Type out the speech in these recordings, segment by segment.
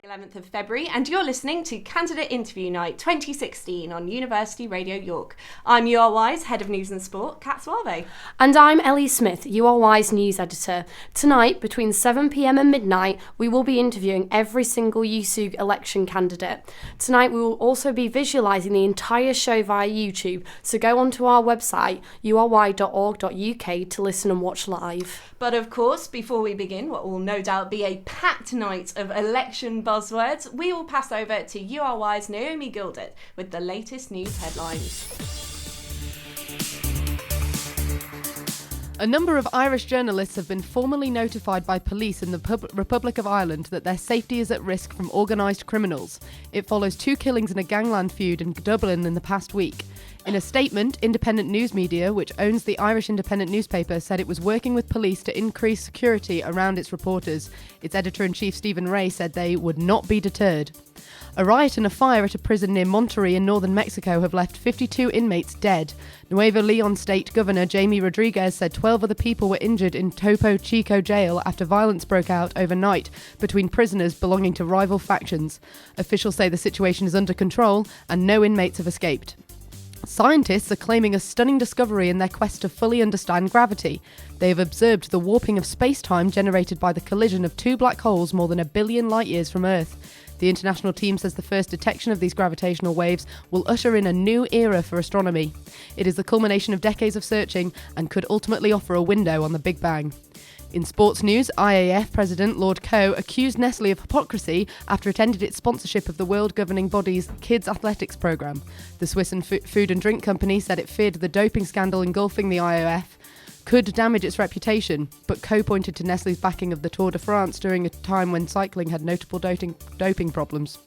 11th of February, and you're listening to Candidate Interview Night 2016 on University Radio York. I'm URY's Head of News and Sport, Kat Suave. And I'm Ellie Smith, URY's News Editor. Tonight, between 7pm and midnight, we will be interviewing every single YUSU election candidate. Tonight, we will also be visualising the entire show via YouTube, so go onto our website, ury.org.uk, to listen and watch live. But of course, before we begin what will no doubt be a packed night of election buzzwords, we will pass over to URY's Naomi Gildert with the latest news headlines. A number of Irish journalists have been formally notified by police in the Republic of Ireland that their safety is at risk from organised criminals. It follows 2 killings in a gangland feud in Dublin in the past week. In a statement, independent news media, which owns the Irish Independent newspaper, said it was working with police to increase security around its reporters. Its editor-in-chief, Stephen Ray, said they would not be deterred. A riot and a fire at a prison near Monterrey in northern Mexico have left 52 inmates dead. Nuevo Leon State Governor Jamie Rodriguez said 12 other people were injured in Topo Chico jail after violence broke out overnight between prisoners belonging to rival factions. Officials say the situation is under control and no inmates have escaped. Scientists are claiming a stunning discovery in their quest to fully understand gravity. They have observed the warping of space-time generated by the collision of 2 black holes more than 1 billion light-years from Earth. The international team says the first detection of these gravitational waves will usher in a new era for astronomy. It is the culmination of decades of searching and could ultimately offer a window on the Big Bang. In sports news, IAF President Lord Coe accused Nestlé of hypocrisy after it ended its sponsorship of the world governing body's kids' athletics programme. The Swiss food and drink company said it feared the doping scandal engulfing the IAF could damage its reputation, but Coe pointed to Nestlé's backing of the Tour de France during a time when cycling had notable doping problems.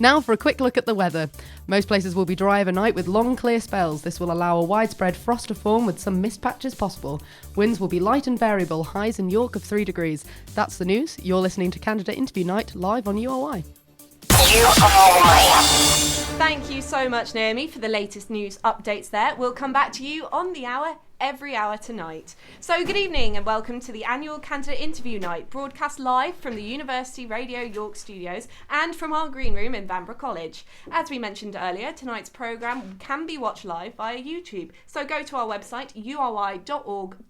Now for a quick look at the weather. Most places will be dry overnight with long clear spells. This will allow a widespread frost to form with some mist patches possible. Winds will be light and variable, highs in York of 3 degrees. That's the news. You're listening to Candidate Interview Night live on URY. Thank you so much, Naomi, for the latest news updates there. We'll come back to you on the hour every hour tonight. So good evening and welcome to the annual Candidate Interview Night, broadcast live from the University Radio York studios and from our green room in Vanbrugh College. As we mentioned earlier, tonight's programme can be watched live via YouTube, so go to our website ury.org.uk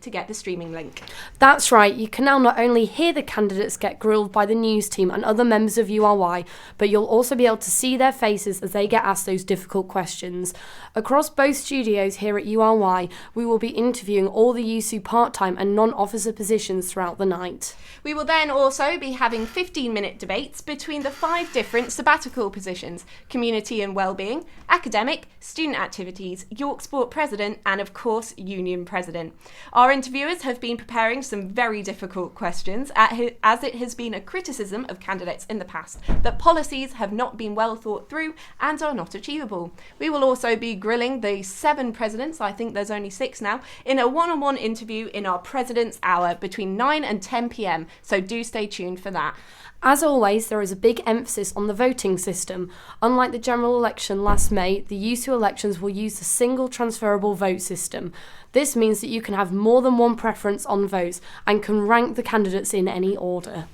to get the streaming link. That's right, you can now not only hear the candidates get grilled by the news team and other members of URY, but you'll also be able to see their faces as they get asked those difficult questions. Across both studios here at URY, we will be interviewing all the YUSU part-time and non-officer positions throughout the night. We will then also be having 15-minute debates between the 5 different sabbatical positions: community and wellbeing, academic, student activities, York Sport President, and of course, Union President. Our interviewers have been preparing some very difficult questions, as it has been a criticism of candidates in the past that policies have not been well thought through and are not achievable. We will also be grilling the 7 presidents, I think there's only 6 now, in a one-on-one interview in our President's Hour between 9 and 10pm, so do stay tuned for that. As always, there is a big emphasis on the voting system. Unlike the general election last May, the YUSU elections will use the single transferable vote system. This means that you can have more than one preference on votes and can rank the candidates in any order.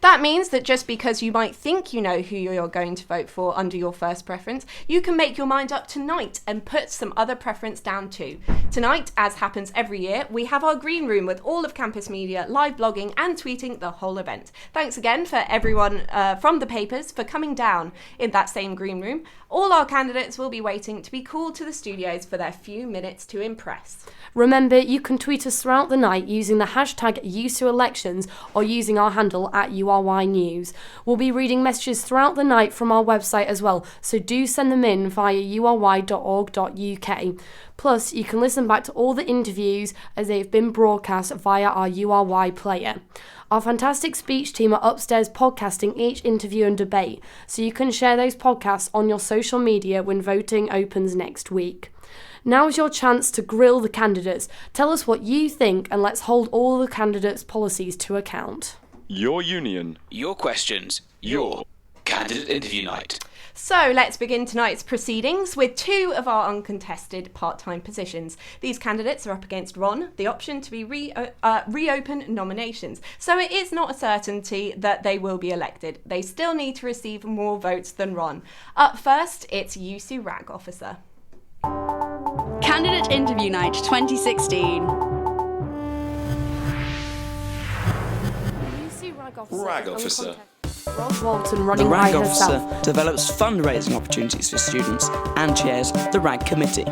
That means that just because you might think you know who you're going to vote for under your first preference, you can make your mind up tonight and put some other preference down too. Tonight, as happens every year, we have our green room with all of campus media live blogging and tweeting the whole event. Thanks again for everyone from the papers for coming down in that same green room. All our candidates will be waiting to be called to the studios for their few minutes to impress. Remember, you can tweet us throughout the night using the hashtag YUSUElections or using our handle at URY News. We'll be reading messages throughout the night from our website as well, so do send them in via ury.org.uk. Plus, you can listen back to all the interviews as they've been broadcast via our URY Player. Our fantastic speech team are upstairs podcasting each interview and debate, so you can share those podcasts on your social media when voting opens next week. Now is your chance to grill the candidates. Tell us what you think and let's hold all the candidates' policies to account. Your union. Your questions. Your Candidate Interview Night. So let's begin tonight's proceedings with 2 of our uncontested part-time positions. These candidates are up against Ron, the option to be reopen nominations. So it is not a certainty that they will be elected. They still need to receive more votes than Ron. Up first, it's YUSU RAG Officer. Candidate Interview Night 2016. RAG Officer. Roz Walton The running by RAG Officer herself. develops fundraising opportunities for students and chairs the RAG Committee.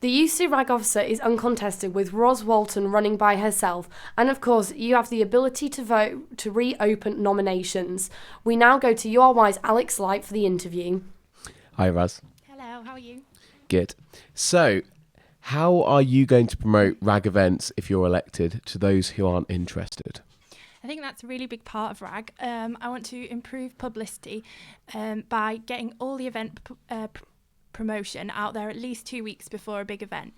The YUSU RAG Officer is uncontested with Roz Walton running by herself, and of course you have the ability to vote to reopen nominations. We now go to URY's Alex Light for the interview. Hi, Raz. Hello, how are you? Good. So, how are you going to promote RAG events if you're elected to those who aren't interested? I think that's a really big part of RAG. I want to improve publicity by getting all the event promotion out there at least 2 weeks before a big event.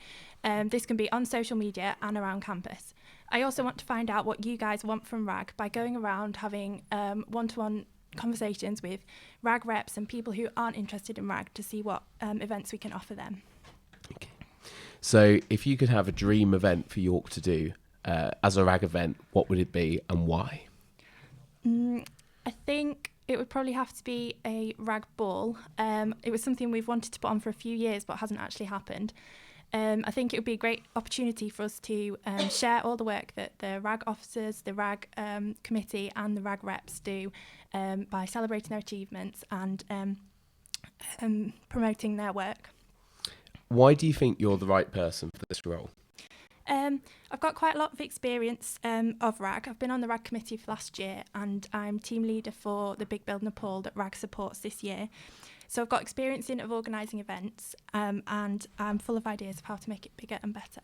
This can be on social media and around campus. I also want to find out what you guys want from RAG by going around having one-to-one conversations with RAG reps and people who aren't interested in RAG to see what events we can offer them. Okay. So, if you could have a dream event for York to do as a RAG event, what would it be and why? I think it would probably have to be a RAG ball. It was something we've wanted to put on for a few years but hasn't actually happened. I think it would be a great opportunity for us to share all the work that the RAG officers, the RAG committee and the RAG reps do by celebrating their achievements and promoting their work. Why do you think you're the right person for this role? I've got quite a lot of experience of RAG. I've been on the RAG committee for last year and I'm team leader for the Big Build Nepal that RAG supports this year. So I've got experience of organising events and I'm full of ideas of how to make it bigger and better.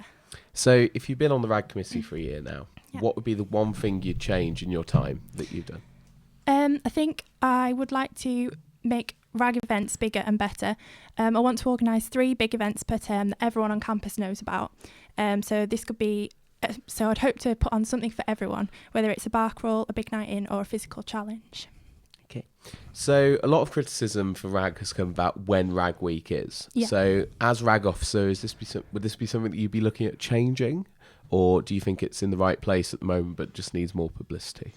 So, if you've been on the RAG committee for a year now, what would be the one thing you'd change in your time that you've done? I think I would like to make RAG events bigger and better. I want to organise 3 big events per term that everyone on campus knows about. So this could be, so I'd hope to put on something for everyone, whether it's a bar crawl, a big night in or a physical challenge. Okay. So, a lot of criticism for RAG has come about when RAG Week is. Yeah. So, as RAG officer, would this be something that you'd be looking at changing? Or do you think it's in the right place at the moment but just needs more publicity?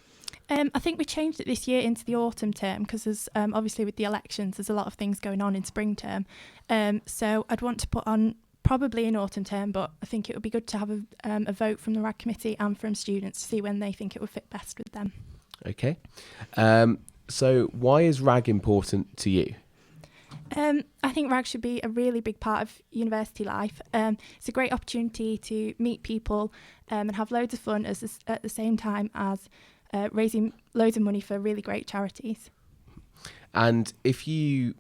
I think we changed it this year into the autumn term because there's obviously with the elections there's a lot of things going on in spring term. So I'd want to put on probably an autumn term, but I think it would be good to have a vote from the RAG committee and from students to see when they think it would fit best with them. Okay. So why is RAG important to you? I think RAG should be a really big part of university life. It's a great opportunity to meet people and have loads of fun at the same time as raising loads of money for really great charities. And if you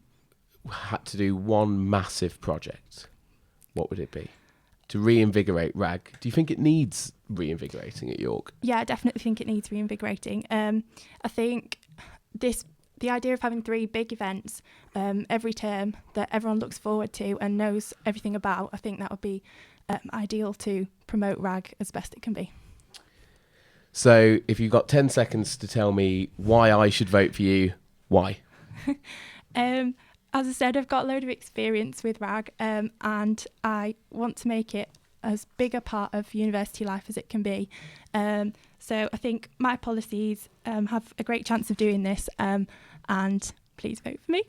had to do one massive project, what would it be? To reinvigorate RAG, do you think it needs reinvigorating at York? Yeah, I definitely think it needs reinvigorating. I think the idea of having 3 big events every term that everyone looks forward to and knows everything about, I think that would be ideal to promote RAG as best it can be. So if you've got 10 seconds to tell me why I should vote for you, why? As I said, I've got a load of experience with RAG and I want to make it as big a part of university life as it can be. So I think my policies have a great chance of doing this and please vote for me.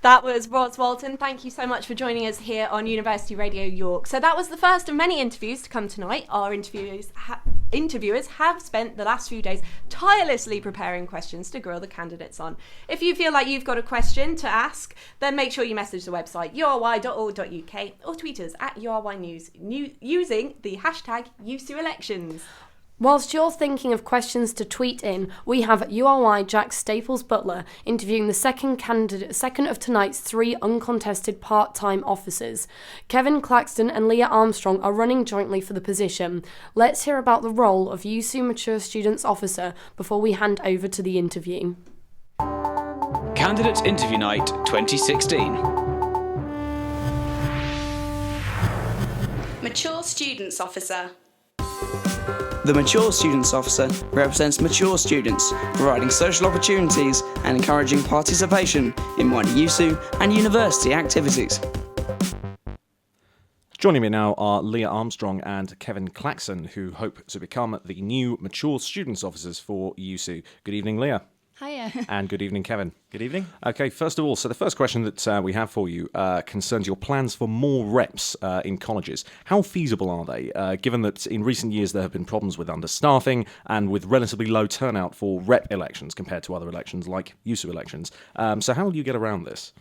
That was Roz Walton. Thank you so much for joining us here on University Radio York. So that was the first of many interviews to come tonight. Our interviewers have spent the last few days tirelessly preparing questions to grill the candidates on. If you feel like you've got a question to ask, then make sure you message the website ury.org.uk or tweet us at URY News using the hashtag YUSUElections. Whilst you're thinking of questions to tweet in, we have URY Jack Staples Butler interviewing the second of tonight's 3 uncontested part-time officers. Kevin Claxton and Leah Armstrong are running jointly for the position. Let's hear about the role of YUSU Mature Students Officer before we hand over to the interview. Candidate Interview Night 2016. Mature Students Officer. The Mature Students Officer represents mature students, providing social opportunities and encouraging participation in wider YUSU and university activities. Joining me now are Leah Armstrong and Kevin Claxon, who hope to become the new mature students officers for YUSU. Good evening, Leah. Hiya. And good evening, Kevin. Good evening. Okay, first of all, so the first question that we have for you concerns your plans for more reps in colleges. How feasible are they, given that in recent years there have been problems with understaffing and with relatively low turnout for rep elections compared to other elections like YUSU elections? So how will you get around this?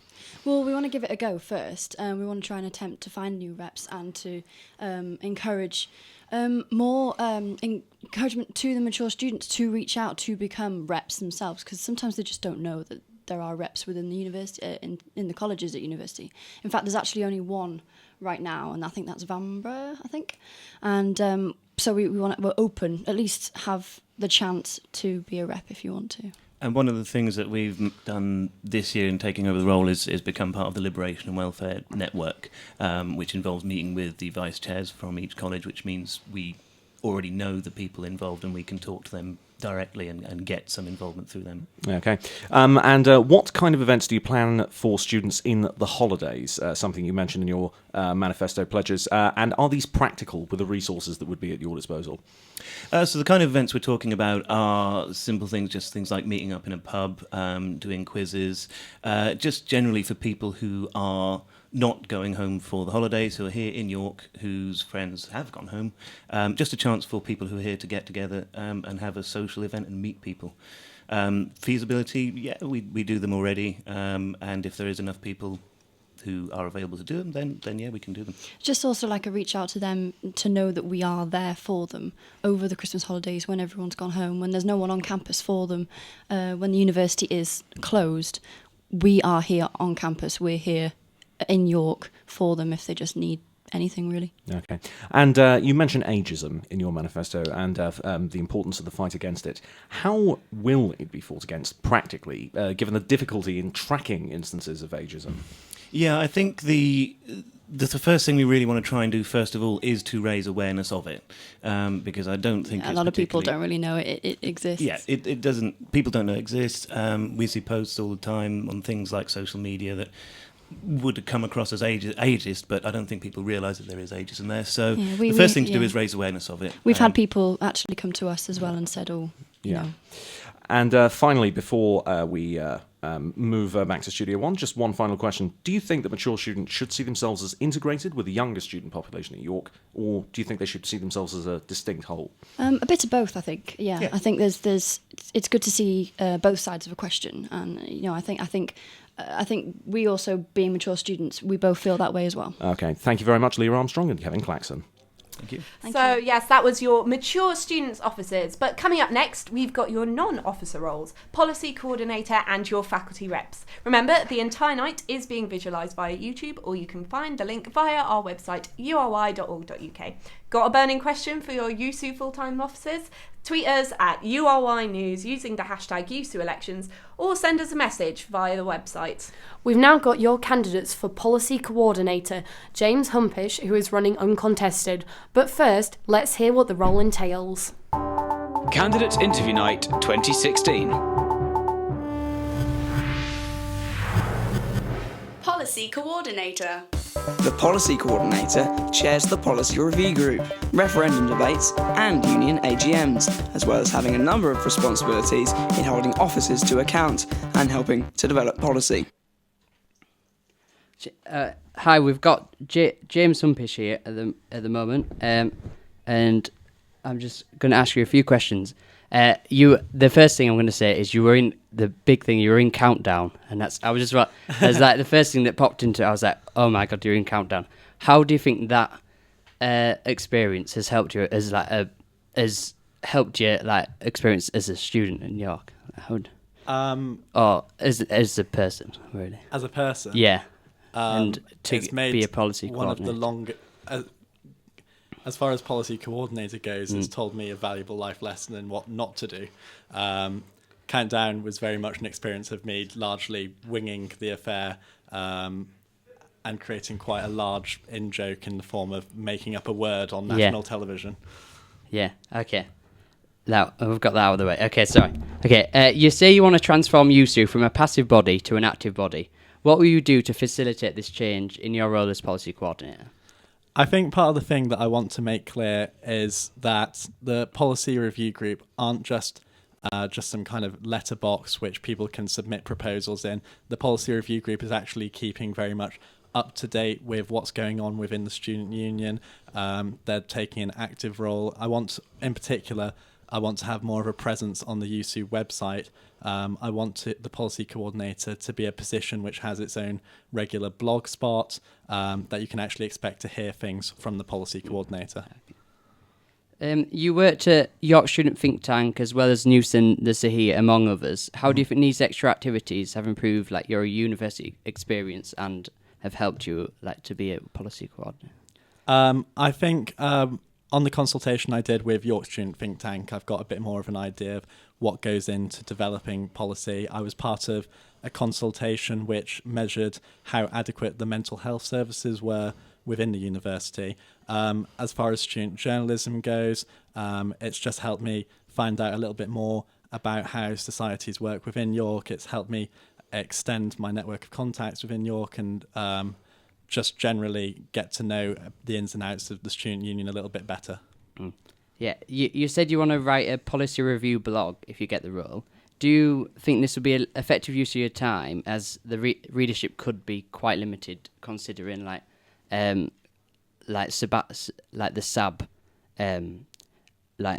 Well, we want to give it a go first. We want to try and attempt to find new reps and to encourage more encouragement to the mature students to reach out to become reps themselves, because sometimes they just don't know that there are reps within the university, in the colleges at university. In fact, there's actually only one right now, and I think that's Vanbrugh, I think. And so we're open, at least have the chance to be a rep if you want to. And one of the things that we've done this year in taking over the role is become part of the Liberation and Welfare Network, which involves meeting with the vice chairs from each college, which means we already know the people involved and we can talk to them directly and get some involvement through them. Okay. And what kind of events do you plan for students in the holidays? Something you mentioned in your manifesto pledges. And are these practical with the resources that would be at your disposal? So the kind of events we're talking about are simple things, just things like meeting up in a pub, doing quizzes, just generally for people who are not going home for the holidays, who are here in York, whose friends have gone home. Just a chance for people who are here to get together and have a social event and meet people. Feasibility, yeah, we do them already. And if there is enough people who are available to do them, then yeah, we can do them. Just also like a reach out to them to know that we are there for them over the Christmas holidays when everyone's gone home, when there's no one on campus for them, when the university is closed. We are here on campus, we're here in York for them if they just need anything, really. Okay. And you mentioned ageism in your manifesto and the importance of the fight against it. How will it be fought against practically, given the difficulty in tracking instances of ageism? Yeah, I think the first thing we really want to try and do, first of all, is to raise awareness of it, because I don't think a lot of people don't really know it exists. Yeah, it doesn't. People don't know it exists. We see posts all the time on things like social media that would come across as ageist, but I don't think people realise that there is ageism there. So the first thing to do is raise awareness of it. We've had people actually come to us as well and said, you know. And finally, before we move back to Studio One, just one final question. Do you think that mature students should see themselves as integrated with the younger student population at York, or do you think they should see themselves as a distinct whole? A bit of both, I think. Yeah. I think it's good to see both sides of a question, and I think we also, being mature students, we both feel that way as well. Okay, thank you very much, Leah Armstrong and Kevin Claxon. Thank you. So, yes, that was your mature students officers. But coming up next, we've got your non-officer roles, policy coordinator and your faculty reps. Remember, the entire night is being visualised via YouTube, or you can find the link via our website, ury.org.uk. Got a burning question for your YUSU full-time officers? Tweet us at URY News using the hashtag YUSU Elections, or send us a message via the website. We've now got your candidates for Policy Coordinator, James Humpish, who is running uncontested. But first, let's hear what the role entails. Candidate Interview Night 2016. Policy Coordinator. The Policy Coordinator chairs the Policy Review Group, referendum debates and union AGMs, as well as having a number of responsibilities in holding officers to account and helping to develop policy. Hi, we've got James Humpish here at the moment, and I'm just going to ask you a few questions. The first thing I'm going to say is you were in Countdown, and I was like the first thing that popped into it. I was like, oh my god, you're in Countdown. How do you think that experience has helped you experience as a student in York? Or as a person, really? As a person, yeah. And to be a policy one coordinator. of the longest. As far as policy coordinator goes, it's told me a valuable life lesson in what not to do. Countdown was very much an experience of me largely winging the affair and creating quite a large in-joke in the form of making up a word on national television. Yeah, okay. We've got that out of the way. Okay, sorry. Okay, you say you want to transform YUSU from a passive body to an active body. What will you do to facilitate this change in your role as policy coordinator? I think part of the thing that I want to make clear is that the policy review group aren't just some kind of letterbox which people can submit proposals in. The policy review group is actually keeping very much up to date with what's going on within the student union. They're taking an active role. In particular, I want to have more of a presence on the YUSU website. I want the policy coordinator to be a position which has its own regular blog spot, that you can actually expect to hear things from the policy coordinator. You worked at York Student Think Tank as well as Newson the Sahia, among others. How do you think these extra activities have improved your university experience and have helped you to be a policy coordinator? I think on the consultation I did with York Student Think Tank, I've got a bit more of an idea of what goes into developing policy. I was part of a consultation which measured how adequate the mental health services were within the university. As far as student journalism goes, it's just helped me find out a little bit more about how societies work within York. It's helped me extend my network of contacts within York and just generally get to know the ins and outs of the student union a little bit better. Yeah, you said you want to write a policy review blog if you get the role. Do you think this would be an effective use of your time, as the readership could be quite limited, considering the SAB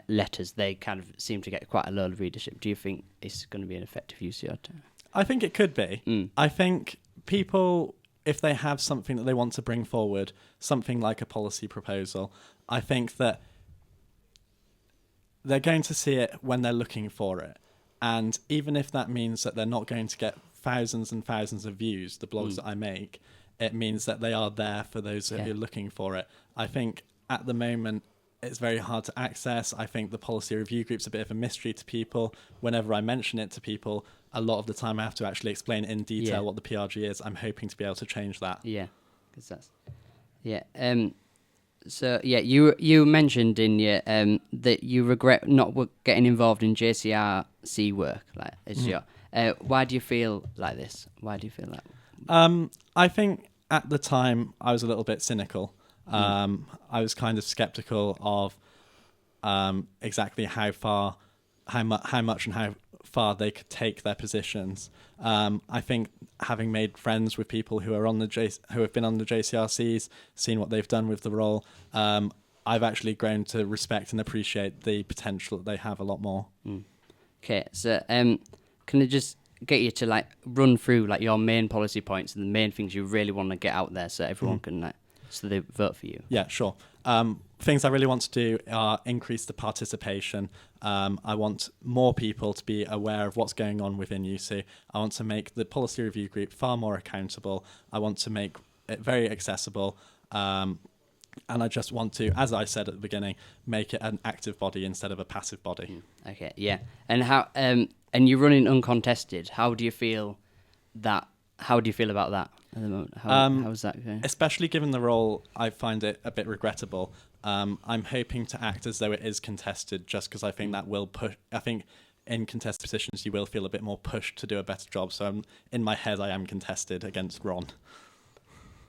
letters, they kind of seem to get quite a low readership. Do you think it's going to be an effective use of your time? I think it could be. I think people, if they have something that they want to bring forward, something like a policy proposal, I think that they're going to see it when they're looking for it. And even if that means that they're not going to get thousands and thousands of views, the blogs that I make, it means that they are there for those who are looking for it. I think at the moment it's very hard to access. I think the policy review group's a bit of a mystery to people. Whenever I mention it to people, a lot of the time I have to actually explain in detail what the PRG is. I'm hoping to be able to change that. Yeah, because that's... Yeah. So yeah, you mentioned in your that you regret not getting involved in JCRC work, why do you feel like this? Why do you feel that? I think at the time I was a little bit cynical. I was kind of skeptical of exactly how much and how far they could take their positions. I think having made friends with people who are who have been on the JCRCs, seen what they've done with the role, I've actually grown to respect and appreciate the potential that they have a lot more. Okay, so can I just get you to run through your main policy points and the main things you really want to get out there so everyone can so they vote for you? Yeah, sure. Things I really want to do are increase the participation. I want more people to be aware of what's going on within YUSU. I want to make the policy review group far more accountable. I want to make it very accessible. And I just want to, as I said at the beginning, make it an active body instead of a passive body. Okay, yeah. And how? And you're running uncontested. How do you feel about that at the moment? How is that going? Especially given the role, I find it a bit regrettable. I'm hoping to act as though it is contested, just because I think that will push. I think in contested positions you will feel a bit more pushed to do a better job. So in my head, I am contested against Ron.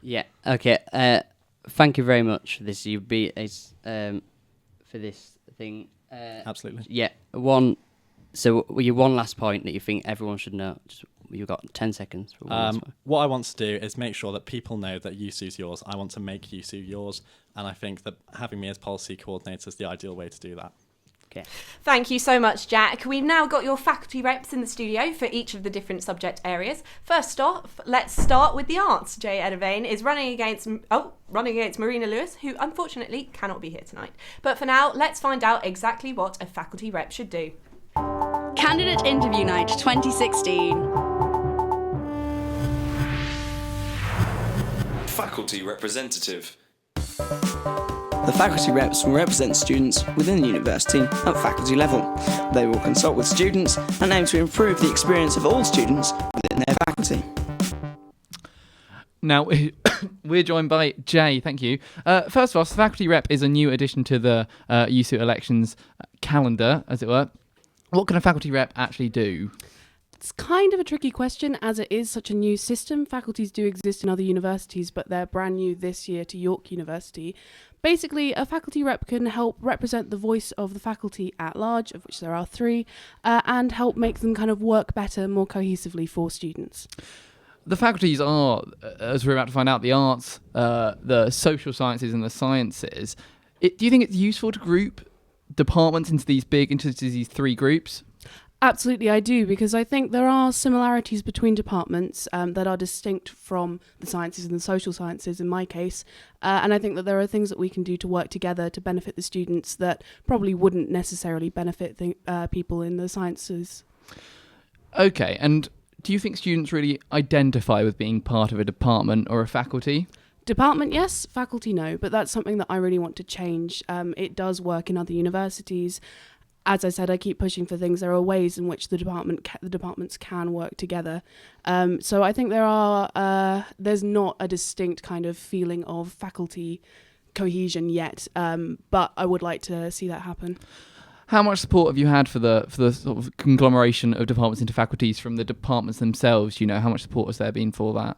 Yeah. Okay. Thank you very much for this. For this thing. Absolutely. Yeah. One last point that you think everyone should know. You've got 10 seconds. For what I want to do is make sure that people know that YUSU's yours. I want to make YUSU yours, and I think that having me as policy coordinator is the ideal way to do that. Okay. Thank you so much, Jack. We've now got your faculty reps in the studio for each of the different subject areas. First off, let's start with the arts. Jay Edavane is running against Marina Lewis, who unfortunately cannot be here tonight. But for now, let's find out exactly what a faculty rep should do. Candidate Interview Night 2016. Faculty representative. The faculty reps will represent students within the university at faculty level. They will consult with students and aim to improve the experience of all students within their faculty. Now, we're joined by Jay. Thank you. First of all, faculty rep is a new addition to the YUSU elections calendar, as it were. What can a faculty rep actually do? It's kind of a tricky question as it is such a new system. Faculties do exist in other universities, but they're brand new this year to York University. Basically, a faculty rep can help represent the voice of the faculty at large, of which there are 3, and help make them kind of work better, more cohesively for students. The faculties are, as we're about to find out, the arts, the social sciences and the sciences. Do you think it's useful to group departments into these 3 groups? Absolutely, I do, because I think there are similarities between departments that are distinct from the sciences and the social sciences in my case, and I think that there are things that we can do to work together to benefit the students that probably wouldn't necessarily benefit people in the sciences. Okay, and do you think students really identify with being part of a department or a faculty? Department, yes. Faculty, no. But that's something that I really want to change. It does work in other universities. As I said, I keep pushing for things. There are ways in which the departments can work together. So I think there's not a distinct kind of feeling of faculty cohesion yet, but I would like to see that happen. How much support have you had for the sort of conglomeration of departments into faculties from the departments themselves? How much support has there been for that?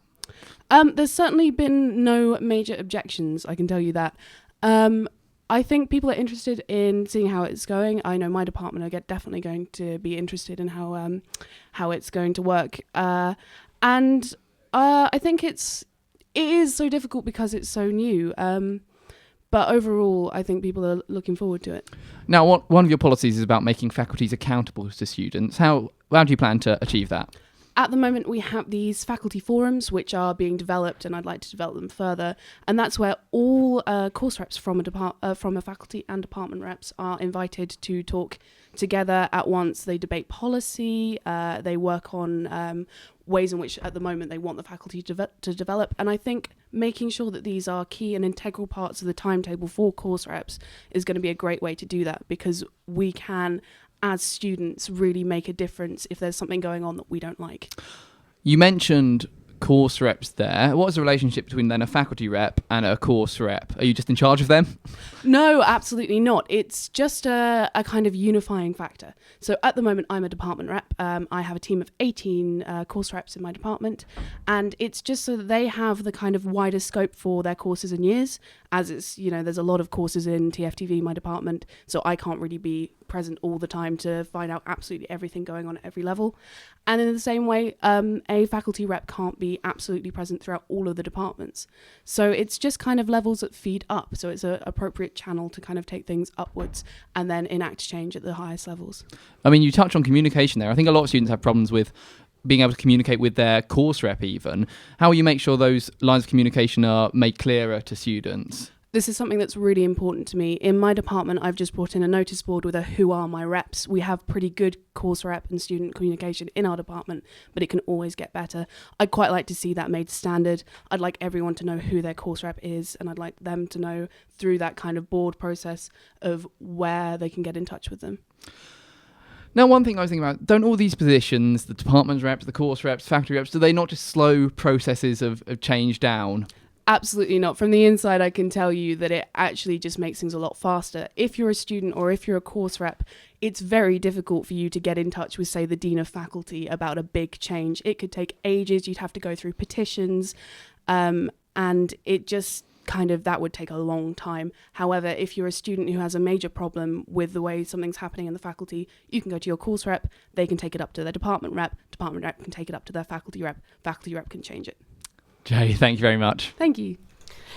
There's certainly been no major objections, I can tell you that. I think people are interested in seeing how it's going. I know my department are definitely going to be interested in how it's going to work. And I think it is so difficult because it's so new. But overall, I think people are looking forward to it. Now, one of your policies is about making faculties accountable to students. How do you plan to achieve that? At the moment, we have these faculty forums which are being developed, and I'd like to develop them further. And that's where all course reps from a faculty and department reps are invited to talk together at once. They debate policy, they work on ways in which at the moment they want the faculty to develop. And I think making sure that these are key and integral parts of the timetable for course reps is going to be a great way to do that, because we can, as students, really make a difference if there's something going on that we don't like. You mentioned course reps there. What is the relationship between then a faculty rep and a course rep? Are you just in charge of them? No, absolutely not. It's just a kind of unifying factor. So at the moment, I'm a department rep. I have a team of 18 course reps in my department, and it's just so that they have the kind of wider scope for their courses and years, as it's, there's a lot of courses in TFTV, my department, so I can't really be present all the time to find out absolutely everything going on at every level. And in the same way, a faculty rep can't be absolutely present throughout all of the departments. So it's just kind of levels that feed up. So it's an appropriate channel to kind of take things upwards and then enact change at the highest levels. I mean, you touch on communication there. I think a lot of students have problems with being able to communicate with their course rep even. How will you make sure those lines of communication are made clearer to students? This is something that's really important to me. In my department, I've just brought in a notice board with who are my reps. We have pretty good course rep and student communication in our department, but it can always get better. I'd quite like to see that made standard. I'd like everyone to know who their course rep is, and I'd like them to know through that kind of board process of where they can get in touch with them. Now, one thing I was thinking about, don't all these positions, the department reps, the course reps, faculty reps, do they not just slow processes of change down? Absolutely not. From the inside, I can tell you that it actually just makes things a lot faster. If you're a student or if you're a course rep, it's very difficult for you to get in touch with, say, the Dean of Faculty about a big change. It could take ages. You'd have to go through petitions, and it just that would take a long time. However, if you're a student who has a major problem with the way something's happening in the faculty, you can go to your course rep, they can take it up to their department rep can take it up to their faculty rep can change it. Jay, thank you very much. Thank you.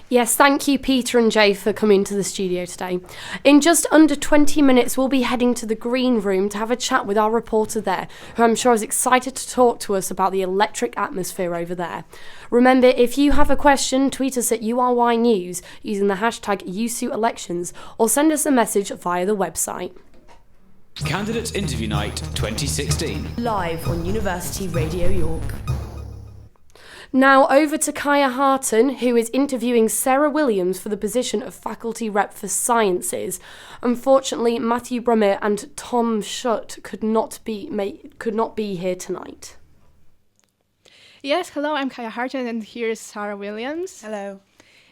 Yes, thank you, Peter and Jay, for coming to the studio today. In just under 20 minutes, we'll be heading to the Green Room to have a chat with our reporter there, who I'm sure is excited to talk to us about the electric atmosphere over there. Remember, if you have a question, tweet us at URY News using the hashtag YUSU Elections, or send us a message via the website. Candidate Interview Night 2016. Live on University Radio York. Now over to Kaya Harton, who is interviewing Sarah Williams for the position of Faculty Rep for Sciences. Unfortunately, Matthew Brummer and Tom Schutt could not be here tonight. Yes, hello, I'm Kaya Harton, and here's Sarah Williams. Hello.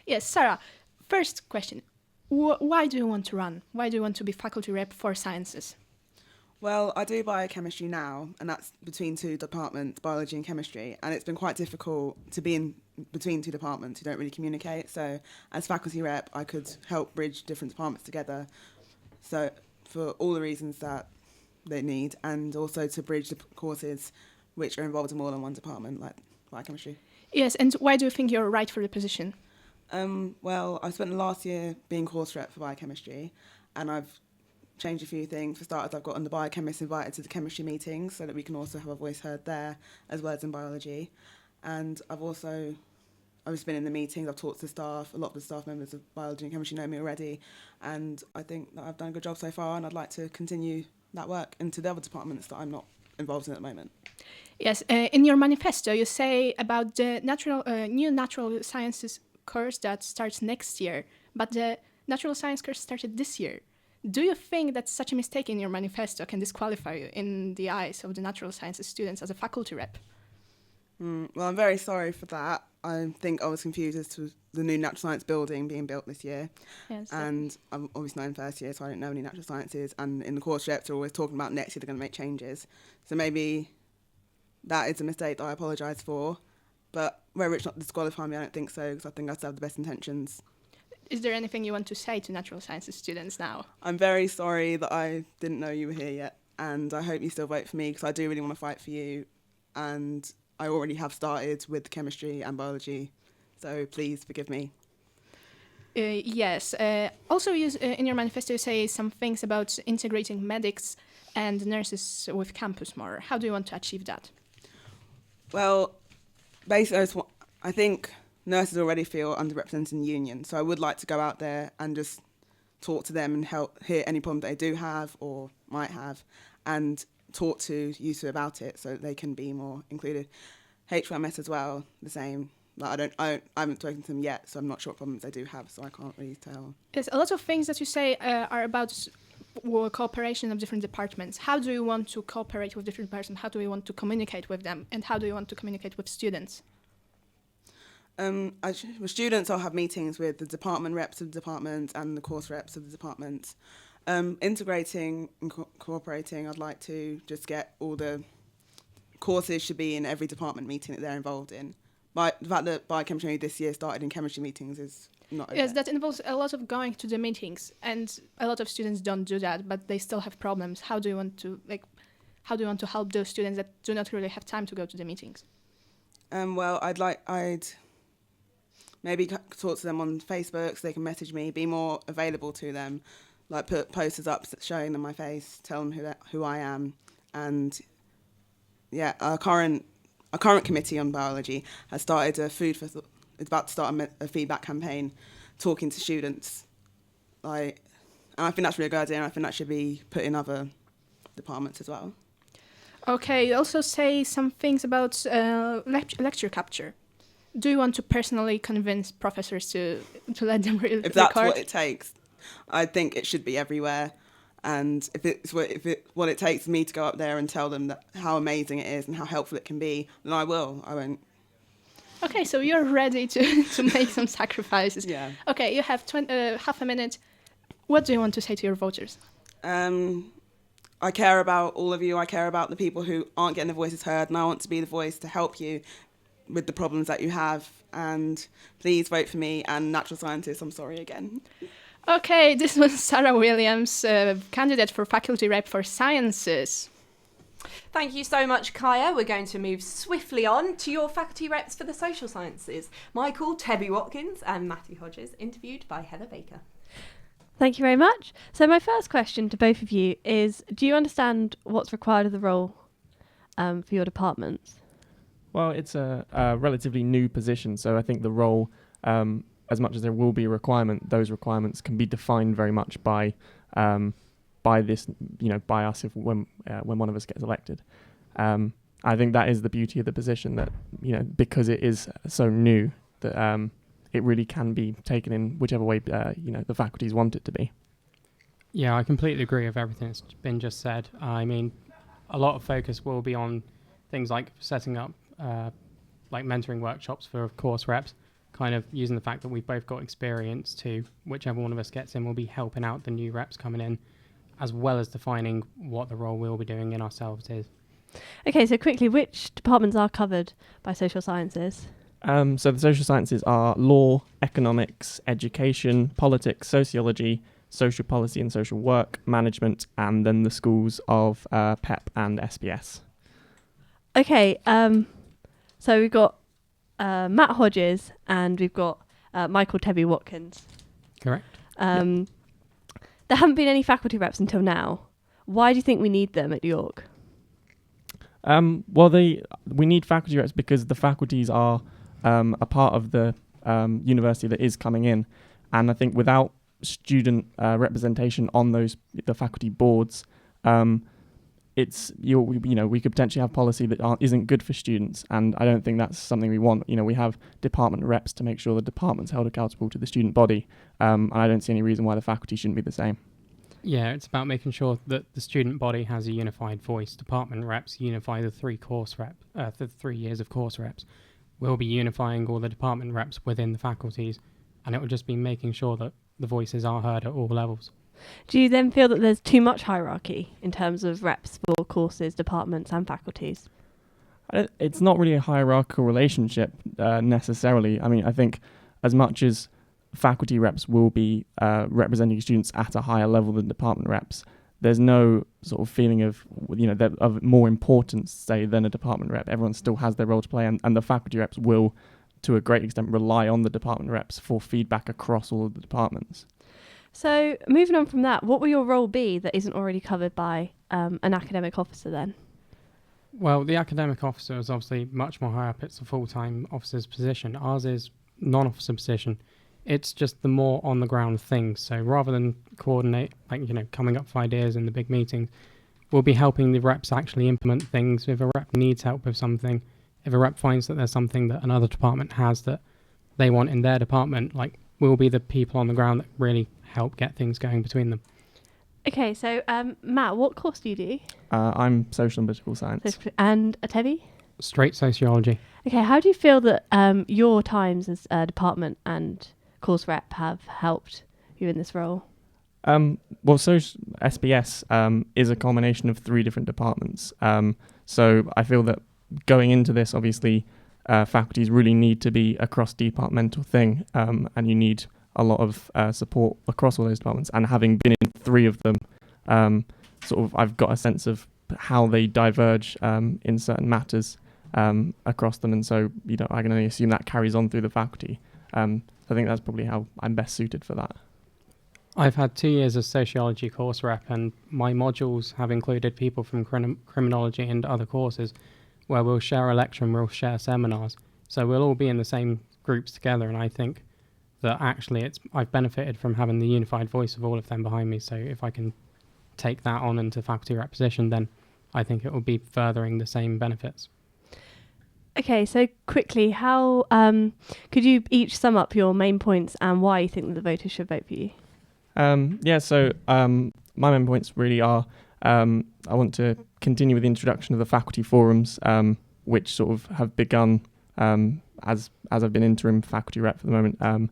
Yes, Sarah, first question. Why do you want to run? Why do you want to be faculty rep for sciences? Well, I do biochemistry now, and that's between two departments, biology and chemistry, and it's been quite difficult to be in between two departments who don't really communicate. So as faculty rep, I could help bridge different departments together, so for all the reasons that they need, and also to bridge the courses which are involved in more than one department, like biochemistry. Yes, and why do you think you're right for the position? Well, I spent the last year being course rep for biochemistry, and I've changed a few things. For starters, I've gotten the biochemists invited to the chemistry meetings so that we can also have a voice heard there, as well as in biology. And I've just been in the meetings, I've talked to staff, a lot of the staff members of biology and chemistry know me already, and I think that I've done a good job so far, and I'd like to continue that work into the other departments that I'm not involved in at the moment. Yes, in your manifesto you say about the new natural sciences course that starts next year, but the natural science course started this year. Do you think that such a mistake in your manifesto can disqualify you in the eyes of the natural sciences students as a faculty rep? Well, I'm very sorry for that. I think I was confused as to the new natural science building being built this year. Yes, and I'm obviously not in first year, so I don't know any natural sciences. And in the course reps, they're always talking about next year they're going to make changes. So maybe that is a mistake that I apologise for. But whether it's not disqualifying me, I don't think so, because I think I still have the best intentions. Is there anything you want to say to natural sciences students now? I'm very sorry that I didn't know you were here yet, and I hope you still vote for me, because I do really want to fight for you, and I already have started with chemistry and biology, so please forgive me. Yes. Also, in your manifesto, you say some things about integrating medics and nurses with campus more. How do you want to achieve that? Well, basically, I think nurses already feel underrepresented in the union, so I would like to go out there and just talk to them and help hear any problems they do have or might have, and talk to YUSU about it so that they can be more included. HYMS as well, the same. Like I haven't spoken to them yet, so I'm not sure what problems they do have, so I can't really tell. Yes, a lot of things that you say are about cooperation of different departments. How do you want to cooperate with different departments? How do you want to communicate with them? And how do you want to communicate with students? With students, I'll have meetings with the department reps of the department and the course reps of the departments. Integrating and cooperating, I'd like to just get all the courses should be in every department meeting that they're involved in. But the fact that biochemistry this year started in chemistry meetings is not okay. Yes, that involves a lot of going to the meetings, and a lot of students don't do that, but they still have problems. How do you want to help those students that do not really have time to go to the meetings? Well, I'd maybe talk to them on Facebook so they can message me, be more available to them, like put posters up showing them my face, tell them who I am, and yeah, our current committee on biology has started it's about to start a feedback campaign, talking to students, and I think that's really a good idea, and I think that should be put in other departments as well. Okay, you also say some things about lecture capture. Do you want to personally convince professors to let them record? If that's what it takes, I think it should be everywhere. And if what it takes me to go up there and tell them that how amazing it is and how helpful it can be, then I will. I won't. Okay, so you're ready to make some sacrifices. Yeah. Okay, you have half a minute. What do you want to say to your voters? I care about all of you. I care about the people who aren't getting their voices heard, and I want to be the voice to help you with the problems that you have. And please vote for me and natural scientists. I'm sorry again. Okay, this was Sarah Williams, candidate for faculty rep for sciences. Thank you so much, Kaya. We're going to move swiftly on to your faculty reps for the social sciences. Michael, Tebby Watkins and Matthew Hodges, interviewed by Heather Baker. Thank you very much. So my first question to both of you is, do you understand what's required of the role for your departments? Well, it's a relatively new position, so I think the role, as much as there will be a requirement, those requirements can be defined very much by this, by us when one of us gets elected. I think that is the beauty of the position, that because it is so new, that it really can be taken in whichever way the faculties want it to be. Yeah, I completely agree with everything that's been just said. I mean, a lot of focus will be on things like setting up like mentoring workshops for course reps, kind of using the fact that we've both got experience to whichever one of us gets in will be helping out the new reps coming in, as well as defining what the role we'll be doing in ourselves is. Okay, so quickly, which departments are covered by social sciences? So the social sciences are law, economics, education, politics, sociology, social policy and social work, management, and then the schools of PEP and SBS. Okay, so we've got Matt Hodges and we've got Michael Tebby Watkins. Correct. There haven't been any faculty reps until now. Why do you think we need them at York? Well, we need faculty reps because the faculties are a part of the university that is coming in, and I think without student representation on the faculty boards, we could potentially have policy that isn't good for students, and I don't think that's something we want. We have department reps to make sure the department's held accountable to the student body, and I don't see any reason why the faculty shouldn't be the same. Yeah, it's about making sure that the student body has a unified voice. Department reps unify the 3 years of course reps. We'll be unifying all the department reps within the faculties, and it will just be making sure that the voices are heard at all levels. Do you then feel that there's too much hierarchy in terms of reps for courses, departments and faculties? It's not really a hierarchical relationship necessarily. I mean, I think as much as faculty reps will be representing students at a higher level than department reps, there's no sort of feeling of of more importance, say, than a department rep. Everyone still has their role to play, and the faculty reps will, to a great extent, rely on the department reps for feedback across all of the departments. So moving on from that, what will your role be that isn't already covered by an academic officer then? Well, the academic officer is obviously much more high up. It's a full-time officer's position. Ours is non-officer position. It's just the more on-the-ground things. So rather than coordinate, coming up with ideas in the big meetings, we'll be helping the reps actually implement things. If a rep needs help with something, if a rep finds that there's something that another department has that they want in their department, we'll be the people on the ground that really help get things going between them. Okay, so Matt, what course do you do? I'm social and political science. And Tebby? Straight sociology. Okay, how do you feel that your times as a department and course rep have helped you in this role? Well, SBS is a combination of 3 different departments. So I feel that going into this, obviously, faculties really need to be a cross-departmental thing, and you need a lot of support across all those departments. And having been in 3 of them, I've got a sense of how they diverge in certain matters across them, and so I can only assume that carries on through the faculty. I think that's probably how I'm best suited for that. I've had 2 years of sociology course rep, and my modules have included people from criminology and other courses where we'll share a lecture and we'll share seminars. So we'll all be in the same groups together, and I think that actually I've benefited from having the unified voice of all of them behind me. So if I can take that on into faculty rep position, then I think it will be furthering the same benefits. Okay, so quickly, how could you each sum up your main points and why you think that the voters should vote for you? My main points really are I want to continue with the introduction of the faculty forums, which sort of have begun as I've been interim faculty rep for the moment,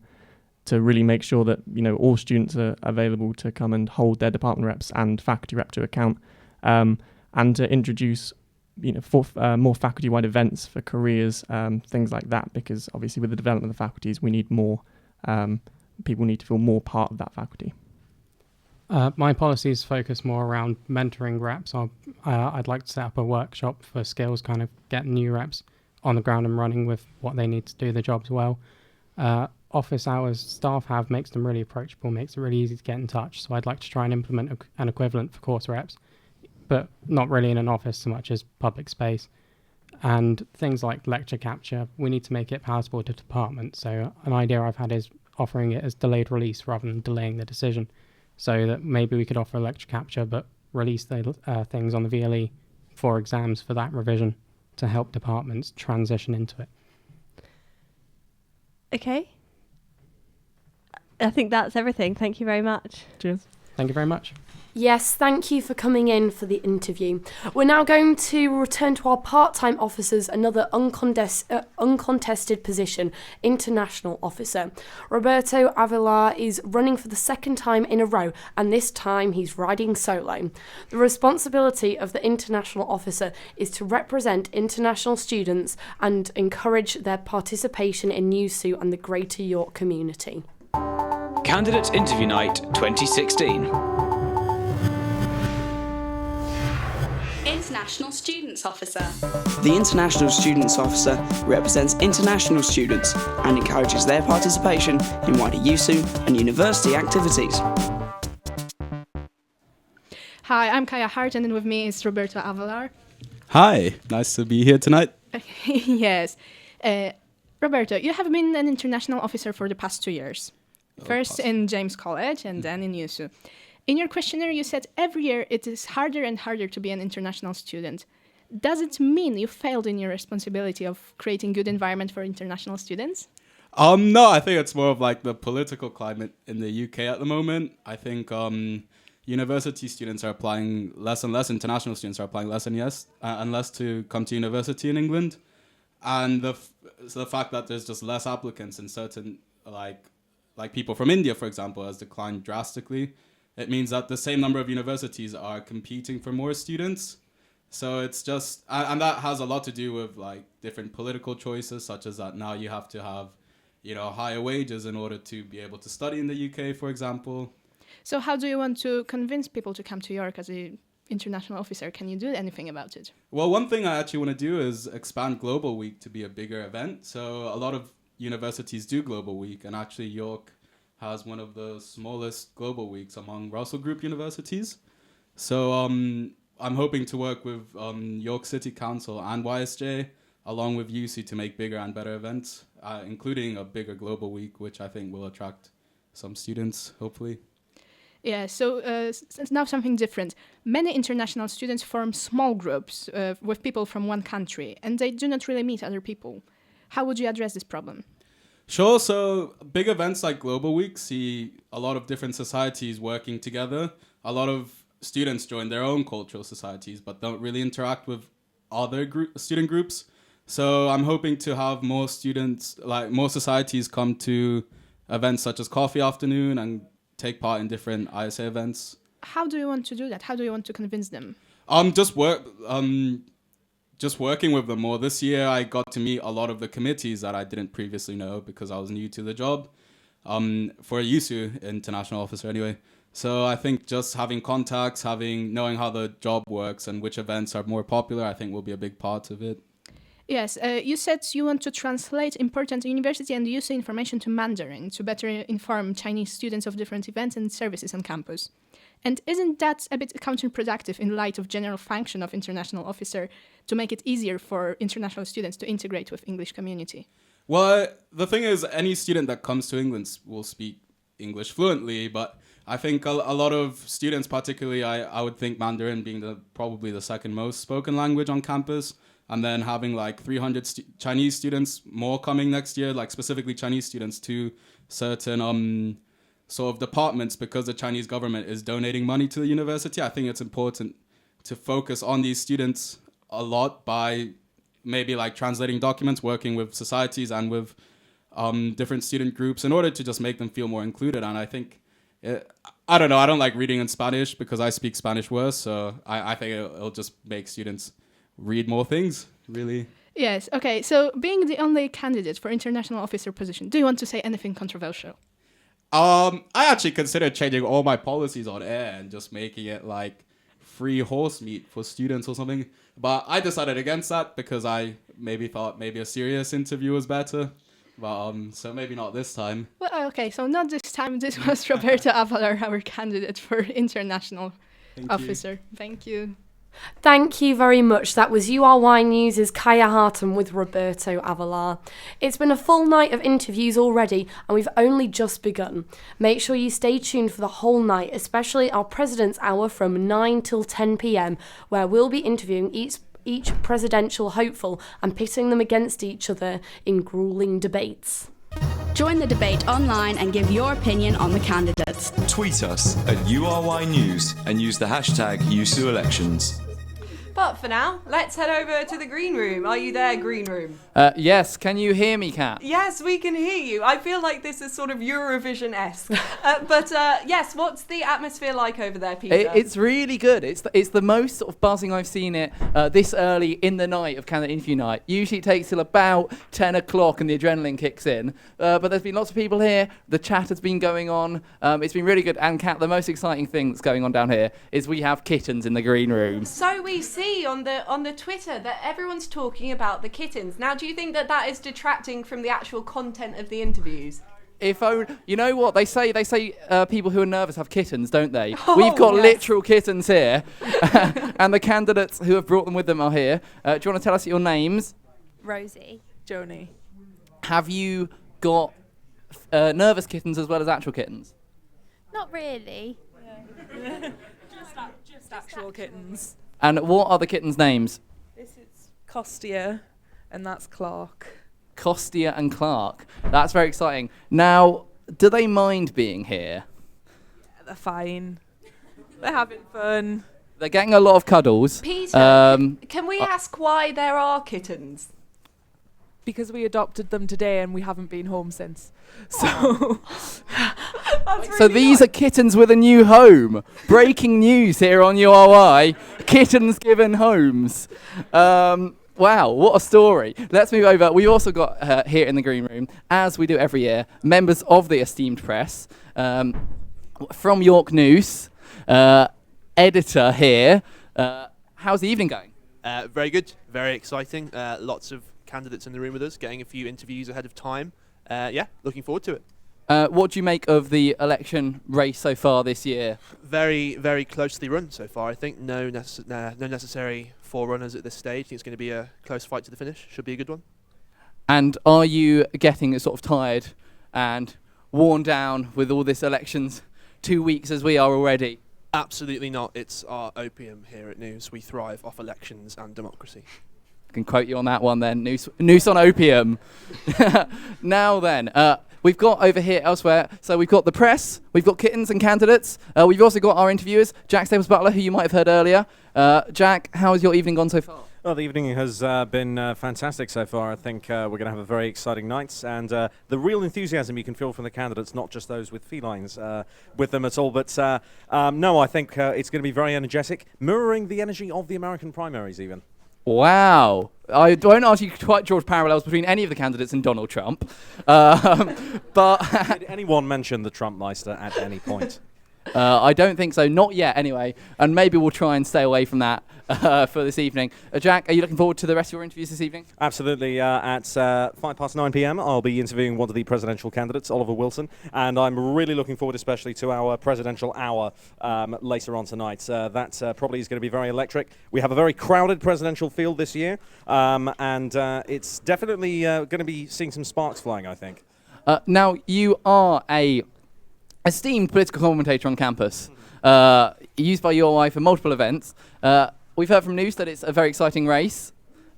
to really make sure that all students are available to come and hold their department reps and faculty rep to account, and to introduce more faculty-wide events for careers, things like that, because obviously with the development of the faculties, we need more, people need to feel more part of that faculty. My policies focus more around mentoring reps. I'd like to set up a workshop for skills, kind of get new reps on the ground and running with what they need to do the jobs well. Office hours staff have makes them really approachable, makes it really easy to get in touch. So I'd like to try and implement an equivalent for course reps, but not really in an office so much as public space. And things like lecture capture, we need to make it palatable to departments. So an idea I've had is offering it as delayed release rather than delaying the decision, so that maybe we could offer a lecture capture but release the things on the VLE for exams for that revision to help departments transition into it. Okay. I think that's everything. Thank you very much. Cheers. Thank you very much. Yes, thank you for coming in for the interview. We're now going to return to our part-time officers, another uncontested position, international officer. Roberto Avilar is running for the second time in a row, and this time he's riding solo. The responsibility of the international officer is to represent international students and encourage their participation in YUSU and the Greater York community. Candidate Interview Night 2016. International Students Officer. The International Students Officer represents international students and encourages their participation in wider YUSU and university activities. Hi, I'm Kaya Hart, and with me is Roberto Avalar. Hi, nice to be here tonight. Yes. Roberto, you have been an international officer for the past 2 years. First in James College and then in YUSU. In your questionnaire, you said every year it is harder and harder to be an international student. Does it mean you failed in your responsibility of creating good environment for international students? No, I think it's more of like the political climate in the UK at the moment. I think university students are applying less and less, international students are applying less and less to come to university in England. And the fact that there's just less applicants in certain, like people from India, for example, has declined drastically. It means that the same number of universities are competing for more students. So it's just, and that has a lot to do with like different political choices, such as that now you have to have, higher wages in order to be able to study in the UK, for example. So how do you want to convince people to come to York as an international officer? Can you do anything about it? Well, one thing I actually want to do is expand Global Week to be a bigger event. So a lot of universities do Global Week, and actually York has one of the smallest global weeks among Russell Group universities. So I'm hoping to work with York City Council and YSJ, along with YUSU, to make bigger and better events, including a bigger global week, which I think will attract some students, hopefully. Yeah, so now something different. Many international students form small groups with people from one country, and they do not really meet other people. How would you address this problem? Sure. So big events like Global Week see a lot of different societies working together. A lot of students join their own cultural societies, but don't really interact with other student groups. So I'm hoping to have more students, like more societies, come to events such as Coffee Afternoon and take part in different ISA events. How do you want to do that? How do you want to convince them? Just working with them more. This year, I got to meet a lot of the committees that I didn't previously know because I was new to the job, for a YUSU international officer anyway. So I think just having contacts, knowing how the job works and which events are more popular, I think will be a big part of it. Yes, you said you want to translate important university and YUSU information to Mandarin to better inform Chinese students of different events and services on campus. And isn't that a bit counterproductive in light of general function of international officer to make it easier for international students to integrate with English community? Well, the thing is, any student that comes to England will speak English fluently, but I think a lot of students, particularly, I would think Mandarin being probably the second most spoken language on campus, and then having like 300 Chinese students more coming next year, like specifically Chinese students to certain sort of departments because the Chinese government is donating money to the university. I think it's important to focus on these students a lot by maybe like translating documents, working with societies and with different student groups in order to just make them feel more included. And I think, I don't know, I don't like reading in Spanish because I speak Spanish worse. So I think it'll just make students read more things, really. Yes, okay. So being the only candidate for international officer position, do you want to say anything controversial? I actually considered changing all my policies on air and just making it like free horse meat for students or something. But I decided against that because I thought a serious interview was better. But so maybe not this time. Well, okay, so not this time. This was Roberto Avalar, our candidate for international officer. Thank you. Thank you very much. That was URY News' Kaya Harton with Roberto Avalar. It's been a full night of interviews already, and we've only just begun. Make sure you stay tuned for the whole night, especially our President's Hour from 9 till 10 p.m, where we'll be interviewing each presidential hopeful and pitting them against each other in grueling debates. Join the debate online and give your opinion on the candidates. Tweet us at URY News and use the hashtag YUSU Elections. But for now, let's head over to the green room. Are you there, green room? Yes, can you hear me, Kat? Yes, we can hear you. I feel like this is sort of Eurovision-esque. But yes, what's the atmosphere like over there, Peter? It's really good. It's the most sort of buzzing I've seen it this early in the night of candidate interview night. Usually it takes till about 10 o'clock and the adrenaline kicks in. But there's been lots of people here. The chat has been going on. It's been really good. And Kat, the most exciting thing that's going on down here is we have kittens in the green room. So we see on the Twitter that everyone's talking about the kittens. Now, do you think that is detracting from the actual content of the interviews? You know what they say people who are nervous have kittens, don't they? Oh, We've got yes. literal kittens here, and the candidates who have brought them with them are here. Do you want to tell us your names? Rosie. Joni. Have you got nervous kittens as well as actual kittens? Not really. Just actual kittens. And what are the kittens' names? This is Costia, and that's Clark. Costia and Clark. That's very exciting. Now, do they mind being here? Yeah, they're fine. They're having fun. They're getting a lot of cuddles. Peter, can we ask why there are kittens? Because we adopted them today and we haven't been home since. So, So these are kittens with a new home. Breaking news here on URY. Kittens given homes. Wow, what a story. Let's move over. We've also got here in the green room, as we do every year, members of the esteemed press. From York News, editor here. How's the evening going? Very good, very exciting. Lots of candidates in the room with us, getting a few interviews ahead of time. Yeah, looking forward to it. What do you make of the election race so far this year? Very, very closely run so far. I think no necessary forerunners at this stage. I think it's going to be a close fight to the finish. Should be a good one. And are you getting sort of tired and worn down with all this elections 2 weeks as we are already? Absolutely not. It's our opium here at News. We thrive off elections and democracy. I can quote you on that one then. Noose on opium. Now then, we've got over here elsewhere, so we've got the press, we've got kittens and candidates, we've also got our interviewers, Jack Staples-Butler, who you might have heard earlier. Jack, how has your evening gone so far? Well, the evening has been fantastic so far. I think we're going to have a very exciting night, and the real enthusiasm you can feel from the candidates, not just those with felines with them at all, but no, I think it's going to be very energetic, mirroring the energy of the American primaries even. Wow. I don't ask you to quite draw parallels between any of the candidates and Donald Trump. But did anyone mention the Trump Meister at any point? I don't think so. Not yet, anyway. And maybe we'll try and stay away from that for this evening. Jack, are you looking forward to the rest of your interviews this evening? Absolutely. At 9:05 p.m, I'll be interviewing one of the presidential candidates, Oliver Wilson, and I'm really looking forward especially to our presidential hour later on tonight. That probably is going to be very electric. We have a very crowded presidential field this year, and it's definitely going to be seeing some sparks flying, I think. Now, you are a esteemed political commentator on campus, used by URY for multiple events. We've heard from News that it's a very exciting race.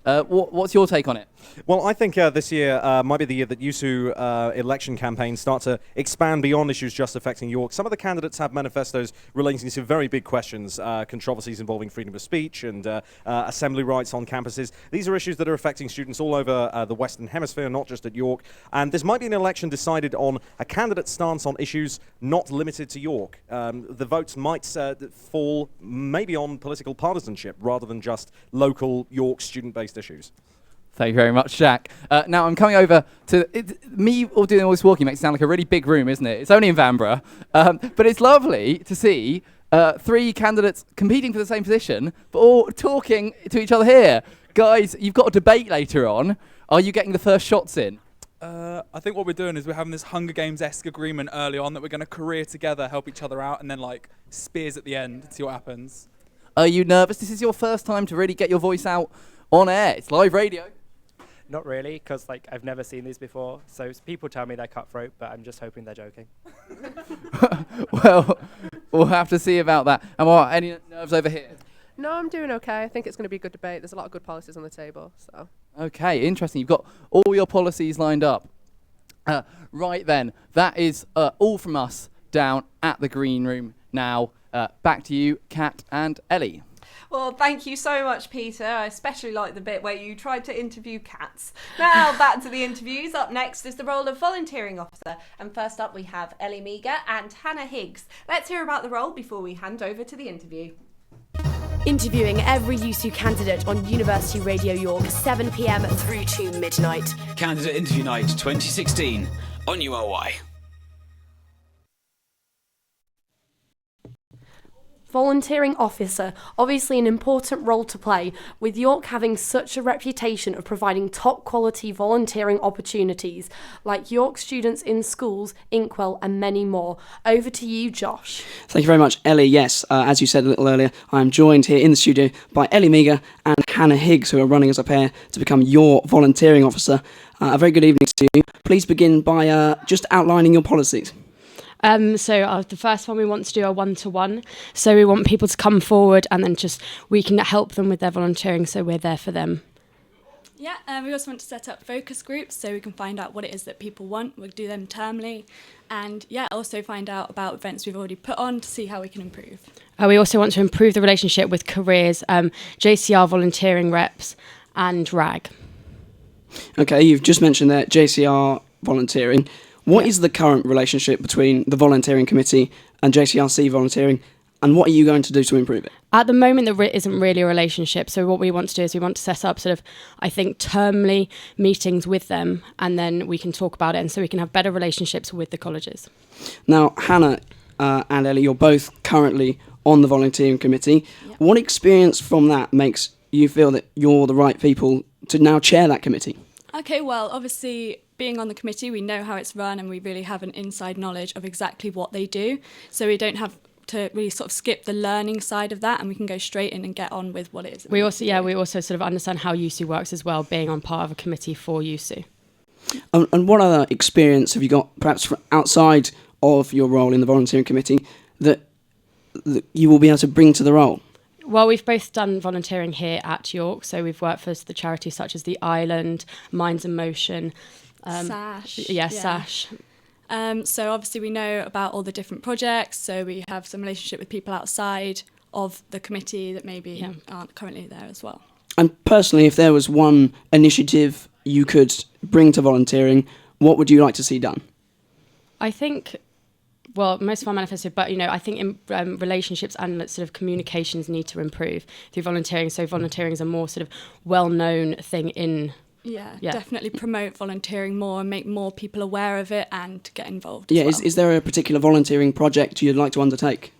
What's your take on it? Well, I think this year might be the year that USU election campaigns start to expand beyond issues just affecting York. Some of the candidates have manifestos relating to very big questions, controversies involving freedom of speech and assembly rights on campuses. These are issues that are affecting students all over the Western Hemisphere, not just at York. And this might be an election decided on a candidate's stance on issues not limited to York. The votes might fall maybe on political partisanship rather than just local York student-based issues. Thank you very much, Jack. Now I'm coming over to me all doing all this walking makes it sound like a really big room, isn't it? It's only in Vanbrugh, but it's lovely to see three candidates competing for the same position, but all talking to each other here. Guys, you've got a debate later on. Are you getting the first shots in? I think what we're doing is we're having this Hunger Games-esque agreement early on that we're going to career together, help each other out, and then like spears at the end, see what happens. Are you nervous? This is your first time to really get your voice out on air. It's live radio. Not really, because like I've never seen these before. So people tell me they're cutthroat, but I'm just hoping they're joking. Well, we'll have to see about that. And any nerves over here? No, I'm doing okay. I think it's going to be a good debate. There's a lot of good policies on the table. So. Okay, interesting. You've got all your policies lined up. Right then, that is all from us down at the green room now. Back to you, Kat and Ellie. Well, thank you so much, Peter. I especially like the bit where you tried to interview cats. Now, back to the interviews. Up next is the role of volunteering officer. And first up, we have Ellie Meager and Hannah Higgs. Let's hear about the role before we hand over to the interview. Interviewing every YUSU candidate on University Radio York, 7 p.m. through to midnight. Candidate Interview Night 2016 on URY. Volunteering officer, obviously an important role to play, with York having such a reputation of providing top quality volunteering opportunities, like York students in schools, Inkwell and many more. Over to you, Josh. Thank you very much, Ellie. Yes, as you said a little earlier, I am joined here in the studio by Ellie Meager and Hannah Higgs, who are running as a pair to become your volunteering officer. A very good evening to you. Please begin by just outlining your policies. So the first one we want to do a one-to-one. So we want people to come forward and then we can help them with their volunteering, so we're there for them. Yeah, we also want to set up focus groups so we can find out what it is that people want. We'll do them termly and also find out about events we've already put on to see how we can improve. We also want to improve the relationship with careers, JCR volunteering reps and RAG. Okay, you've just mentioned that JCR volunteering. What is the current relationship between the volunteering committee and JCRC volunteering, and what are you going to do to improve it? At the moment, there isn't really a relationship. So what we want to do is we want to set up termly meetings with them, and then we can talk about it, and so we can have better relationships with the colleges. Now, Hannah and Ellie, you're both currently on the volunteering committee. Yep. What experience from that makes you feel that you're the right people to now chair that committee? Okay, well, obviously, being on the committee, we know how it's run and we really have an inside knowledge of exactly what they do. So we don't have to really sort of skip the learning side of that, and we can go straight in and get on with what it is. We also sort of understand how YUSU works as well, being on part of a committee for YUSU. And what other experience have you got, perhaps outside of your role in the volunteering committee, that you will be able to bring to the role? Well, we've both done volunteering here at York, so we've worked for the charities such as the Island, Minds in Motion, SASH. SASH. So obviously we know about all the different projects, so we have some relationship with people outside of the committee that maybe aren't currently there as well. And personally, if there was one initiative you could bring to volunteering, what would you like to see done? I think, well, most of our manifesto, but, I think relationships and sort of communications need to improve through volunteering. So volunteering is a more sort of well-known thing in... Yeah, definitely promote volunteering more and make more people aware of it and get involved. Yeah, as well. Is there a particular volunteering project you'd like to undertake?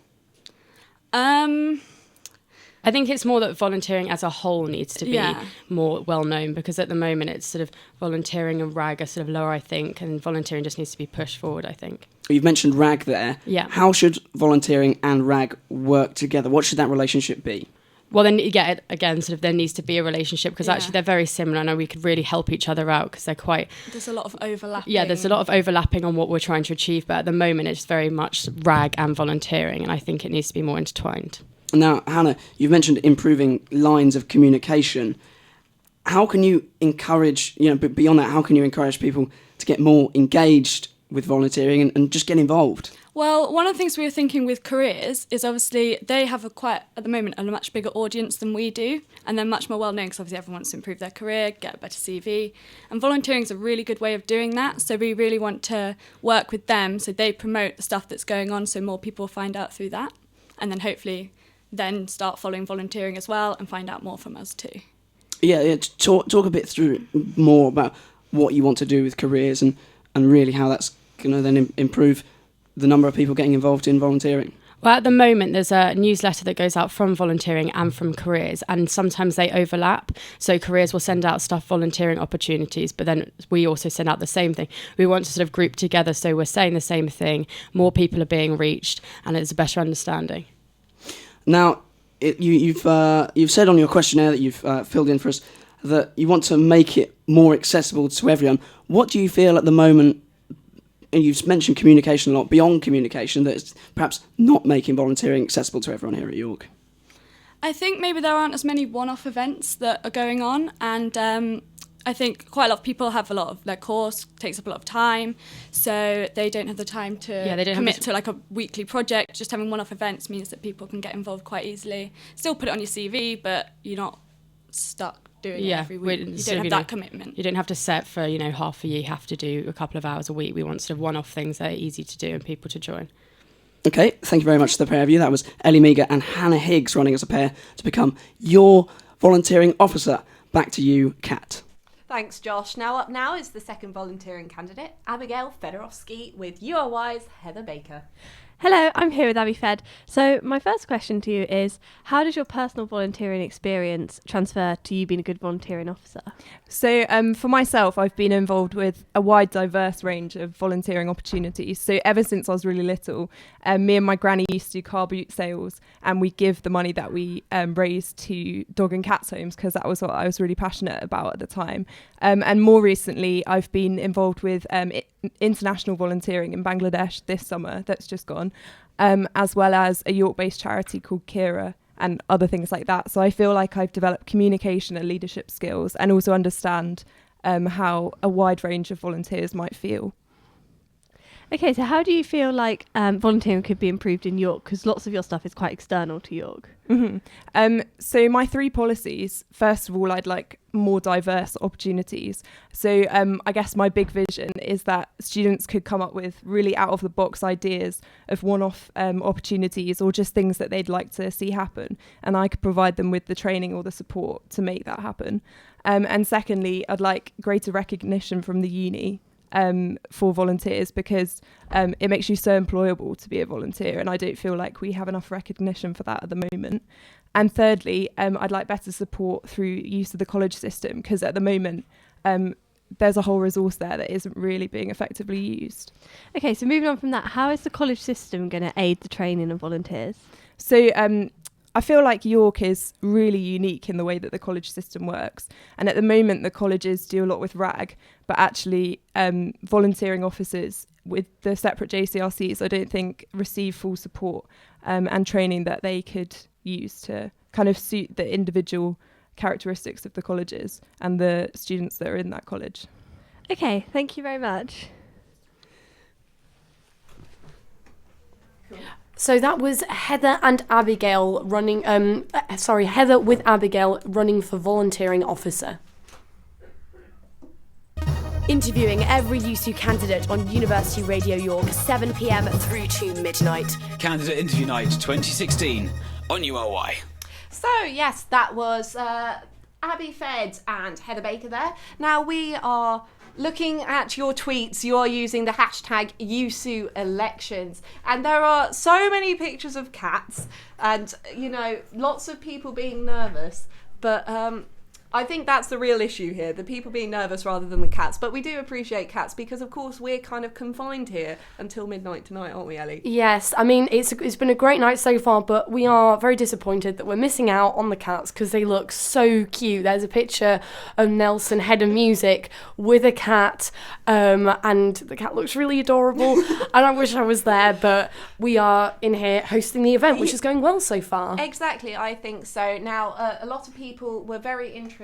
I think it's more that volunteering as a whole needs to be more well known, because at the moment it's sort of volunteering and RAG are sort of lower, I think, and volunteering just needs to be pushed forward, I think. You've mentioned RAG there. Yeah. How should volunteering and RAG work together? What should that relationship be? Well, then, again, sort of there needs to be a relationship, because actually they're very similar, and we could really help each other out, because they're quite... There's a lot of overlapping. Yeah, there's a lot of overlapping on what we're trying to achieve, but at the moment it's very much RAG and volunteering, and I think it needs to be more intertwined. Now, Hannah, you've mentioned improving lines of communication. How can you encourage, but beyond that, how can you encourage people to get more engaged with volunteering and just get involved? Well, one of the things we were thinking with careers is obviously they have at the moment, a much bigger audience than we do, and they're much more well-known because obviously everyone wants to improve their career, get a better CV, and volunteering is a really good way of doing that, so we really want to work with them so they promote the stuff that's going on so more people find out through that, and then hopefully then start following volunteering as well and find out more from us too. Yeah, talk a bit through more about what you want to do with careers and really how that's going to then improve the number of people getting involved in volunteering. Well, at the moment, there's a newsletter that goes out from volunteering and from careers, and sometimes they overlap. So careers will send out stuff, volunteering opportunities, but then we also send out the same thing. We want to sort of group together so we're saying the same thing, more people are being reached, and it's a better understanding. Now, you've said on your questionnaire that you've filled in for us that you want to make it more accessible to everyone. What do you feel at the moment? And you've mentioned communication a lot, beyond communication, that it's perhaps not making volunteering accessible to everyone here at York? I think maybe there aren't as many one-off events that are going on, and I think quite a lot of people have a lot of their course takes up a lot of time, so they don't have the time to commit to like a weekly project. Just having one-off events means that people can get involved quite easily. Still put it on your CV, but you're not stuck doing it every week. You don't have that commitment. You don't have to set for, half a year, you have to do a couple of hours a week. We want sort of one-off things that are easy to do and people to join. Okay, thank you very much to the pair of you. That was Ellie Meager and Hannah Higgs running as a pair to become your volunteering officer. Back to you, Kat. Thanks, Josh. Now up now is the second volunteering candidate, Abigail Fedorovsky with URY's Heather Baker. Hello, I'm here with Abby Fed. So my first question to you is, how does your personal volunteering experience transfer to you being a good volunteering officer? So for myself, I've been involved with a wide, diverse range of volunteering opportunities. So ever since I was really little, me and my granny used to do car boot sales, and we give the money that we raised to dog and cats homes, because that was what I was really passionate about at the time. And more recently, I've been involved with international volunteering in Bangladesh this summer that's just gone, as well as a York-based charity called Kira and other things like that. So I feel like I've developed communication and leadership skills, and also understand how a wide range of volunteers might feel. Okay, so how do you feel like volunteering could be improved in York? Because lots of your stuff is quite external to York. Mm-hmm. So my 3 policies, first of all, I'd like more diverse opportunities. So I guess my big vision is that students could come up with really out-of-the-box ideas of one-off opportunities, or just things that they'd like to see happen. And I could provide them with the training or the support to make that happen. And secondly, I'd like greater recognition from the uni for volunteers, because it makes you so employable to be a volunteer, and I don't feel like we have enough recognition for that at the moment. And thirdly, I'd like better support through use of the college system, because at the moment there's a whole resource there that isn't really being effectively used. Okay, so moving on from that, how is the college system going to aid the training of volunteers? So I feel like York is really unique in the way that the college system works. And at the moment, the colleges do a lot with RAG, but actually volunteering officers with the separate JCRCs, I don't think, receive full support and training that they could use to kind of suit the individual characteristics of the colleges and the students that are in that college. Okay, thank you very much. Cool. So that was Heather and Abigail running, Heather with Abigail running for volunteering officer. Interviewing every USU candidate on University Radio York, 7 p.m. through to midnight. Candidate Interview Night 2016 on URY. So yes, that was Abby Fed and Heather Baker there. Now we are looking at your tweets. You are using the hashtag YUSU Elections, and there are so many pictures of cats, and lots of people being nervous, but I think that's the real issue here, the people being nervous rather than the cats. But we do appreciate cats, because of course we're kind of confined here until midnight tonight, aren't we, Ellie? Yes, I mean, it's been a great night so far, but we are very disappointed that we're missing out on the cats, because they look so cute. There's a picture of Nelson, head of music, with a cat, and the cat looks really adorable, and I wish I was there, but we are in here hosting the event, which is going well so far. Exactly, I think so. Now, a lot of people were very interested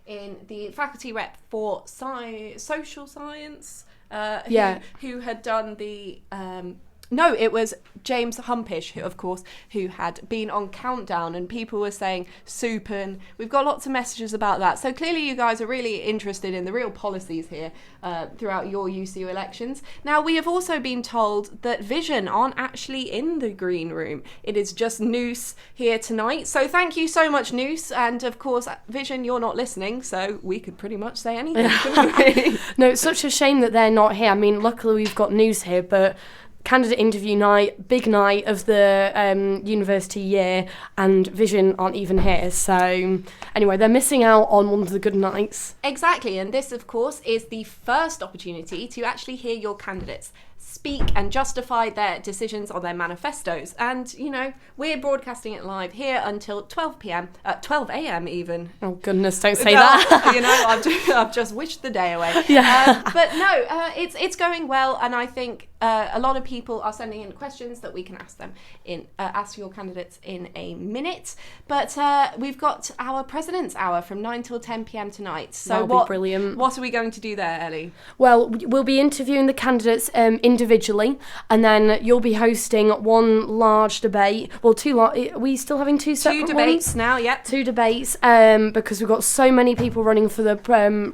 in the faculty rep for social science, who had done the No, it was James Humpish, who had been on Countdown, and people were saying soup, and we've got lots of messages about that. So clearly you guys are really interested in the real policies here throughout your USU elections. Now, we have also been told that Vision aren't actually in the green room. It is just Noose here tonight. So thank you so much, Noose. And of course, Vision, you're not listening, so we could pretty much say anything, couldn't we? No, it's such a shame that they're not here. I mean, luckily we've got Noose here, but candidate interview night, big night of the university year, and Vision aren't even here. So anyway, they're missing out on one of the good nights. Exactly, and this, of course, is the first opportunity to actually hear your candidates speak and justify their decisions on their manifestos. And, you know, we're broadcasting it live here until 12 a.m. even. Oh, goodness, don't say that. You know, I've just wished the day away. Yeah. But no, it's going well, and I think a lot of people are sending in questions that we can ask your candidates in a minute. But we've got our President's Hour from 9 till 10 p.m. tonight. So That'll be brilliant. What are we going to do there, Ellie? Well, we'll be interviewing the candidates individually, and then you'll be hosting one large debate. Well, are we still having two separate Two debates ones? now, yep. Two debates, because we've got so many people running for the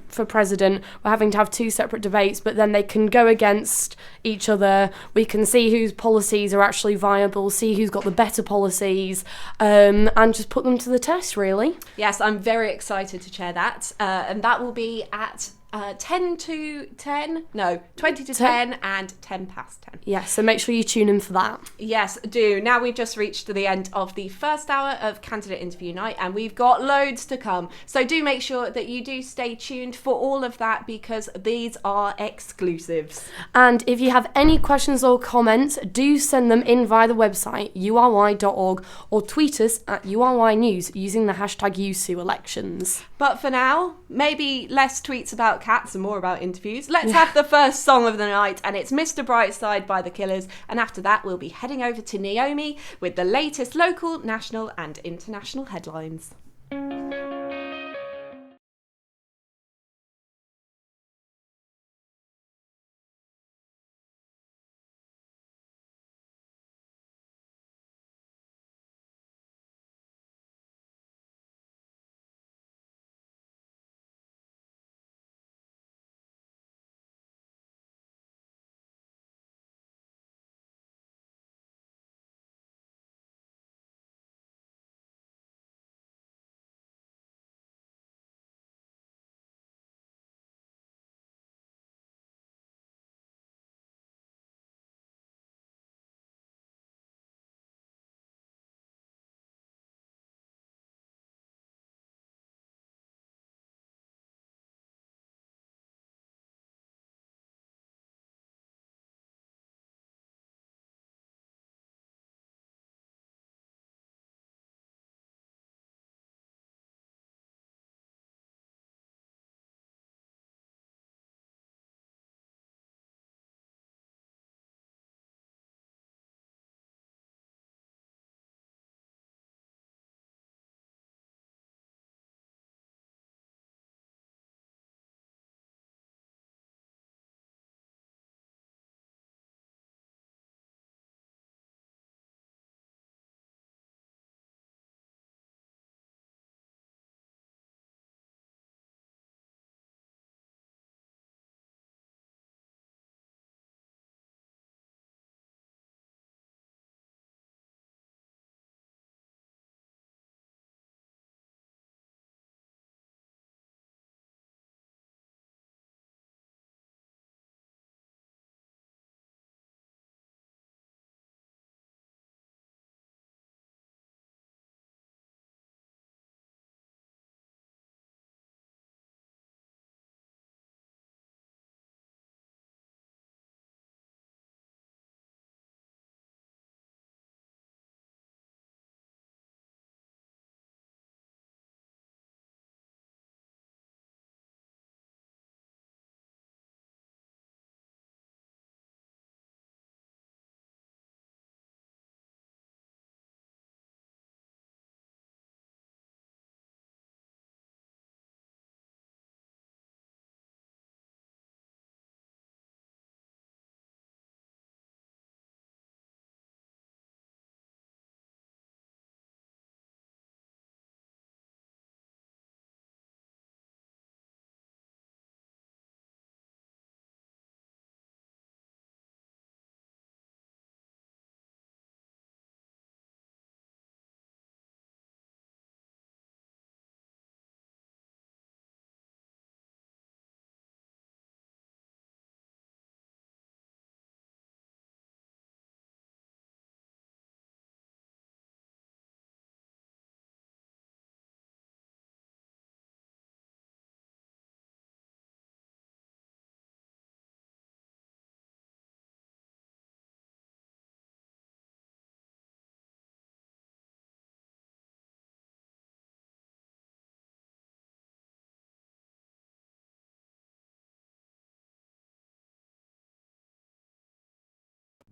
for president. We're having to have two separate debates, but then they can go against each other. We can see whose policies are actually viable, see who's got the better policies, and just put them to the test, really. Yes, I'm very excited to chair that, and that will be at 20 to 10 and 10 past 10. Yes, so make sure you tune in for that. Yes, do. Now we've just reached the end of the first hour of candidate interview night, and we've got loads to come. So do make sure that you do stay tuned for all of that, because these are exclusives. And if you have any questions or comments, do send them in via the website ury.org, or tweet us at URY News using the hashtag YUSU Elections. But for now, maybe less tweets about cats and more about interviews. Let's have the first song of the night, and it's Mr. Brightside by The Killers. And after that, we'll be heading over to Naomi with the latest local, national and international headlines.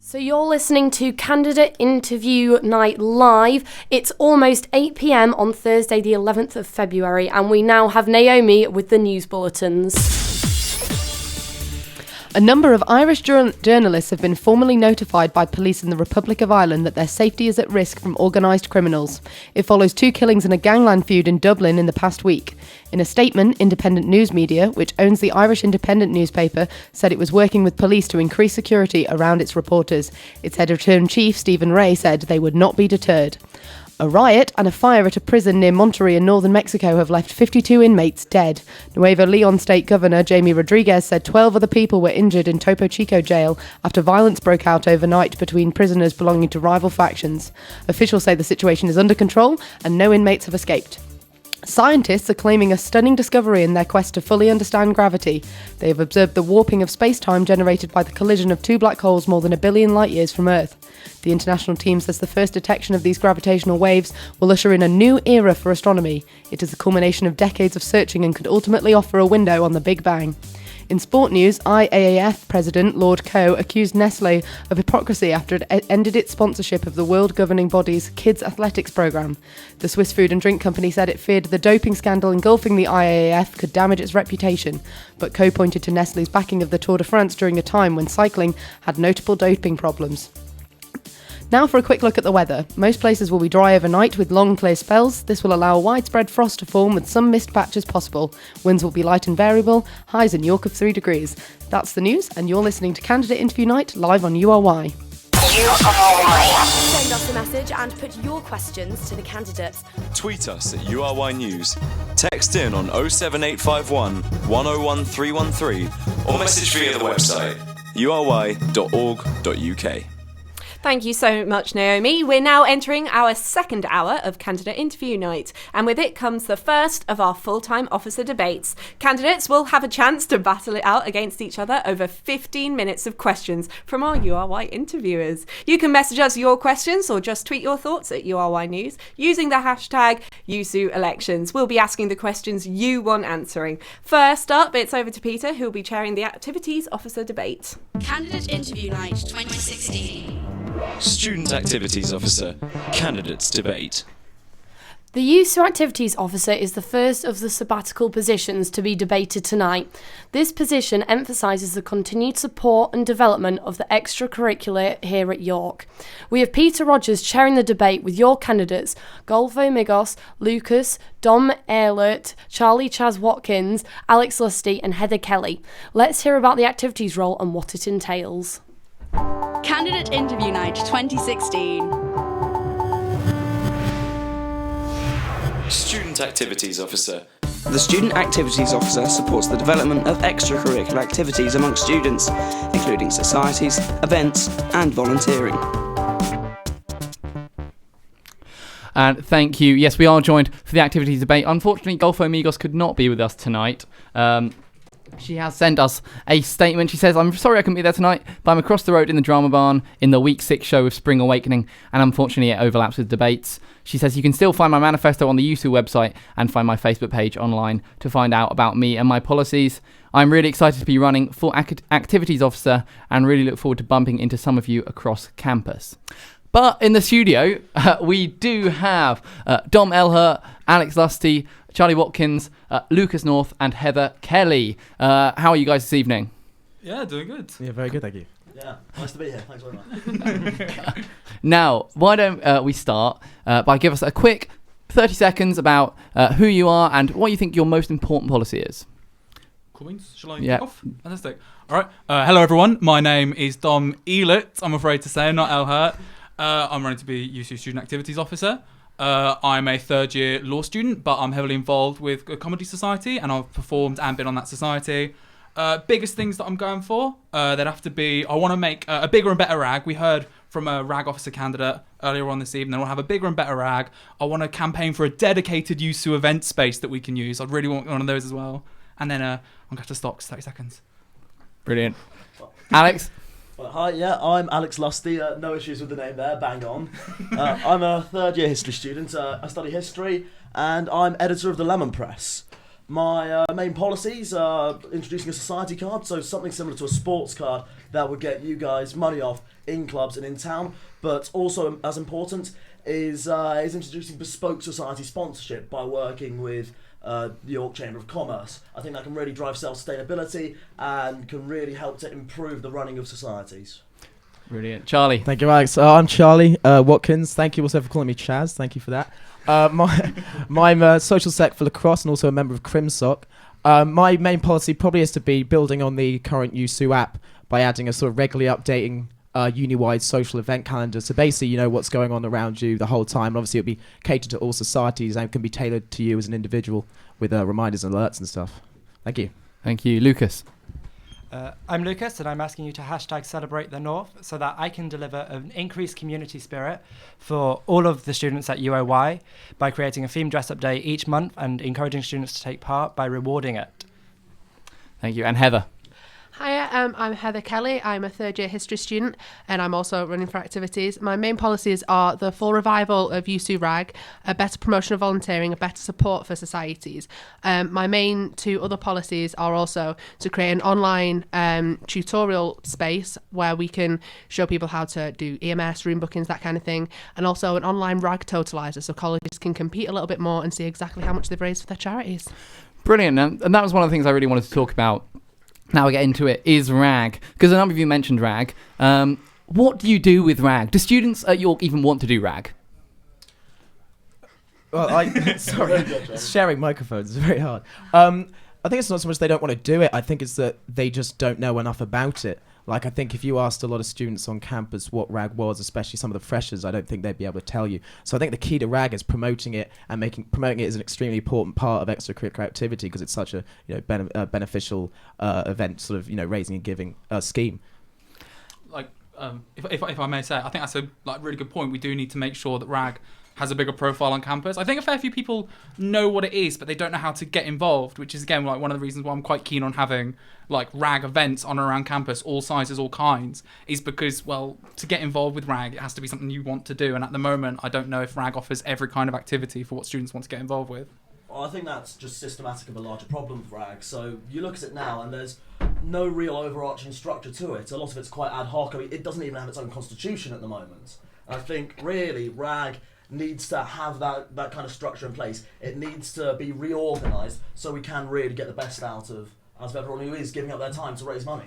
So you're listening to Candidate Interview Night Live. It's almost 8 p.m. on Thursday the 11th of February, and we now have Naomi with the news bulletins. A number of Irish journalists have been formally notified by police in the Republic of Ireland that their safety is at risk from organised criminals. It follows 2 killings and a gangland feud in Dublin in the past week. In a statement, Independent News Media, which owns the Irish Independent newspaper, said it was working with police to increase security around its reporters. Its editor-in-chief, Stephen Ray, said they would not be deterred. A riot and a fire at a prison near Monterrey in northern Mexico have left 52 inmates dead. Nuevo Leon State Governor Jamie Rodriguez said 12 other people were injured in Topo Chico jail after violence broke out overnight between prisoners belonging to rival factions. Officials say the situation is under control and no inmates have escaped. Scientists are claiming a stunning discovery in their quest to fully understand gravity. They have observed the warping of space-time generated by the collision of 2 black holes more than 1 billion light-years from Earth. The international team says the first detection of these gravitational waves will usher in a new era for astronomy. It is the culmination of decades of searching and could ultimately offer a window on the Big Bang. In sport news, IAAF President Lord Coe accused Nestlé of hypocrisy after it ended its sponsorship of the world governing body's kids athletics programme. The Swiss food and drink company said it feared the doping scandal engulfing the IAAF could damage its reputation, but Coe pointed to Nestlé's backing of the Tour de France during a time when cycling had notable doping problems. Now for a quick look at the weather. Most places will be dry overnight with long clear spells. This will allow widespread frost to form with some mist patches possible. Winds will be light and variable, highs in York of 3 degrees. That's the news, and you're listening to Candidate Interview Night live on URY. Send us a message and put your questions to the candidates. Tweet us at URY News. Text in on 07851 101 313 or message via the website ury.org.uk. Thank you so much, Naomi. We're now entering our second hour of Candidate Interview Night, and with it comes the first of our full-time officer debates. Candidates will have a chance to battle it out against each other over 15 minutes of questions from our URY interviewers. You can message us your questions or just tweet your thoughts at URY News using the hashtag YUSU Elections. We'll be asking the questions you want answering. First up, it's over to Peter, who'll be chairing the Activities Officer debate. Candidate Interview Night 2016. Student Activities Officer, Candidates Debate. The YUSU Activities Officer is the first of the sabbatical positions to be debated tonight. This position emphasises the continued support and development of the extracurricular here at York. We have Peter Rogers chairing the debate with your candidates Golfo Migos, Lucas, Dom Ehlert, Charlie Chaz Watkins, Alex Lusty and Heather Kelly. Let's hear about the activities role and what it entails. Candidate Interview Night 2016. Student Activities Officer. The Student Activities Officer supports the development of extracurricular activities among students, including societies, events and volunteering. And thank you. Yes, we are joined for the activities debate. Unfortunately, Golfo Migos could not be with us tonight. She has sent us a statement. She says, I'm sorry I couldn't be there tonight, but I'm across the road in the drama barn in the week 6 show of Spring Awakening, and unfortunately it overlaps with debates. She says you can still find my manifesto on the YUSU website and find my Facebook page online to find out about me and my policies. I'm really excited to be running for activities officer and really look forward to bumping into some of you across campus. But in the studio, we do have Dom Ehlert, Alex Lusty, Charlie Watkins, Lucas North and Heather Kelly. How are you guys this evening? Yeah, doing good. Yeah, very good, thank you. Yeah, nice to be here. Thanks very much. Now, why don't we start by give us a quick 30 seconds about who you are and what you think your most important policy is. Cool beans. Shall I kick off? Fantastic. All right. Hello, everyone. My name is Dom Ehlert. I'm afraid to say, not Ehlert. I'm running to be YUSU Student Activities Officer. I'm a third-year law student, but I'm heavily involved with a comedy society, and I've performed and been on that society. Biggest things that I'm going for, there'd have to be, I want to make a bigger and better RAG. We heard from a RAG officer candidate earlier on this evening. I want to have a bigger and better RAG. I want to campaign for a dedicated YUSU event space that we can use. I'd really want one of those as well. And then I'm going to have to stocks, 30 seconds. Brilliant. Alex? Well, hi, yeah, I'm Alex Lusty. No issues with the name there, bang on. I'm a third-year history student. I study history, and I'm editor of the Lemon Press. My main policies are introducing a society card, so something similar to a sports card that would get you guys money off in clubs and in town, but also as important is introducing bespoke society sponsorship by working with the York Chamber of Commerce. I think that can really drive self-sustainability and can really help to improve the running of societies. Brilliant. Charlie. Thank you, Alex. I'm Charlie Watkins. Thank you also for calling me Chaz. Thank you for that. I'm a social sec for lacrosse and also a member of CrimSoc. My main policy probably is to be building on the current YUSU app by adding a sort of regularly updating uni-wide social event calendar. So basically, you know what's going on around you the whole time. And obviously, it'll be catered to all societies and can be tailored to you as an individual with reminders and alerts and stuff. Thank you. Thank you. Lucas. I'm Lucas, and I'm asking you to hashtag Celebrate the North so that I can deliver an increased community spirit for all of the students at URY by creating a themed dress-up day each month and encouraging students to take part by rewarding it. Thank you. And Heather. Hiya, I'm Heather Kelly. I'm a third-year history student, and I'm also running for activities. My main policies are the full revival of USU RAG, a better promotion of volunteering, a better support for societies. My main two other policies are also to create an online tutorial space where we can show people how to do EMS, room bookings, that kind of thing, and also an online RAG totaliser so colleges can compete a little bit more and see exactly how much they've raised for their charities. Brilliant. And that was one of the things I really wanted to talk about. Now we get into it, is RAG. Because a number of you mentioned RAG. What do you do with RAG? Do students at York even want to do RAG? Well, sorry, sharing microphones is very hard. I think it's not so much they don't want to do it. I think it's that they just don't know enough about it. Like, I think if you asked a lot of students on campus what RAG was, especially some of the freshers, I don't think they'd be able to tell you. So I think the key to RAG is promoting it and promoting it as an extremely important part of extracurricular activity because it's such a beneficial event, sort of raising and giving scheme. Like, if I may say, I think that's a really good point. We do need to make sure that RAG has a bigger profile on campus. I think a fair few people know what it is, but they don't know how to get involved, which is, again, one of the reasons why I'm quite keen on having RAG events on and around campus, all sizes, all kinds, is because, well, to get involved with RAG, it has to be something you want to do. And at the moment, I don't know if RAG offers every kind of activity for what students want to get involved with. Well, I think that's just systematic of a larger problem with RAG. So you look at it now and there's no real overarching structure to it. A lot of it's quite ad hoc. I mean, it doesn't even have its own constitution at the moment. I think, really, RAG needs to have that kind of structure in place. It needs to be reorganised so we can really get the best out of everyone who is giving up their time to raise money.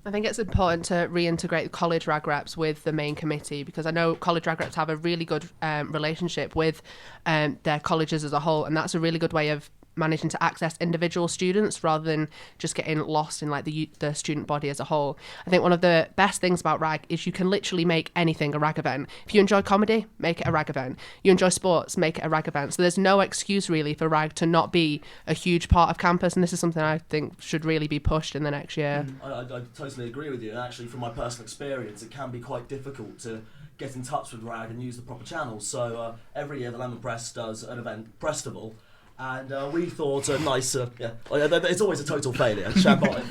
I think it's important to reintegrate college RAG reps with the main committee because I know college RAG reps have a really good relationship with their colleges as a whole, and that's a really good way of managing to access individual students rather than just getting lost in the student body as a whole. I think one of the best things about RAG is you can literally make anything a RAG event. If you enjoy comedy, make it a RAG event. You enjoy sports, make it a RAG event. So there's no excuse really for RAG to not be a huge part of campus, and this is something I think should really be pushed in the next year. I totally agree with you. And actually, from my personal experience, it can be quite difficult to get in touch with RAG and use the proper channels. So every year the Lemon Press does an event, Prestival, and we thought a nice, it's always a total failure, shambolic.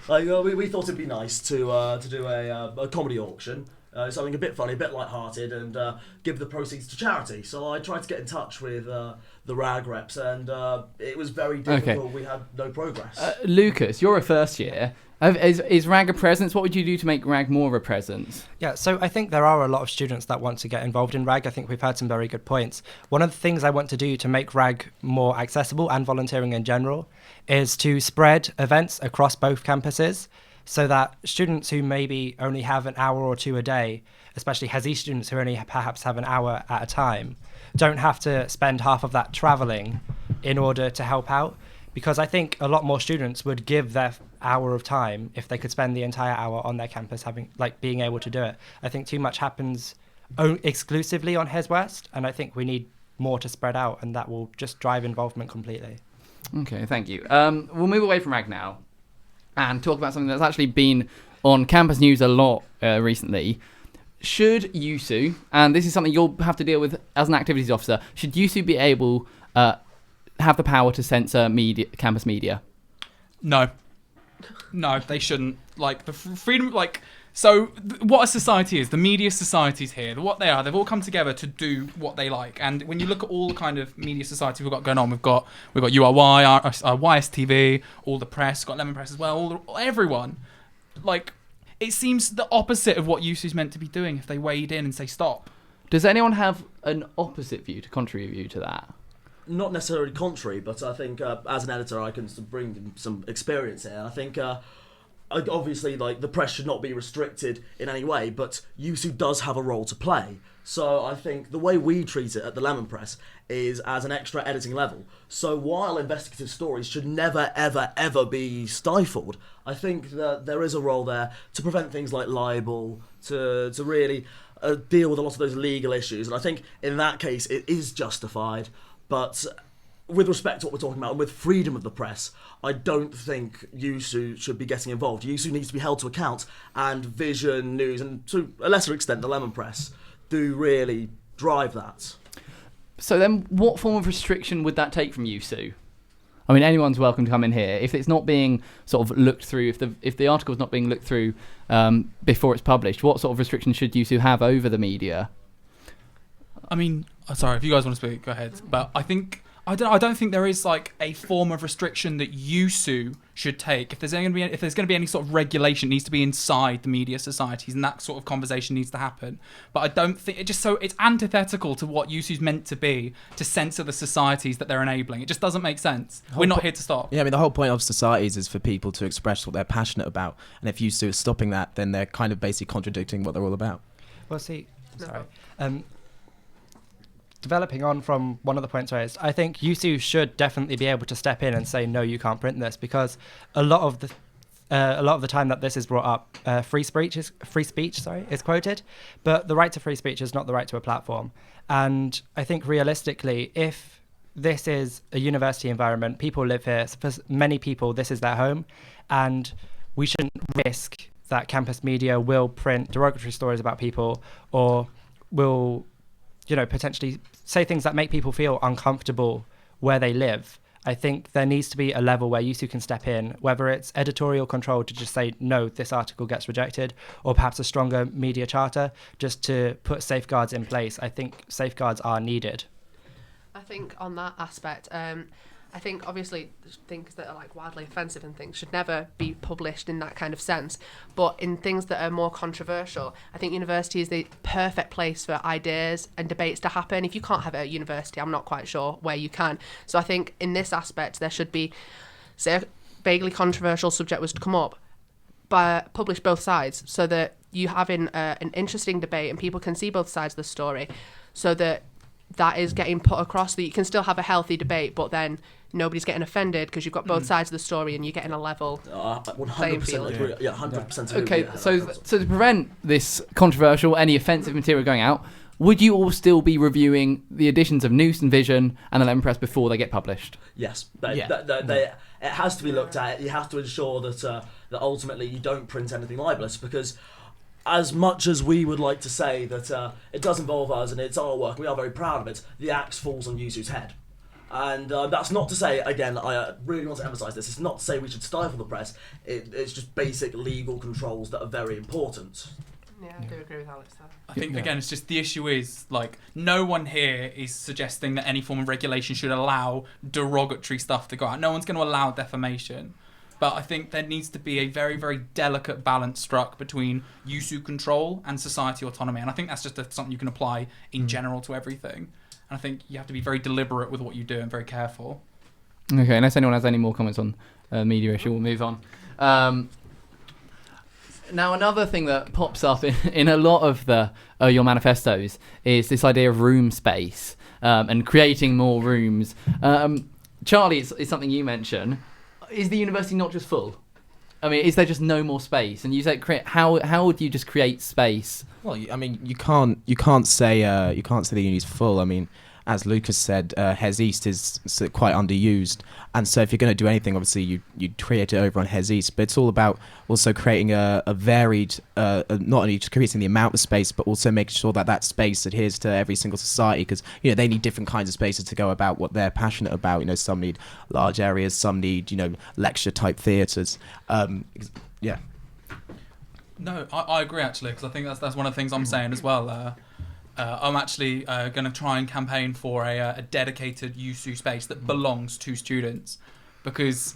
But we thought it'd be nice to do a comedy auction, something a bit funny, a bit light-hearted, and give the proceeds to charity. So I tried to get in touch with the RAG reps, and it was very difficult. Okay. We had no progress. Lucas, you're a first year. Is RAG a presence? What would you do to make RAG more of a presence? Yeah, so I think there are a lot of students that want to get involved in RAG. I think we've had some very good points. One of the things I want to do to make RAG more accessible and volunteering in general is to spread events across both campuses so that students who maybe only have an hour or two a day, especially HESI students who only perhaps have an hour at a time, don't have to spend half of that travelling in order to help out. Because I think a lot more students would give their hour of time if they could spend the entire hour on their campus being able to do it. I think too much happens exclusively on HES West, and I think we need more to spread out, and that will just drive involvement completely. Okay, thank you. We'll move away from RAG now and talk about something that's actually been on campus news a lot recently. Should YUSU, and this is something you'll have to deal with as an activities officer, should YUSU be able have the power to censor campus media? No, they shouldn't. The freedom, So what a society is, the media societies here, what they are, they've all come together to do what they like. And when you look at all the kind of media society we've got going on, we've got URY, our YSTV, all the press, got Lemon Press as well, everyone. Like, it seems the opposite of what USU's meant to be doing if they wade in and say stop. Does anyone have an opposite view, contrary view to that? Not necessarily contrary, but I think as an editor I can bring some experience here. I think obviously, like, the press should not be restricted in any way, but USU does have a role to play. So I think the way we treat it at the Lemon Press is as an extra editing level. So while investigative stories should never, ever, ever be stifled, I think that there is a role there to prevent things like libel, to really deal with a lot of those legal issues. And I think in that case it is justified, but with respect to what we're talking about, and with freedom of the press, I don't think USU should be getting involved. USU needs to be held to account, and Vision, News, and to a lesser extent the Lemon Press, do really drive that. So then what form of restriction would that take from USU? I mean, anyone's welcome to come in here. If it's not being sort of looked through, if the article's not being looked through before it's published, what sort of restrictions should USU have over the media? I mean, sorry, if you guys want to speak, go ahead. But I don't think there is like a form of restriction that USU should take. If there's going to be any sort of regulation, it needs to be inside the media societies, and that sort of conversation needs to happen. But I don't think it's antithetical to what USU's meant to be, to censor the societies that they're enabling. It just doesn't make sense. We're not here to stop. Yeah, I mean, the whole point of societies is for people to express what they're passionate about, and if USU is stopping that, then they're kind of basically contradicting what they're all about. Well, see, sorry. Developing on from one of the points raised, I think USU should definitely be able to step in and say, no, you can't print this, because a lot of the time that this is brought up, free speech is quoted, but the right to free speech is not the right to a platform. And I think realistically, if this is a university environment, people live here, for many people this is their home, and we shouldn't risk that campus media will print derogatory stories about people, or will, potentially say things that make people feel uncomfortable where they live. I think there needs to be a level where USU can step in, whether it's editorial control to just say, no, this article gets rejected, or perhaps a stronger media charter just to put safeguards in place. I think safeguards are needed. I think on that aspect, I think obviously things that are like wildly offensive and things should never be published in that kind of sense. But in things that are more controversial, I think university is the perfect place for ideas and debates to happen. If you can't have it at university, I'm not quite sure where you can. So I think in this aspect, there should be, say a vaguely controversial subject was to come up, but publish both sides so that you have an interesting debate and people can see both sides of the story, so that is getting put across, that you can still have a healthy debate, but then nobody's getting offended because you've got both sides of the story and you're getting a level 100% agree. Yeah, 100% agree. Okay, so to prevent this controversial, any offensive material going out, would you all still be reviewing the editions of News and Vision and the Lemon Press before they get published? Yes, it has to be looked at. You have to ensure that ultimately you don't print anything libelous, because as much as we would like to say that it does involve us and it's our work, we are very proud of it, the axe falls on USU's head. And that's not to say, again, I really want to emphasise this, it's not to say we should stifle the press, it's just basic legal controls that are very important. Yeah, I do agree with Alex there. I think, again, it's just the issue is, like, no one here is suggesting that any form of regulation should allow derogatory stuff to go out. No one's going to allow defamation. But I think there needs to be a very, very delicate balance struck between USU control and society autonomy. And I think that's just something you can apply in general to everything. And I think you have to be very deliberate with what you do and very careful. Okay, unless anyone has any more comments on media issue, we'll move on. Now, another thing that pops up in a lot of your manifestos is this idea of room space and creating more rooms. Charlie, it's something you mention. Is the university not just full? I mean, is there just no more space? And you say, how would you just create space? Well, I mean, you can't say the uni's full. I mean, as Lucas said, Hes East is quite underused, and so if you're going to do anything, obviously you create it over on Hes East. But it's all about also creating a varied, not only just creating the amount of space, but also making sure that space adheres to every single society, because they need different kinds of spaces to go about what they're passionate about. Some need large areas, some need lecture type theatres. Yeah. No, I agree actually, because I think that's one of the things I'm saying as well. I'm actually going to try and campaign for a dedicated USU space that belongs to students, because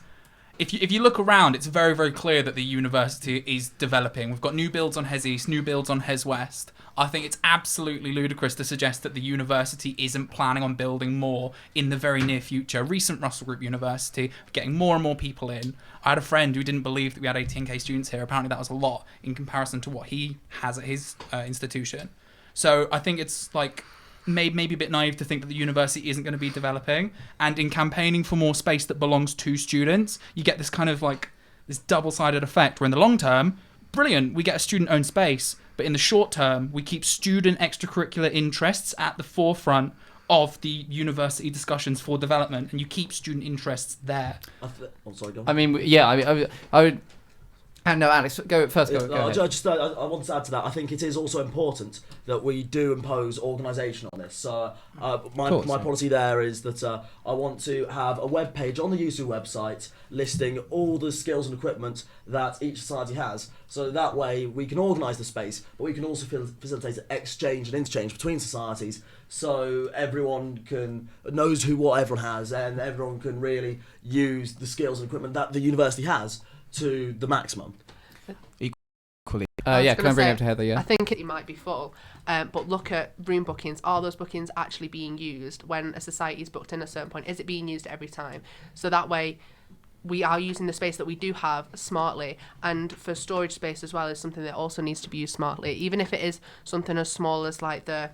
if you look around, it's very, very clear that the university is developing. We've got new builds on Hes East, new builds on Hes West. I think it's absolutely ludicrous to suggest that the university isn't planning on building more in the very near future. Recent Russell Group University, getting more and more people in. I had a friend who didn't believe that we had 18k students here. Apparently that was a lot in comparison to what he has at his institution. So I think it's like maybe a bit naive to think that the university isn't going to be developing. And in campaigning for more space that belongs to students, you get this kind of like this double-sided effect where in the long term, brilliant, we get a student-owned space. But in the short term, we keep student extracurricular interests at the forefront of the university discussions for development, and you keep student interests there. Sorry, go on. I mean, yeah, I would. No, Alex, go first. Go ahead. I want to add to that. I think it is also important that we do impose organisation on this. So my policy there is that I want to have a web page on the USU website listing all the skills and equipment that each society has. So that way we can organise the space, but we can also facilitate exchange and interchange between societies. So everyone knows what everyone has, and everyone can really use the skills and equipment that the university has to the maximum. Equally. Yeah, can I bring it up to Heather? Yeah. I think it might be full, but look at room bookings. Are those bookings actually being used when a society is booked in a certain point? Is it being used every time? So that way, we are using the space that we do have smartly, and for storage space as well is something that also needs to be used smartly. Even if it is something as small as like the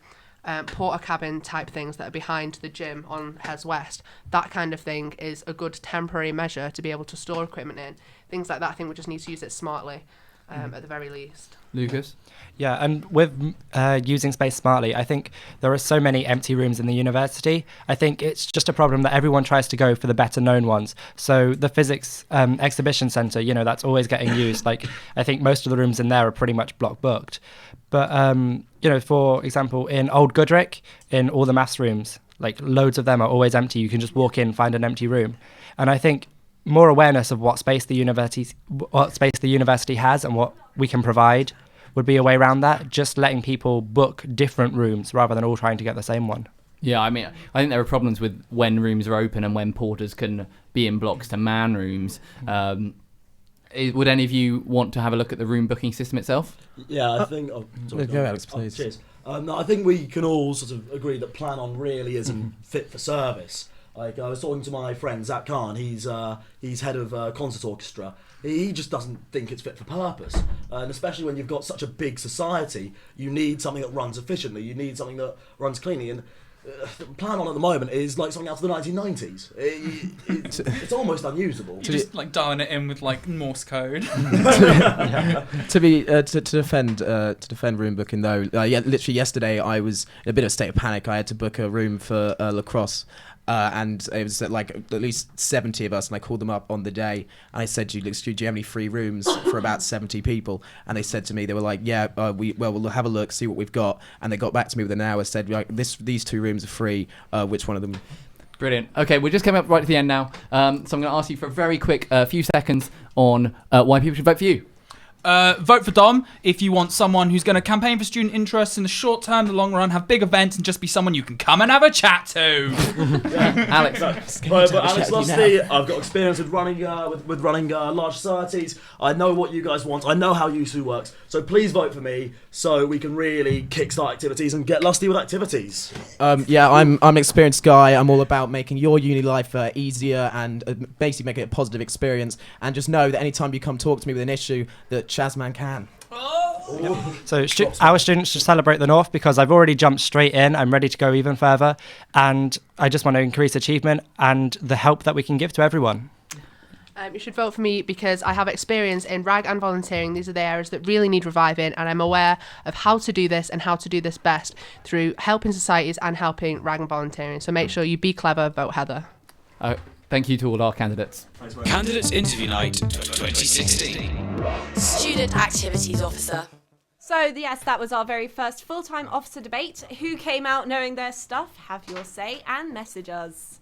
porter cabin type things that are behind the gym on Hes West, that kind of thing is a good temporary measure to be able to store equipment in. Things like that, I think we just need to use it smartly at the very least. Lucas? Yeah, and with using space smartly, I think there are so many empty rooms in the university. I think it's just a problem that everyone tries to go for the better known ones. So the physics exhibition centre, that's always getting used. Like, I think most of the rooms in there are pretty much block booked. But, for example, in Old Goodrick, in all the maths rooms, like loads of them are always empty. You can just walk in, find an empty room. And I think more awareness of what space the university has and what we can provide would be a way around that. Just letting people book different rooms rather than all trying to get the same one. Yeah, I mean, I think there are problems with when rooms are open and when porters can be in blocks to man rooms. Would any of you want to have a look at the room booking system itself? Yeah, I think... Go, Alex, please. Cheers. No, I think we can all sort of agree that Plan On really isn't fit for service. Like, I was talking to my friend Zach Khan, he's head of concert orchestra. He just doesn't think it's fit for purpose. And especially when you've got such a big society, you need something that runs efficiently, you need something that runs cleanly. And Plan On at the moment is like something out of the 1990s. It's almost unusable. You're just like dialing it in with like Morse code. To defend room booking though, literally yesterday I was in a bit of a state of panic. I had to book a room for lacrosse. And it was like at least 70 of us, and I called them up on the day, and I said, do you have any free rooms for about 70 people? And they said to me, they were like, we'll have a look, see what we've got. And they got back to me within an hour, said, like, these 2 rooms are free, which one of them? Brilliant. Okay, we're just coming up right to the end now, so I'm going to ask you for a very quick few seconds on why people should vote for you. Vote for Dom if you want someone who's going to campaign for student interests in the short term, the long run, have big events, and just be someone you can come and have a chat to. Alex. But Alex Lusty, I've got experience with running large societies. I know what you guys want. I know how USU works. So please vote for me so we can really kickstart activities and get lusty with activities. I'm an experienced guy. I'm all about making your uni life easier and basically making it a positive experience. And just know that anytime you come talk to me with an issue, that Chazman can. So our students should celebrate the North because I've already jumped straight in. I'm ready to go even further, and I just want to increase achievement and the help that we can give to everyone. You should vote for me because I have experience in RAG and volunteering. These are the areas that really need reviving, and I'm aware of how to do this and how to do this best through helping societies and helping RAG and volunteering. So make sure you be clever, vote Heather. Thank you to all our candidates. Candidates Interview Night 2016. Student Activities Officer. So, yes, that was our very first full-time officer debate. Who came out knowing their stuff? Have your say and message us.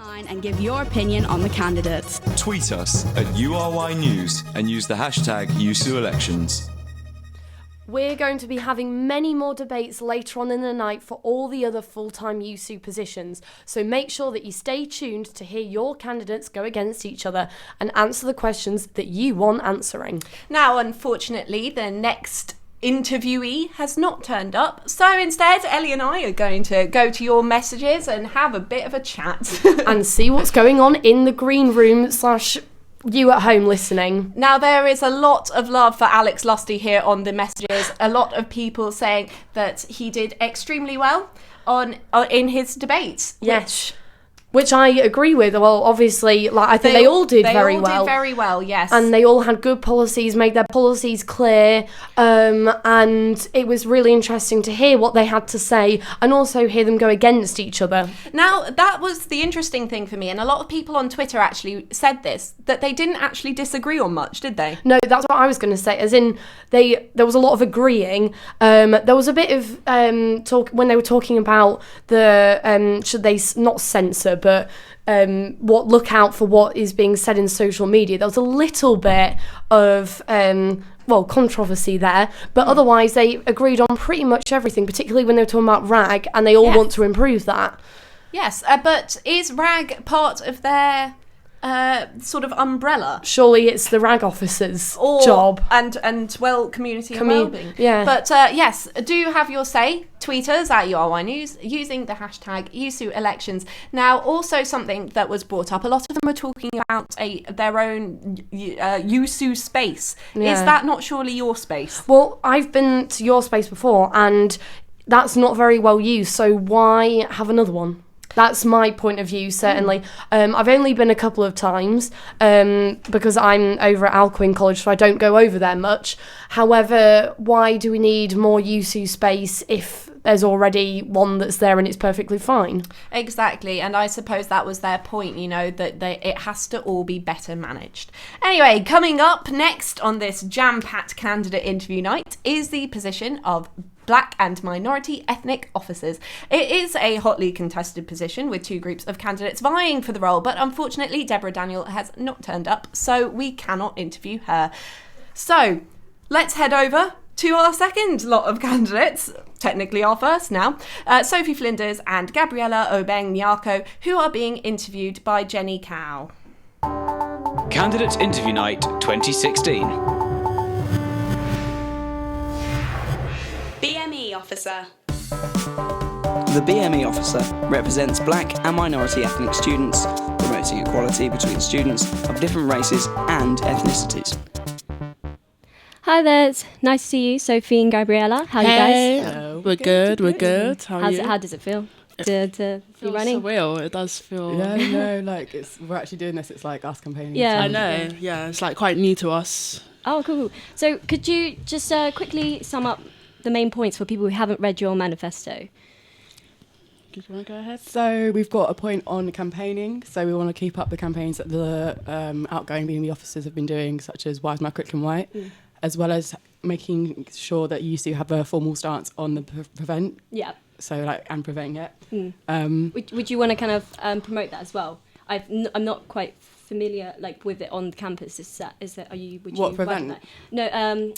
And give your opinion on the candidates. Tweet us at URY News and use the hashtag YUSU Elections. We're going to be having many more debates later on in the night for all the other full-time USU positions, so make sure that you stay tuned to hear your candidates go against each other and answer the questions that you want answering. Now, unfortunately, the next interviewee has not turned up, so instead Ellie and I are going to go to your messages and have a bit of a chat and see what's going on in the green room / you at home listening. Now, there is a lot of love for Alex Lusty here on the messages. A lot of people saying that he did extremely well in his debates. Yes. Which I agree with. Well, obviously, I think they all did very well. They all did very well, yes. And they all had good policies, made their policies clear, and it was really interesting to hear what they had to say and also hear them go against each other. Now, that was the interesting thing for me, and a lot of people on Twitter actually said this, that they didn't actually disagree on much, did they? No, that's what I was going to say, as in there was a lot of agreeing. There was a bit of talk when they were talking about the, should they not censor, but look out for what is being said in social media. There was a little bit of controversy there, but otherwise they agreed on pretty much everything, particularly when they were talking about RAG, and they all want to improve that. Yes, but is RAG part of their sort of umbrella? Surely it's the RAG officers' job. And community and wellbeing. Yeah. But yes, do have your say. Tweet us at URY News using the hashtag YUSU Elections. Now, also something that was brought up, a lot of them are talking about their own YUSU space. Yeah. Is that not surely your space? Well, I've been to your space before, and that's not very well used, so why have another one? That's my point of view, certainly. I've only been a couple of times because I'm over at Alcuin College, so I don't go over there much. However, why do we need more USU space if there's already one that's there and it's perfectly fine? Exactly, and I suppose that was their point, that it has to all be better managed. Anyway, coming up next on this jam-packed candidate interview night is the position of Black and minority ethnic officers. It is a hotly contested position with two groups of candidates vying for the role, but unfortunately Deborah Daniel has not turned up, so we cannot interview her. So let's head over to our second lot of candidates, technically our first now, Sophie Flinders and Gabriella Obeng Nyako, who are being interviewed by Jenny Cow. Candidate Interview Night 2016. BME officer. The BME officer represents black and minority ethnic students, promoting equality between students of different races and ethnicities. Hi there, it's nice to see you, Sophie and Gabriella. How are you guys? Hello. We're good. How are you? How does it feel to be running? Surreal. It does feel. Yeah, no, we're actually doing this. It's like us campaigning. Yeah, I know. Yeah, it's quite new to us. Oh, cool. So could you just quickly sum up the main points for people who haven't read your manifesto? Do you want to go ahead? So we've got a point on campaigning. So we want to keep up the campaigns that the outgoing BME officers have been doing, such as Why is my curriculum white, as well as making sure that you do have a formal stance on the prevent. Yeah. So and preventing it. Would you want to kind of promote that as well? I'm not quite familiar with it on campus. Would you prevent? That? No.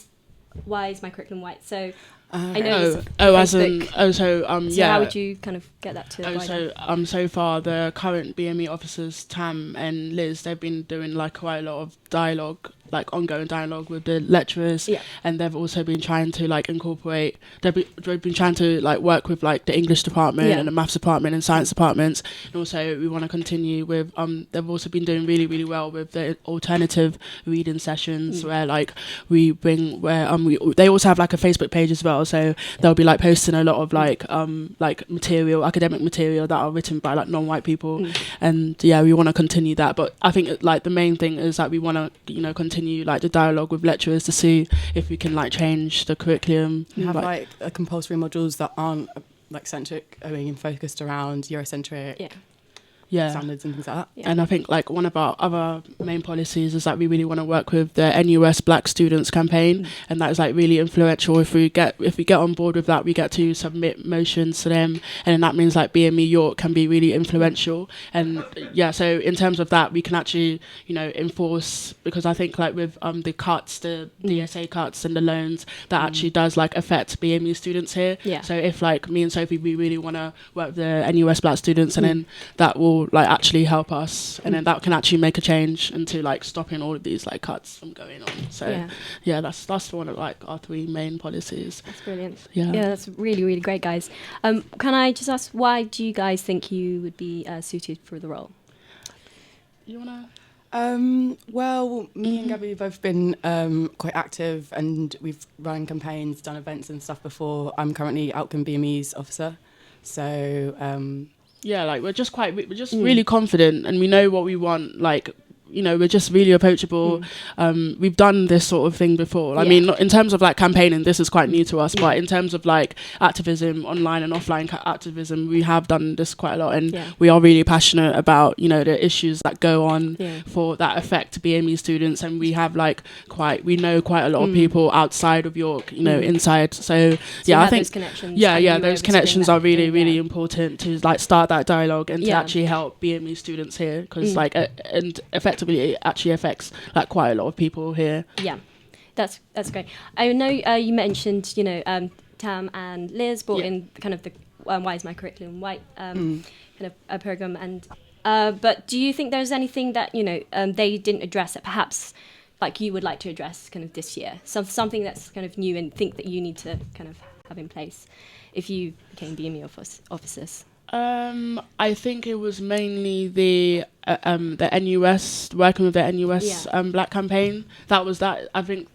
Why is my curriculum white? So I know. So how would you kind of get that to? So far the current BME officers Tam and Liz, they've been doing quite a lot of dialogue, ongoing dialogue with the lecturers, and they've also been trying to incorporate. They've been trying to work with the English department and the maths department and science departments, and also we want to continue with. They've also been doing really, really well with the alternative reading sessions where they also have a Facebook page as well, so they'll be posting a lot of material, academic material that are written by non-white people, and we want to continue that. But I think the main thing is that we want to continue the dialogue with lecturers to see if we can change the curriculum. You have compulsory modules that aren't centric, being focused around Eurocentric. standards and things like that. And I think like one of our other main policies is that we really want to work with the NUS Black Students campaign, and that is like really influential. If we get on board with that, we get to submit motions to them, and then that means like BME York can be really influential. And so in terms of that, we can actually enforce, because I think like with the cuts, the DSA cuts and the loans, that actually does like affect BME students here. So if like me and Sophie, we really want to work with the NUS Black students, and then that will like actually help us, and then that can actually make a change into like stopping all of these like cuts from going on. So that's one of like our three main policies. That's brilliant. Yeah, that's really, really great, guys. Can I just ask, why do you guys think you would be suited for the role? You wanna? Well, me and Gabby have both been quite active, and we've run campaigns, done events and stuff before. I'm currently Outcome BME's officer, so like we're just really confident, and we know what we want. Like, we're just really approachable. We've done this sort of thing before. I mean, not in terms of like campaigning, this is quite new to us, but in terms of like activism, online and offline activism, we have done this quite a lot, and we are really passionate about the issues that go on for that affect BME students, and we have like we know quite a lot of people outside of York, inside. So I think those connections are really, really important to like start that dialogue and to actually help BME students here, because and effectively it actually affects like quite a lot of people here. That's great. I know you mentioned Tam and Liz brought in kind of the Why Is My Curriculum White kind of a program, and but do you think there's anything that they didn't address that perhaps like you would like to address kind of this year, something that's kind of new and think that you need to kind of have in place if you became BME officers? I think it was mainly the NUS, working with the NUS Black campaign. That was that. I think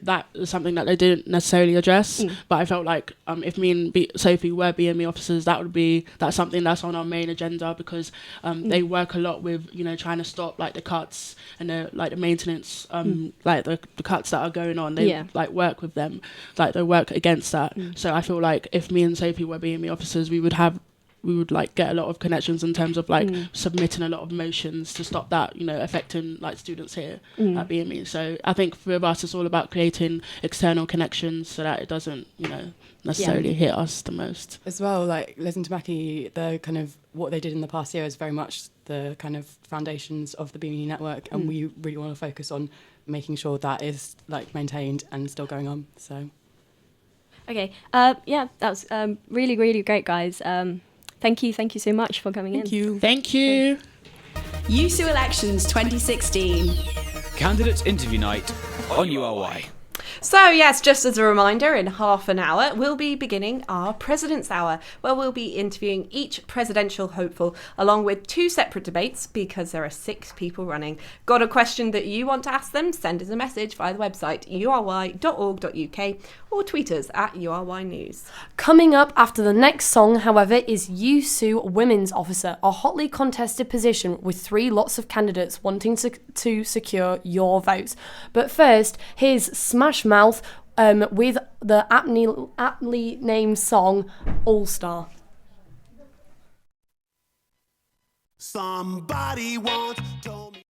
that is something that they didn't necessarily address. But I felt like if me and Sophie were BME officers, that's something that's on our main agenda, because they work a lot with trying to stop like the cuts and the maintenance, like the cuts that are going on. They like work with them, like they work against that. So I feel like if me and Sophie were BME officers, we would like get a lot of connections in terms of like submitting a lot of motions to stop that affecting like students here at BME. So I think for us it's all about creating external connections so that it doesn't necessarily hit us the most. As well, like Liz and Tamaki, the kind of what they did in the past year is very much the kind of foundations of the BME network, and we really want to focus on making sure that is like maintained and still going on. So okay, that was really, really great, guys. Thank you so much for coming in. Thank you. YUSU Elections 2016. Candidate Interview Night on URY. So yes, just as a reminder, in half an hour we'll be beginning our President's Hour, where we'll be interviewing each presidential hopeful along with 2 separate debates, because there are 6 people running. Got a question that you want to ask them? Send us a message via the website ury.org.uk or tweet us at URY News. Coming up after the next song, however, is YUSU Women's Officer, a hotly contested position with 3 lots of candidates wanting to secure your votes. But first, here's Smash Mouth with the aptly named song All Star. Somebody once told me.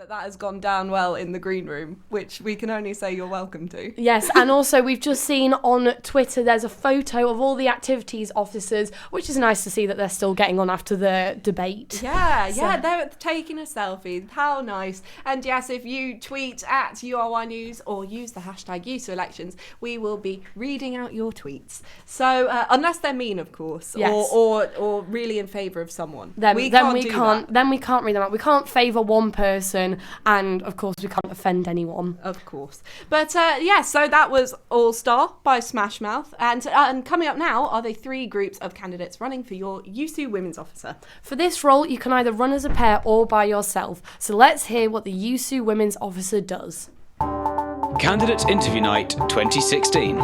that has gone down well in the green room, which we can only say you're welcome to. Yes, and also we've just seen on Twitter there's a photo of all the activities officers, which is nice to see that they're still getting on after the debate. Yeah, they're taking a selfie. How nice. And yes, if you tweet at URY News or use the hashtag YUSU Elections, we will be reading out your tweets. So, unless they're mean, of course, Yes. or really in favour of someone. Then we can't read them out. We can't favour one person, and of course we can't offend anyone. Of course. But so that was All Star by Smash Mouth. And coming up now are the 3 groups of candidates running for your YUSU Women's Officer. For this role, you can either run as a pair or by yourself. So let's hear what the YUSU Women's Officer does. Candidate Interview Night 2016.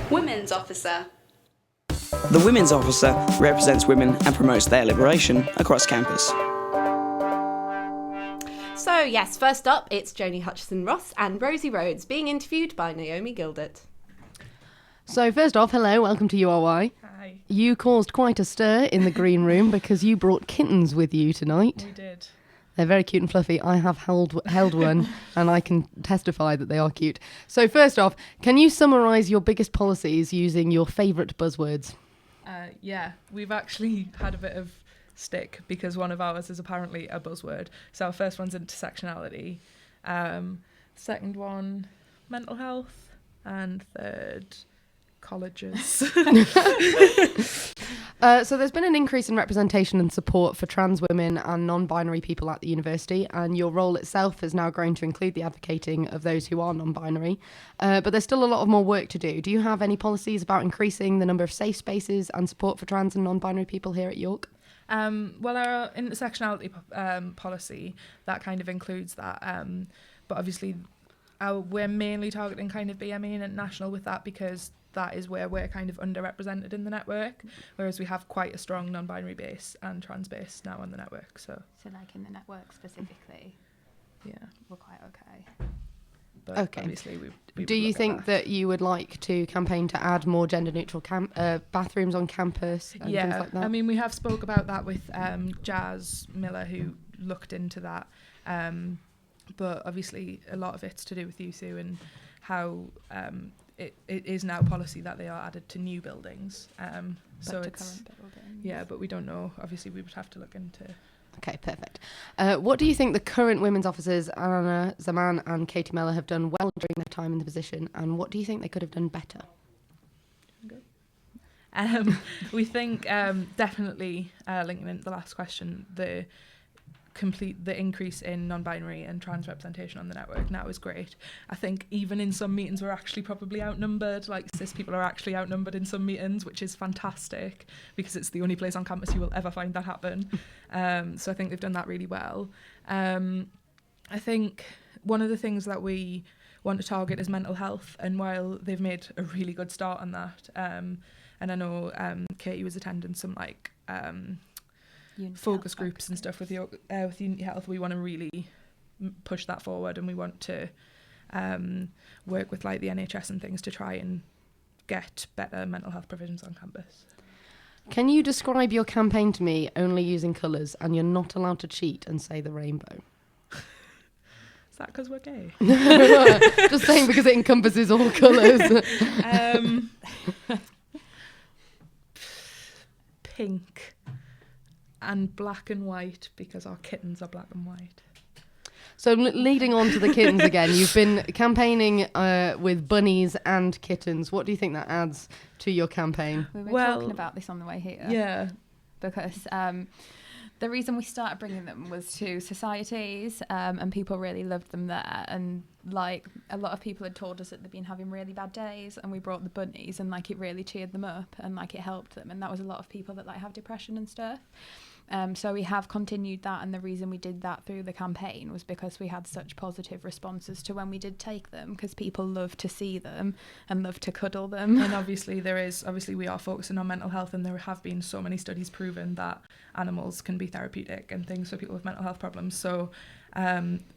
Women's Officer. The Women's Officer represents women and promotes their liberation across campus. So yes, first up, it's Joni Hutchison-Ross and Rosie Rhodes being interviewed by Naomi Gildert. So first off, hello, welcome to URY. Hi. You caused quite a stir in the green room because you brought kittens with you tonight. We did. They're very cute and fluffy. I have held one and I can testify that they are cute. So first off, can you summarise your biggest policies using your favourite buzzwords? Yeah, we've actually had a bit of stick because one of ours is apparently a buzzword. So our first one's intersectionality, second one, mental health, and third, colleges. So there's been an increase in representation and support for trans women and non-binary people at the university, and your role itself has now grown to include the advocating of those who are non-binary. But there's still a lot of more work to do. Do you have any policies about increasing the number of safe spaces and support for trans and non-binary people here at York? Well, our intersectionality policy, that kind of includes that. But obviously, we're mainly targeting kind of BME and international with that because that is where we're kind of underrepresented in the network, whereas we have quite a strong non-binary base and trans base now on the network. So like in the network specifically, yeah, we're quite okay. But okay. Obviously, we do you think that you would like to campaign to add more gender-neutral bathrooms on campus and things like that? I mean, we have spoke about that with Jazz Miller, who looked into that. But obviously, a lot of it's to do with YUSU and how it is now policy that they are added to new buildings. So it's but we don't know. Obviously, we would have to look into. Okay, perfect. What do you think the current women's officers, Anna Zaman and Katie Mellor, have done well during their time in the position, and what do you think they could have done better? We think definitely linking into the last question, the increase in non-binary and trans representation on the network now is great. I think even in some meetings we're actually probably outnumbered, like cis people are actually outnumbered in some meetings, which is fantastic because it's the only place on campus you will ever find that happen. So I think they've done that really well. I think one of the things that we want to target is mental health, and while they've made a really good start on that, and I know Katie was attending some like focus groups and stuff with Unity Health, we want to really push that forward, and we want to work with like the NHS and things to try and get better mental health provisions on campus. Can you describe your campaign to me only using colours, and you're not allowed to cheat and say the rainbow? Is that because we're gay? Just saying, because it encompasses all colours. Pink and black and white, because our kittens are black and white. So leading on to the kittens again, you've been campaigning with bunnies and kittens. What do you think that adds to your campaign? We were talking about this on the way here. Yeah. Because the reason we started bringing them was to societies, and people really loved them there. And like a lot of people had told us that they'd been having really bad days, and we brought the bunnies, and like it really cheered them up, and like it helped them. And that was a lot of people that like have depression and stuff. So we have continued that, and the reason we did that through the campaign was because we had such positive responses to when we did take them, because people love to see them and love to cuddle them. And obviously we are focusing on mental health, and there have been so many studies proven that animals can be therapeutic and things for people with mental health problems. So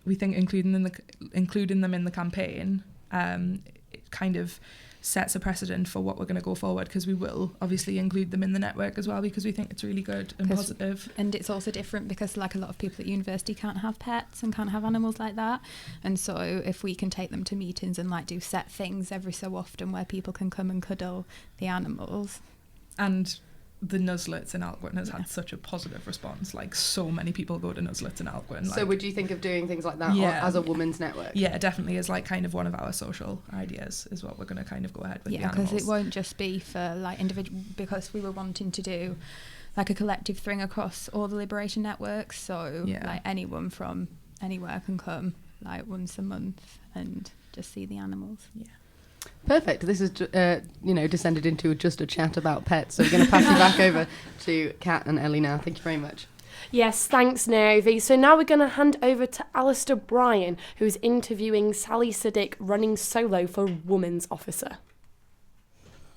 we think including them in the campaign, it kind of sets a precedent for what we're going to go forward, because we will obviously include them in the network as well, because we think it's really good and positive. And it's also different because like a lot of people at university can't have pets and can't have animals like that, and so if we can take them to meetings and like do set things every so often where people can come and cuddle the animals. And the Nuzlets in Alcuin has had such a positive response. Like, so many people go to Nuzlets in Alcuin. So would you think of doing things like that as a women's network? Yeah, definitely, as like kind of one of our social ideas is what we're going to kind of go ahead with. Yeah, because it won't just be for like individual, because we were wanting to do like a collective thing across all the liberation networks, so like anyone from anywhere can come like once a month and just see the animals. Yeah. Perfect. This is, descended into just a chat about pets. So we're going to pass you back over to Kat and Ellie now. Thank you very much. Yes, thanks, Naomi. So now we're going to hand over to Alistair Bryan, who's interviewing Sally Siddick, running solo for Women's Officer.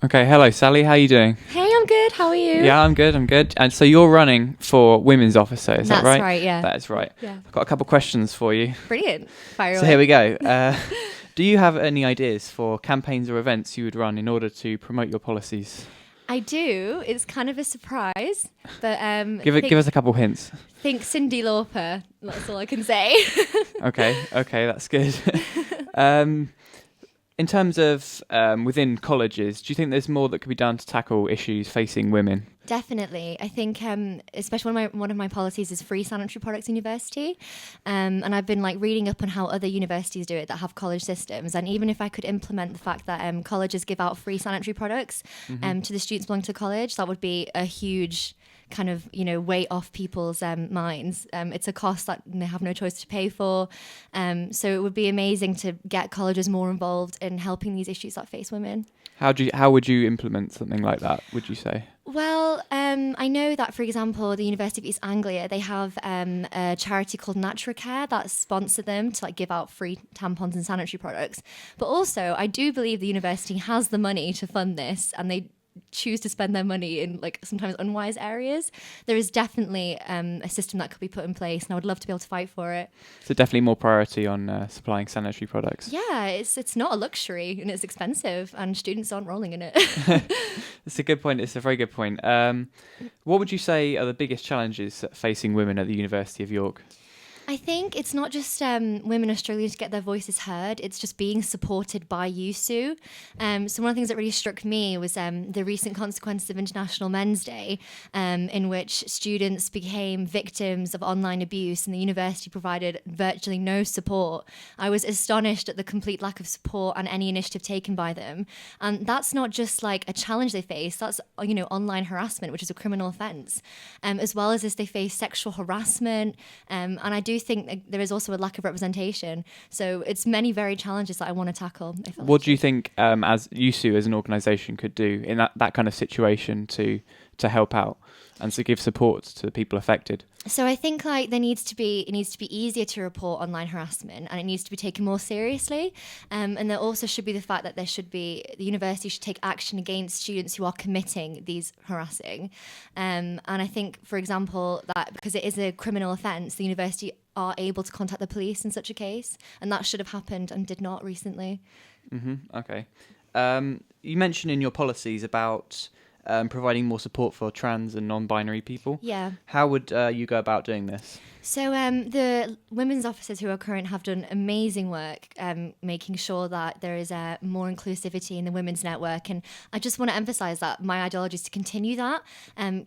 Okay, hello Sally, how are you doing? Hey, I'm good, how are you? Yeah, I'm good. And so you're running for Women's Officer, is that right? That's right, yeah. That's right. Yeah. I've got a couple of questions for you. Brilliant. Fire So away. here we go. Do you have any ideas for campaigns or events you would run in order to promote your policies? I do. It's kind of a surprise, but Give us a couple hints. Think Cyndi Lauper. That's all I can say. Okay, that's good. In terms of within colleges, do you think there's more that could be done to tackle issues facing women? Definitely. I think especially one of my policies is free sanitary products in university. And I've been like reading up on how other universities do it that have college systems. And even if I could implement the fact that colleges give out free sanitary products to the students belonging to college, that would be a huge kind of weight off people's minds. It's a cost that they have no choice to pay for, so it would be amazing to get colleges more involved in helping these issues that face women. How would you implement something like that, would you say? Well, I know that, for example, the University of East Anglia, they have a charity called Naturacare that sponsor them to like give out free tampons and sanitary products. But also, I do believe the university has the money to fund this, and they choose to spend their money in like sometimes unwise areas. There is definitely a system that could be put in place, and I would love to be able to fight for it. So definitely more priority on supplying sanitary products. Yeah, it's not a luxury, and it's expensive, and students aren't rolling in it. It's a good point. It's a very good point. What would you say are the biggest challenges facing women at the University of York? I think it's not just women are struggling to get their voices heard, it's just being supported by YUSU. So one of the things that really struck me was the recent consequences of International Men's Day, in which students became victims of online abuse and the university provided virtually no support. I was astonished at the complete lack of support and any initiative taken by them. And that's not just like a challenge they face, that's online harassment, which is a criminal offence. As well as this, they face sexual harassment, and I do think that there is also a lack of representation. So it's many varied challenges that I want to tackle. What do you think as YUSU as an organisation could do in that kind of situation to help out and to give support to the people affected? So I think like it needs to be easier to report online harassment, and it needs to be taken more seriously. And there also should be the fact that the university should take action against students who are committing these harassing. And I think, for example, that because it is a criminal offence, the university are able to contact the police in such a case, and that should have happened and did not recently. Okay. You mentioned in your policies about providing more support for trans and non-binary people. Yeah. How would you go about doing this? So the women's officers who are current have done amazing work making sure that there is more inclusivity in the women's network, and I just want to emphasise that my ideology is to continue that,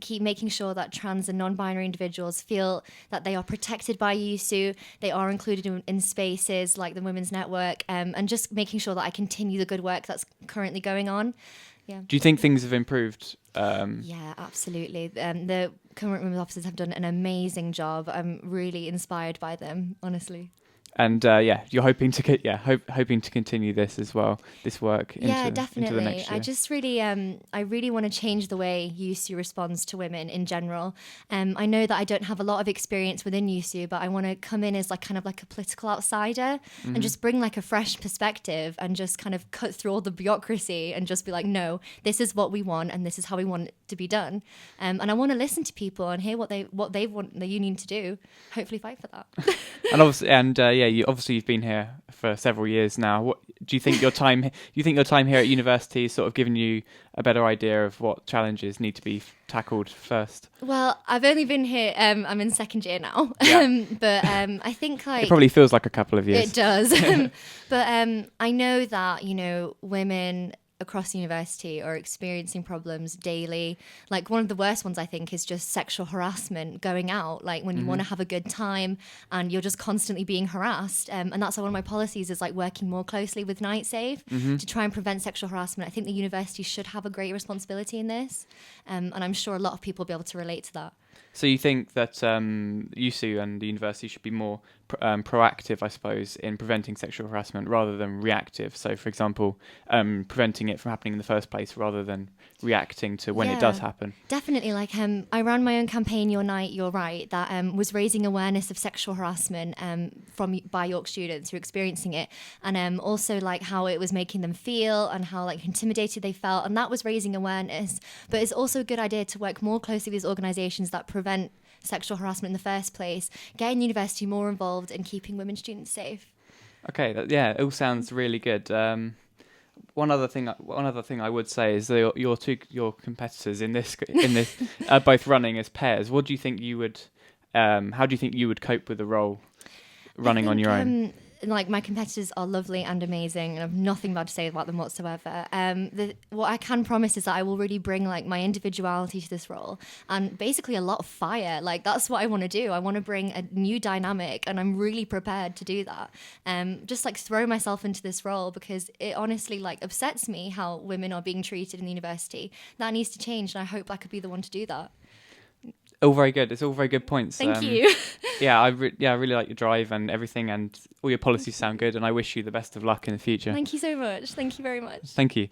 keep making sure that trans and non-binary individuals feel that they are protected by YUSU, they are included in spaces like the women's network, and just making sure that I continue the good work that's currently going on. Yeah. Do you think things have improved? Yeah, absolutely. The current women's officers have done an amazing job. I'm really inspired by them, honestly. And you're hoping to hoping to continue this as well, this work into the next year. I just really, I really want to change the way YUSU responds to women in general. I know that I don't have a lot of experience within YUSU, but I want to come in as kind of a political outsider and just bring a fresh perspective and just kind of cut through all the bureaucracy and just be like, no, this is what we want and this is how we want to be done. And I want to listen to people and hear what they want the union to do. Hopefully fight for that. And obviously, you've been here for several years now. What do you think your time? Do you think your time here at university has sort of given you a better idea of what challenges need to be tackled first? Well, I've only been here. I'm in second year now, but I think like it probably feels like a couple of years. It does, but I know that women across the university are experiencing problems daily. Like one of the worst ones I think is just sexual harassment going out, like when you want to have a good time and you're just constantly being harassed. And that's why one of my policies is like working more closely with Night Safe to try and prevent sexual harassment. I think the university should have a great responsibility in this. And I'm sure a lot of people will be able to relate to that. So you think that YUSU and the university should be more proactive, I suppose, in preventing sexual harassment rather than reactive? So, for example, preventing it from happening in the first place rather than reacting to when it does happen. Definitely. Like I ran my own campaign, Your Night, You're Right, that was raising awareness of sexual harassment by York students who are experiencing it, and also like how it was making them feel and how like intimidated they felt, and that was raising awareness. But it's also a good idea to work more closely with these organisations that prevent sexual harassment in the first place, getting university more involved in keeping women students safe. Okay, it all sounds really good. One other thing I would say is that your competitors in this are both running as pairs. What do you think you would? How do you think you would cope with the role running on your own? Like my competitors are lovely and amazing, and I have nothing bad to say about them whatsoever. What I can promise is that I will really bring like my individuality to this role and basically a lot of fire. Like that's what I want to do. I want to bring a new dynamic, and I'm really prepared to do that. Just like throw myself into this role because it honestly like upsets me how women are being treated in the university. That needs to change, and I hope I could be the one to do that. All very good. It's all very good points. Thank you. I really like your drive and everything, and all your policies sound good, and I wish you the best of luck in the future. Thank you so much. Thank you very much. Thank you.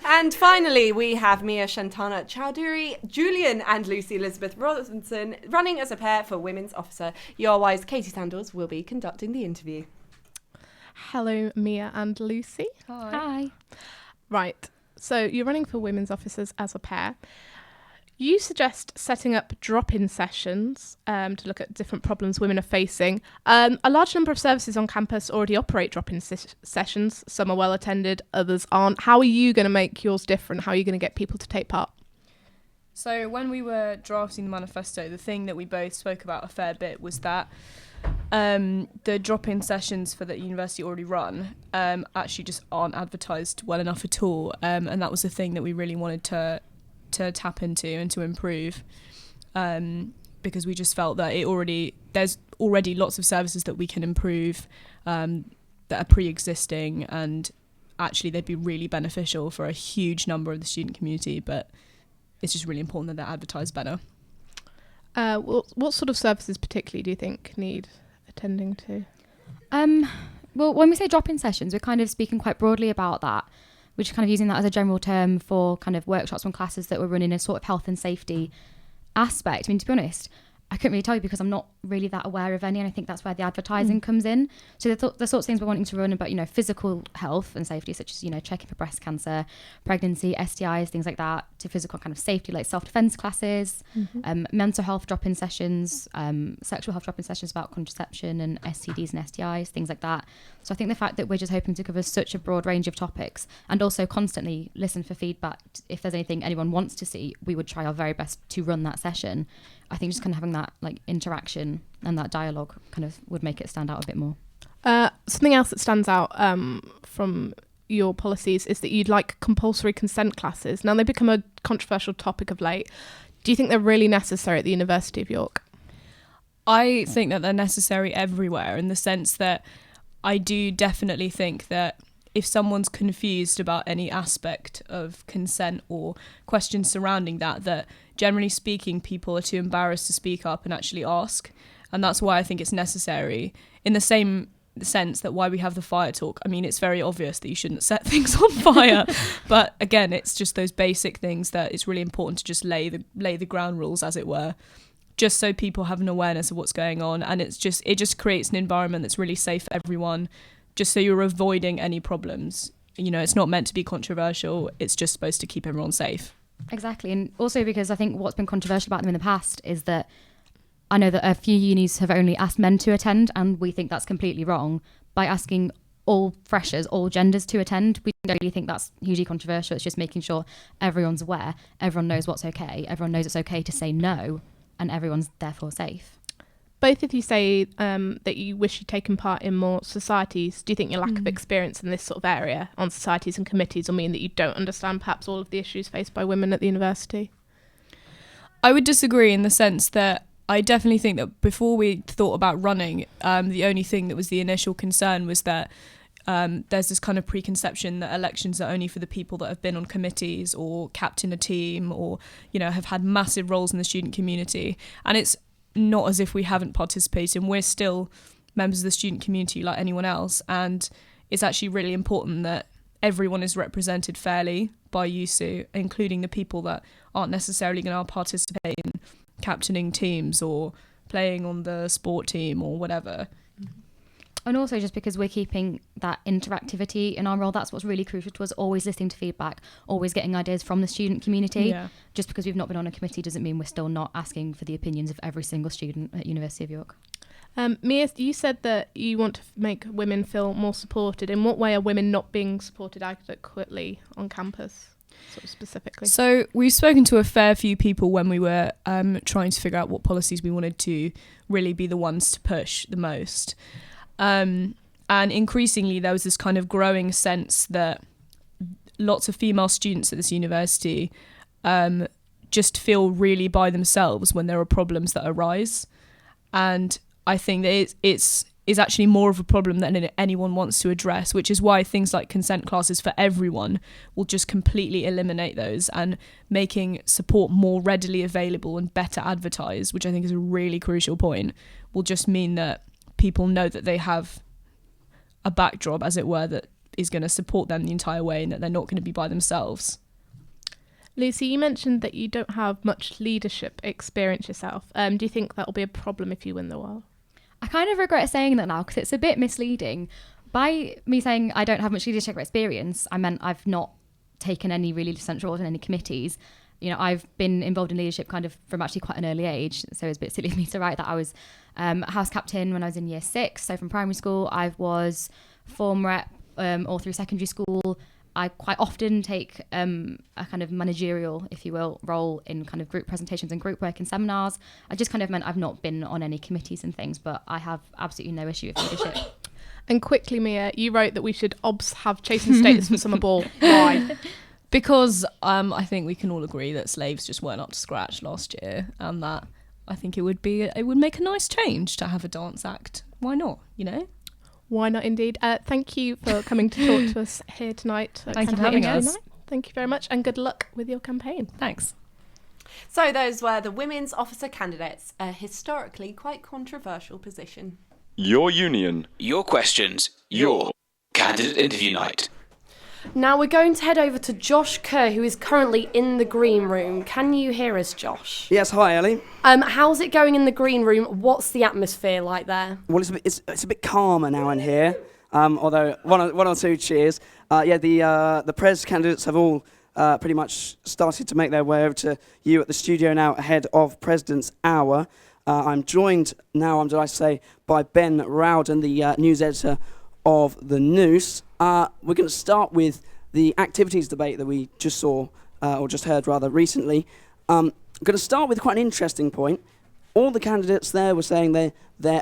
And finally, we have Mia Shantana Chowdhury, Julian and Lucy Elizabeth Robinson running as a pair for Women's Officer. URY's Katie Sandals will be conducting the interview. Hello, Mia and Lucy. Hi. Right, so you're running for Women's Officers as a pair. You suggest setting up drop-in sessions to look at different problems women are facing. A large number of services on campus already operate drop-in sessions. Some are well attended, others aren't. How are you going to make yours different? How are you going to get people to take part? So when we were drafting the manifesto, the thing that we both spoke about a fair bit was that the drop-in sessions for the university already run actually just aren't advertised well enough at all. And that was the thing that we really wanted to tap into and to improve, because we just felt that there's already lots of services that we can improve that are pre-existing, and actually they'd be really beneficial for a huge number of the student community, but it's just really important that they're advertised better. What sort of services particularly do you think need attending to? Well, when we say drop-in sessions, we're kind of speaking quite broadly about that. We're just kind of using that as a general term for kind of workshops and classes that we're running a sort of health and safety aspect. I mean, to be honest, I couldn't really tell you because I'm not really that aware of any, and I think that's where the advertising comes in. So the sorts of things we're wanting to run about, physical health and safety, such as, checking for breast cancer, pregnancy, STIs, things like that, to physical kind of safety, like self-defense classes, mental health drop-in sessions, sexual health drop-in sessions about contraception and STDs and STIs, things like that. So I think the fact that we're just hoping to cover such a broad range of topics and also constantly listen for feedback. If there's anything anyone wants to see, we would try our very best to run that session. I think just kind of having that like interaction and that dialogue kind of would make it stand out a bit more. Something else that stands out from your policies is that you'd like compulsory consent classes. Now, they become a controversial topic of late. Do you think they're really necessary at the University of York? I think that they're necessary everywhere, in the sense that I do definitely think that if someone's confused about any aspect of consent or questions surrounding that generally speaking, people are too embarrassed to speak up and actually ask. And that's why I think it's necessary. In the same sense that why we have the fire talk. I mean, it's very obvious that you shouldn't set things on fire. But again, it's just those basic things that it's really important to just lay the ground rules, as it were, just so people have an awareness of what's going on. And it just creates an environment that's really safe for everyone, just so you're avoiding any problems. It's not meant to be controversial. It's just supposed to keep everyone safe. Exactly, and also because I think what's been controversial about them in the past is that I know that a few unis have only asked men to attend, and we think that's completely wrong. By asking all freshers, all genders to attend, we don't really think that's hugely controversial. It's just making sure everyone's aware, everyone knows what's okay, everyone knows it's okay to say no, and everyone's therefore safe. Both of you say that you wish you'd taken part in more societies. Do you think your lack of experience in this sort of area on societies and committees will mean that you don't understand perhaps all of the issues faced by women at the university? I would disagree in the sense that I definitely think that before we thought about running, the only thing that was the initial concern was that there's this kind of preconception that elections are only for the people that have been on committees or captain a team or, you know, have had massive roles in the student community. And it's not as if we haven't participated, and we're still members of the student community like anyone else. And it's actually really important that everyone is represented fairly by YUSU, including the people that aren't necessarily going to participate in captaining teams or playing on the sport team or whatever. And also just because we're keeping that interactivity in our role, that's what's really crucial to us, always listening to feedback, always getting ideas from the student community. Yeah. Just because we've not been on a committee doesn't mean we're still not asking for the opinions of every single student at University of York. Mia, you said that you want to make women feel more supported. In what way are women not being supported adequately on campus, sort of specifically? So we've spoken to a fair few people when we were trying to figure out what policies we wanted to really be the ones to push the most. And increasingly there was this kind of growing sense that lots of female students at this university just feel really by themselves when there are problems that arise. And I think that it's actually more of a problem than anyone wants to address, which is why things like consent classes for everyone will just completely eliminate those, and making support more readily available and better advertised, which I think is a really crucial point, will just mean that people know that they have a backdrop, as it were, that is going to support them the entire way and that they're not going to be by themselves. Lucy, you mentioned that you don't have much leadership experience yourself. Do you think that will be a problem if you win the role? I kind of regret saying that now because it's a bit misleading. By me saying I don't have much leadership experience, I meant I've not taken any really central roles in any committees. You know, I've been involved in leadership kind of from actually quite an early age, so it's a bit silly of me to write that I was house captain when I was in year 6, so from primary school. I was form rep all through secondary school. I quite often take a kind of managerial, if you will, role in kind of group presentations and group work and seminars. I just kind of meant I've not been on any committees and things, but I have absolutely no issue with leadership. And quickly, Mia, you wrote that we should have chastened status for summer ball. Why? Because I think we can all agree that slaves just weren't up to scratch last year, and that I think it would make a nice change to have a dance act. Why not, you know? Why not, indeed. Thank you for coming to talk to us here tonight. Thank you for having us. Thank you very much, and good luck with your campaign. Thanks. So those were the women's officer candidates, a historically quite controversial position. Your union. Your questions. Your candidate interview night. Now we're going to head over to Josh Kerr, who is currently in the green room. Can you hear us, Josh? Yes, hi, Ellie. How's it going in the green room? What's the atmosphere like there? Well, it's a bit calmer now in here, although one or two cheers. The Pres candidates have all pretty much started to make their way over to you at the studio now ahead of President's Hour. I'm joined now, I'm delighted to say, by Ben Rowden, the news editor of The Noose. We're going to start with the activities debate that we just saw, or just heard rather, recently. I'm going to start with quite an interesting point. All the candidates there were saying they're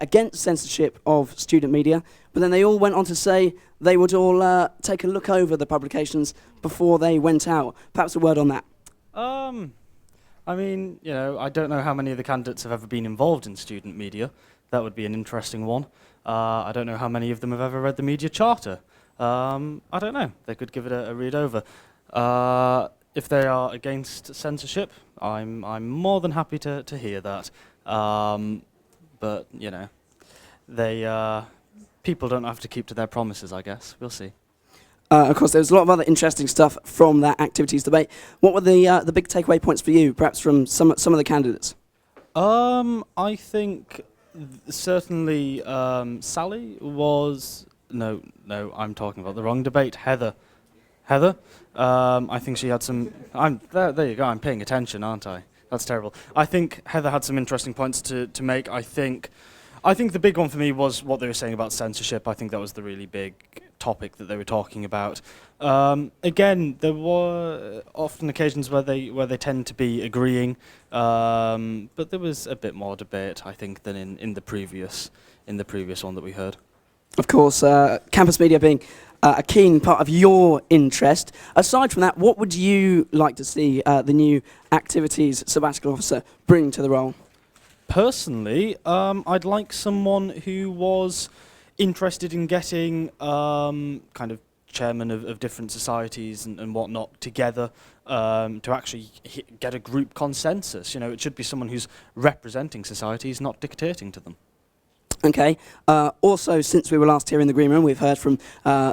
against censorship of student media, but then they all went on to say they would all take a look over the publications before they went out. Perhaps a word on that. I mean, you know, I don't know how many of the candidates have ever been involved in student media. That would be an interesting one. I don't know how many of them have ever read the media charter. I don't know. They could give it a read over. If they are against censorship, I'm more than happy to hear that. But you know, people don't have to keep to their promises, I guess. We'll see. Of course, there was a lot of other interesting stuff from that activities debate. What were the big takeaway points for you, perhaps from some of the candidates? I think certainly Sally was... No, I'm talking about the wrong debate. Heather Heather. I think she had some. There you go. I'm paying attention, aren't I? That's terrible. I think Heather had some interesting points to make. I think the big one for me was what they were saying about censorship. I think that was the really big topic that they were talking about. Again, there were often occasions where they tend to be agreeing, but there was a bit more debate, I think, than in the previous one that we heard. Of course, campus media being a keen part of your interest. Aside from that, what would you like to see the new activities sabbatical officer bring to the role? Personally, I'd like someone who was interested in getting kind of chairmen of different societies and whatnot together to actually get a group consensus. You know, it should be someone who's representing societies, not dictating to them. Okay. Also, since we were last here in the Green Room, we've heard from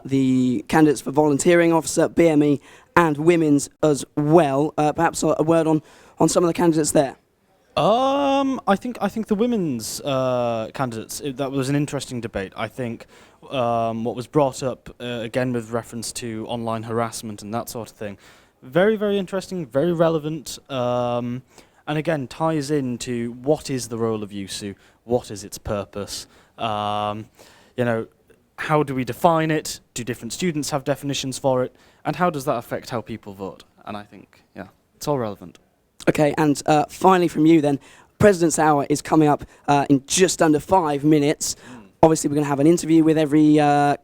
the candidates for volunteering officer, BME, and women's as well. Perhaps a word on some of the candidates there. I think the women's candidates, that was an interesting debate. I think what was brought up again with reference to online harassment and that sort of thing, very, very interesting, very relevant, and again ties into what is the role of YUSU, what is its purpose, you know, how do we define it, do different students have definitions for it, and how does that affect how people vote? And I think, yeah, it's all relevant. Okay, and finally from you then, President's Hour is coming up in just under 5 minutes. Obviously, we're going to have an interview with every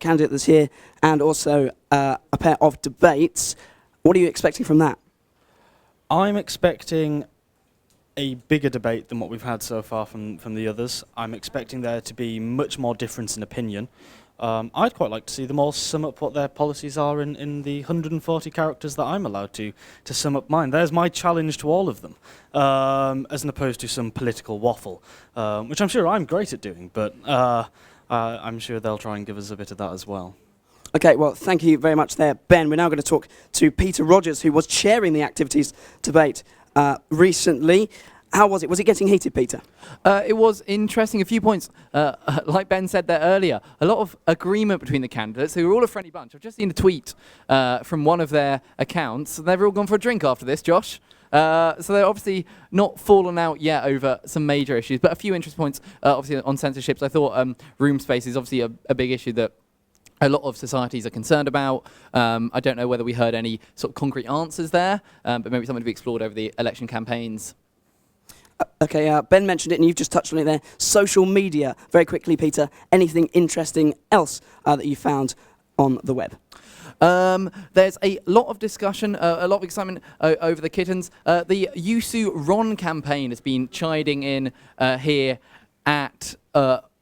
candidate that's here, and also a pair of debates. What are you expecting from that? I'm expecting a bigger debate than what we've had so far from the others. I'm expecting there to be much more difference in opinion. I'd quite like to see them all sum up what their policies are in the 140 characters that I'm allowed to sum up mine. There's my challenge to all of them, as opposed to some political waffle, which I'm sure I'm great at doing, but I'm sure they'll try and give us a bit of that as well. Okay, well, thank you very much there, Ben. We're now going to talk to Peter Rogers, who was chairing the activities debate recently. How was it? Was it getting heated, Peter? It was interesting. A few points, like Ben said there earlier, a lot of agreement between the candidates who were all a friendly bunch. I've just seen a tweet from one of their accounts. They've all gone for a drink after this, Josh. So they're obviously not fallen out yet over some major issues, but a few interesting points, obviously on censorships. I thought room space is obviously a big issue that a lot of societies are concerned about. I don't know whether we heard any sort of concrete answers there, but maybe something to be explored over the election campaigns. Okay, Ben mentioned it and you've just touched on it there. Social media. Very quickly, Peter, anything interesting else that you found on the web? There's a lot of discussion, a lot of excitement over the kittens. The YUSU Ron campaign has been chiding in here at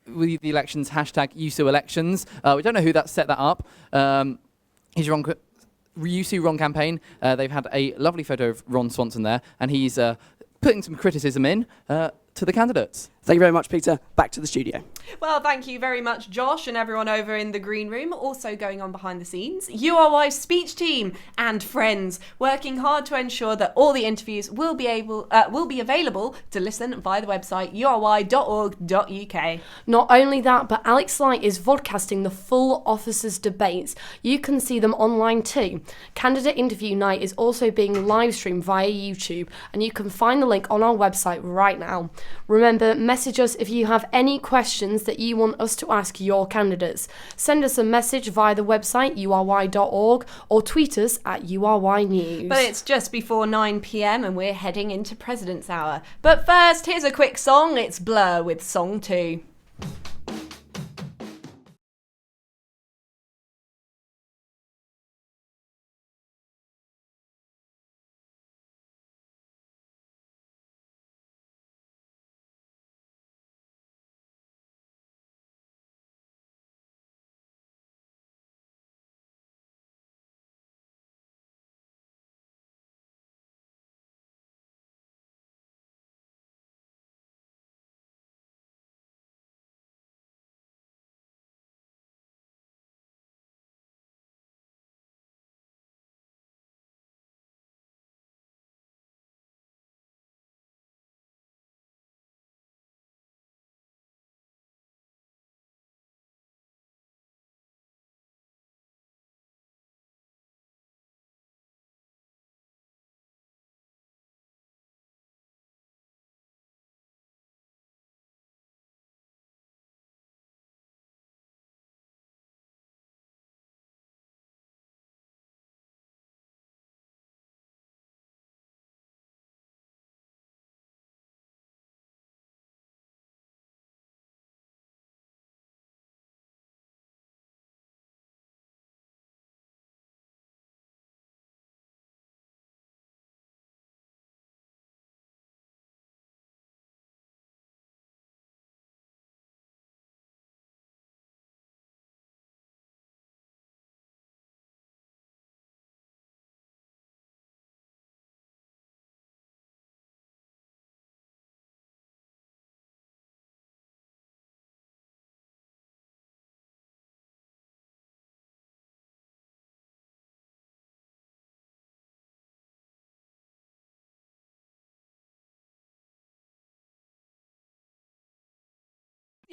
with the elections, hashtag YUSU elections. We don't know who that set that up. He's YUSU Ron campaign. They've had a lovely photo of Ron Swanson there, and he's putting some criticism in to the candidates. Thank you very much, Peter. Back to the studio. Well, thank you very much, Josh, and everyone over in the green room. Also going on behind the scenes, URY's speech team and friends working hard to ensure that all the interviews will be available to listen via the website ury.org.uk. Not only that, but Alex Light is vodcasting the full officers' debates. You can see them online too. Candidate interview night is also being live streamed via YouTube, and you can find the link on our website right now. Remember, message us if you have any questions that you want us to ask your candidates. Send us a message via the website ury.org or tweet us at URY But it's just before 9 p.m. and we're heading into President's Hour. But first, here's a quick song. It's Blur with Song 2.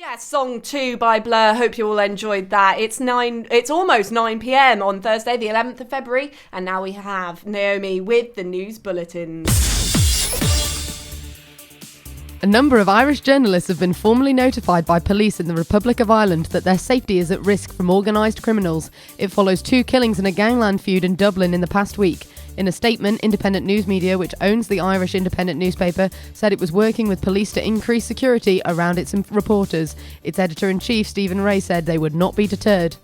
Yeah, Song 2 by Blur. Hope you all enjoyed that. It's almost 9 p.m. on Thursday, the 11th of February, and now we have Naomi with the news bulletins. A number of Irish journalists have been formally notified by police in the Republic of Ireland that their safety is at risk from organised criminals. It follows 2 killings and a gangland feud in Dublin in the past week. In a statement, independent news media, which owns the Irish Independent newspaper, said it was working with police to increase security around its reporters. Its editor-in-chief, Stephen Ray, said they would not be deterred.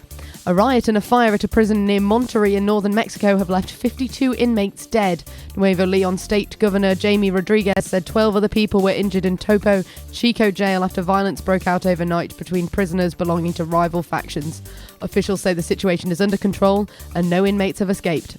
A riot and a fire at a prison near Monterrey in northern Mexico have left 52 inmates dead. Nuevo Leon State Governor Jamie Rodriguez said 12 other people were injured in Topo Chico jail after violence broke out overnight between prisoners belonging to rival factions. Officials say the situation is under control and no inmates have escaped.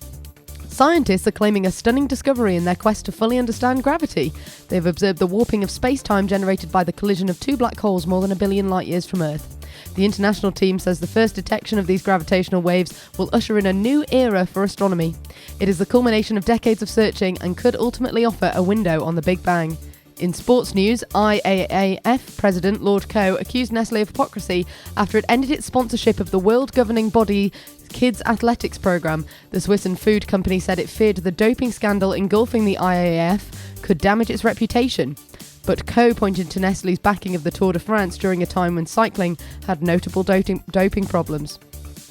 Scientists are claiming a stunning discovery in their quest to fully understand gravity. They've observed the warping of space-time generated by the collision of 2 black holes more than 1 billion light-years from Earth. The international team says the first detection of these gravitational waves will usher in a new era for astronomy. It is the culmination of decades of searching and could ultimately offer a window on the Big Bang. In sports news, IAAF President Lord Coe accused Nestlé of hypocrisy after it ended its sponsorship of the world governing body Kids Athletics programme. The Swiss and food company said it feared the doping scandal engulfing the IAAF could damage its reputation. But Coe pointed to Nestlé's backing of the Tour de France during a time when cycling had notable doping problems.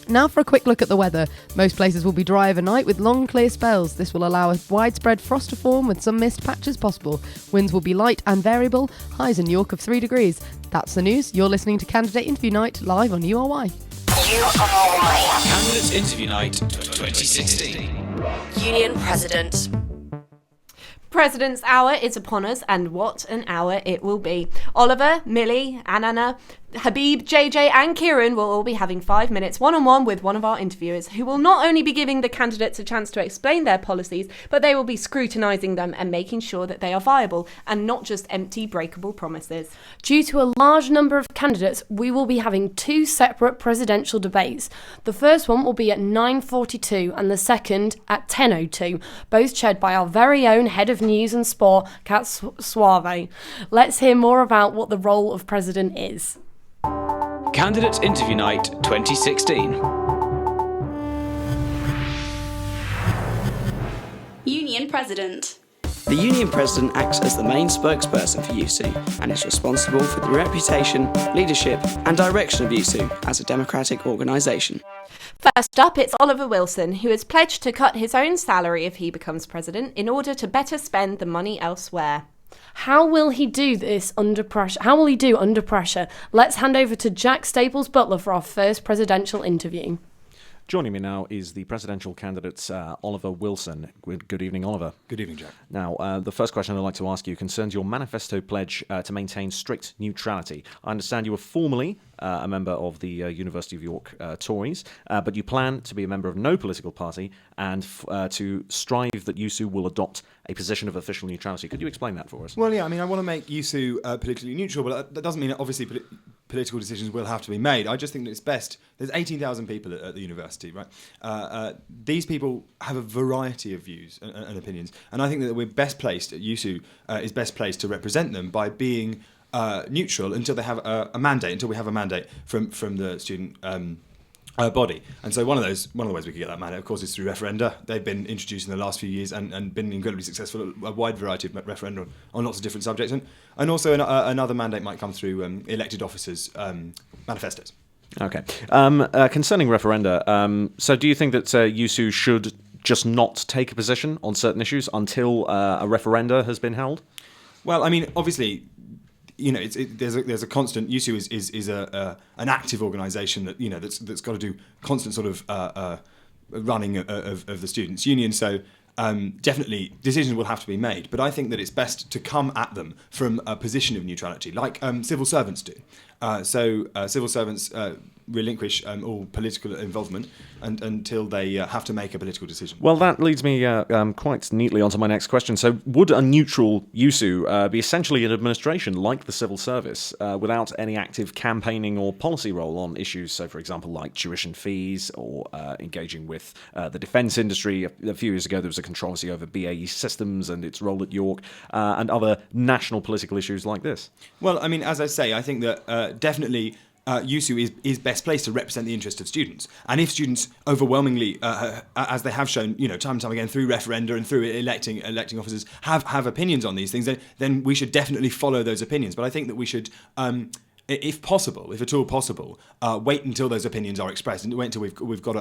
Now for a quick look at the weather. Most places will be dry overnight with long clear spells. This will allow a widespread frost to form with some mist patches possible. Winds will be light and variable. Highs in York of 3 degrees. That's the news. You're listening to Candidate Interview Night live on URY. Candidates Interview Night 2016. Union President. President's Hour is upon us, and what an hour it will be. Oliver, Millie, Anana, Habib, JJ and Kieran will all be having 5 minutes one-on-one with one of our interviewers, who will not only be giving the candidates a chance to explain their policies, but they will be scrutinising them and making sure that they are viable and not just empty breakable promises. Due to a large number of candidates, we will be having 2 separate presidential debates. The first one will be at 9:42 and the second at 10:02, both chaired by our very own head of news and sport, Kat Suave. Let's hear more about what the role of president is. Candidates Interview Night 2016. Union President. The Union President acts as the main spokesperson for YUSU and is responsible for the reputation, leadership and direction of YUSU as a democratic organisation. First up, it's Oliver Wilson, who has pledged to cut his own salary if he becomes president in order to better spend the money elsewhere. How will he do this under pressure? How will he do under pressure? Let's hand over to Jack Staples Butler for our first presidential interview. Joining me now is the presidential candidate, Oliver Wilson. Good evening, Oliver. Good evening, Jack. Now, the first question I'd like to ask you concerns your manifesto pledge to maintain strict neutrality. I understand you were formerly a member of the University of York Tories, but you plan to be a member of no political party and to strive that YUSU will adopt a position of official neutrality. Could you explain that for us? Well, yeah, I mean, I want to make YUSU politically neutral, but that doesn't mean that obviously political decisions will have to be made. I just think that it's best. There's 18,000 people at the university, right? These people have a variety of views and opinions, and I think that we're best placed at YUSU is best placed to represent them by being neutral until they have a mandate, until we have a mandate from the student body. And so one of the ways we could get that mandate, of course, is through referenda. They've been introduced in the last few years and been incredibly successful at a wide variety of referenda on lots of different subjects. And also another mandate might come through elected officers' manifestos. Okay. Concerning referenda, so do you think that YUSU should just not take a position on certain issues until a referenda has been held? Well, I mean, obviously, you know, there's a constant. YUSU is an active organisation that, you know, that's got to do constant sort of running of the students' union. So definitely decisions will have to be made. But I think that it's best to come at them from a position of neutrality, like civil servants do. So civil servants relinquish all political involvement until they have to make a political decision. Well, that leads me quite neatly onto my next question. So, would a neutral YUSU be essentially an administration like the civil service without any active campaigning or policy role on issues, so for example, like tuition fees or engaging with the defence industry? A few years ago, there was a controversy over BAE Systems and its role at York, and other national political issues like this. Well, I mean, as I say, I think that definitely YUSU is best placed to represent the interest of students. And if students overwhelmingly, as they have shown, time and time again through referenda and through electing officers, have opinions on these things, then we should definitely follow those opinions. But I think that we should, if possible, if at all possible, wait until those opinions are expressed and wait until we've got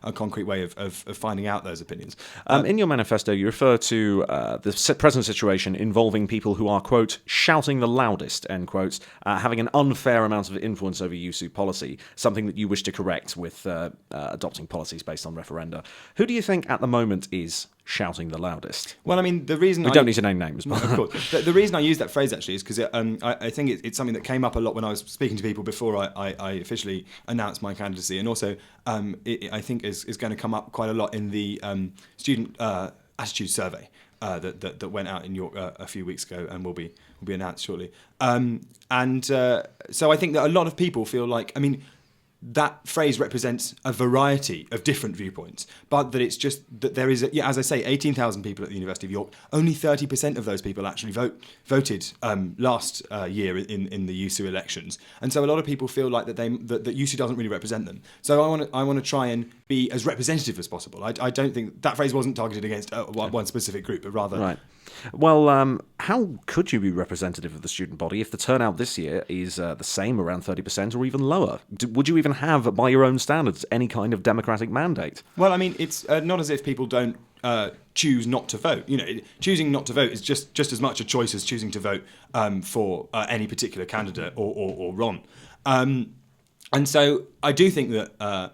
a concrete way of finding out those opinions. In your manifesto, you refer to the present situation involving people who are, quote, shouting the loudest, end quotes, having an unfair amount of influence over YUSU policy, something that you wish to correct with adopting policies based on referenda. Who do you think at the moment is shouting the loudest? Well, I mean, the reason we don't need to name names. But of course. The reason I use that phrase actually is because I think it's something that came up a lot when I was speaking to people before I officially announced my candidacy, and also I think is going to come up quite a lot in the student attitude survey that went out in York a few weeks ago and will be announced shortly. So I think that a lot of people feel like, I mean, that phrase represents a variety of different viewpoints, but that it's just that there is, as I say, 18,000 people at the University of York. Only 30% of those people actually voted last year in the YUSU elections, and so a lot of people feel like that YUSU doesn't really represent them. So I want to try and be as representative as possible. I don't think that phrase wasn't targeted against one specific group, but rather. Right. Well, how could you be representative of the student body if the turnout this year is the same, around 30%, or even lower? Would you even have, by your own standards, any kind of democratic mandate? Well, I mean, it's not as if people don't choose not to vote. Choosing not to vote is just as much a choice as choosing to vote for any particular candidate or Ron. And so I do think that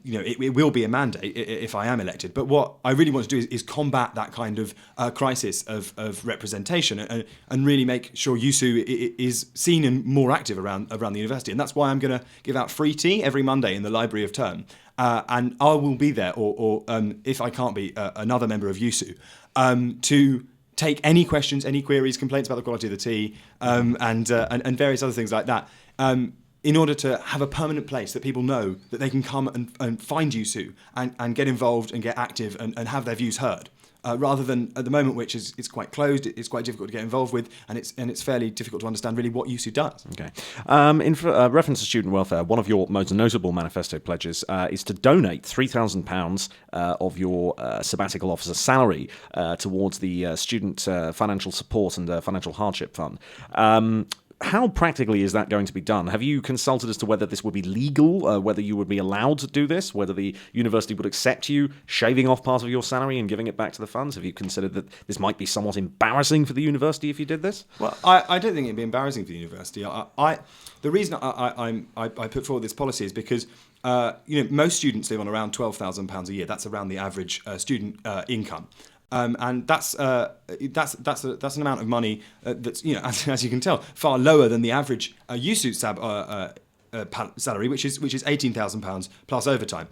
it will be a mandate if I am elected. But what I really want to do is combat that kind of crisis of representation and really make sure YUSU is seen and more active around the university. And that's why I'm going to give out free tea every Monday in the Library of Turn. And I will be there, or if I can't be, another member of YUSU, to take any questions, any queries, complaints about the quality of the tea, and various other things like that. In order to have a permanent place that people know that they can come and find YUSU and get involved and get active and have their views heard, rather than at the moment, which is quite closed, it's quite difficult to get involved with, and it's fairly difficult to understand really what YUSU does. Okay. In reference to student welfare, one of your most notable manifesto pledges is to donate £3,000 of your sabbatical officer salary towards the student financial support and financial hardship fund. How practically is that going to be done? Have you consulted as to whether this would be legal, whether you would be allowed to do this, whether the university would accept you shaving off part of your salary and giving it back to the funds? Have you considered that this might be somewhat embarrassing for the university if you did this? Well, I don't think it'd be embarrassing for the university. The reason I put forward this policy is because most students live on around £12,000 a year. That's around the average student income. And that's an amount of money that's, as you can tell, far lower than the average YUSU salary, which is £18,000 plus overtime.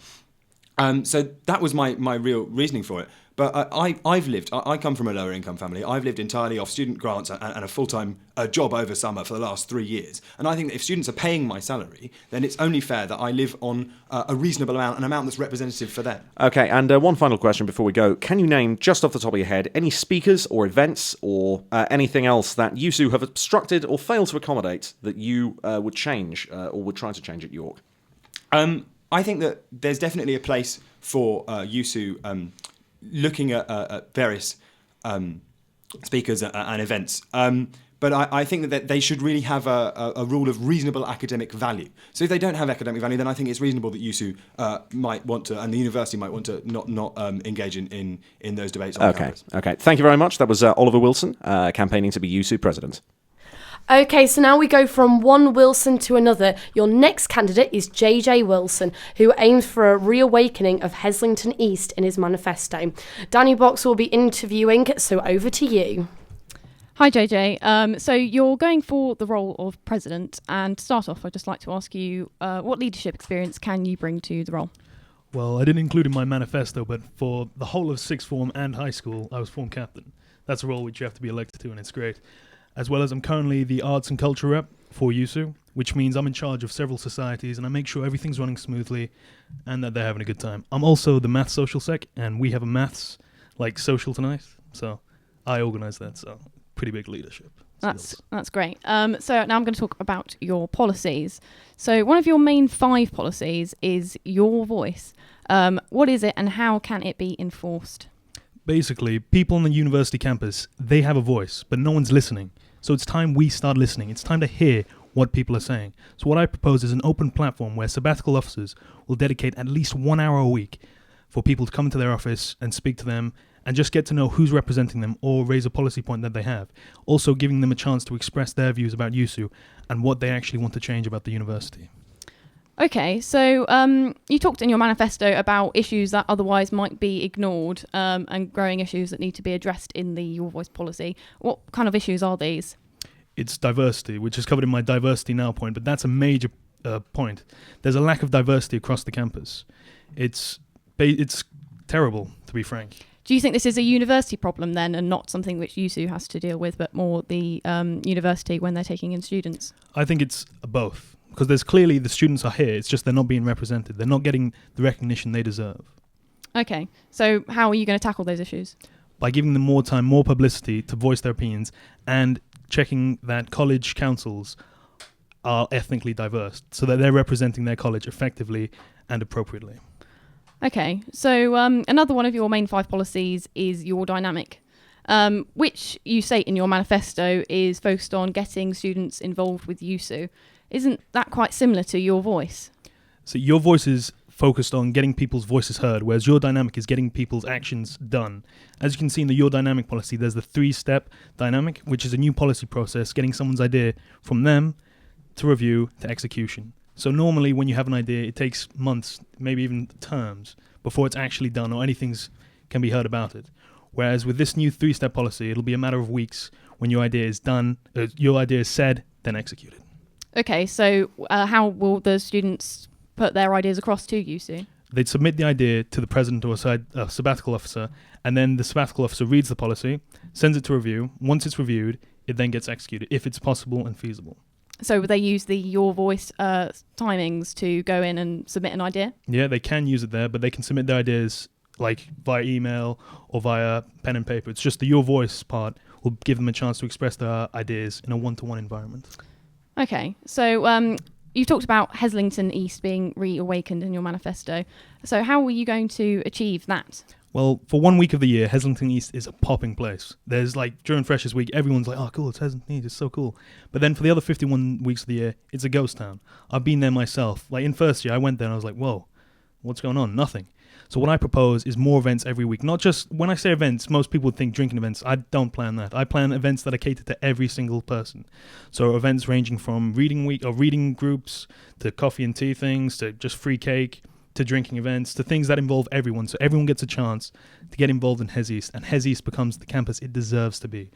So that was my real reasoning for it. But I come from a lower income family. I've lived entirely off student grants and a full-time job over summer for the last 3 years. And I think that if students are paying my salary, then it's only fair that I live on a reasonable amount, an amount that's representative for them. Okay, and one final question before we go. Can you name, just off the top of your head, any speakers or events or anything else that YUSU have obstructed or failed to accommodate that you would change or would try to change at York? I think that there's definitely a place for YUSU looking at various speakers and events. But I think that they should really have a rule of reasonable academic value. So if they don't have academic value, then I think it's reasonable that YUSU might want to, and the university might want to, not engage in those debates on campus. Okay. Thank you very much. That was Oliver Wilson, campaigning to be YUSU President. Okay, so now we go from one Wilson to another. Your next candidate is JJ Wilson, who aims for a reawakening of Heslington East in his manifesto. Danny Box will be interviewing, so over to you. Hi JJ. So you're going for the role of president, and to start off, I'd just like to ask you, what leadership experience can you bring to the role? Well, I didn't include in my manifesto, but for the whole of sixth form and high school, I was form captain. That's a role which you have to be elected to, and it's great. As well as I'm currently the arts and culture rep for YUSU, which means I'm in charge of several societies, and I make sure everything's running smoothly and that they're having a good time. I'm also the maths social sec, and we have a maths social tonight, so I organise that, so pretty big leadership. That's great. So now I'm going to talk about your policies. So one of your main 5 policies is your voice. What is it and how can it be enforced? Basically, people on the university campus, they have a voice, but no one's listening. So it's time we start listening. It's time to hear what people are saying. So what I propose is an open platform where sabbatical officers will dedicate at least 1 hour a week for people to come into their office and speak to them and just get to know who's representing them or raise a policy point that they have. Also giving them a chance to express their views about YUSU and what they actually want to change about the university. Okay, so you talked in your manifesto about issues that otherwise might be ignored and growing issues that need to be addressed in the Your Voice policy. What kind of issues are these? It's diversity, which is covered in my Diversity Now point, but that's a major point. There's a lack of diversity across the campus. It's terrible, to be frank. Do you think this is a university problem then and not something which YUSU has to deal with, but more the university when they're taking in students? I think it's both, because there's clearly the students are here, it's just they're not being represented. They're not getting the recognition they deserve. Okay, so how are you going to tackle those issues? By giving them more time, more publicity to voice their opinions and checking that college councils are ethnically diverse so that they're representing their college effectively and appropriately. Okay, so another one of your main 5 policies is your dynamic, which you state in your manifesto is focused on getting students involved with YUSU. Isn't that quite similar to Your Voice? So Your Voice is focused on getting people's voices heard, whereas Your Dynamic is getting people's actions done. As you can see in the Your Dynamic policy, there's the 3-step dynamic, which is a new policy process, getting someone's idea from them to review to execution. So normally when you have an idea, it takes months, maybe even terms, before it's actually done or anything can be heard about it. Whereas with this new 3-step policy, it'll be a matter of weeks when your idea is done, your idea is said, then executed. Okay, so how will the students put their ideas across to YUSU? They'd submit the idea to the president or a sabbatical officer, and then the sabbatical officer reads the policy, sends it to review. Once it's reviewed, it then gets executed, if it's possible and feasible. So would they use the Your Voice timings to go in and submit an idea? Yeah, they can use it there, but they can submit their ideas like via email or via pen and paper. It's just the Your Voice part will give them a chance to express their ideas in a one-to-one environment. Okay, so you've talked about Heslington East being reawakened in your manifesto. So how are you going to achieve that? Well, for 1 week of the year, Heslington East is a popping place. There's during Freshers Week, everyone's like, oh, cool, it's Heslington East, it's so cool. But then for the other 51 weeks of the year, it's a ghost town. I've been there myself. In first year, I went there and I was like, whoa, what's going on? Nothing. So what I propose is more events every week. Not just, when I say events, most people would think drinking events. I don't plan that. I plan events that are catered to every single person. So events ranging from reading week or reading groups to coffee and tea things to just free cake, to drinking events, to things that involve everyone. So everyone gets a chance to get involved in Hes East, and Hes East becomes the campus it deserves to be.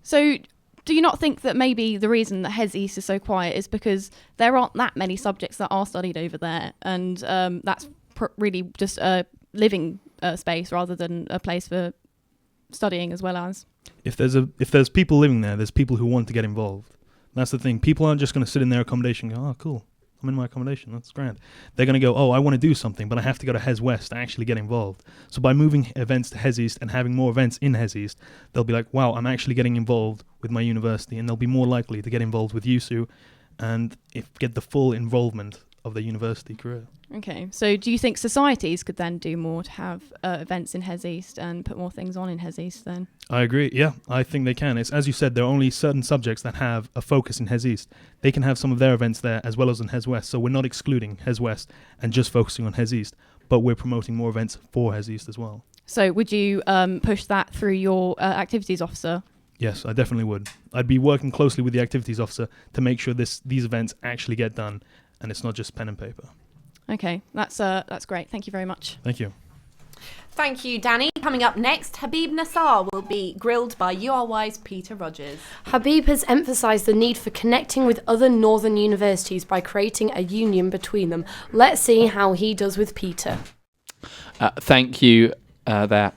So do you not think that maybe the reason that Hes East is so quiet is because there aren't that many subjects that are studied over there, and that's really just a living space rather than a place for studying as well as? If there's people living there, there's people who want to get involved. That's the thing. People aren't just going to sit in their accommodation and go, oh, cool, I'm in my accommodation, that's grand. They're going to go, oh, I want to do something, but I have to go to Hes West to actually get involved. So by moving events to Hes East and having more events in Hes East, they'll be like, wow, I'm actually getting involved with my university, and they'll be more likely to get involved with YUSU and get the full involvement of their university career. Okay, so do you think societies could then do more to have events in Hes East and put more things on in Hes East then? I agree, yeah, I think they can. It's, as you said, there are only certain subjects that have a focus in Hes East. They can have some of their events there as well as in Hes West, so we're not excluding Hes West and just focusing on Hes East, but we're promoting more events for Hes East as well. So would you push that through your activities officer? Yes, I definitely would. I'd be working closely with the activities officer to make sure these events actually get done and it's not just pen and paper. Okay, that's great. Thank you very much. Thank you. Thank you, Danny. Coming up next, Habib Nassar will be grilled by URY's Peter Rogers. Habib has emphasised the need for connecting with other northern universities by creating a union between them. Let's see how he does with Peter. Thank you there.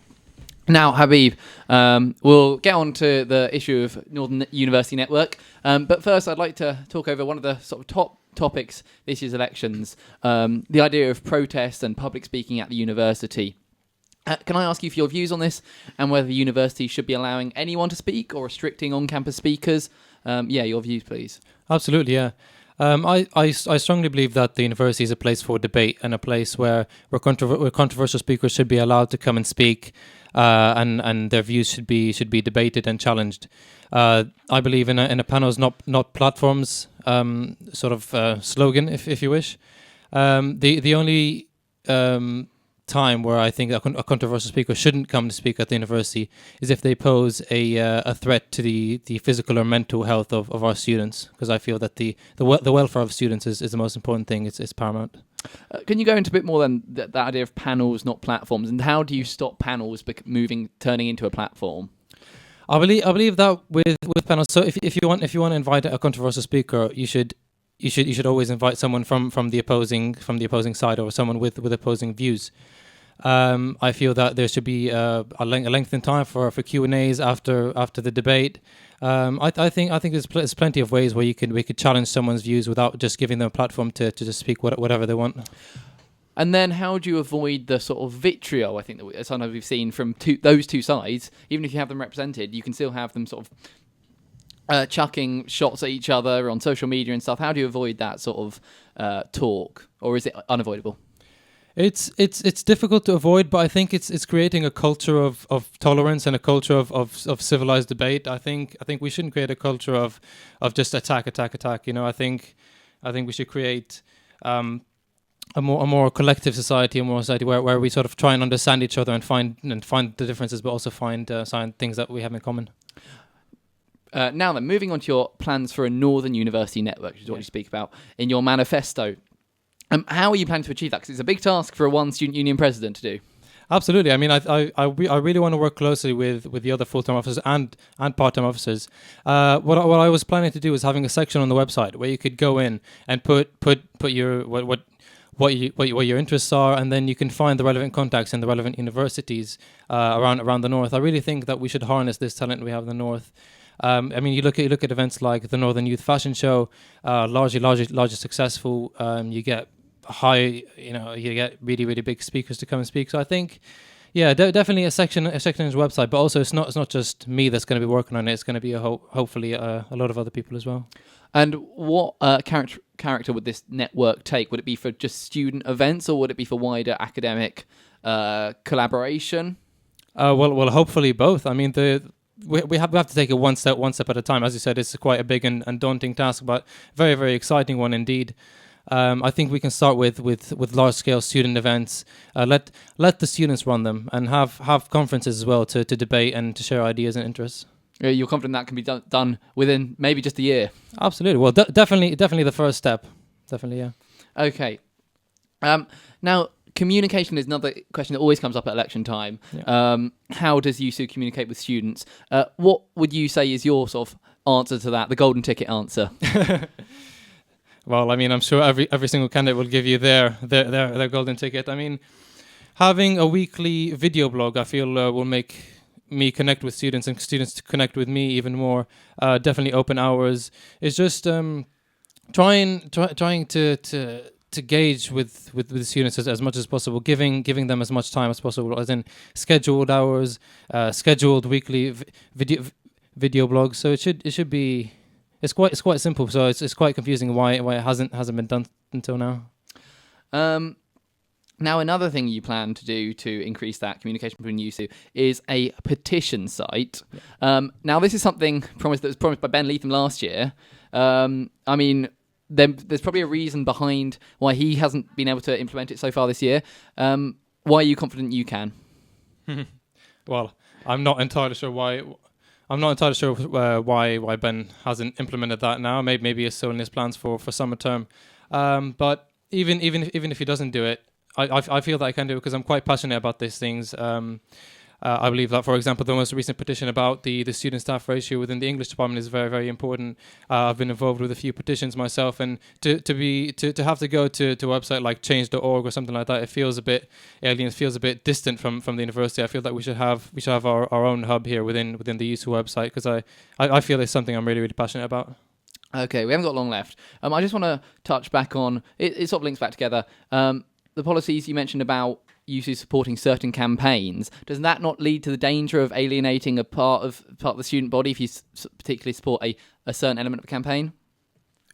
Now, Habib, we'll get on to the issue of Northern University Network. But first, I'd like to talk over one of the sort of top topics this year's elections, the idea of protest and public speaking at the university. Can I ask you for your views on this and whether the university should be allowing anyone to speak or restricting on-campus speakers? Your views, please. Absolutely, yeah. I strongly believe that the university is a place for debate and a place where controversial speakers should be allowed to come and speak, and their views should be debated and challenged. I believe in a panels, not platforms, slogan, if you wish. The only time where I think a controversial speaker shouldn't come to speak at the university is if they pose a threat to the physical or mental health of our students, because I feel that the welfare of students is the most important thing. It's paramount. Can you go into a bit more than that idea of panels, not platforms, and how do you stop panels turning into a platform? I believe that with panels. So if you want to invite a controversial speaker, you should always invite someone from the opposing side or someone with opposing views. I feel that there should be a lengthened time for Q&As after the debate. I think there's plenty of ways where we could challenge someone's views without just giving them a platform to just speak whatever they want. And then how do you avoid the sort of vitriol, I think, that sometimes we've seen from those two sides? Even if you have them represented, you can still have them sort of chucking shots at each other on social media and stuff. How do you avoid that sort of talk, or is it unavoidable? It's difficult to avoid, but I think it's creating a culture of tolerance and a culture of civilized debate. I think we shouldn't create a culture of just attack. You know, I think we should create a more collective society, a more society where we sort of try and understand each other and find the differences, but also find things that we have in common. Now then, moving on to your plans for a Northern University Network, which is what you speak about in your manifesto. How are you planning to achieve that? Because it's a big task for one student union president to do. Absolutely. I mean, I really want to work closely with the other full-time officers and part-time officers. What I was planning to do is having a section on the website where you could go in and put your what your interests are, and then you can find the relevant contacts in the relevant universities around the north. I really think that we should harness this talent we have in the north. I mean, you look at events like the Northern Youth Fashion Show, largely successful. You get you get really big speakers to come and speak. So I think, definitely a section on his website. But also, it's not just me that's going to be working on it. It's going to be hopefully a lot of other people as well. And what character would this network take? Would it be for just student events, or would it be for wider academic collaboration? Well, hopefully both. I mean, we have to take it one step at a time. As you said, it's quite a big and daunting task, but very, very exciting one indeed. I think we can start with large-scale student events. Let the students run them, and have conferences as well to debate and to share ideas and interests. You're confident that can be done within maybe just a year? Absolutely. Well, definitely the first step. Definitely, yeah. Okay. Now, communication is another question that always comes up at election time. Yeah. How does USU communicate with students? What would you say is your sort of answer to that, the golden ticket answer? Well, I mean, I'm sure every single candidate will give you their golden ticket. I mean, having a weekly video blog, I feel, will make me connect with students and students to connect with me even more. Definitely open hours. It's just trying to gauge with the students as much as possible, giving them as much time as possible, as in scheduled hours, scheduled weekly video blogs. So it should be. It's quite simple. So it's quite confusing why it hasn't been done until now. Now, another thing you plan to do to increase that communication between USU is a petition site. Yeah. Now, this is something that was promised by Ben Leatham last year. I mean, there's probably a reason behind why he hasn't been able to implement it so far this year. Why are you confident you can? Well, I'm not entirely sure why. I'm not entirely sure why Ben hasn't implemented that now. Maybe it's still in his plans for summer term. But even if he doesn't do it, I feel that I can do it because I'm quite passionate about these things. I believe that, for example, the most recent petition about the student-staff ratio within the English department is very, very important. I've been involved with a few petitions myself, and to have to go to a website like change.org or something like that, it feels a bit alien. It feels a bit distant from the university. I feel that we should have our own hub here within the YUSU website, because I feel it's something I'm really, really passionate about. Okay, we haven't got long left. I just want to touch back on it. Sort of links back together. The policies you mentioned about USU supporting certain campaigns, does that not lead to the danger of alienating a part of the student body if you particularly support a certain element of a campaign?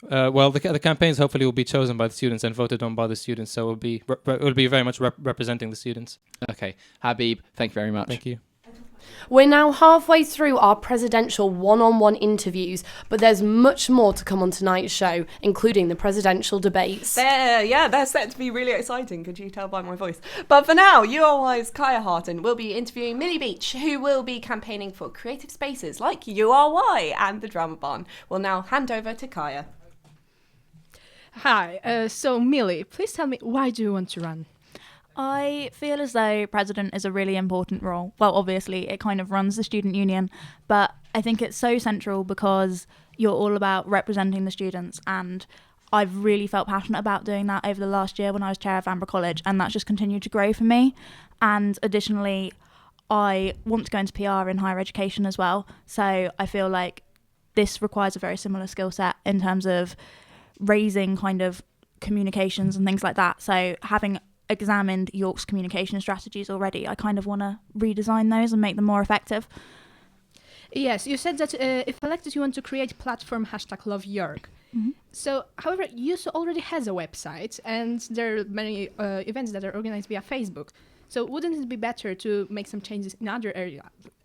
Well, the campaigns hopefully will be chosen by the students and voted on by the students, so it will be very much representing the students. Okay, Habib, thank you very much. Thank you. We're now halfway through our presidential one-on-one interviews, but there's much more to come on tonight's show, including the presidential debates. They're set to be really exciting, could you tell by my voice? But for now, URY's Kaya Harton will be interviewing Millie Beach, who will be campaigning for creative spaces like URY and the Drama Barn. We'll now hand over to Kaya. Hi, so Millie, please tell me, why do you want to run? I feel as though president is a really important role. Well, obviously, it kind of runs the student union, but I think it's so central because you're all about representing the students, and I've really felt passionate about doing that over the last year when I was chair of Amber College, and that's just continued to grow for me. And additionally, I want to go into PR in higher education as well, so I feel like this requires a very similar skill set in terms of raising kind of communications and things like that. So having examined York's communication strategies already, I kind of want to redesign those and make them more effective. Yes, you said that if elected you want to create a platform #LoveYork. Mm-hmm. So, however, YUSU already has a website and there are many events that are organized via Facebook. So wouldn't it be better to make some changes in other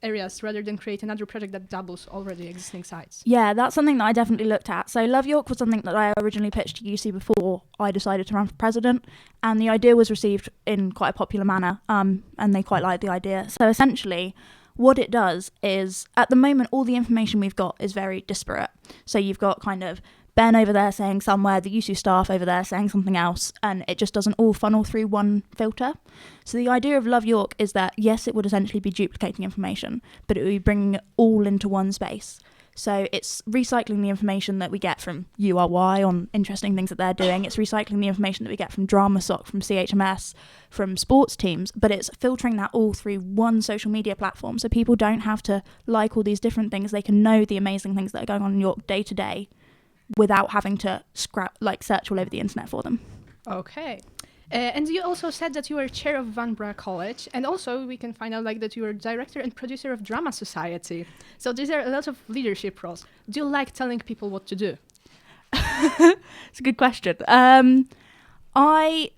areas rather than create another project that doubles already existing sites? Yeah, that's something that I definitely looked at. So Love York was something that I originally pitched to UC before I decided to run for president, and the idea was received in quite a popular manner, and they quite liked the idea. So essentially, what it does is, at the moment, all the information we've got is very disparate. So you've got kind of Ben over there saying somewhere, the USU staff over there saying something else, and it just doesn't all funnel through one filter. So the idea of Love York is that, yes, it would essentially be duplicating information, but it would be bringing it all into one space. So it's recycling the information that we get from URY on interesting things that they're doing. It's recycling the information that we get from Drama Soc, from CHMS, from sports teams, but it's filtering that all through one social media platform. So people don't have to like all these different things. They can know the amazing things that are going on in York day to day without having to search all over the internet for them. Okay. And you also said that you were chair of Vanbrugh College, and also we can find out that you were director and producer of Drama Society. So these are a lot of leadership roles. Do you like telling people what to do? It's a good question. I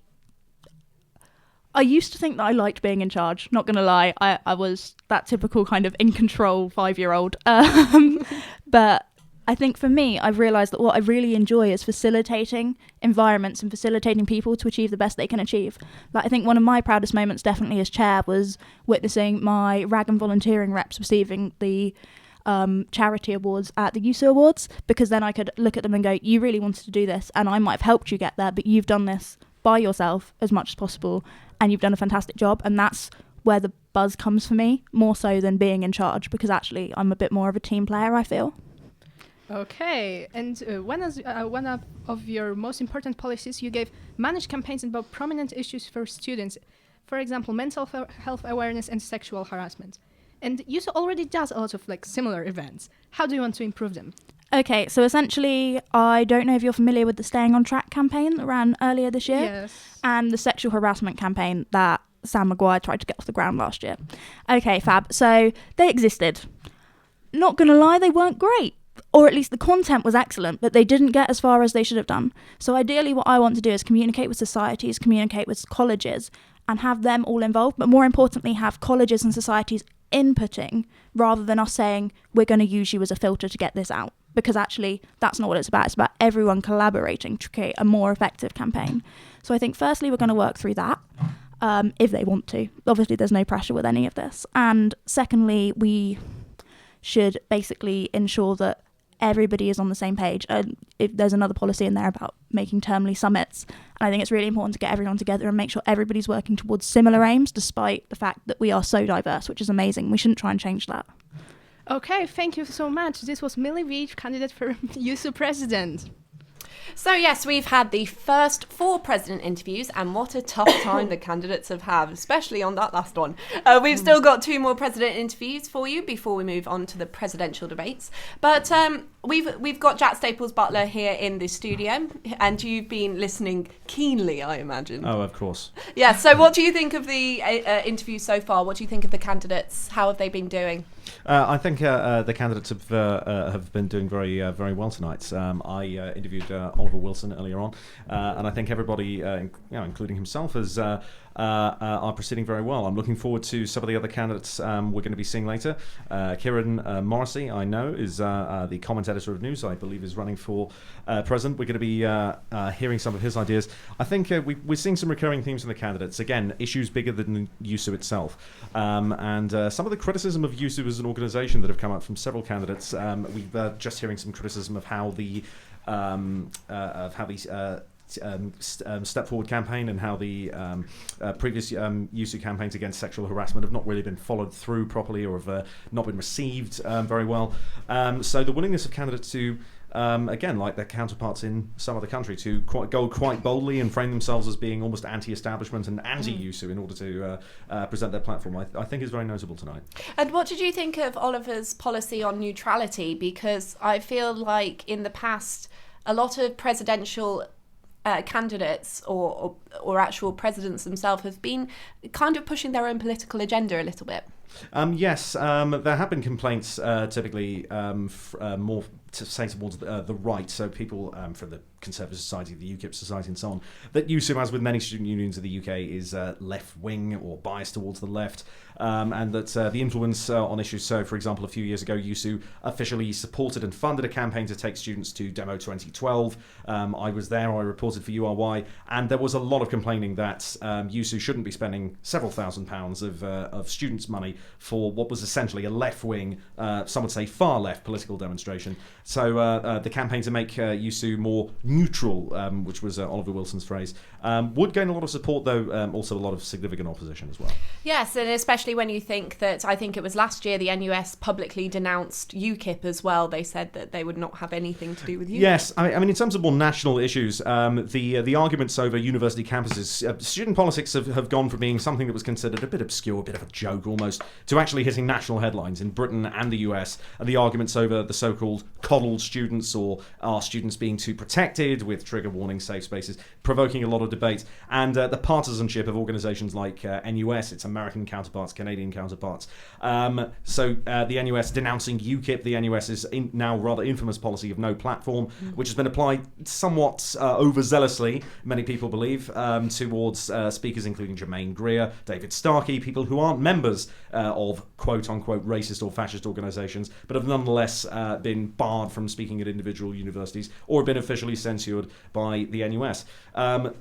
used to think that I liked being in charge, not going to lie. I was that typical kind of in-control 5-year-old. But I think for me, I've realised that what I really enjoy is facilitating environments and facilitating people to achieve the best they can achieve. Like, I think one of my proudest moments, definitely as chair, was witnessing my rag and volunteering reps receiving the charity awards at the YUSU Awards, because then I could look at them and go, you really wanted to do this, and I might have helped you get there, but you've done this by yourself as much as possible, and you've done a fantastic job. And that's where the buzz comes for me, more so than being in charge, because actually I'm a bit more of a team player, I feel. Okay, and one of your most important policies, you gave managed campaigns about prominent issues for students, for example, mental health awareness and sexual harassment. And YUSU already does a lot of similar events. How do you want to improve them? Okay, so essentially, I don't know if you're familiar with the Staying on Track campaign that ran earlier this year, yes, and the sexual harassment campaign that Sam Maguire tried to get off the ground last year. Okay, fab. So they existed. Not gonna lie, they weren't great. Or at least the content was excellent, but they didn't get as far as they should have done. So ideally what I want to do is communicate with societies, communicate with colleges, and have them all involved, but more importantly have colleges and societies inputting, rather than us saying, we're going to use you as a filter to get this out. Because actually, that's not what it's about. It's about everyone collaborating to create a more effective campaign. So I think firstly, we're going to work through that, if they want to. Obviously, there's no pressure with any of this. And secondly, we should basically ensure that everybody is on the same page. If there's another policy in there about making termly summits, and I think it's really important to get everyone together and make sure everybody's working towards similar aims, despite the fact that we are so diverse, which is amazing. We shouldn't try and change that. Okay, thank you so much. This was Millie Reed, candidate for YUSU President. So yes, we've had the first 4 president interviews, and what a tough time the candidates have had, especially on that last one. We've still got 2 more president interviews for you before we move on to the presidential debates. But we've got Jack Staples-Butler here in the studio, and you've been listening keenly, I imagine. Oh, of course. Yeah. So what do you think of the interviews so far? What do you think of the candidates? How have they been doing? I think the candidates have been doing very well tonight. I interviewed Oliver Wilson earlier on, and I think everybody, including himself, are proceeding very well. I'm looking forward to some of the other candidates we're going to be seeing later. Kieran Morrissey, I know, is the comment editor of News. I believe is running for president. We're going to be hearing some of his ideas. I think we're seeing some recurring themes in the candidates. Again, issues bigger than YUSU itself, and some of the criticism of YUSU as an organisation that have come up from several candidates. We're just hearing some criticism of how the Step Forward campaign and how the previous YUSU campaigns against sexual harassment have not really been followed through properly, or have not been received very well. So the willingness of candidates to again, like their counterparts in some other country, to go quite boldly and frame themselves as being almost anti-establishment and anti-YUSU in order to present their platform, I think is very notable tonight. And what did you think of Oliver's policy on neutrality? Because I feel like in the past, a lot of presidential candidates or actual presidents themselves have been kind of pushing their own political agenda a little bit. Yes, there have been complaints, typically more to say towards the right, so people from the Conservative Society, the UKIP Society and so on, that YUSU, as with many student unions in the UK, is left-wing or biased towards the left, and that the influence on issues. So, for example, a few years ago, YUSU officially supported and funded a campaign to take students to Demo 2012. I was there, I reported for URY, and there was a lot of complaining that YUSU shouldn't be spending several £1,000s of students' money for what was essentially a left-wing, some would say far-left political demonstration. So the campaign to make YUSU more neutral, which was Oliver Wilson's phrase, would gain a lot of support, though also a lot of significant opposition as well. Yes, and especially when you think that, I think it was last year, the NUS publicly denounced UKIP as well. They said that they would not have anything to do with UKIP. Yes, I mean in terms of more national issues, the arguments over university campuses, student politics have gone from being something that was considered a bit obscure, a bit of a joke almost, to actually hitting national headlines in Britain and the US. And the arguments over the so-called coddled students, or are students being too protected, with trigger warning safe spaces, provoking a lot of debate. And the partisanship of organisations like NUS, its American counterparts, Canadian counterparts. So the NUS denouncing UKIP, the NUS's now rather infamous policy of no platform, which has been applied somewhat overzealously, many people believe, towards speakers including Jermaine Greer, David Starkey, people who aren't members of quote-unquote racist or fascist organisations, but have nonetheless been barred from speaking at individual universities or have been officially censured by the NUS.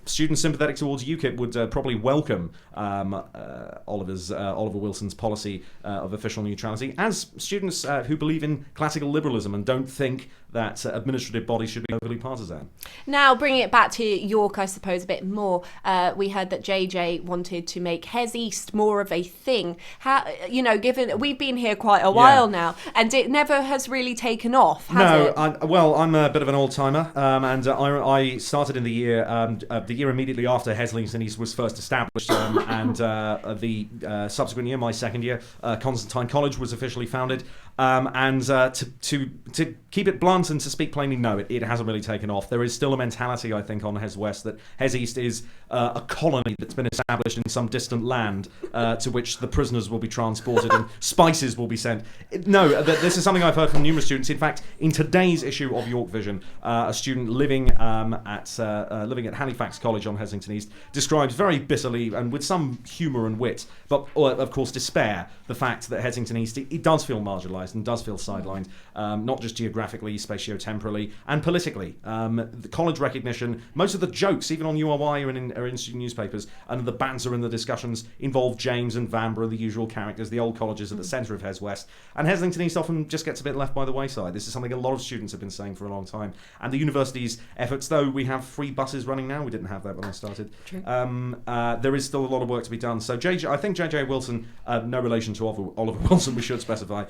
Students sympathetic towards UKIP would probably welcome Oliver Wilson's policy of official neutrality, as students who believe in classical liberalism and don't think that administrative bodies should be overly partisan. Now, bringing it back to York, I suppose, a bit more, we heard that JJ wanted to make Hes East more of a thing. How, given we've been here quite a while now, and it never has really taken off, has it? I'm a bit of an old-timer, and I started in the year immediately after Heslington East was first established, and the subsequent year, my second year, Constantine College was officially founded. And to keep it blunt and to speak plainly, no, it hasn't really taken off. There is still a mentality, I think, on Hes West that Hes East is a colony that's been established in some distant land to which the prisoners will be transported and spices will be sent. No, this is something I've heard from numerous students. In fact, in today's issue of York Vision, a student living at Halifax College on Heslington East describes very bitterly and with some humour and wit, but of course despair, the fact that Heslington East it does feel marginalised. marginalised and does feel sidelined, not just geographically, spatio-temporally, and politically. The college recognition, most of the jokes, even on URY are in student newspapers, and the banter and the discussions involve James and Vanbrugh, the usual characters. The old college is at the centre of Hes West, and Heslington East often just gets a bit left by the wayside. This is something a lot of students have been saying for a long time. And the university's efforts, though we have 3 buses running now, we didn't have that when I started. True. There is still a lot of work to be done. So I think JJ Wilson, no relation to Oliver Wilson, we should specify,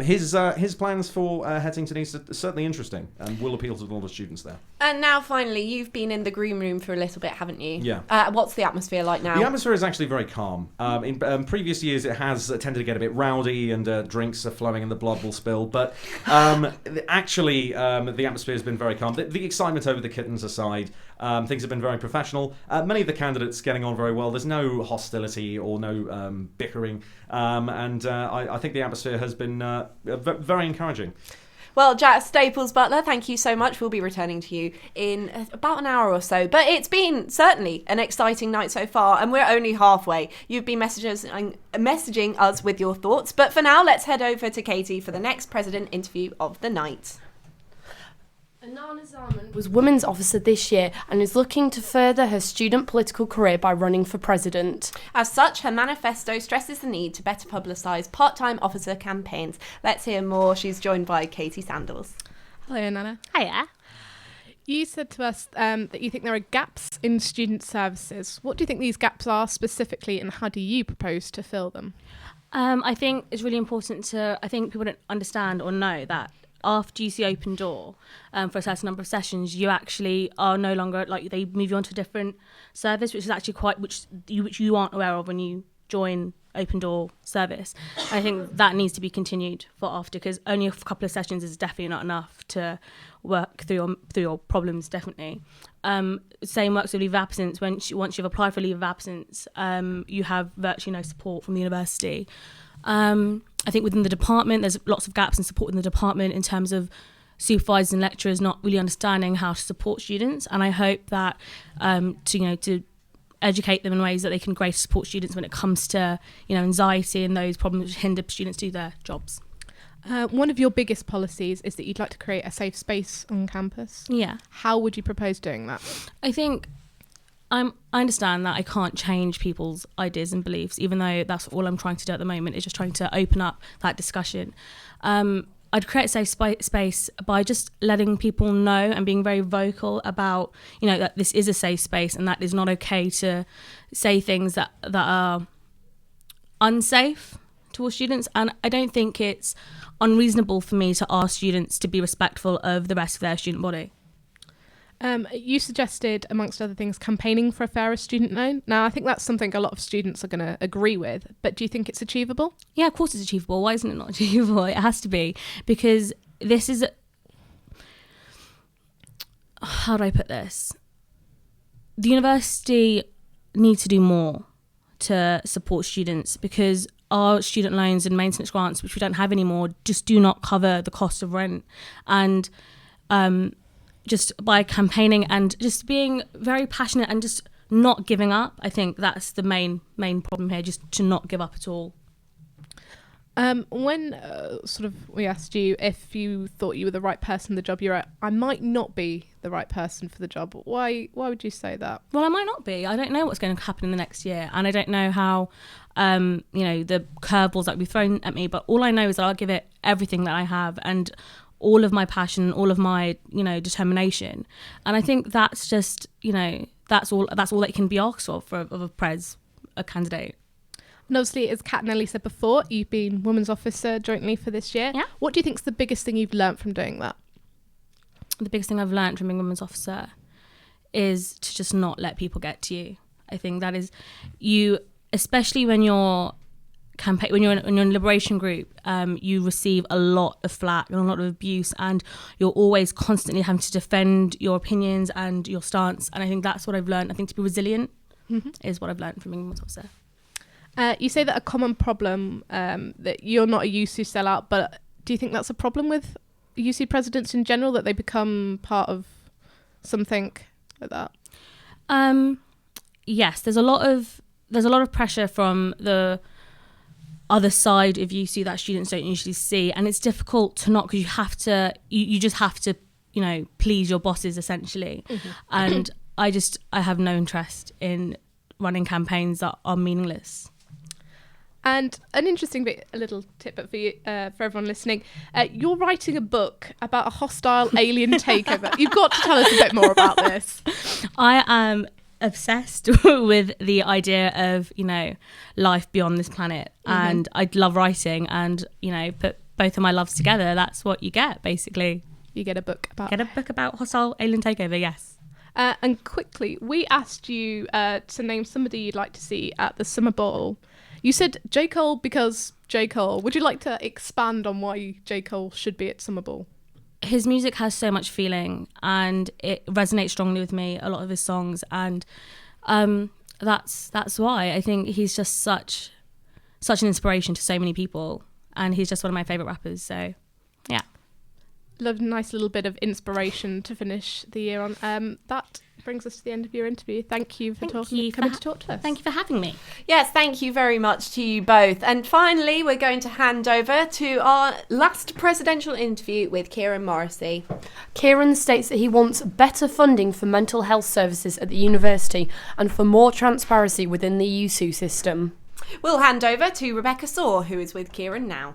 his plans for Heslington East are certainly interesting and will appeal to a lot of students there. And now, finally, you've been in the green room for a little bit, haven't you? Yeah. What's the atmosphere like now? The atmosphere is actually very calm. In previous years, it has tended to get a bit rowdy and drinks are flowing and the blood will spill. But actually, the atmosphere has been very calm. The excitement over the kittens aside, things have been very professional. Many of the candidates getting on very well. There's no hostility or no bickering. And I think the atmosphere has been very encouraging. Well, Jack Staples Butler, thank you so much. We'll be returning to you in about an hour or so. But it's been certainly an exciting night so far, and we're only halfway. You've been messaging us with your thoughts. But for now, let's head over to Katie for the next president interview of the night. Anana Zaman was Women's Officer this year and is looking to further her student political career by running for president. As such, her manifesto stresses the need to better publicise part-time officer campaigns. Let's hear more. She's joined by Katie Sandals. Hello, Anana. Hiya. You said to us that you think there are gaps in student services. What do you think these gaps are specifically, and how do you propose to fill them? I think it's really important I think people don't understand or know that after you see Open Door for a certain number of sessions, you actually are no longer, they move you on to a different service, which is actually which you aren't aware of when you join Open Door service. I think that needs to be continued for after, because only a couple of sessions is definitely not enough to work through your problems, definitely. Same works with leave of absence. Once you've applied for leave of absence, you have virtually no support from the university. I think within the department, there's lots of gaps in support in the department in terms of supervisors and lecturers not really understanding how to support students. And I hope that to educate them in ways that they can greatly support students when it comes to anxiety and those problems which hinder students do their jobs. One of your biggest policies is that you'd like to create a safe space on campus. Yeah. How would you propose doing that? I think I understand that I can't change people's ideas and beliefs, even though that's all I'm trying to do at the moment, is just trying to open up that discussion. I'd create a safe space by just letting people know and being very vocal about, that this is a safe space and that it's not okay to say things that are unsafe towards students. And I don't think it's unreasonable for me to ask students to be respectful of the rest of their student body. You suggested, amongst other things, campaigning for a fairer student loan. Now, I think that's something a lot of students are going to agree with, but do you think it's achievable? Yeah, of course it's achievable. Why isn't it not achievable? It has to be, because this is... How do I put this? The university needs to do more to support students, because our student loans and maintenance grants, which we don't have anymore, just do not cover the cost of rent. And... just by campaigning and just being very passionate and just not giving up, I think that's the main problem here, just to not give up at all. When we asked you if you thought you were the right person for the job you're at, I might not be the right person for the job. Why would you say that? Well, I might not be. I don't know what's going to happen in the next year, and I don't know how the curveballs that will be thrown at me, but all I know is that I'll give it everything that I have and all of my passion, all of my, determination. And I think that's just, that's all that can be asked of a candidate. And obviously, as Kat and Ellie said before, you've been Women's Officer jointly for this year. Yeah. What do you think is the biggest thing you've learnt from doing that? The biggest thing I've learnt from being Women's Officer is to just not let people get to you. I think that is especially when you're when you're in a liberation group, you receive a lot of flack and a lot of abuse, and you're always constantly having to defend your opinions and your stance. And I think that's what I've learned. I think to be resilient is what I've learned from being a Women's Officer. You say that a common problem, that you're not a USU sellout, but do you think that's a problem with USU presidents in general, that they become part of something like that? Yes, there's a lot of pressure from other side of USU that students don't usually see, and it's difficult to not, because you just have to please your bosses essentially. And I have no interest in running campaigns that are meaningless. And an interesting bit, a little tip for you, for everyone listening. You're writing a book about a hostile alien takeover. You've got to tell us a bit more about this. I am obsessed with the idea of, life beyond this planet. And I love writing, and, put both of my loves together. That's what you get, basically. You get a book about... Get a book about hostile alien takeover, yes. And quickly, we asked you to name somebody you'd like to see at the Summer Ball. You said J. Cole because J. Cole. Would you like to expand on why J. Cole should be at Summer Ball? His music has so much feeling, and it resonates strongly with me, a lot of his songs, and that's why I think he's just such an inspiration to so many people, and he's just one of my favourite rappers, so yeah. Love a nice little bit of inspiration to finish the year on. That brings us to the end of your interview. Thank you for coming to talk to us. Thank you for having me. Yes, thank you very much to you both. And finally, we're going to hand over to our last presidential interview with Kieran Morrissey. Kieran states that he wants better funding for mental health services at the university and for more transparency within the USU system. We'll hand over to Rebecca Saw, who is with Kieran now.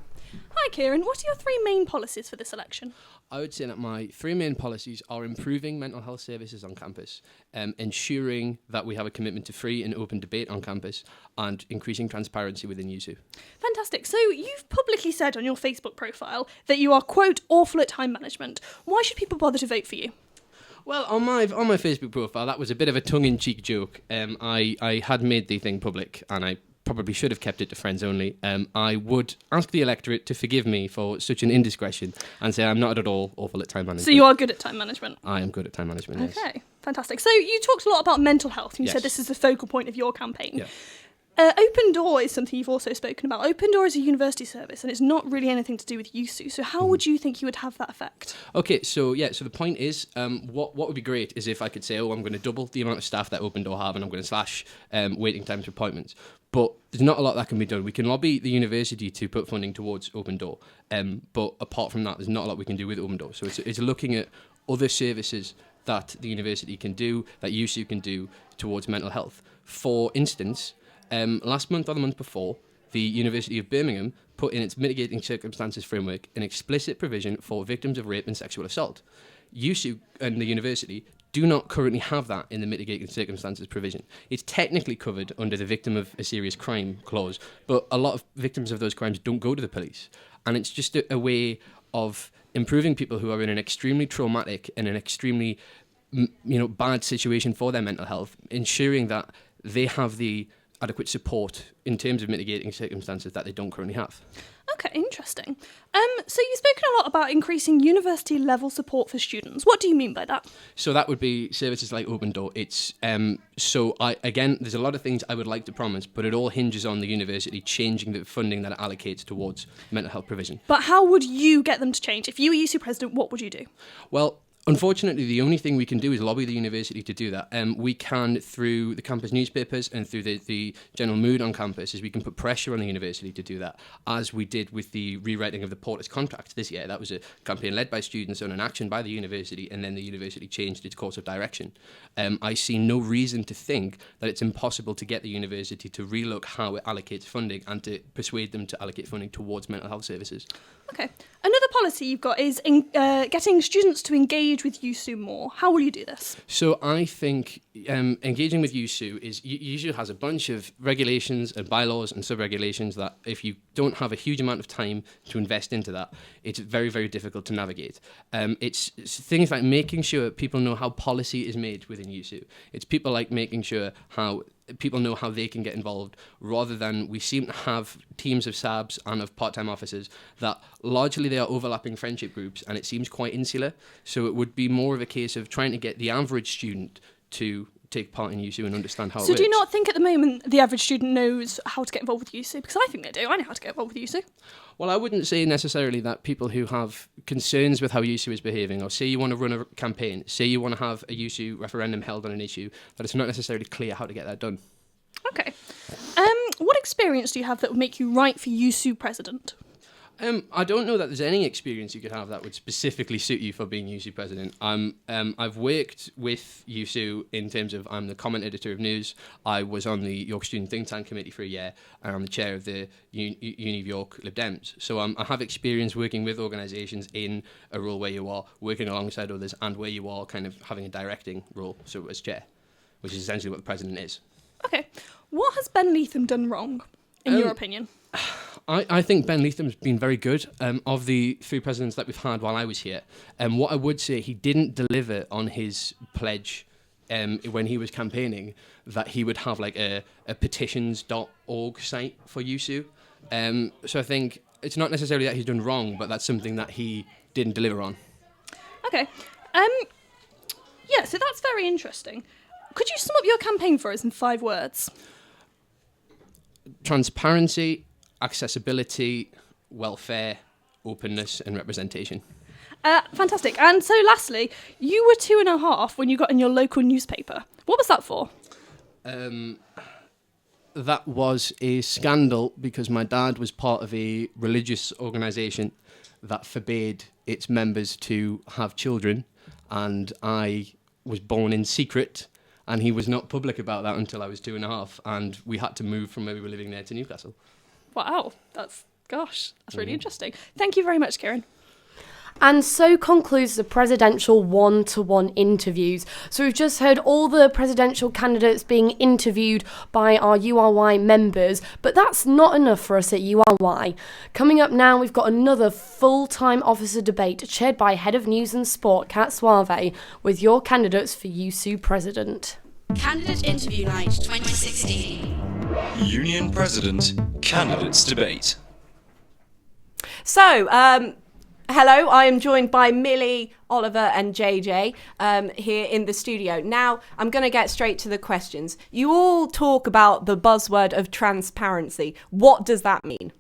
Hi Kieran, what are your 3 main policies for this election? I would say that my 3 main policies are improving mental health services on campus, ensuring that we have a commitment to free and open debate on campus, and increasing transparency within USU. Fantastic. So you've publicly said on your Facebook profile that you are, quote, awful at time management. Why should people bother to vote for you? Well, on my Facebook profile, that was a bit of a tongue-in-cheek joke. I had made the thing public, and I probably should have kept it to friends only. I would ask the electorate to forgive me for such an indiscretion and say I'm not at all awful at time management. So you are good at time management? I am good at time management, yes. Okay, fantastic. So you talked a lot about mental health, and you said this is the focal point of your campaign. Yeah. Open Door is something you've also spoken about. Open Door is a university service, and it's not really anything to do with USU. So how would you think you would have that effect? Okay, so the point is, what would be great is if I could say, I'm going to double the amount of staff that Open Door have, and I'm going to slash waiting times for appointments. But there's not a lot that can be done. We can lobby the university to put funding towards Open Door, but apart from that, there's not a lot we can do with Open Door. So it's looking at other services that the university can do, that USU can do towards mental health. For instance, last month or the month before, the University of Birmingham put in its mitigating circumstances framework an explicit provision for victims of rape and sexual assault. USU and the university do not currently have that in the mitigating circumstances provision. It's technically covered under the victim of a serious crime clause, but a lot of victims of those crimes don't go to the police. And it's just a way of improving people who are in an extremely traumatic and an extremely bad situation for their mental health, ensuring that they have the adequate support in terms of mitigating circumstances that they don't currently have. Okay, interesting. So you've spoken a lot about increasing university level support for students. What do you mean by that? So that would be services like Open Door. It's there's a lot of things I would like to promise, but it all hinges on the university changing the funding that it allocates towards mental health provision. But how would you get them to change? If you were USU President, what would you do? Well, unfortunately, the only thing we can do is lobby the university to do that. We can, through the campus newspapers and through the general mood on campus, is we can put pressure on the university to do that, as we did with the rewriting of the Porter's contract this year. That was a campaign led by students on an action by the university, and then the university changed its course of direction. I see no reason to think that it's impossible to get the university to relook how it allocates funding and to persuade them to allocate funding towards mental health services. Okay. Another policy you've got is getting students to engage with USU more. How will you do this? So I think engaging with USU is USU has a bunch of regulations and bylaws and sub-regulations that if you don't have a huge amount of time to invest into that, it's very, very difficult to navigate. It's things like making sure people know how policy is made within USU. It's people like making sure how people know how they can get involved, rather than we seem to have teams of SABs and of part-time officers that largely they are overlapping friendship groups, and it seems quite insular. So it would be more of a case of trying to get the average student to take part in USU and understand how it works. So do you not think at the moment the average student knows how to get involved with USU? Because I think they do. I know how to get involved with USU. Well, I wouldn't say necessarily that people who have concerns with how USU is behaving, or say you want to run a campaign, say you want to have a USU referendum held on an issue, that it's not necessarily clear how to get that done. Okay. What experience do you have that would make you right for YUSU President? I don't know that there's any experience you could have that would specifically suit you for being USU President. I've worked with USU in terms of I'm the comment editor of news. I was on the York Student Think Tank Committee for a year, and I'm the chair of the Uni of York Lib Dems. So I have experience working with organisations in a role where you are working alongside others and where you are kind of having a directing role, so as chair, which is essentially what the president is. Okay. What has Ben Leatham done wrong, in your opinion? I think Ben Leatham's been very good. Of the 3 presidents that we've had while I was here, what I would say, he didn't deliver on his pledge when he was campaigning that he would have like a petitions.org site for YUSU. So I think it's not necessarily that he's done wrong, but that's something that he didn't deliver on. Okay. Yeah, so that's very interesting. Could you sum up your campaign for us in 5 words? Transparency, accessibility, welfare, openness and representation. Fantastic. And so lastly, you were 2.5 when you got in your local newspaper. What was that for? That was a scandal because my dad was part of a religious organisation that forbade its members to have children, and I was born in secret, and he was not public about that until I was 2.5, and we had to move from where we were living there to Newcastle. Wow, that's really interesting. Thank you very much, Kieran. And so concludes the presidential one-to-one interviews. So we've just heard all the presidential candidates being interviewed by our URY members, but that's not enough for us at URY. Coming up now, we've got another full-time officer debate chaired by Head of News and Sport, Kat Suave, with your candidates for YUSU President. Candidate Interview Night 2016. Union President Candidates Debate. So, hello, I am joined by Millie, Oliver and JJ here in the studio. Now, I'm going to get straight to the questions. You all talk about the buzzword of transparency. What does that mean?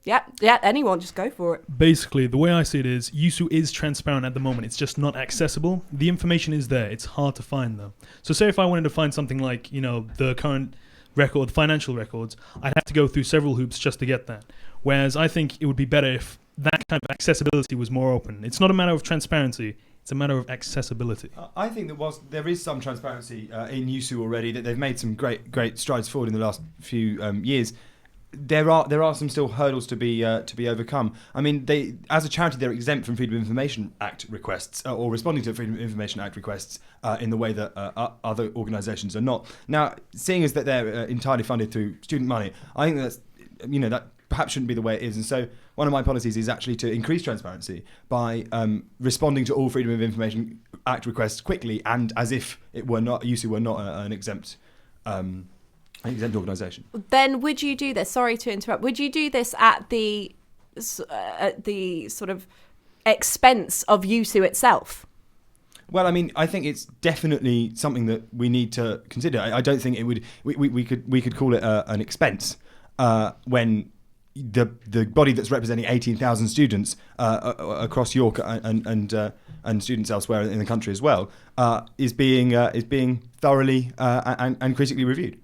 Yeah, anyone, just go for it. Basically, the way I see it is, YUSU is transparent at the moment. It's just not accessible. The information is there. It's hard to find, though. So say if I wanted to find something like, the current record, financial records, I'd have to go through several hoops just to get that. Whereas I think it would be better if that kind of accessibility was more open. It's not a matter of transparency. It's a matter of accessibility. I think that whilst there is some transparency in YUSU already, that they've made some great strides forward in the last few years, there are some still hurdles to be overcome. I mean, they, as a charity, they're exempt from Freedom of Information Act requests or responding to Freedom of Information Act requests in the way that other organisations are not. Now, seeing as that they're entirely funded through student money, I think that's that perhaps shouldn't be the way it is. And so, one of my policies is actually to increase transparency by responding to all Freedom of Information Act requests quickly and as if it were not YUSU were not an exempt. Exempt organisation. Then would you do this? Sorry to interrupt. Would you do this at the sort of expense of YUSU itself? Well, I mean, I think it's definitely something that we need to consider. I don't think it would. We could call it an expense when the body that's representing 18,000 students across York and students elsewhere in the country as well is being thoroughly and critically reviewed.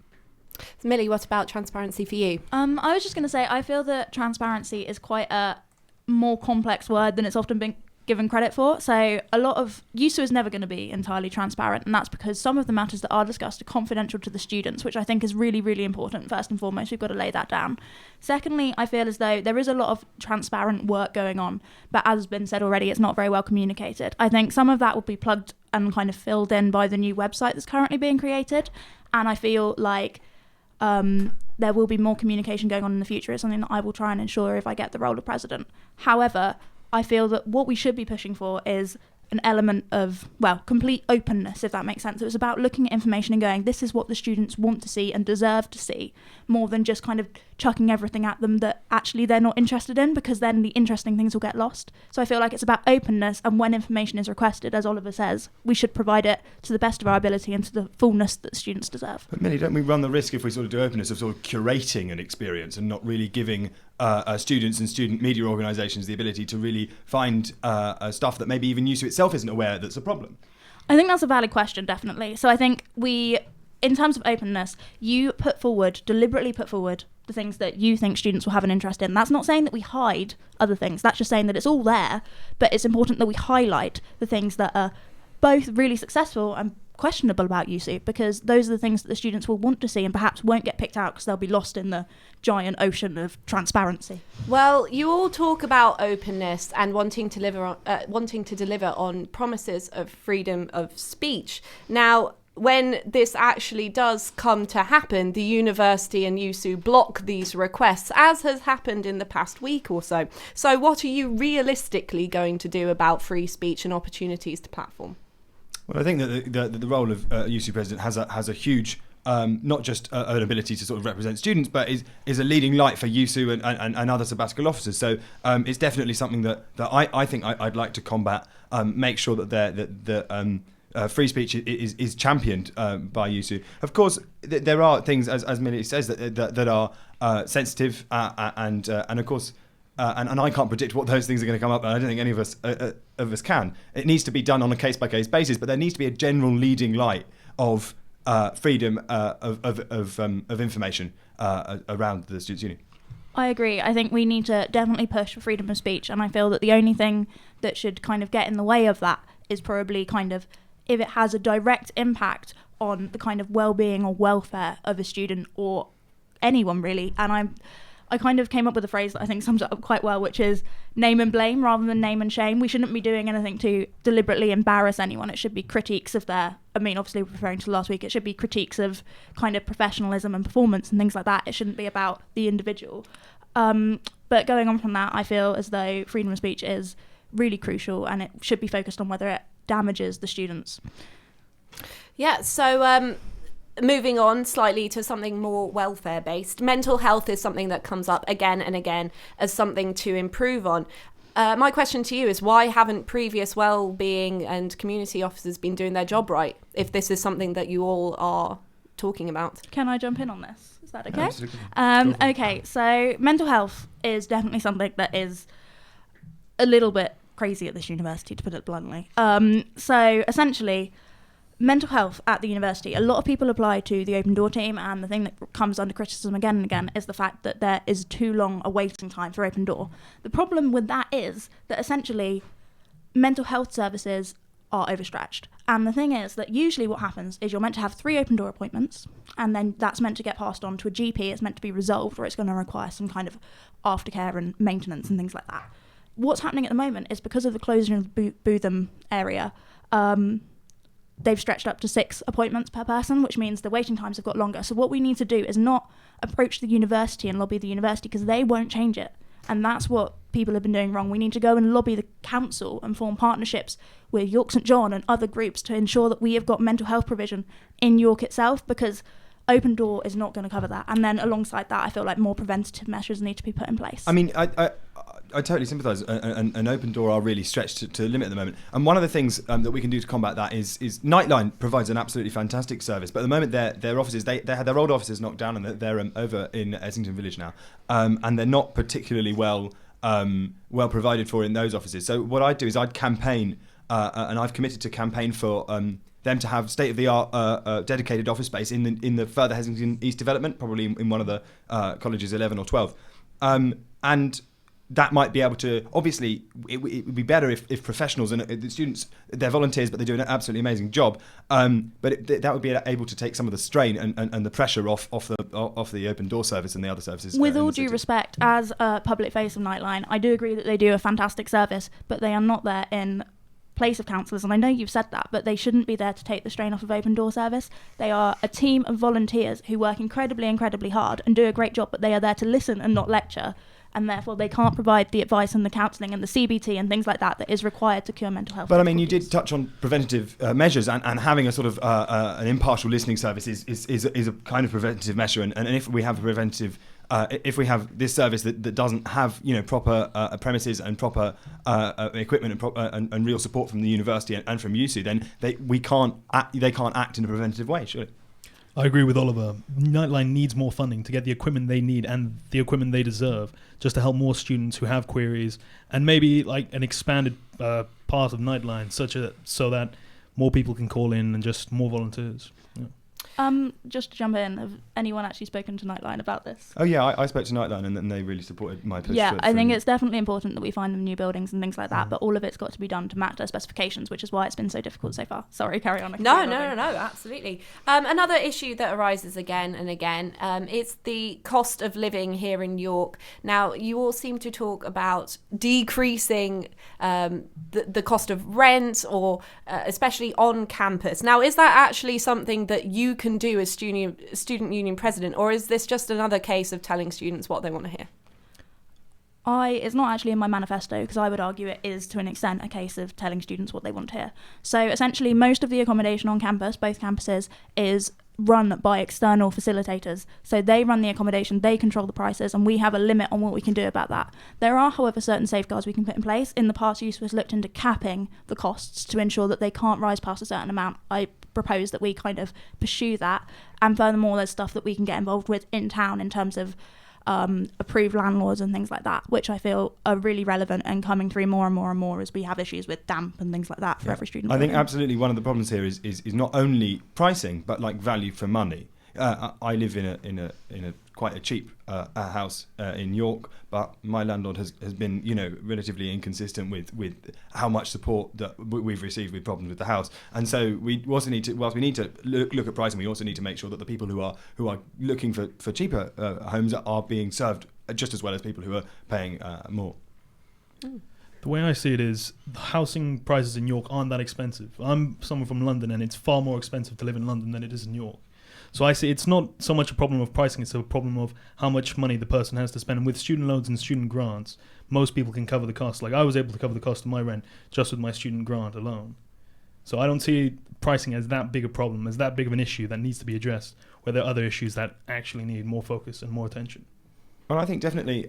Millie, what about transparency for you? I was just going to say, I feel that transparency is quite a more complex word than it's often been given credit for. So a lot of YUSU is never going to be entirely transparent, and that's because some of the matters that are discussed are confidential to the students, which I think is really, really important. First and foremost, we've got to lay that down. Secondly, I feel as though there is a lot of transparent work going on, but as has been said already, it's not very well communicated. I think some of that will be plugged and kind of filled in by the new website that's currently being created, and I feel like there will be more communication going on in the future. It's something that I will try and ensure if I get the role of president. However, I feel that what we should be pushing for is an element of, complete openness, if that makes sense. It was about looking at information and going, this is what the students want to see and deserve to see, more than just kind of chucking everything at them that actually they're not interested in, because then the interesting things will get lost. So I feel like it's about openness, and when information is requested, as Oliver says, we should provide it to the best of our ability and to the fullness that students deserve. But Millie, don't we run the risk, if we sort of do openness, of sort of curating an experience and not really giving students and student media organisations the ability to really find stuff that maybe even YUSU itself isn't aware that's a problem? I think that's a valid question, definitely. So I think we in terms of openness, you deliberately put forward the things that you think students will have an interest in. That's not saying that we hide other things. That's just saying that it's all there, but it's important that we highlight the things that are both really successful and questionable about USU, because those are the things that the students will want to see and perhaps won't get picked out because they'll be lost in the giant ocean of transparency. Well, you all talk about openness and wanting to deliver on promises of freedom of speech. Now, when this actually does come to happen, the university and USU block these requests, as has happened in the past week or so. So what are you realistically going to do about free speech and opportunities to platform? Well, I think that the role of YUSU President has a huge, not just an ability to sort of represent students, but is a leading light for YUSU and other sabbatical officers. So it's definitely something that I think I'd like to combat, make sure that free speech is championed by YUSU. Of course, there are things, as Millie says, that are sensitive and of course. And I can't predict what those things are going to come up, and I don't think any of us can. It needs to be done on a case-by-case basis, but there needs to be a general leading light of freedom of information around the Students' Union. I agree. I think we need to definitely push for freedom of speech, and I feel that the only thing that should kind of get in the way of that is probably kind of if it has a direct impact on the kind of well-being or welfare of a student or anyone really. And I kind of came up with a phrase that I think sums it up quite well, which is name and blame rather than name and shame. We shouldn't be doing anything to deliberately embarrass anyone. It should be critiques of obviously referring to last week, it should be critiques of kind of professionalism and performance and things like that. It shouldn't be about the individual. But going on from that, I feel as though freedom of speech is really crucial and it should be focused on whether it damages the students. Yeah, so moving on slightly to something more welfare-based, mental health is something that comes up again and again as something to improve on. My question to you is, why haven't previous well-being and community officers been doing their job right, if this is something that you all are talking about? Can I jump in on this? Is that okay? Absolutely. Okay, so mental health is definitely something that is a little bit crazy at this university, to put it bluntly. So essentially, mental health at the university, a lot of people apply to the Open Door team, and the thing that comes under criticism again and again is the fact that there is too long a waiting time for Open Door. The problem with that is that essentially mental health services are overstretched. And the thing is that usually what happens is you're meant to have 3 Open Door appointments, and then that's meant to get passed on to a GP. It's meant to be resolved, or it's going to require some kind of aftercare and maintenance and things like that. What's happening at the moment is because of the closure of the Bootham area, they've stretched up to 6 appointments per person, which means the waiting times have got longer. So what we need to do is not approach the university and lobby the university, because they won't change it. And that's what people have been doing wrong. We need to go and lobby the council and form partnerships with York St John and other groups to ensure that we have got mental health provision in York itself, because Open Door is not going to cover that. And then alongside that, I feel like more preventative measures need to be put in place. I mean, I totally sympathise, and Open Door are really stretched to the limit at the moment. And one of the things that we can do to combat that is Nightline provides an absolutely fantastic service. But at the moment, their offices, they had their old offices knocked down, and they're over in Essington Village now. And they're not particularly well provided for in those offices. So what I'd do is I'd campaign, and I've committed to campaign for them to have state-of-the-art dedicated office space in the further Essington East development, probably in one of the colleges 11 or 12. And that might be able to, obviously, it would be better if professionals and the students, they're volunteers, but they do an absolutely amazing job. But that would be able to take some of the strain and the pressure off the Open Door service and the other services. With all due respect, as a public face of Nightline, I do agree that they do a fantastic service, but they are not there in place of counsellors, and I know you've said that, but they shouldn't be there to take the strain off of Open Door service. They are a team of volunteers who work incredibly hard and do a great job, but they are there to listen and not lecture, and therefore they can't provide the advice and the counselling and the CBT and things like that is required to cure mental health. But I mean, you did touch on preventative measures, and having a sort of an impartial listening service is a kind of preventative measure, and if we have a preventative if we have this service that doesn't have proper premises and proper equipment and real support from the university and from USU, then they can't act in a preventative way, surely. I agree with Oliver. Nightline needs more funding to get the equipment they need and the equipment they deserve, just to help more students who have queries, and maybe like an expanded part of Nightline, so that more people can call in and just more volunteers. Yeah. Just to jump in, have anyone actually spoken to Nightline about this? Oh yeah, I spoke to Nightline and they really supported my push. Yeah, I think it's definitely important that we find them new buildings and things like that, but all of it's got to be done to match their specifications, which is why it's been so difficult so far. Sorry, carry on. No, absolutely. Another issue that arises again and again is the cost of living here in York. Now, you all seem to talk about decreasing the cost of rent, or especially on campus. Now, is that actually something that you can do as student union president, or is this just another case of telling students what they want to hear? It's not actually in my manifesto, because I would argue it is to an extent a case of telling students what they want to hear. So essentially most of the accommodation on campus, both campuses, is run by external facilitators. So they run the accommodation, they control the prices, and we have a limit on what we can do about that. There are, however, certain safeguards we can put in place. In the past, YUSU has looked into capping the costs to ensure that they can't rise past a certain amount. I propose that we kind of pursue that. And furthermore, there's stuff that we can get involved with in town in terms of approved landlords and things like that, which I feel are really relevant and coming through more and more and more as we have issues with damp and things like that for every student. I think absolutely one of the problems here is not only pricing but like value for money. I live in a quite a cheap house in York, but my landlord has been relatively inconsistent with how much support that we've received with problems with the house, and so we also need to, whilst we need to look at pricing, we also need to make sure that the people who are looking for cheaper homes are being served just as well as people who are paying more. The way I see it is, the housing prices in York aren't that expensive. I'm someone from London, and it's far more expensive to live in London than it is in York. So I see it's not so much a problem of pricing, it's a problem of how much money the person has to spend. And with student loans and student grants, most people can cover the cost. Like, I was able to cover the cost of my rent just with my student grant alone. So I don't see pricing as that big a problem, as that big of an issue that needs to be addressed, where there are other issues that actually need more focus and more attention. Well, I think definitely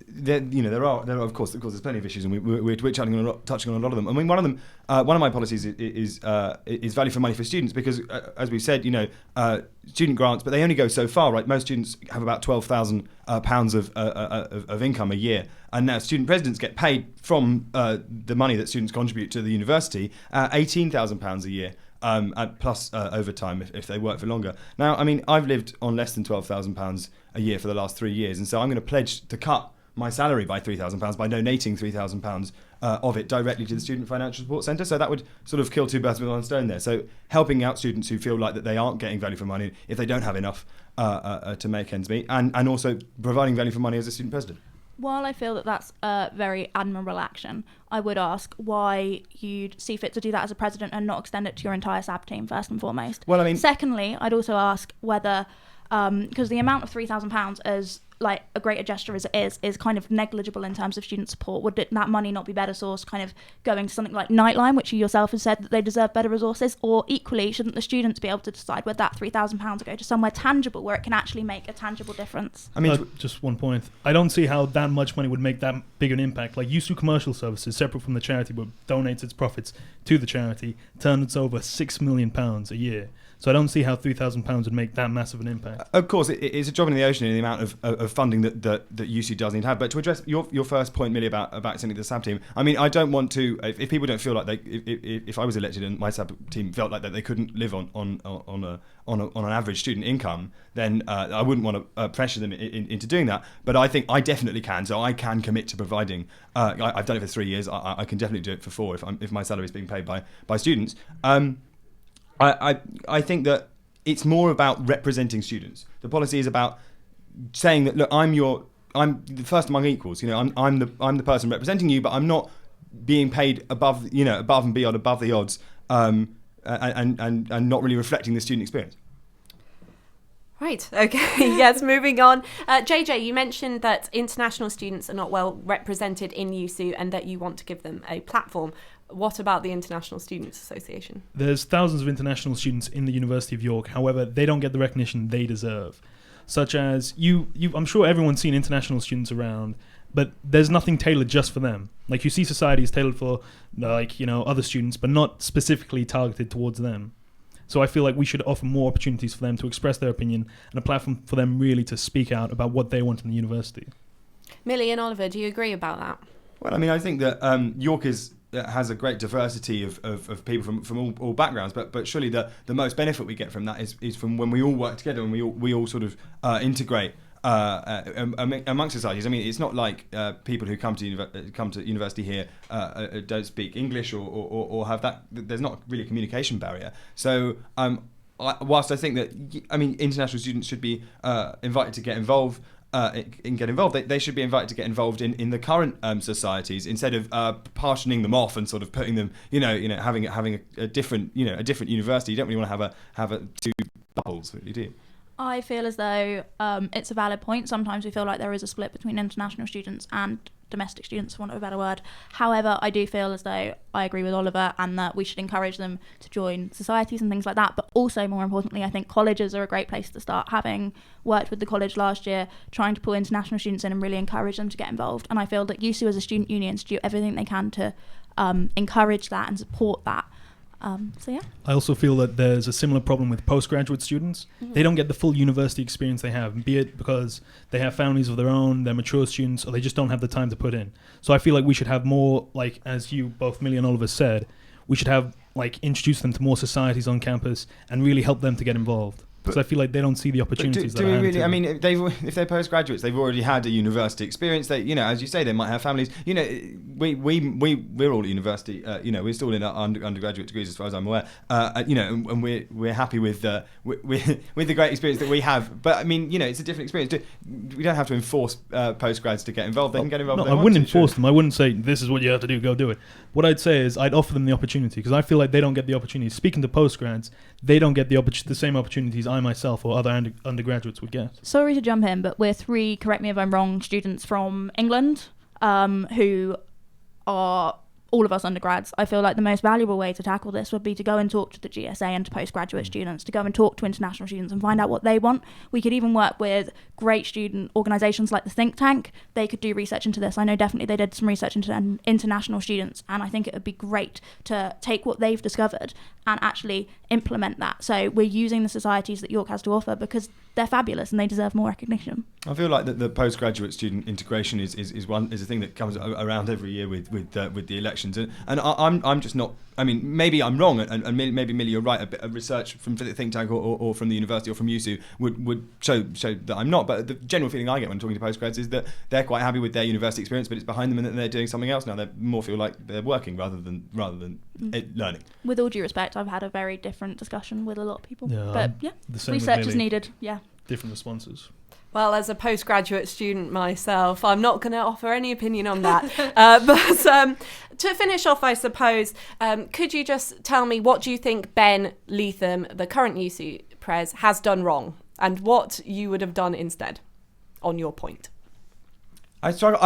there are of course there's plenty of issues, and we're touching on a lot of them. I mean, one of my policies is value for money for students, because as we said, student grants, but they only go so far, right? Most students have about £12,000 of income a year, and now student presidents get paid from the money that students contribute to the university, £18,000 a year. Plus overtime if they work for longer. Now, I mean, I've lived on less than £12,000 a year for the last 3 years, and so I'm going to pledge to cut my salary by £3,000 by donating £3,000 of it directly to the Student Financial Support Centre. So that would sort of kill two birds with one stone there. So helping out students who feel like that they aren't getting value for money if they don't have enough to make ends meet, and also providing value for money as a student president. While I feel that that's a very admirable action, I would ask why you'd see fit to do that as a president and not extend it to your entire SAB team, first and foremost. Well, I mean, secondly, I'd also ask whether, because the amount of £3,000 as like a greater gesture as it is kind of negligible in terms of student support. Would that money not be better sourced kind of going to something like Nightline, which you yourself have said that they deserve better resources? Or equally, shouldn't the students be able to decide whether that £3,000 go to somewhere tangible where it can actually make a tangible difference? I mean, just one point. I don't see how that much money would make that big an impact. Like, YUSU Commercial Services, separate from the charity, but donates its profits to the charity, turns over £6 million a year. So I don't see how £3,000 would make that massive an impact. Of course, it's a drop in the ocean in the amount of funding that YUSU does need to have. But to address your first point, Millie, about sending the SAB team, I mean, I don't want to. If people don't feel like if I was elected and my SAB team felt like that they couldn't live on an average student income, then I wouldn't want to pressure them into doing that. But I think I definitely can. So I can commit to providing. I've done it for 3 years. I can definitely do it for 4 if my salary is being paid by students. I think that it's more about representing students. The policy is about saying that, look, I'm the first among equals. You know, I'm the person representing you, but I'm not being paid above and beyond, above the odds, and not really reflecting the student experience. Right, okay, yes, moving on. JJ, you mentioned that international students are not well represented in YUSU and that you want to give them a platform. What about the International Students Association? There's thousands of international students in the University of York. However, they don't get the recognition they deserve. Such as, I'm sure everyone's seen international students around, but there's nothing tailored just for them. Like, you see societies tailored for, other students, but not specifically targeted towards them. So I feel like we should offer more opportunities for them to express their opinion and a platform for them really to speak out about what they want in the university. Millie and Oliver, do you agree about that? Well, I mean, I think that York is has a great diversity of people from all backgrounds, but surely the most benefit we get from that is from when we all work together and we all sort of integrate amongst societies. I mean, it's not like people who come to university here don't speak English or have that. There's not really a communication barrier. So whilst I think that international students should be invited to get involved. They should be invited to get involved in the current societies instead of partitioning them off and sort of putting them, having a different university. You don't really want to have two bubbles, really, do you? I feel as though it's a valid point. Sometimes we feel like there is a split between international students and domestic students, for want of a better word. However, I do feel as though I agree with Oliver and that we should encourage them to join societies and things like that. But also, more importantly, I think colleges are a great place to start. Having worked with the college last year, trying to pull international students in and really encourage them to get involved. And I feel that YUSU as a student union should do everything they can to encourage that and support that. So yeah. I also feel that there's a similar problem with postgraduate students. Mhm. They don't get the full university experience they have, be it because they have families of their own, they're mature students, or they just don't have the time to put in. So I feel like we should have more, like, as you both, Millie and Oliver, said, we should have, like, introduce them to more societies on campus and really help them to get involved. Because I feel like they don't see the opportunities that do are we handed really? to I them. mean, if they're postgraduates, they've already had a university experience. They, as you say, they might have families. We're all at university. We're still in our undergraduate degrees, as far as I'm aware. And we're happy with the great experience that we have. But I mean, it's a different experience. We don't have to enforce postgrads to get involved. They can get involved. No, if I they wouldn't want to, enforce them. I wouldn't say, this is what you have to do, go do it. What I'd say is I'd offer them the opportunity, because I feel like they don't get the opportunity. Speaking to postgrads, they don't get the same opportunities I myself or other undergraduates would get. Sorry to jump in, but we're three, correct me if I'm wrong, students from England who are all of us undergrads. I feel like the most valuable way to tackle this would be to go and talk to the GSA and to postgraduate students, to go and talk to international students and find out what they want. We could even work with great student organisations like the Think Tank. They could do research into this. I know definitely they did some research into international students, and I think it would be great to take what they've discovered and actually implement that. So we're using the societies that York has to offer because they're fabulous and they deserve more recognition. I feel like the postgraduate student integration is a thing that comes around every year with the elections, and I'm just not. I mean, maybe I'm wrong, and maybe Millie, you're right. A bit of research from the think tank or from the university or from YUSU would show that I'm not. But the general feeling I get when talking to postgrads is that they're quite happy with their university experience, but it's behind them and that they're doing something else now. They more feel like they're working rather than learning. With all due respect, I've had a very different discussion with a lot of people. Yeah, but yeah, research is needed. Yeah. Different responses. Well, as a postgraduate student myself, I'm not going to offer any opinion on that. But to finish off, I suppose, could you just tell me what do you think Ben Leatham, the current YUSU Pres, has done wrong and what you would have done instead on your point? I struggle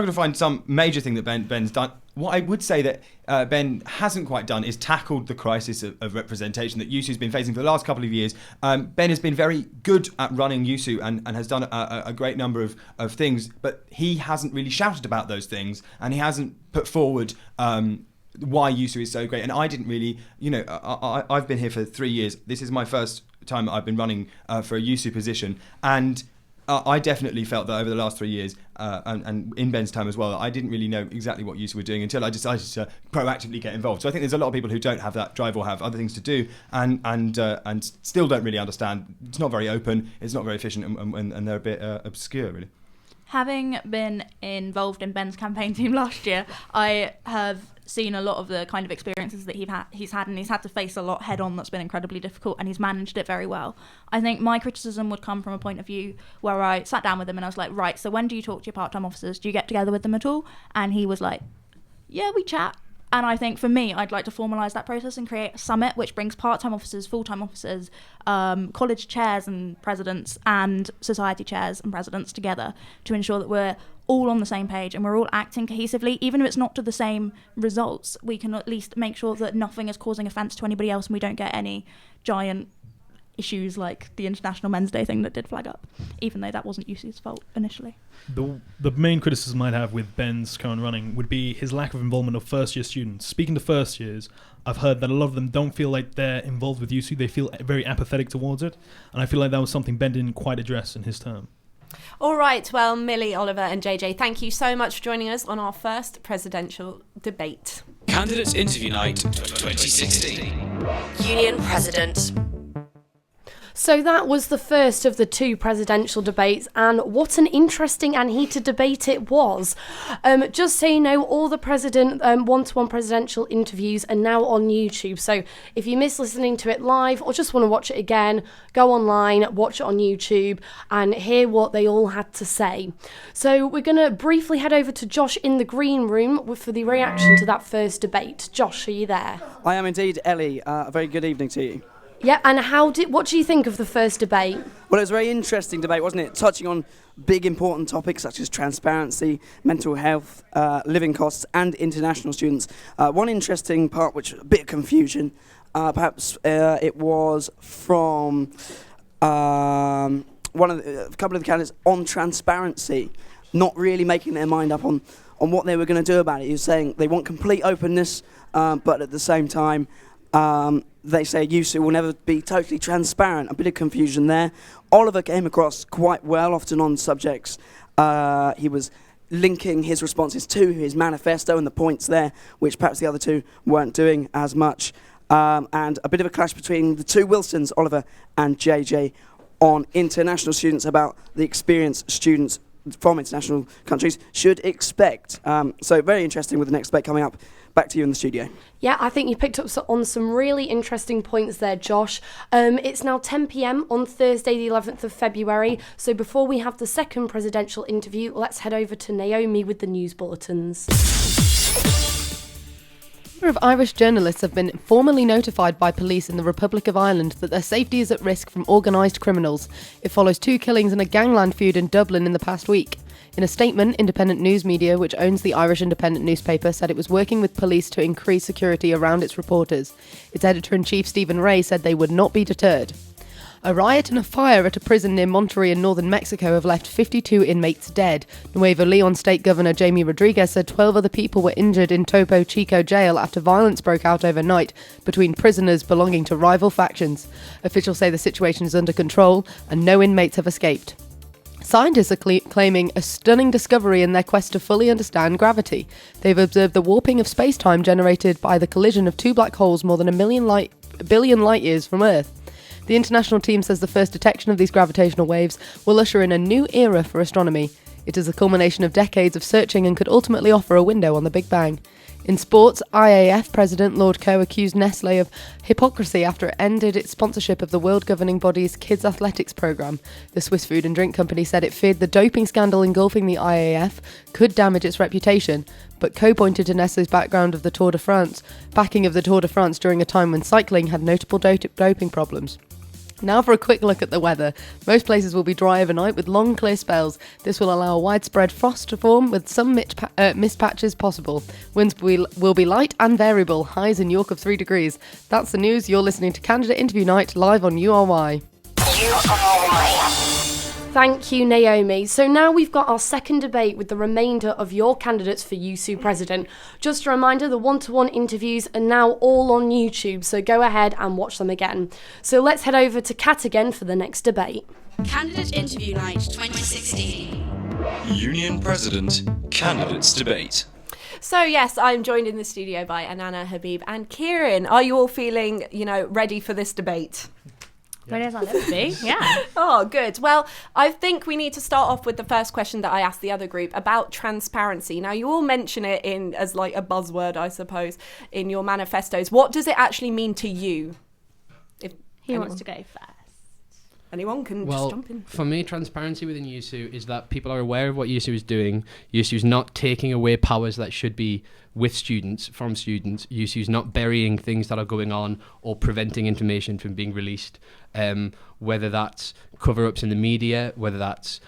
to find some major thing that Ben's done. What I would say that Ben hasn't quite done is tackled the crisis of representation that YUSU's been facing for the last couple of years. Ben has been very good at running YUSU and has done a great number of things, but he hasn't really shouted about those things and he hasn't put forward why YUSU is so great. And I didn't really, I've been here for 3 years. This is my first time I've been running for a YUSU position, and I definitely felt that over the last 3 years, and in Ben's time as well, I didn't really know exactly what YUSU were doing until I decided to proactively get involved. So I think there's a lot of people who don't have that drive or have other things to do, and still don't really understand. It's not very open, it's not very efficient, and they're a bit obscure, really. Having been involved in Ben's campaign team last year, I have seen a lot of the kind of experiences that he's had, and he's had to face a lot head on that's been incredibly difficult, and he's managed it very well. I think my criticism would come from a point of view where I sat down with him and I was like, right, so when do you talk to your part-time officers? Do you get together with them at all? And he was like, yeah, we chat. And I think for me, I'd like to formalise that process and create a summit which brings part-time officers, full-time officers, college chairs and presidents and society chairs and presidents together to ensure that we're all on the same page and we're all acting cohesively. Even if it's not to the same results, we can at least make sure that nothing is causing offence to anybody else and we don't get any giant issues like the International Men's Day thing that did flag up, even though that wasn't YUSU's fault initially. The main criticism I'd have with Ben's current running would be his lack of involvement of first-year students. Speaking to first years, I've heard that a lot of them don't feel like they're involved with YUSU. They feel very apathetic towards it, and I feel like that was something Ben didn't quite address in his term. All right, well, Millie, Oliver and JJ, thank you so much for joining us on our first presidential debate. Candidates Interview Night 2016. Union President. So that was the first of the two presidential debates, and what an interesting and heated debate it was. Just so you know, all the one-to-one presidential interviews are now on YouTube. So if you miss listening to it live or just want to watch it again, go online, watch it on YouTube, and hear what they all had to say. So we're going to briefly head over to Josh in the green room for the reaction to that first debate. Josh, are you there? I am indeed, Ellie. A very good evening to you. Yeah, and what do you think of the first debate? Well, it was a very interesting debate, wasn't it? Touching on big, important topics such as transparency, mental health, living costs, and international students. One interesting part, which a bit of confusion, perhaps it was from a couple of the candidates on transparency, not really making their mind up on what they were going to do about it. He was saying they want complete openness, but at the same time, they say USU will never be totally transparent. A bit of confusion there. Oliver came across quite well, often on subjects. He was linking his responses to his manifesto and the points there, which perhaps the other two weren't doing as much. And a bit of a clash between the two Wilsons, Oliver and JJ, on international students, about the experience students from international countries should expect. So very interesting with the next debate coming up. Back to you in the studio. Yeah, I think you picked up on some really interesting points there, Josh. It's now 10 p.m. on Thursday, the 11th of February. So before we have the second presidential interview, let's head over to Naomi with the news bulletins. A number of Irish journalists have been formally notified by police in the Republic of Ireland that their safety is at risk from organised criminals. It follows 2 killings and a gangland feud in Dublin in the past week. In a statement, independent news media, which owns the Irish Independent newspaper, said it was working with police to increase security around its reporters. Its editor-in-chief, Stephen Ray, said they would not be deterred. A riot and a fire at a prison near Monterrey in northern Mexico have left 52 inmates dead. Nuevo Leon State Governor Jamie Rodriguez said 12 other people were injured in Topo Chico jail after violence broke out overnight between prisoners belonging to rival factions. Officials say the situation is under control and no inmates have escaped. Scientists are claiming a stunning discovery in their quest to fully understand gravity. They've observed the warping of space-time generated by the collision of 2 black holes more than a billion light years from Earth. The international team says the first detection of these gravitational waves will usher in a new era for astronomy. It is a culmination of decades of searching and could ultimately offer a window on the Big Bang. In sports, IAF President Lord Coe accused Nestlé of hypocrisy after it ended its sponsorship of the world governing body's kids athletics programme. The Swiss food and drink company said it feared the doping scandal engulfing the IAF could damage its reputation, but Coe pointed to Nestlé's backing of the Tour de France during a time when cycling had notable doping problems. Now for a quick look at the weather. Most places will be dry overnight with long clear spells. This will allow a widespread frost to form with some mist patches possible. Winds will be light and variable, highs in York of 3 degrees. That's the news. You're listening to Candidate Interview Night live on URY. Thank you, Naomi. So now we've got our second debate with the remainder of your candidates for USU President. Just a reminder, the one-to-one interviews are now all on YouTube, so go ahead and watch them again. So let's head over to Kat again for the next debate. Candidate Interview Night 2016. Union President Candidates Debate. So yes, I'm joined in the studio by Anana, Habib and Kieran. Are you all feeling, ready for this debate? Ready as I'll ever be, yeah. Oh, good. Well, I think we need to start off with the first question that I asked the other group about transparency. Now, you all mention it as like a buzzword, I suppose, in your manifestos. What does it actually mean to you? If wants to go first. Anyone can just jump in. For me, transparency within USU is that people are aware of what USU is doing. USU is not taking away powers that should be with students, from students. USU is not burying things that are going on or preventing information from being released. Whether that's cover-ups in the media, whether that's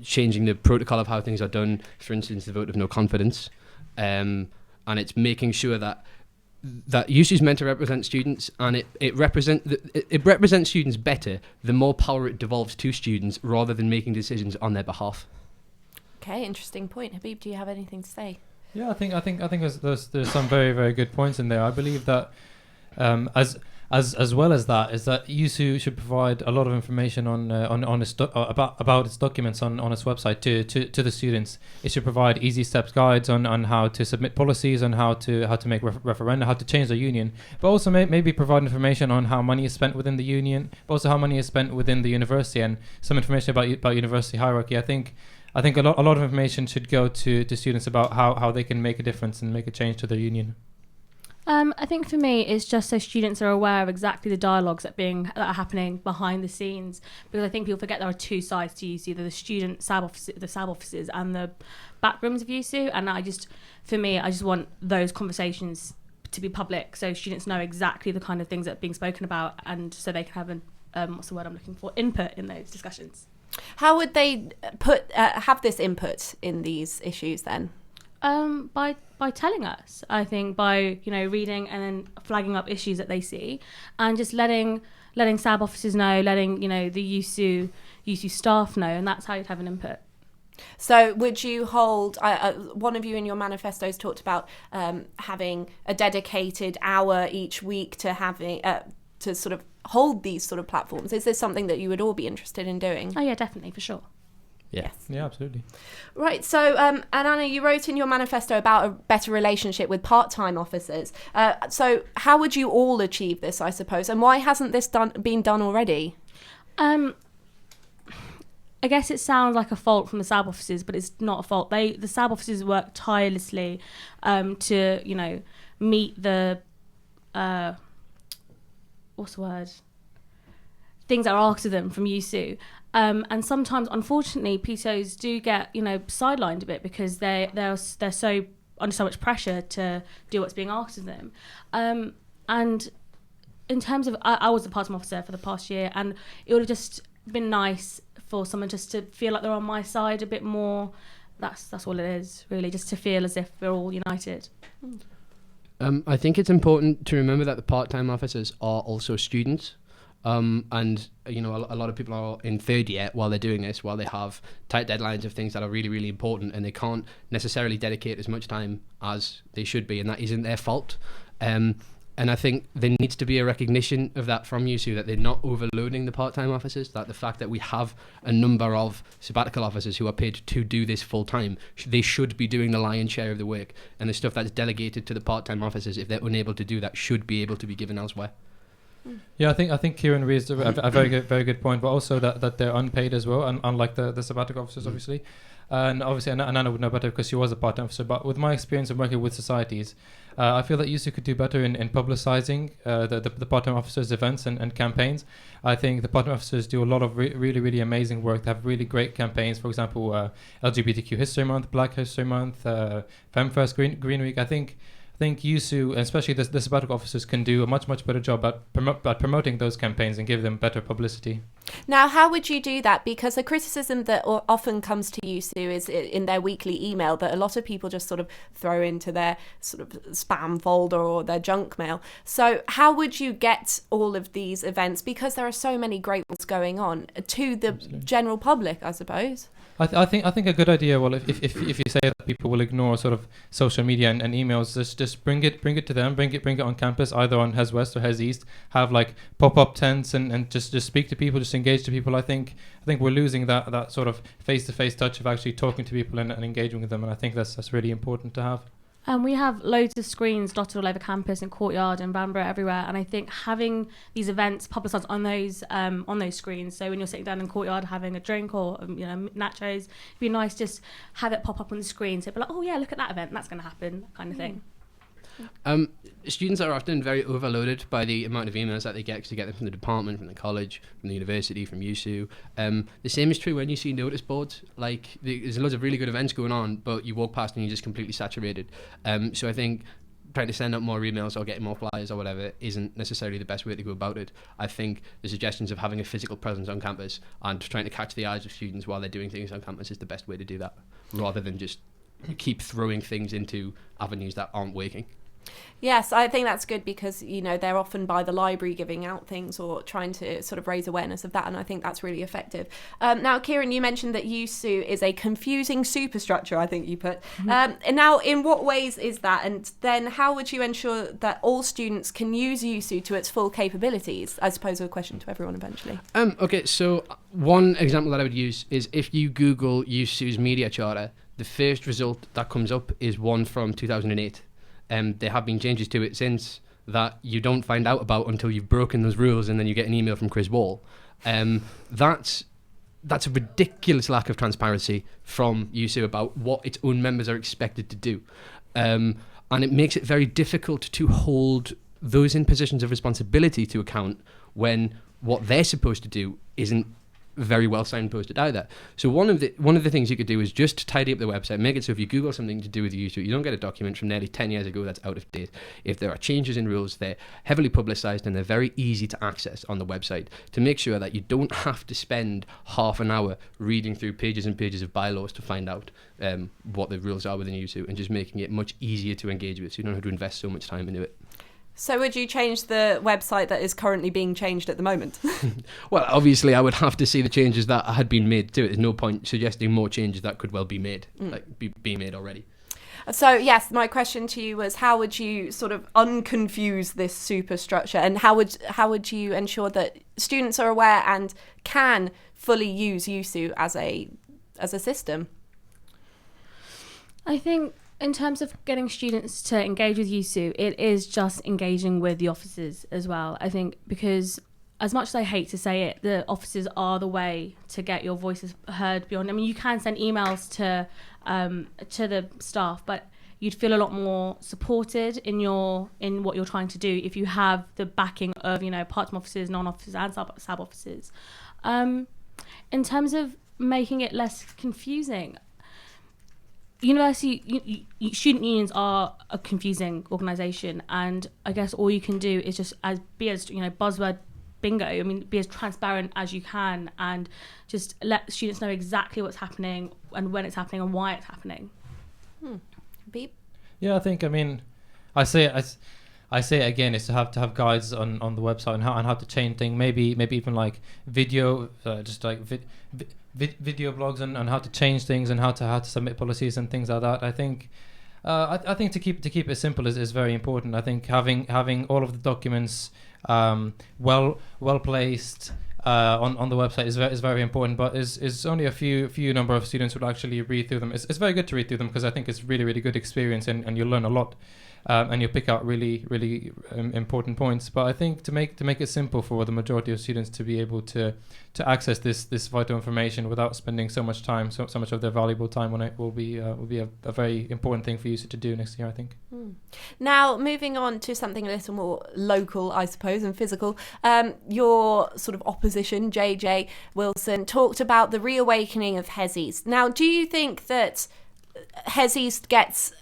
changing the protocol of how things are done, for instance, the vote of no confidence. And it's making sure that USU is meant to represent students, and it represents students better the more power it devolves to students rather than making decisions on their behalf. Okay, interesting point. Habib, do you have anything to say? Yeah, I think there's some very, very good points in there. I believe that as as well as that, is that USU should provide a lot of information on its about its documents on its website to the students. It should provide easy steps guides on how to submit policies, on how to make referenda, how to change the union, but also maybe provide information on how money is spent within the union, but also how money is spent within the university, and some information about university hierarchy. I think a lot of information should go to students about how they can make a difference and make a change to their union. I think for me, it's just so students are aware of exactly the dialogues that are happening behind the scenes, because I think people forget there are two sides to USU: the student SAB offices, and the back rooms of USU. And I just want those conversations to be public, so students know exactly the kind of things that are being spoken about, and so they can have what's the word I'm looking for? Input in those discussions. How would they have this input in these issues then? By telling us, I think, by reading and then flagging up issues that they see, and just letting SAB officers know, letting the USU staff know, and that's how you'd have an input. So would you hold, one of you in your manifestos talked about having a dedicated hour each week to having to sort of hold these sort of platforms. Is this something that you would all be interested in doing? Oh yeah, definitely, for sure. Yes. Yeah, absolutely. Right, so, and Anna, you wrote in your manifesto about a better relationship with part-time officers. So how would you all achieve this, I suppose, and why hasn't this been done already? I guess it sounds like a fault from the SAB officers, but it's not a fault. The SAB officers work tirelessly to, meet the, what's the word? Things that are asked of them from USU. And sometimes, unfortunately, PTOs do get, sidelined a bit because they're so under so much pressure to do what's being asked of them. And in terms of, I was a part-time officer for the past year, and it would have just been nice for someone just to feel like they're on my side a bit more. That's all it is, really, just to feel as if we're all united. I think it's important to remember that the part-time officers are also students. And a lot of people are in third year while they're doing this, while they have tight deadlines of things that are really, really important, and they can't necessarily dedicate as much time as they should be, and that isn't their fault. And I think there needs to be a recognition of that from USU, that they're not overloading the part-time officers, that the fact that we have a number of sabbatical officers who are paid to do this full-time, they should be doing the lion's share of the work, and the stuff that's delegated to the part-time officers, if they're unable to do that, should be able to be given elsewhere. Yeah, I think Kieran raised a very good point, but also that they're unpaid as well, and unlike the sabbatical officers, obviously. And obviously, and Anna would know better because she was a part-time officer. But with my experience of working with societies, I feel that USU could do better in publicising the part-time officers' events and campaigns. I think the part-time officers do a lot of really, really amazing work. They have really great campaigns. For example, LGBTQ History Month, Black History Month, Femme First, Green Week. I think USU, especially the sabbatical officers, can do a much better job at promoting those campaigns and give them better publicity. Now, how would you do that? Because the criticism that often comes to USU is in their weekly email that a lot of people just sort of throw into their sort of spam folder or their junk mail. So how would you get all of these events, because there are so many great ones going on, to the general public, I suppose? I think a good idea. Well, if you say that people will ignore sort of social media and emails, just bring it to them. Bring it on campus, either on Hes West or Hes East. Have like pop-up tents and just speak to people, just engage to people. I think we're losing that sort of face-to-face touch of actually talking to people and engaging with them. And I think that's really important to have. We have loads of screens dotted all over campus and courtyard and Banbury, everywhere, and I think having these events publicised on those screens, so when you're sitting down in courtyard having a drink or nachos, it'd be nice just have it pop up on the screen, so it'd be like, oh yeah, look at that event, that's going to happen, kind of thing. Students are often very overloaded by the amount of emails that they get, because they get them from the department, from the college, from the university, from USU. The same is true when you see notice boards. Like, there's loads of really good events going on, but you walk past and you're just completely saturated. So I think trying to send out more emails or getting more flyers or whatever isn't necessarily the best way to go about it. I think the suggestions of having a physical presence on campus and trying to catch the eyes of students while they're doing things on campus is the best way to do that, rather than just keep throwing things into avenues that aren't working. Yes, I think that's good because, they're often by the library giving out things or trying to sort of raise awareness of that, and I think that's really effective. Now, Kieran, you mentioned that YUSU is a confusing superstructure, I think you put. And now, in what ways is that? And then how would you ensure that all students can use YUSU to its full capabilities? I suppose a question to everyone eventually. Okay, so one example that I would use is if you Google YUSU's media charter, the first result that comes up is one from 2008. There have been changes to it since that you don't find out about until you've broken those rules, and then you get an email from Chris Wall. That's a ridiculous lack of transparency from YUSU about what its own members are expected to do. And it makes it very difficult to hold those in positions of responsibility to account when what they're supposed to do isn't very well signposted either. So one of the things you could do is just tidy up the website, make it so if you Google something to do with YUSU, you don't get a document from nearly 10 years ago that's out of date. If there are changes in rules, they're heavily publicised and they're very easy to access on the website to make sure that you don't have to spend half an hour reading through pages and pages of bylaws to find out what the rules are within YUSU, and just making it much easier to engage with so you don't have to invest so much time into it. So would you change the website that is currently being changed at the moment? Well, obviously I would have to see the changes that had been made to it. There's no point suggesting more changes that could well be made, be made already. So yes, my question to you was, how would you sort of unconfuse this superstructure, and how would you ensure that students are aware and can fully use YUSU as a system? I think in terms of getting students to engage with YUSU, it is just engaging with the officers as well. I think because as much as I hate to say it, the officers are the way to get your voices heard beyond. I mean, you can send emails to the staff, but you'd feel a lot more supported in what you're trying to do if you have the backing of part-time officers, non-officers, and sub officers. In terms of making it less confusing, university student unions are a confusing organisation, and I guess all you can do is just be as buzzword bingo. I mean, be as transparent as you can, and just let students know exactly what's happening and when it's happening and why it's happening. Beep. Yeah, I say it again, is to have guides on the website and how to change things. Maybe even like video, just like video blogs on how to change things and how to submit policies and things like that. I think to keep it simple is very important. I think having all of the documents well placed on the website is very important, but is only a few number of students would actually read through them. It's very good to read through them because I think it's really good experience, and you'll learn a lot. And you'll pick out really important points. But I think to make it simple for the majority of students to be able to access this vital information without spending so much time, so much of their valuable time on it, will be a very important thing for you to do next year, I think. Now, moving on to something a little more local, I suppose, and physical. Your sort of opposition, JJ Wilson, talked about the reawakening of Hes East. Now, do you think that Hes East gets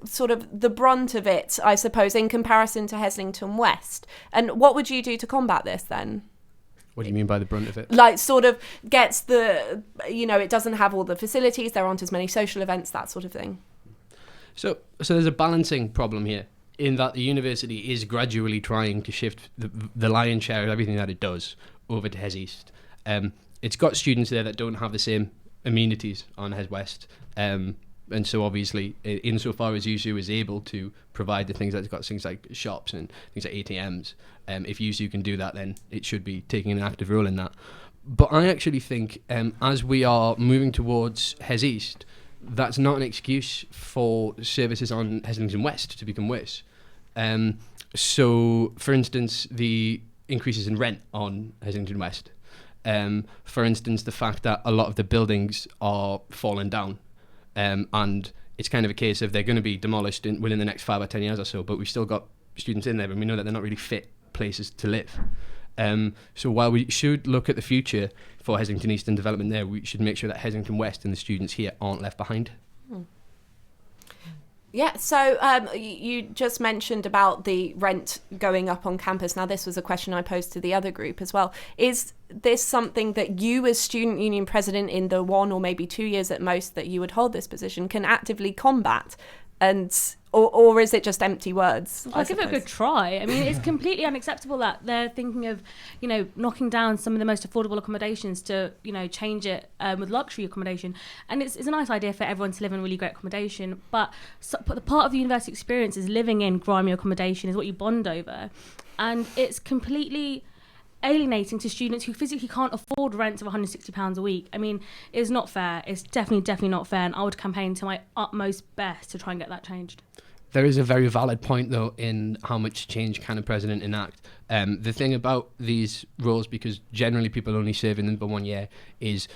sort of the brunt of it, I suppose, in comparison to Heslington West? And what would you do to combat this then? What do you mean by the brunt of it? Like, sort of gets the, it doesn't have all the facilities, there aren't as many social events, that sort of thing. So there's a balancing problem here, in that the university is gradually trying to shift the lion's share of everything that it does over to Hes East. It's got students there that don't have the same amenities on Hes West. And so obviously, insofar as YUSU is able to provide the things, that it's got things like shops and things like ATMs, if YUSU can do that, then it should be taking an active role in that. But I actually think as we are moving towards Hes East, that's not an excuse for services on Heslington West to become worse. So, for instance, the increases in rent on Heslington West. For instance, the fact that a lot of the buildings are falling down. And it's kind of a case of they're going to be demolished within the next 5 or 10 years or so, but we've still got students in there, and we know that they're not really fit places to live. So while we should look at the future for Heslington East and development there, we should make sure that Heslington West and the students here aren't left behind. Yeah, so you just mentioned about the rent going up on campus. Now, this was a question I posed to the other group as well. Is this something that you, as student union president, in the 1 or maybe 2 years at most that you would hold this position, can actively combat? And or is it just empty words? I'll give it a good try. I mean, it's completely unacceptable that they're thinking of, knocking down some of the most affordable accommodations to, change it with luxury accommodation. And it's a nice idea for everyone to live in really great accommodation. But the part of the university experience is living in grimy accommodation is what you bond over. And it's completely alienating to students who physically can't afford rent of £160 a week. I mean, it's not fair. It's definitely not fair. And I would campaign to my utmost best to try and get that changed. There is a very valid point, though, in how much change can a president enact. The thing about these roles, because generally people only serve in them for 1 year, is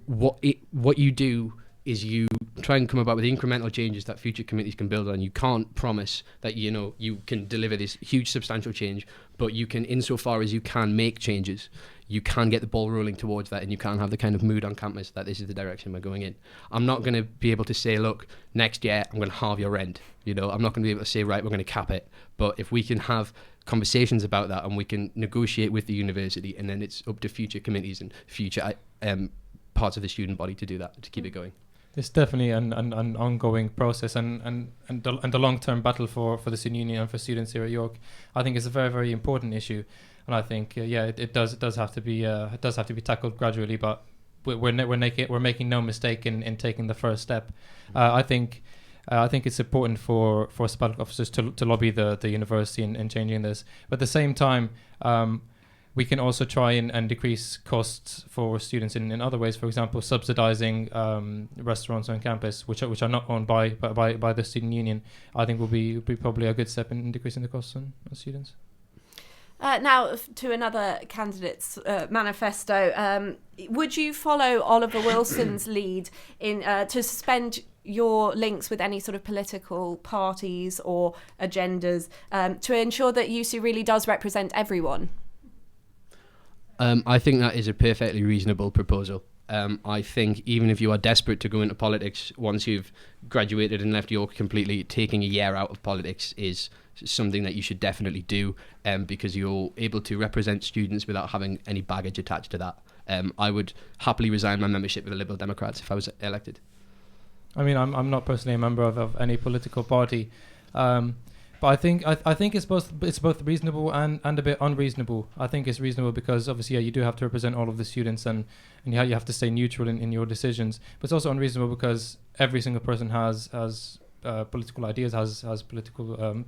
what you do is you try and come about with incremental changes that future committees can build on. You can't promise that, you can deliver this huge substantial change, but you can, insofar as you can make changes, you can get the ball rolling towards that, and you can have the kind of mood on campus that this is the direction we're going in. I'm not going to be able to say, look, next year I'm going to halve your rent. I'm not going to be able to say, right, we're going to cap it. But if we can have conversations about that and we can negotiate with the university, and then it's up to future committees and future parts of the student body to do that, to keep it going. It's definitely an ongoing process, and the long-term battle for the student union and for students here at York, I think, is a very, very important issue. And I think, it does have to be tackled gradually, but we're making no mistake in taking the first step. I think it's important for sabbatical officers to lobby the university in changing this. But at the same time, we can also try and decrease costs for students in other ways. For example, subsidizing restaurants on campus, which are not owned by the student union, I think will be probably a good step in decreasing the costs on students. Now, to another candidate's manifesto, would you follow Oliver Wilson's lead in to suspend your links with any sort of political parties or agendas to ensure that USU really does represent everyone? I think that is a perfectly reasonable proposal. I think even if you are desperate to go into politics, once you've graduated and left York completely, taking a year out of politics is something that you should definitely do, because you're able to represent students without having any baggage attached to that. I would happily resign my membership with the Liberal Democrats if I was elected. I mean, I'm not personally a member of any political party, but I think it's both reasonable and a bit unreasonable. I think it's reasonable because obviously you do have to represent all of the students, and you have to stay neutral in your decisions. But it's also unreasonable because every single person has political ideas, has political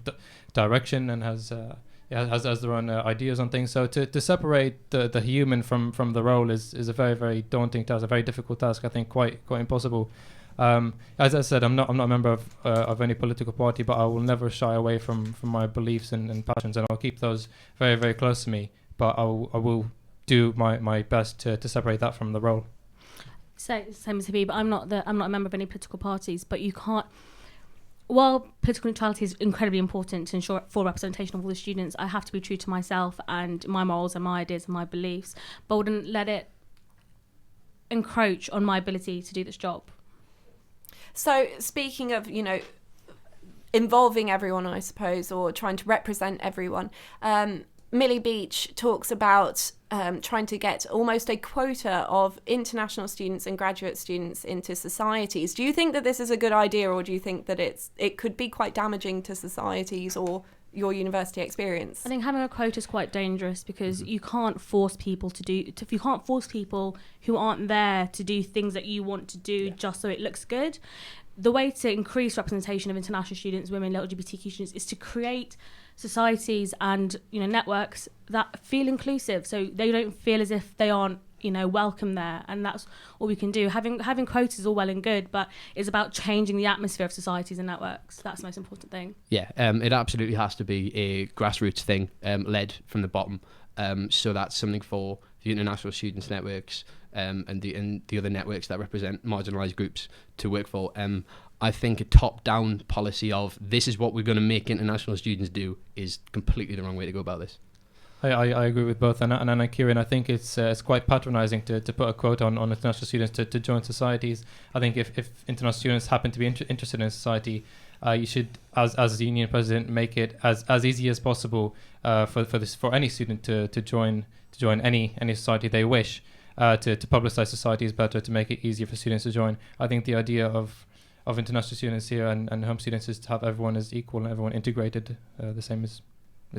direction, and has their own ideas on things. So to separate the human from the role is a very, very daunting task, a very difficult task. I think quite impossible. As I said, I'm not a member of any political party, but I will never shy away from my beliefs and passions, and I'll keep those very, very close to me. But I will do my best to separate that from the role. So same as Habib, I'm not a member of any political parties, but you can't. While political neutrality is incredibly important to ensure full representation of all the students, I have to be true to myself and my morals and my ideas and my beliefs, but I wouldn't let it encroach on my ability to do this job. So speaking of, involving everyone, I suppose, or trying to represent everyone, Millie Beach talks about trying to get almost a quota of international students and graduate students into societies. Do you think that this is a good idea, or do you think that it could be quite damaging to societies or your university experience? I think having a quota is quite dangerous because you can't force people you can't force people who aren't there to do things that you want to do just so it looks good. The way to increase representation of international students, women, LGBTQ students, is to create societies and networks that feel inclusive, so they don't feel as if they aren't welcome there, and that's all we can do. Having quotas is all well and good, but it's about changing the atmosphere of societies and networks. That's the most important thing. Yeah, it absolutely has to be a grassroots thing, led from the bottom. So that's something for the international students networks and the other networks that represent marginalised groups to work for. I think a top-down policy of this is what we're going to make international students do is completely the wrong way to go about this. I agree with both Anna and Kieran. I think it's quite patronising to put a quote on international students to join societies. I think if international students happen to be interested in society, you should, as the union president, make it as easy as possible for any student to join any society they wish. To publicise society is better, to make it easier for students to join. I think the idea of international students here and home students is to have everyone as equal and everyone integrated the same as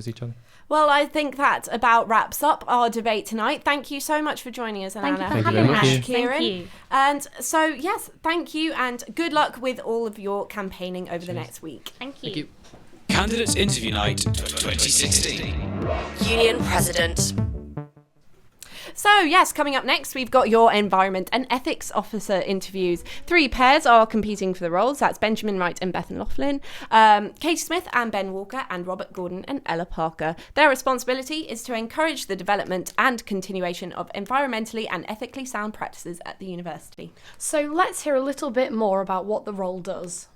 each other. Well, I think that about wraps up our debate tonight. Thank you so much for joining us, Thank you Alana. for having us. And Kieran. Thank you. And so, yes, thank you and good luck with all of your campaigning over the next week. Thank you. Thank you. Candidates Interview Night 2016. Union President. So, yes, coming up next, we've got your Environment and Ethics Officer interviews. 3 pairs are competing for the roles. That's Benjamin Wright and Bethan Laughlin, Katie Smith and Ben Walker, and Robert Gordon and Ella Parker. Their responsibility is to encourage the development and continuation of environmentally and ethically sound practices at the university. So let's hear a little bit more about what the role does.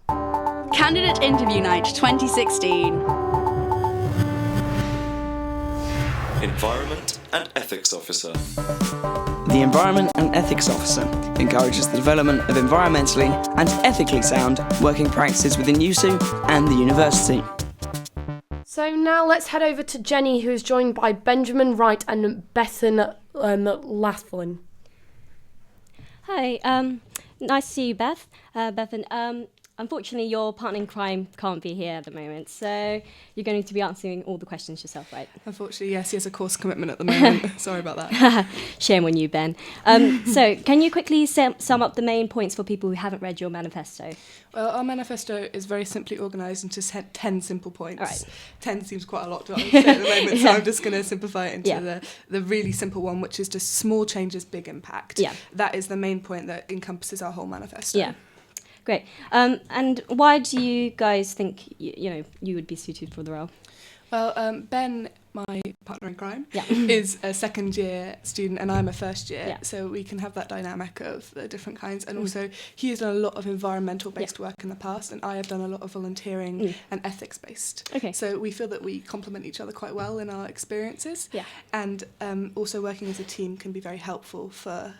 Candidate Interview Night 2016. Environment and Ethics Officer. The Environment and Ethics Officer encourages the development of environmentally and ethically sound working practices within YUSU and the university. So now let's head over to Jenny, who is joined by Benjamin Wright and Bethan Laughlin. Hi, nice to see you, Beth. Bethan, unfortunately, your partner in crime can't be here at the moment, so you're going to be answering all the questions yourself, right? Unfortunately, yes, he has a course commitment at the moment. Sorry about that. Shame on you, Ben. So, can you quickly sum up the main points for people who haven't read your manifesto? Well, our manifesto is very simply organised into 10 simple points. All right. 10 seems quite a lot to say at the moment, so I'm just going to simplify it into the really simple one, which is just small changes, big impact. Yeah. That is the main point that encompasses our whole manifesto. Yeah. Great. And why do you guys think you would be suited for the role? Well, Ben, my partner in crime, is a second-year student and I'm a first-year, so we can have that dynamic of the different kinds. And also, he has done a lot of environmental-based work in the past, and I have done a lot of volunteering and ethics-based. Okay. So we feel that we complement each other quite well in our experiences. Yeah. And also working as a team can be very helpful for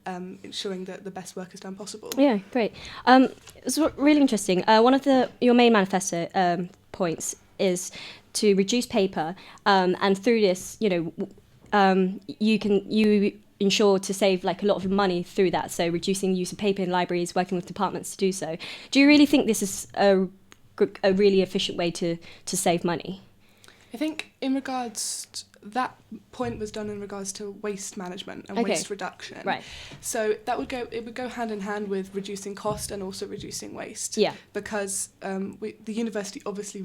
ensuring that the best work is done possible. Yeah, great. It's really interesting. One of your main manifesto points is to reduce paper, and through this, you ensure to save like a lot of money through that. So reducing use of paper in libraries, working with departments to do so. Do you really think this is a really efficient way to save money? I think in regards that point was done in regards to waste management and waste reduction. Right. So it would go hand in hand with reducing cost and also reducing waste. Yeah. Because the university obviously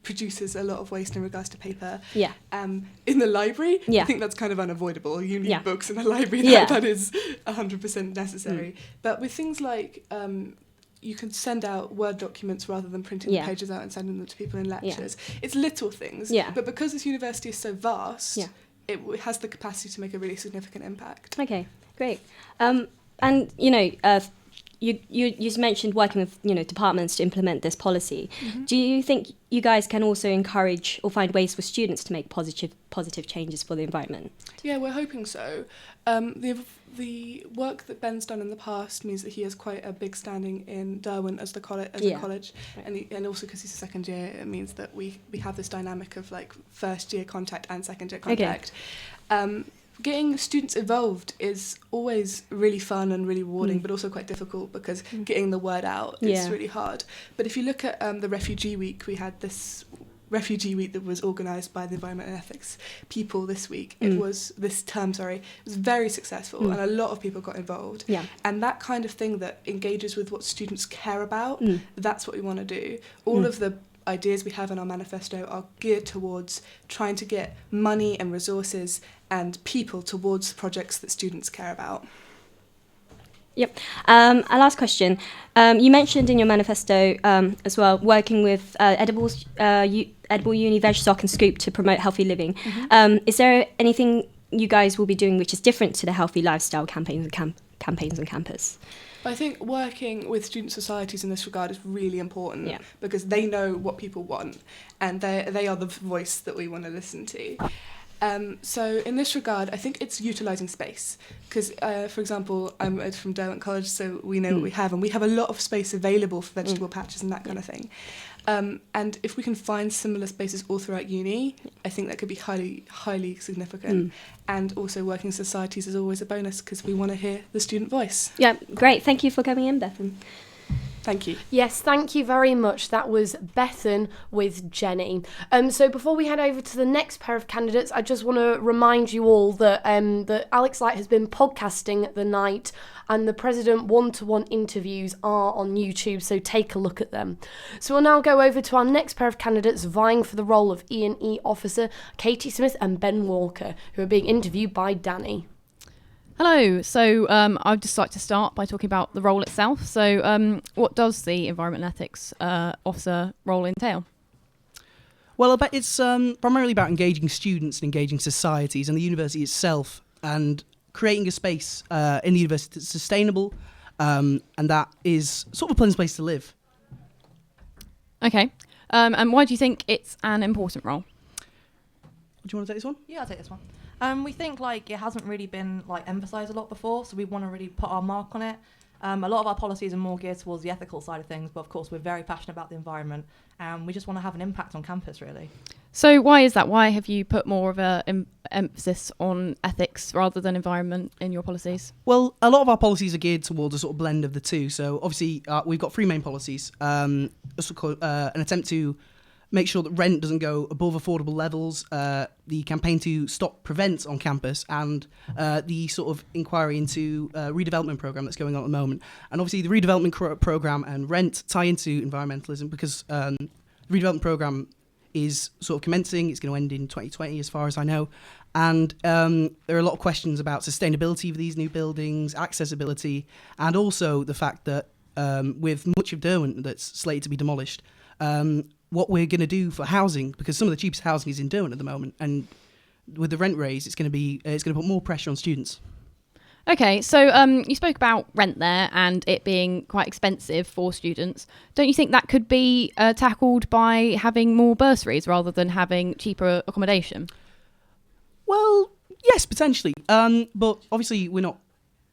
produces a lot of waste in regards to paper. Yeah. In the library, I think that's kind of unavoidable. You need books in the library. That is 100% necessary. But with things like you can send out Word documents rather than printing the pages out and sending them to people in lectures. It's little things, but because this university is so vast, it has the capacity to make a really significant impact. Okay, great. And you mentioned working with departments to implement this policy. Mm-hmm. Do you think you guys can also encourage or find ways for students to make positive changes for the environment? Yeah, we're hoping so. The work that Ben's done in the past means that he has quite a big standing in Derwent as a college, right. and also because he's a second year, it means that we have this dynamic of like first year contact and second year contact. Okay. Getting students involved is always really fun and really rewarding, but also quite difficult because getting the word out is really hard. But if you look at the Refugee Week, we had this Refugee Week that was organised by the Environment and Ethics people this week. It was very successful and a lot of people got involved. Yeah. And that kind of thing that engages with what students care about, that's what we want to do. All of the ideas we have in our manifesto are geared towards trying to get money and resources and people towards projects that students care about. Yep. Our last question. You mentioned in your manifesto as well working with Edible Uni, Veg, Sock and Scoop to promote healthy living. Is there anything you guys will be doing which is different to the healthy lifestyle campaigns on campus? I think working with student societies in this regard is really important because they know what people want and they are the voice that we want to listen to. So in this regard, I think it's utilising space because, for example, I'm from Derwent College, so we know what we have, and we have a lot of space available for vegetable patches and that kind of thing. And if we can find similar spaces all throughout uni, I think that could be highly, highly significant. And also working societies is always a bonus because we want to hear the student voice. Yeah, great. Thank you for coming in, Bethan. Thank you. Yes, thank you very much. That was Bethan with Jenny. So before we head over to the next pair of candidates, I just want to remind you all that that Alex Light has been podcasting the night, and the President one-to-one interviews are on YouTube, so take a look at them. So we'll now go over to our next pair of candidates vying for the role of E&E officer, Katie Smith and Ben Walker, who are being interviewed by Danny. Hello. So I'd just like to start by talking about the role itself. So what does the Environment and Ethics Officer role entail? Well, it's primarily about engaging students and engaging societies and the university itself, and creating a space in the university that's sustainable and that is sort of a pleasant place to live. Okay. And why do you think it's an important role? Do you want to take this one? Yeah, I'll take this one. We think like it hasn't really been like emphasised a lot before, so we want to really put our mark on it. A lot of our policies are more geared towards the ethical side of things, but of course we're very passionate about the environment, and we just want to have an impact on campus, really. So why is that? Why have you put more of a emphasis on ethics rather than environment in your policies? Well, a lot of our policies are geared towards a sort of blend of the two. So obviously we've got 3 main policies. An attempt to make sure that rent doesn't go above affordable levels, the campaign to stop prevent on campus, and the sort of inquiry into redevelopment programme that's going on at the moment. And obviously the redevelopment programme and rent tie into environmentalism, because the redevelopment programme is sort of commencing. It's going to end in 2020 as far as I know. And there are a lot of questions about sustainability of these new buildings, accessibility, and also the fact that with much of Derwent that's slated to be demolished, what we're going to do for housing, because some of the cheapest housing is in Derwent at the moment, and with the rent raise, it's going to put more pressure on students. Okay, so you spoke about rent there and it being quite expensive for students. Don't you think that could be tackled by having more bursaries rather than having cheaper accommodation? Well, yes, potentially. But obviously we're not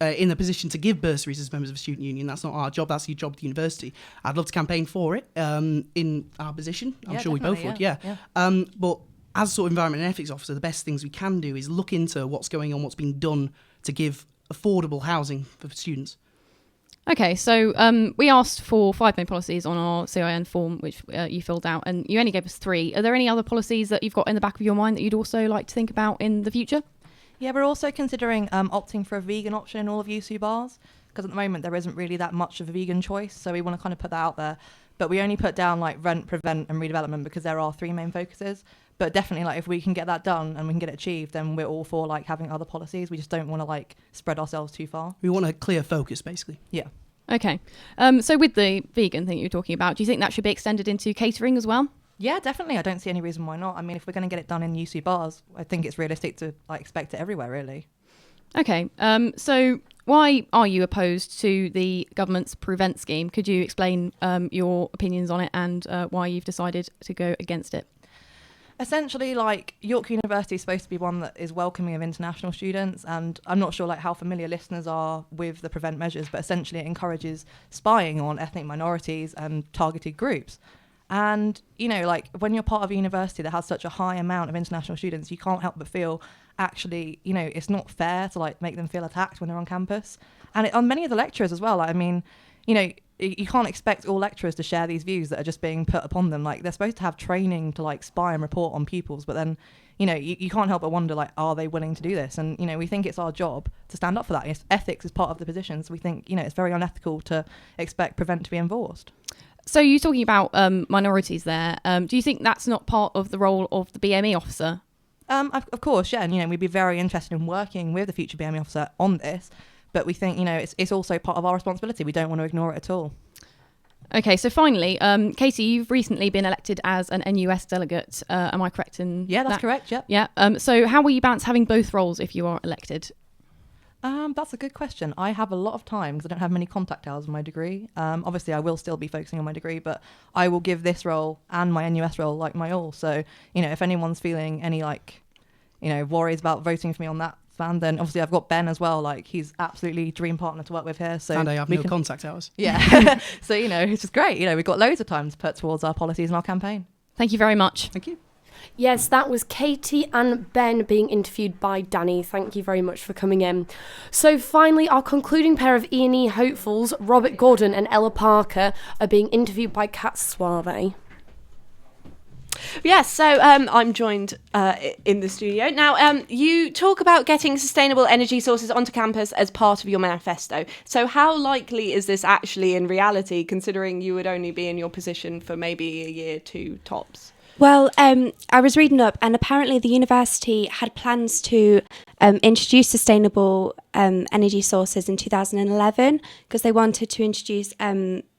in a position to give bursaries as members of a student union. That's not our job. That's your job at the university. I'd love to campaign for it in our position. I'm sure we both would, yeah. But as sort of environment and ethics officer, the best things we can do is look into what's going on, what's being done to give affordable housing for students. Okay, so we asked for 5 main policies on our CIN form, which you filled out, and you only gave us 3. Are there any other policies that you've got in the back of your mind that you'd also like to think about in the future? Yeah, we're also considering opting for a vegan option in all of USU bars, because at the moment there isn't really that much of a vegan choice, so we want to kind of put that out there. But we only put down like rent, prevent and redevelopment because there are 3 main focuses. But definitely, like, if we can get that done and we can get it achieved, then we're all for like having other policies. We just don't want to like spread ourselves too far. We want a clear focus, basically. Yeah. Okay. So with the vegan thing you're talking about, do you think that should be extended into catering as well? Yeah, definitely. I don't see any reason why not. I mean, if we're going to get it done in UC bars, I think it's realistic to like expect it everywhere, really. Okay. So why are you opposed to the government's Prevent scheme? Could you explain your opinions on it and why you've decided to go against it? Essentially, like, York University is supposed to be one that is welcoming of international students, and I'm not sure like how familiar listeners are with the Prevent measures, but essentially it encourages spying on ethnic minorities and targeted groups. And, you know, like, when you're part of a university that has such a high amount of international students, you can't help but feel actually, you know, it's not fair to like make them feel attacked when they're on campus. And on many of the lecturers as well. Like, I mean, you know, you can't expect all lecturers to share these views that are just being put upon them. Like, they're supposed to have training to like spy and report on pupils, but then, you know, you can't help but wonder, like, are they willing to do this? And, you know, we think it's our job to stand up for that. Ethics is part of the position, so we think, you know, it's very unethical to expect Prevent to be enforced. So you're talking about minorities there. Do you think that's not part of the role of the BME officer? Of course, yeah. And, you know, we'd be very interested in working with the future BME officer on this. But we think, you know, it's also part of our responsibility. We don't want to ignore it at all. Okay, so finally, Katie, you've recently been elected as an NUS delegate. Am I correct in Yeah, that's that? correct, yep. Yeah. So how will you balance having both roles if you are elected? That's a good question. I have a lot of time because I don't have many contact hours in my degree. Obviously, I will still be focusing on my degree, but I will give this role and my NUS role like my all. So, you know, if anyone's feeling any, like, you know, worries about voting for me on that fan, then obviously I've got Ben as well. Like, he's absolutely dream partner to work with here. So and I have no contact hours. Yeah. So, you know, it's just great. You know, we've got loads of time to put towards our policies and our campaign. Thank you very much. Thank you. Yes, that was Katie and Ben being interviewed by Danny. Thank you very much for coming in. So finally, our concluding pair of E&E hopefuls, Robert Gordon and Ella Parker, are being interviewed by Kat Suave. Yes, so I'm joined in the studio. Now, you talk about getting sustainable energy sources onto campus as part of your manifesto. So how likely is this actually in reality, considering you would only be in your position for maybe a year, 2 tops? Well, I was reading up, and apparently the university had plans to introduce sustainable energy sources in 2011 because they wanted to introduce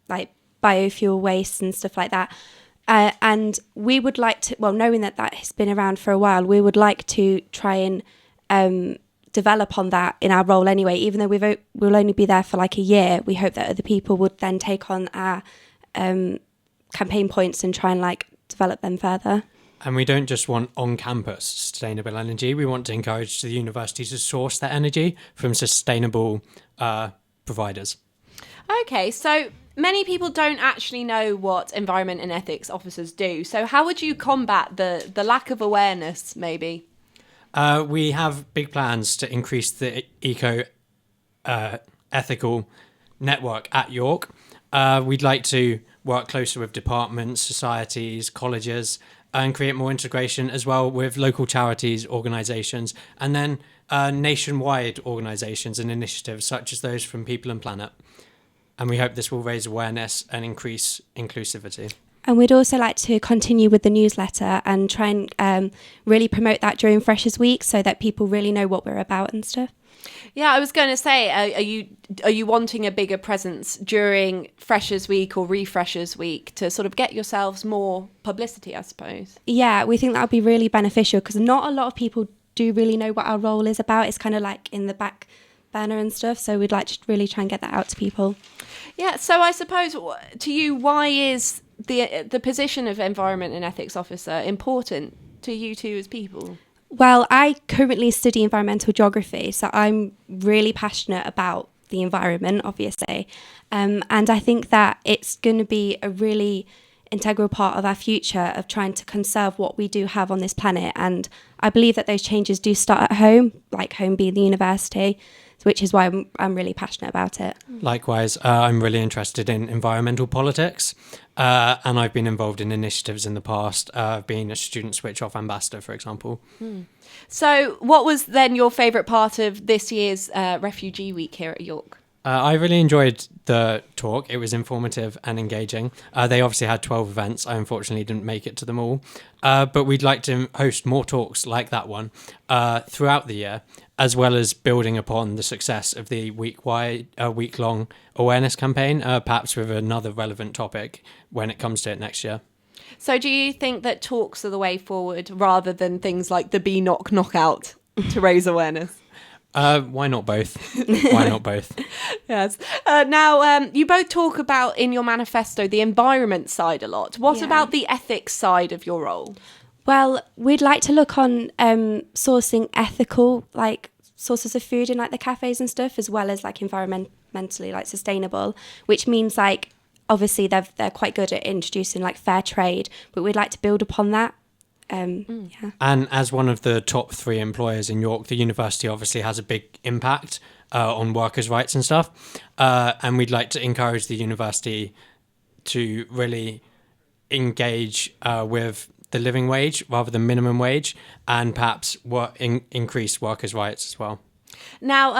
like biofuel waste and stuff like that. And we would like to, well, knowing that that has been around for a while, we would like to try and develop on that in our role anyway. Even though we'll only be there for like a year, we hope that other people would then take on our campaign points and try and like develop them further. And we don't just want on-campus sustainable energy. We want to encourage the university to source that energy from sustainable providers. Okay, so many people don't actually know what environment and ethics officers do. So how would you combat the lack of awareness, maybe? We have big plans to increase the ethical network at York. We'd like to work closer with departments, societies, colleges, and create more integration as well with local charities, organisations, and then nationwide organisations and initiatives such as those from People and Planet. And we hope this will raise awareness and increase inclusivity. And we'd also like to continue with the newsletter and try and really promote that during Freshers Week so that people really know what we're about and stuff. Yeah, I was going to say, are you wanting a bigger presence during Freshers Week or Refreshers Week to sort of get yourselves more publicity, I suppose? Yeah, we think that would be really beneficial because not a lot of people do really know what our role is about. It's kind of like in the back burner and stuff, so we'd like to really try and get that out to people. Yeah, so I suppose to you, why is the position of Environment and Ethics Officer important to you two as people? Well, I currently study environmental geography, so I'm really passionate about the environment, obviously. And I think that it's going to be a really integral part of our future of trying to conserve what we do have on this planet. And I believe that those changes do start at home, like home being the university, which is why I'm really passionate about it. Likewise, I'm really interested in environmental politics, and I've been involved in initiatives in the past, being a student switch-off ambassador, for example. So what was then your favourite part of this year's Refugee Week here at York? I really enjoyed the talk. It was informative and engaging. They obviously had 12 events. I unfortunately didn't make it to them all. But we'd like to host more talks like that one throughout the year, as well as building upon the success of the week-long awareness campaign, perhaps with another relevant topic when it comes to it next year. So do you think that talks are the way forward rather than things like the Bee Knock Knockout to raise awareness? Why not both? Why not both? Yes. Now, you both talk about in your manifesto the environment side a lot. What about the ethics side of your role? Well, we'd like to look on sourcing ethical like sources of food in like the cafes and stuff, as well as like environmentally like sustainable, which means like obviously they're quite good at introducing like fair trade, but we'd like to build upon that. Yeah. And as one of the top 3 employers in York, the university obviously has a big impact on workers' rights and stuff. And we'd like to encourage the university to really engage with the living wage rather than minimum wage, and perhaps increase workers' rights as well. Now,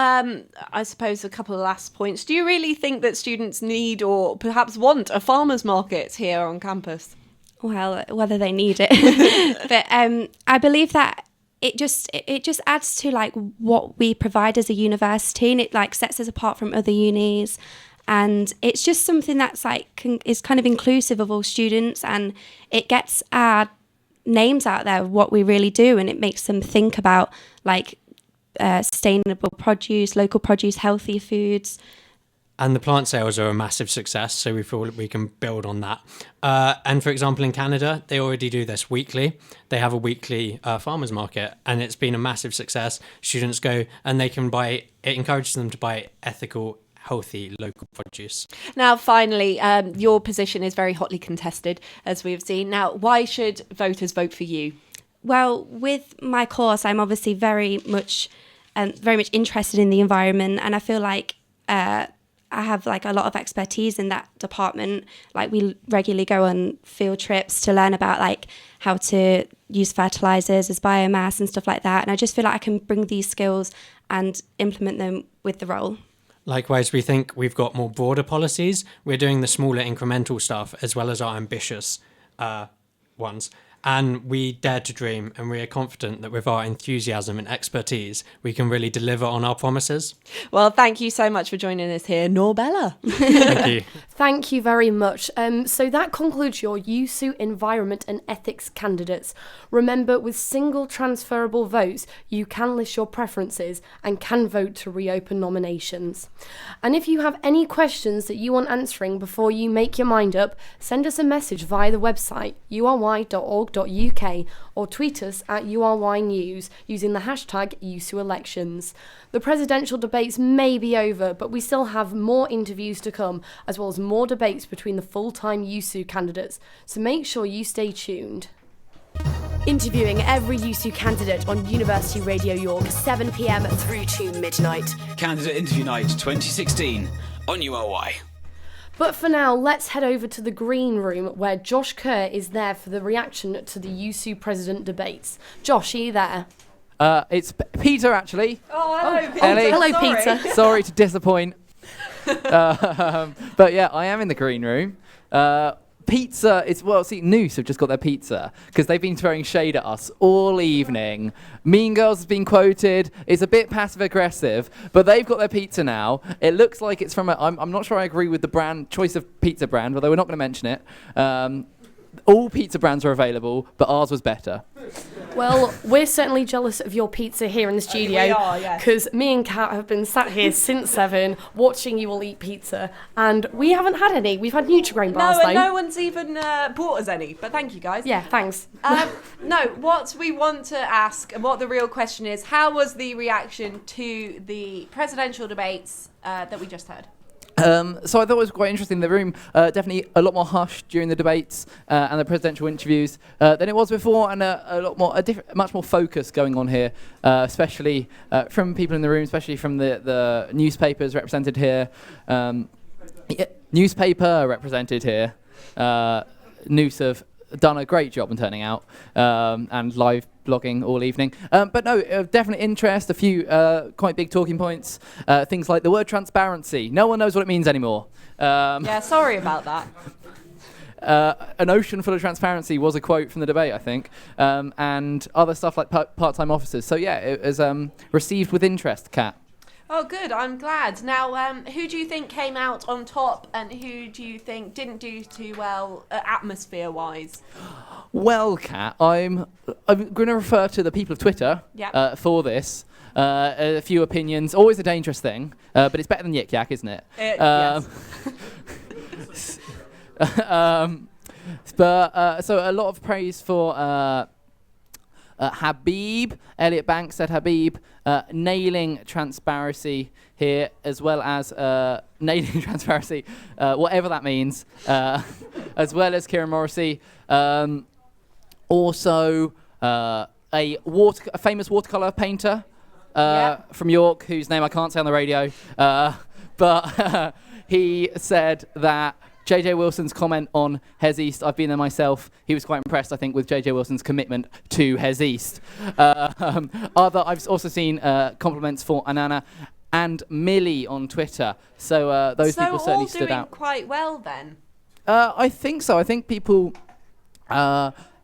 I suppose a couple of last points. Do you really think that students need or perhaps want a farmers market here on campus? Well, whether they need it, but I believe that it just adds to like what we provide as a university, and it like sets us apart from other unis, and it's just something that's like is kind of inclusive of all students, and it gets our names out there of what we really do, and it makes them think about like sustainable produce, local produce, healthy foods. And the plant sales are a massive success, so we feel that we can build on that. And for example, in Canada, they already do this weekly. They have a weekly farmers market, and it's been a massive success. Students go and they can buy, it encourages them to buy ethical, healthy, local produce. Now, finally, your position is very hotly contested, as we've seen. Now, why should voters vote for you? Well, with my course, I'm obviously very much interested in the environment, and I feel like I have like a lot of expertise in that department. Like we regularly go on field trips to learn about like how to use fertilizers as biomass and stuff like that. And I just feel like I can bring these skills and implement them with the role. Likewise, we think we've got more broader policies. We're doing the smaller incremental stuff as well as our ambitious ones. And we dare to dream, and we are confident that with our enthusiasm and expertise, we can really deliver on our promises. Well, thank you so much for joining us here, Norbella. Thank you. Thank you very much. So that concludes your YUSU Environment and Ethics candidates. Remember, with single transferable votes, you can list your preferences and can vote to reopen nominations. And if you have any questions that you want answering before you make your mind up, send us a message via the website ury.org.uk or tweet us at URY News using the hashtag YUSU Elections. The presidential debates may be over, but we still have more interviews to come, as well as more debates between the full-time YUSU candidates, so make sure you stay tuned. Interviewing every YUSU candidate on University Radio York, 7 p.m. through to midnight. Candidate Interview Night 2016 on URY. But for now, let's head over to the green room where Josh Kerr is there for the reaction to the YUSU President debates. Josh, are you there? It's Peter, actually. Oh, hello, Peter. Ellie. Hello, Peter. Sorry to disappoint. But yeah, I am in the green room. Pizza, Noose have just got their pizza because they've been throwing shade at us all evening. Mean Girls has been quoted. It's a bit passive aggressive, but they've got their pizza now. It looks like it's from I'm not sure I agree with the choice of pizza brand, although we're not going to mention it. All pizza brands are available, but ours was better. Well, we're certainly jealous of your pizza here in the studio. We are, yes. Because me and Kat have been sat here since 7 watching you all eat pizza, and we haven't had any. We've had Nutri-Grain bars, though. No one's even bought us any, but thank you, guys. Yeah, thanks. No, what we want to ask, and what the real question is, how was the reaction to the presidential debates that we just heard? So I thought it was quite interesting. The room definitely a lot more hushed during the debates and the presidential interviews than it was before, and much more focus going on here, especially from people in the room, especially from the newspapers represented here. Newspaper represented here. News have done a great job in turning out and live blogging all evening. But no, definite interest, a few quite big talking points, things like the word transparency. No one knows what it means anymore. Yeah, sorry about that. An ocean full of transparency was a quote from the debate, I think, and other stuff like part-time officers. So yeah, it was received with interest, Kat. Oh, good. I'm glad. Now, who do you think came out on top, and who do you think didn't do too well atmosphere-wise? Well, Kat, I'm going to refer to the people of Twitter for this. A few opinions, always a dangerous thing, but it's better than Yik Yak, isn't it? Yes. So a lot of praise for Habib. Elliot Banks said Habib nailing transparency here, as well as nailing transparency, whatever that means, as well as Kieran Morrissey. Also, a famous watercolour painter from York, whose name I can't say on the radio, but he said that JJ Wilson's comment on Hes East, I've been there myself. He was quite impressed, I think, with JJ Wilson's commitment to Hes East. I've also seen compliments for Anana and Millie on Twitter. So those people certainly stood out. So all doing quite well then? I think so. I think people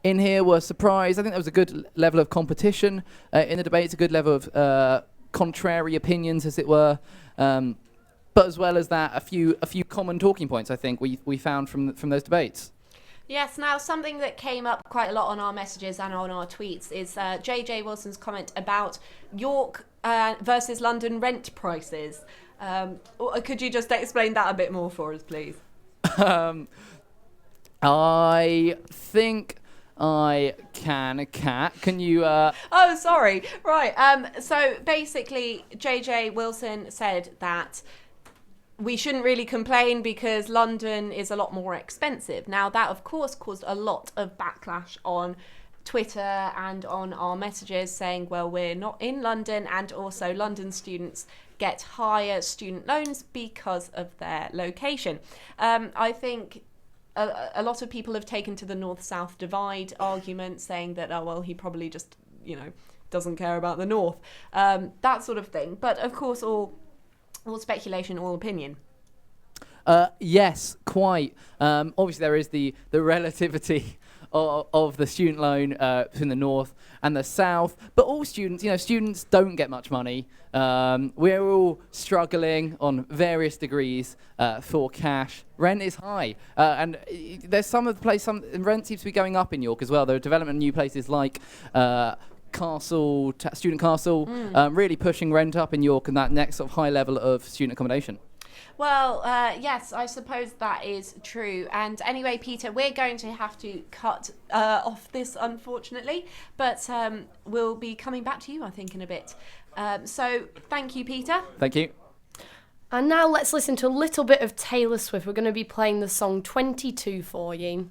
in here were surprised. I think there was a good level of competition in the debates, a good level of contrary opinions, as it were. But as well as that, a few common talking points, I think, we found from those debates. Yes, now something that came up quite a lot on our messages and on our tweets is JJ Wilson's comment about York versus London rent prices. Could you just explain that a bit more for us, please? I think I can, Kat. Can you... Oh, sorry. Right. So basically, JJ Wilson said that we shouldn't really complain because London is a lot more expensive. Now, that, of course, caused a lot of backlash on Twitter and on our messages saying, well, we're not in London, and also London students get higher student loans because of their location. I think a lot of people have taken to the north-south divide argument, saying that, oh, well, he probably just, doesn't care about the north, that sort of thing. But of course, all speculation, all opinion. Yes, quite. Obviously, there is the relativity of the student loan between the north and the south. But all students, students don't get much money. We're all struggling on various degrees for cash. Rent is high, and there's some rent seems to be going up in York as well. There are development in new places like Student Castle, really pushing rent up in York and that next sort of high level of student accommodation. Well, yes, I suppose that is true. And anyway, Peter, we're going to have to cut off this, unfortunately, but we'll be coming back to you, I think, in a bit. So thank you, Peter. Thank you. And now let's listen to a little bit of Taylor Swift. We're going to be playing the song 22 for you.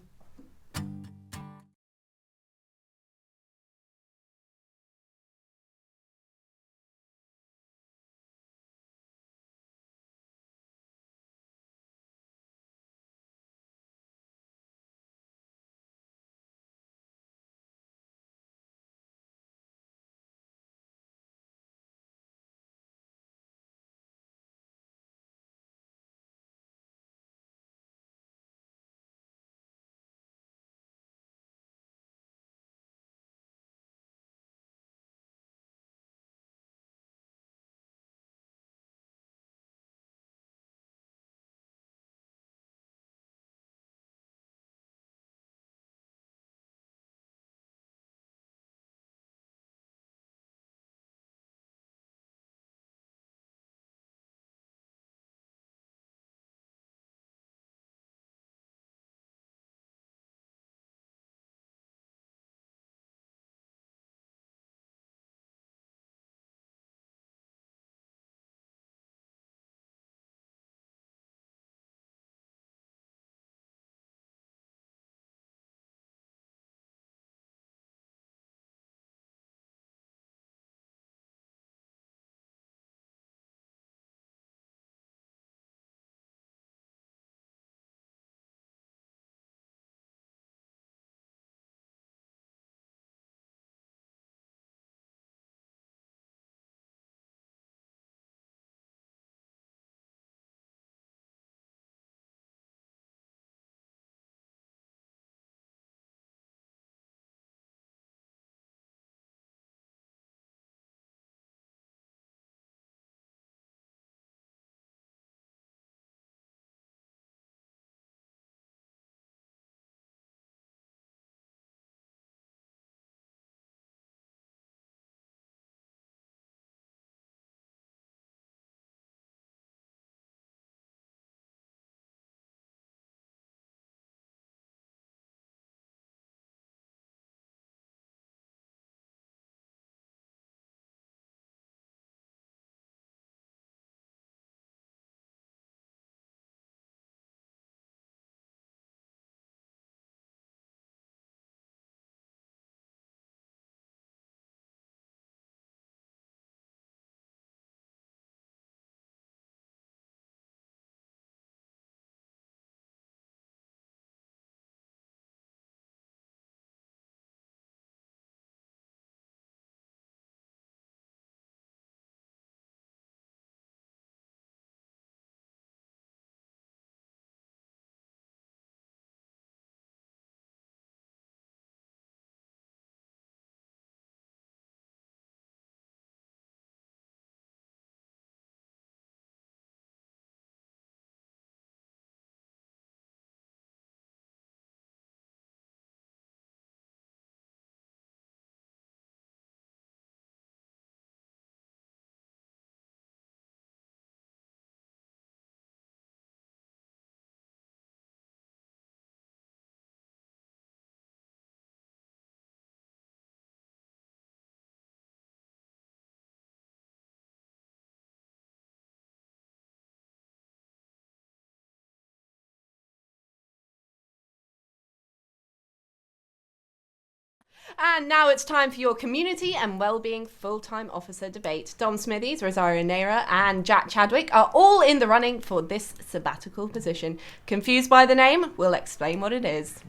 And now it's time for your community and wellbeing full-time officer debate. Dom Smithies, Rosario Neira and Jack Chadwick are all in the running for this sabbatical position. Confused by the name? We'll explain what it is.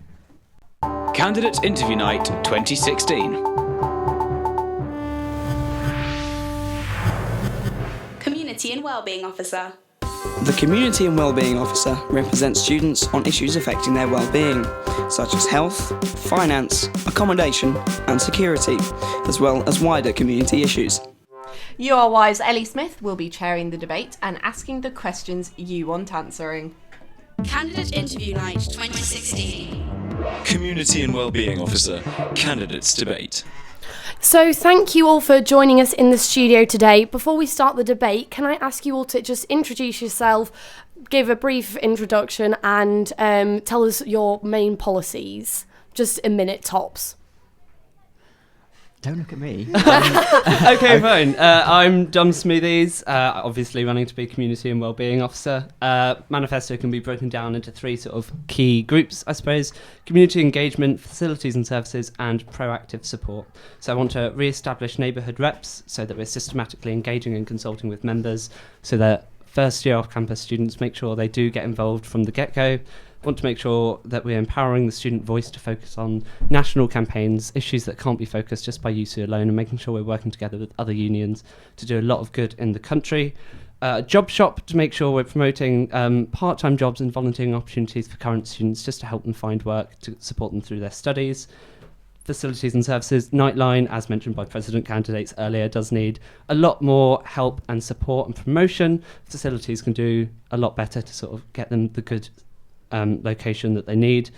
Candidate Interview Night 2016. Community and Wellbeing Officer. The Community and Wellbeing Officer represents students on issues affecting their well-being, such as health, finance, accommodation and security, as well as wider community issues. URY's Ellie Smith will be chairing the debate and asking the questions you want answering. Candidate Interview Night 2016. Community and Wellbeing Officer Candidates Debate. So thank you all for joining us in the studio today. Before we start the debate, can I ask you all to just introduce yourself, give a brief introduction and tell us your main policies? Just a minute tops. Don't look at me. Okay, fine. I'm Dom Smoothies, obviously running to be Community and Wellbeing Officer. Manifesto can be broken down into three sort of key groups, I suppose. Community engagement, facilities and services, and proactive support. So I want to re-establish neighbourhood reps so that we're systematically engaging and consulting with members so that first year off-campus students make sure they do get involved from the get-go. Want to make sure that we're empowering the student voice to focus on national campaigns, issues that can't be focused just by USU alone, and making sure we're working together with other unions to do a lot of good in the country. Job shop to make sure we're promoting part-time jobs and volunteering opportunities for current students just to help them find work to support them through their studies. Facilities and services, Nightline, as mentioned by President candidates earlier, does need a lot more help and support and promotion. Facilities can do a lot better to sort of get them the good location that they need.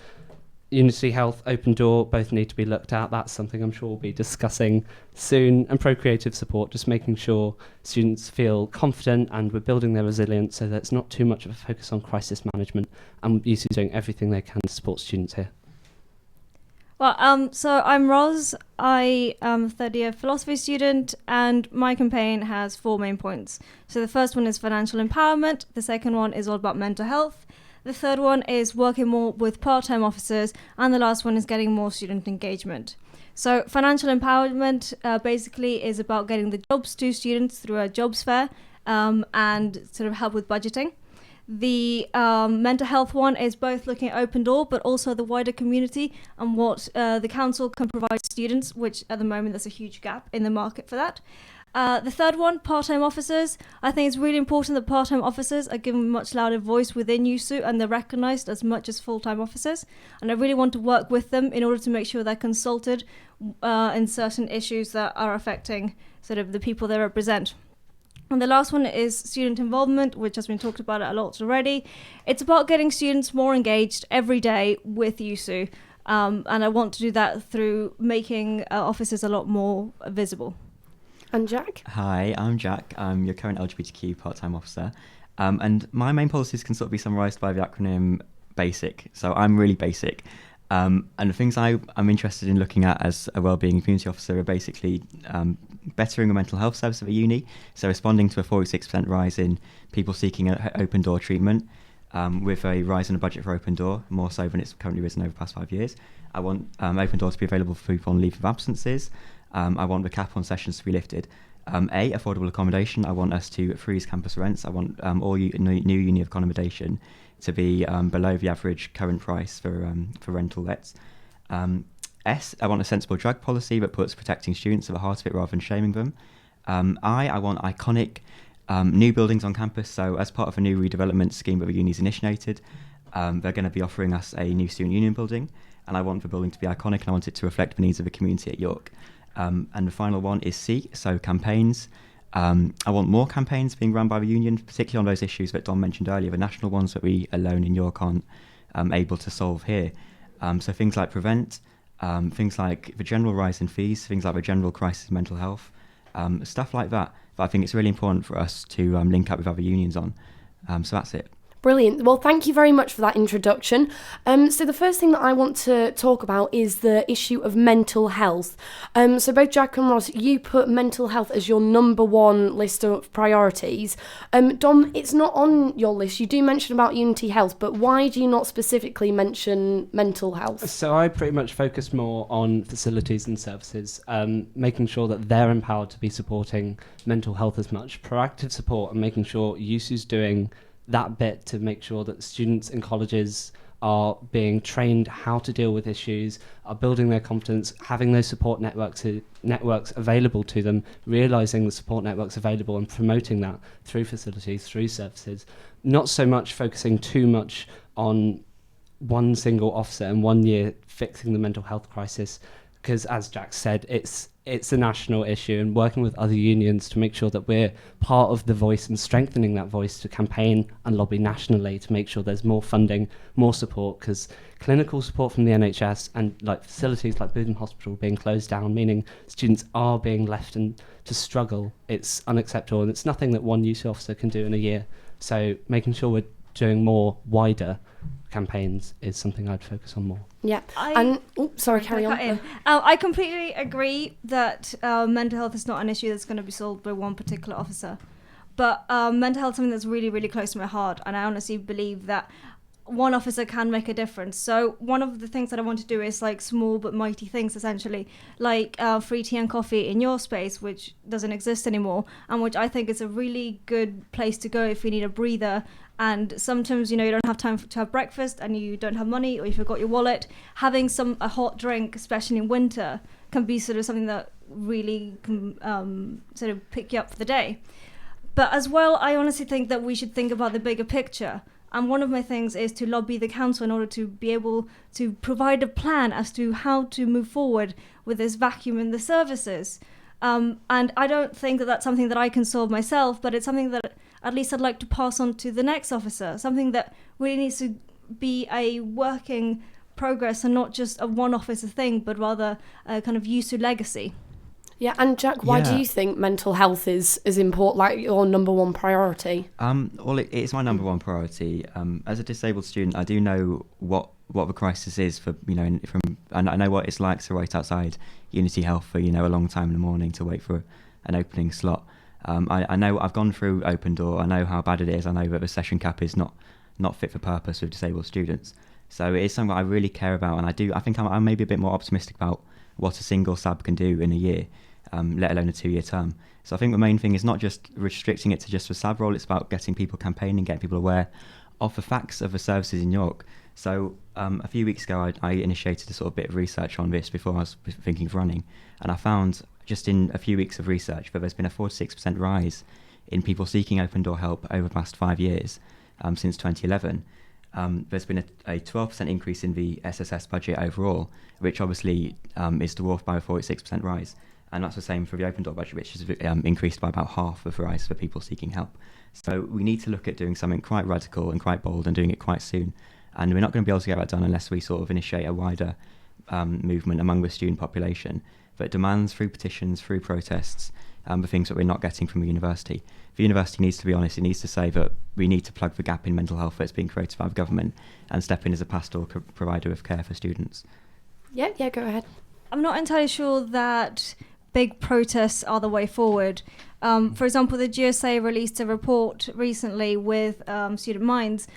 Unity Health, Open Door, both need to be looked at. That's something I'm sure we'll be discussing soon. And Procreative Support, just making sure students feel confident and we're building their resilience so that it's not too much of a focus on crisis management, and USU doing everything they can to support students here. Well, so I'm Roz. I am a third-year philosophy student, and my campaign has 4 main points. So the first one is financial empowerment. The second one is all about mental health. The third one is working more with part-time officers, and the last one is getting more student engagement. So financial empowerment basically is about getting the jobs to students through a jobs fair and sort of help with budgeting. The mental health one is both looking at Open Door but also the wider community and what the council can provide students, which at the moment there's a huge gap in the market for that. The third one, part-time officers. I think it's really important that part-time officers are given a much louder voice within USU and they're recognised as much as full-time officers. And I really want to work with them in order to make sure they're consulted in certain issues that are affecting sort of the people they represent. And the last one is student involvement, which has been talked about a lot already. It's about getting students more engaged every day with USU. And I want to do that through making officers a lot more visible. And Jack? Hi, I'm Jack. I'm your current LGBTQ part-time officer. And my main policies can sort of be summarised by the acronym BASIC. So I'm really basic. And the things I'm interested in looking at as a wellbeing and community officer are basically bettering the mental health service of a uni. So responding to a 46% rise in people seeking an open door treatment with a rise in the budget for Open Door, more so than it's currently risen over the past 5 years. I want Open Door to be available for people on leave of absences. I want the cap on sessions to be lifted. Affordable accommodation. I want us to freeze campus rents. I want all new uni accommodation to be below the average current price for rental lets. I want a sensible drug policy that puts protecting students at the heart of it rather than shaming them. I want iconic new buildings on campus. So as part of a new redevelopment scheme that the uni's initiated, they're going to be offering us a new student union building. And I want the building to be iconic and I want it to reflect the needs of the community at York. And the final one is C, so campaigns. I want more campaigns being run by the union, particularly on those issues that Don mentioned earlier, the national ones that we alone in York aren't able to solve here. So things like Prevent, things like the general rise in fees, things like the general crisis in mental health, stuff like that. But I think it's really important for us to link up with other unions on. So that's it. Brilliant. Well, thank you very much for that introduction. So the first thing that I want to talk about is the issue of mental health. So both Jack and Ross, you put mental health as your number one list of priorities. Dom, it's not on your list. You do mention about Unity Health, but why do you not specifically mention mental health? So I pretty much focus more on facilities and services, making sure that they're empowered to be supporting mental health as much. Proactive support and making sure YUSU's doing that bit to make sure that students in colleges are being trained how to deal with issues, are building their confidence, having those support networks available to them, realising the support networks available and promoting that through facilities, through services. Not so much focusing too much on one single officer and 1 year fixing the mental health crisis, because as Jack said, it's a national issue, and working with other unions to make sure that we're part of the voice and strengthening that voice to campaign and lobby nationally to make sure there's more funding, more support, because clinical support from the NHS and like facilities like Bootham Hospital being closed down, meaning students are being left to struggle, it's unacceptable, and it's nothing that one YUSU officer can do in a year. So making sure we're doing more wider campaigns is something I'd focus on more. Yeah. Carry on. I completely agree that mental health is not an issue that's going to be solved by one particular officer. But mental health is something that's really, really close to my heart. And I honestly believe that one officer can make a difference. So one of the things that I want to do is like small but mighty things, essentially, like free tea and coffee in your space, which doesn't exist anymore, and which I think is a really good place to go if you need a breather. And sometimes, you don't have time to have breakfast and you don't have money, or you forgot your wallet. Having a hot drink, especially in winter, can be sort of something that really can sort of pick you up for the day. But as well, I honestly think that we should think about the bigger picture. And one of my things is to lobby the council in order to be able to provide a plan as to how to move forward with this vacuum in the services. And I don't think that that's something that I can solve myself, but it's something that at least I'd like to pass on to the next officer, something that really needs to be a working progress and not just a one officer thing, but rather a kind of YUSU legacy. Yeah, and Jack, why do you think mental health is important, like your number one priority? Well, it is my number one priority. As a disabled student, I do know what the crisis is for, and I know what it's like to wait outside Unity Health for, a long time in the morning to wait for an opening slot. I know I've gone through Open Door. I know how bad it is. I know that the session cap is not fit for purpose with disabled students. So it is something I really care about, and I think I'm maybe a bit more optimistic about what a single SAB can do in a year, let alone a 2-year term. So I think the main thing is not just restricting it to just the SAB role. It's about getting people campaigning, getting people aware of the facts of the services in York. So a few weeks ago, I initiated a sort of bit of research on this before I was thinking of running, and I found just in a few weeks of research that there's been a 46% rise in people seeking open door help over the past 5 years, since 2011. There's been a 12% increase in the SSS budget overall, which obviously is dwarfed by a 46% rise. And that's the same for the open door budget, which has increased by about half of the rise for people seeking help. So we need to look at doing something quite radical and quite bold and doing it quite soon. And we're not going to be able to get that done unless we sort of initiate a wider movement among the student population that demands through petitions, through protests, the things that we're not getting from the university. The university needs to be honest. It needs to say that we need to plug the gap in mental health that's being created by the government and step in as a pastoral provider of care for students. Yeah, go ahead. I'm not entirely sure that big protests are the way forward. For example, the GSA released a report recently with Student Minds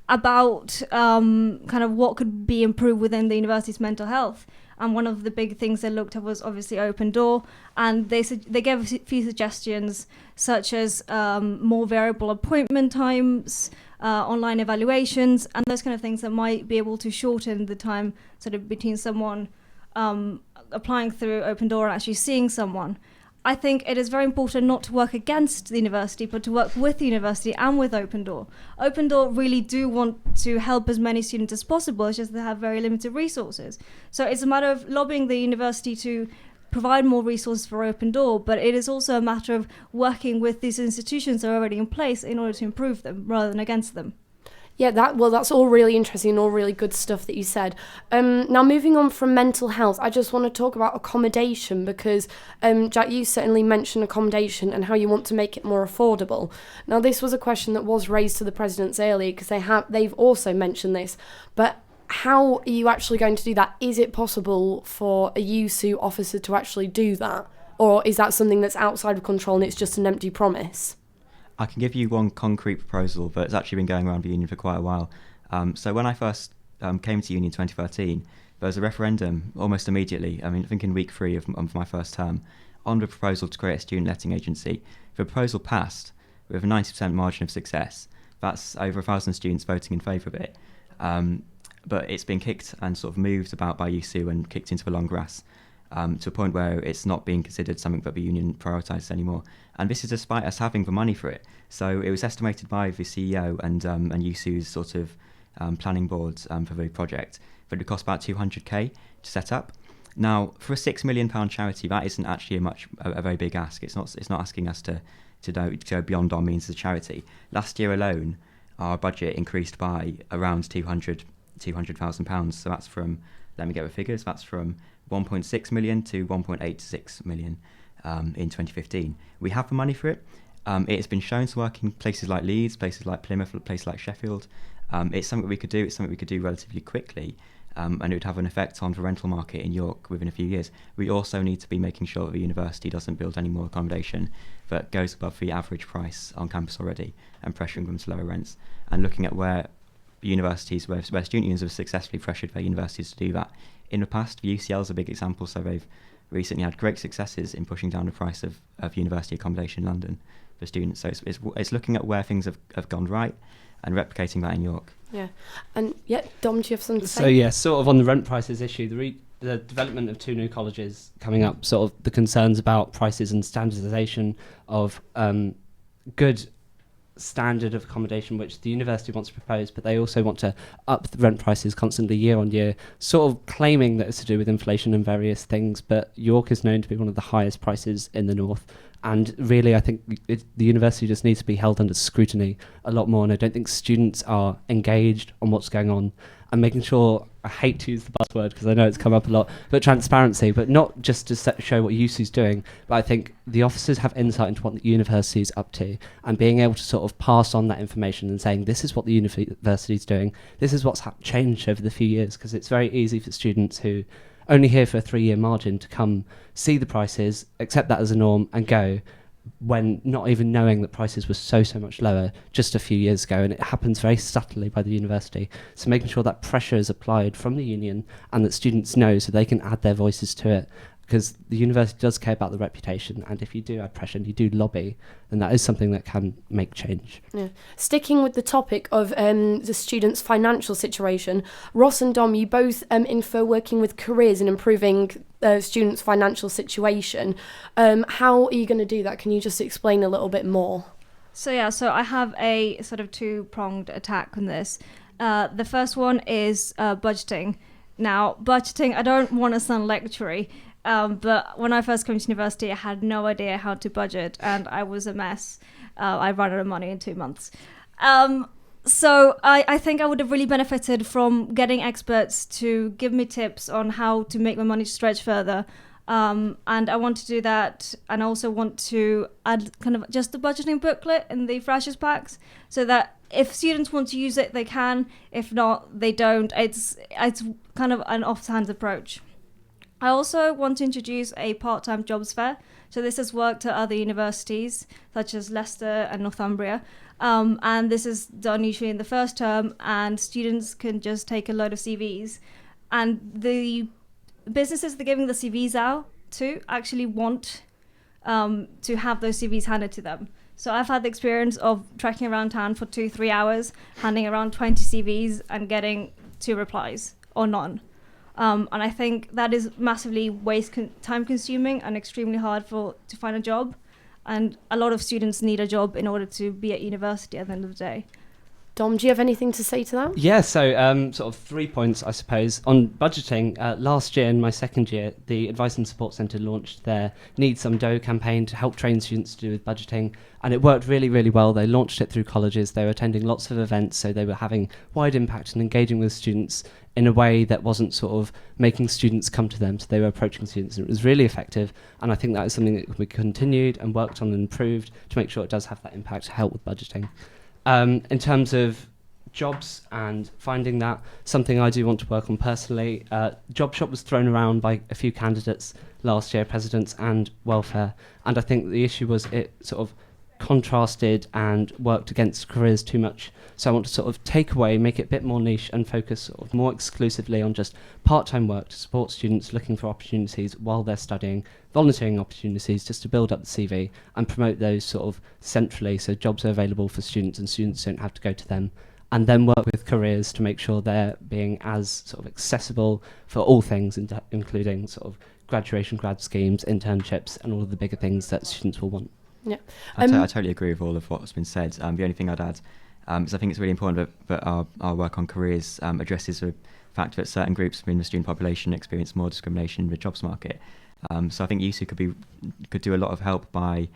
about kind of what could be improved within the university's mental health. And one of the big things they looked at was obviously Open Door, and they gave a few suggestions such as more variable appointment times, online evaluations, and those kind of things that might be able to shorten the time sort of between someone applying through Open Door and actually seeing someone. I think it is very important not to work against the university, but to work with the university and with Open Door. Open Door really do want to help as many students as possible, it's just they have very limited resources. So it's a matter of lobbying the university to provide more resources for Open Door, but it is also a matter of working with these institutions that are already in place in order to improve them rather than against them. Yeah, that's all really interesting and all really good stuff that you said. Now, moving on from mental health, I just want to talk about accommodation because, Jack, you certainly mentioned accommodation and how you want to make it more affordable. Now, this was a question that was raised to the presidents earlier because they've also mentioned this, but how are you actually going to do that? Is it possible for a YUSU officer to actually do that? Or is that something that's outside of control and it's just an empty promise? I can give you one concrete proposal that's actually been going around the union for quite a while. So when I first came to union in 2013, there was a referendum almost immediately, I think in week 3 of my first term, on the proposal to create a student letting agency. The proposal passed with a 90% margin of success. That's over 1,000 students voting in favour of it. But it's been kicked and sort of moved about by YUSU and kicked into the long grass to a point where it's not being considered something that the union prioritises anymore. And this is despite us having the money for it. So it was estimated by the CEO and YUSU's sort of planning boards for the project that it would cost about 200k to set up. Now, for a £6 million charity, that isn't actually a very big ask. It's not asking us to go beyond our means as a charity. Last year alone, our budget increased by around £200,000. So that's from, let me get the figures, that's from 1.6 million to 1.86 million in 2015. We have the money for it. It has been shown to work in places like Leeds, places like Plymouth, places like Sheffield. It's something we could do. It's something we could do relatively quickly, and it would have an effect on the rental market in York within a few years. We also need to be making sure that the university doesn't build any more accommodation that goes above the average price on campus already and pressuring them to lower rents, and looking at where universities, where student unions have successfully pressured their universities to do that. In the past, the UCL is a big example, so they've recently had great successes in pushing down the price of university accommodation in London for students. So it's looking at where things have gone right and replicating that in York. Yeah. And Dom, do you have something to say? So yeah, sort of on the rent prices issue, the development of 2 new colleges coming up, sort of the concerns about prices and standardisation of good standard of accommodation which the university wants to propose, but they also want to up the rent prices constantly year on year, sort of claiming that it's to do with inflation and various things, but York is known to be one of the highest prices in the north, and really I think the university just needs to be held under scrutiny a lot more, and I don't think students are engaged on what's going on and making sure, I hate to use the buzzword because I know it's come up a lot, but transparency, but not just to show what YUSU's doing, but I think the officers have insight into what the university is up to, and being able to sort of pass on that information and saying this is what the university is doing, this is what's changed over the few years, because it's very easy for students who only here for a 3-year margin to come see the prices, accept that as a norm and go, when not even knowing that prices were so much lower just a few years ago, and it happens very subtly by the university. So making sure that pressure is applied from the union and that students know so they can add their voices to it, because the university does care about the reputation, and if you do add pressure and you do lobby, then that is something that can make change. Yeah. Sticking with the topic of the students' financial situation, Ross and Dom, you both infer working with careers and improving students' financial situation. How are you going to do that? Can you just explain a little bit more? So I have a sort of 2-pronged attack on this. The first one is budgeting. Now, budgeting, I don't want to sound lectury, but when I first came to university, I had no idea how to budget, and I was a mess. I ran out of money in 2 months. So I think I would have really benefited from getting experts to give me tips on how to make my money stretch further. And I want to do that, and I also want to add kind of just the budgeting booklet in the freshers packs, so that if students want to use it, they can. If not, they don't. It's kind of an offhand approach. I also want to introduce a part-time jobs fair. So this has worked at other universities, such as Leicester and Northumbria. And this is done usually in the first term, and students can just take a load of CVs. And the businesses they're giving the CVs out to actually want to have those CVs handed to them. So I've had the experience of trekking around town for 2-3 hours, handing around 20 CVs and getting 2 replies or none. And I think that is massively time consuming and extremely hard to find a job. And a lot of students need a job in order to be at university at the end of the day. Dom, do you have anything to say to that? Yeah, so sort of 3 points, I suppose. On budgeting, last year, in my second year, the Advice and Support Centre launched their Need Some Dough campaign to help train students to do with budgeting, and it worked really, really well. They launched it through colleges. They were attending lots of events, so they were having wide impact and engaging with students in a way that wasn't sort of making students come to them, so they were approaching students, and it was really effective, and I think that is something that we continued and worked on and improved to make sure it does have that impact to help with budgeting. In terms of jobs and finding that, something I do want to work on personally. Job Shop was thrown around by a few candidates last year, presidents and welfare, and I think the issue was it sort of contrasted and worked against careers too much. So I want to sort of take away, make it a bit more niche and focus sort of more exclusively on just part-time work to support students looking for opportunities while they're studying, volunteering opportunities just to build up the CV and promote those sort of centrally so jobs are available for students and students don't have to go to them. And then work with careers to make sure they're being as sort of accessible for all things, including sort of graduation grad schemes, internships, and all of the bigger things that students will want. Yeah, I totally agree with all of what's been said. The only thing I'd add is I think it's really important that our work on careers addresses the fact that certain groups within the student population experience more discrimination in the jobs market. So I think YUSU could do a lot of help by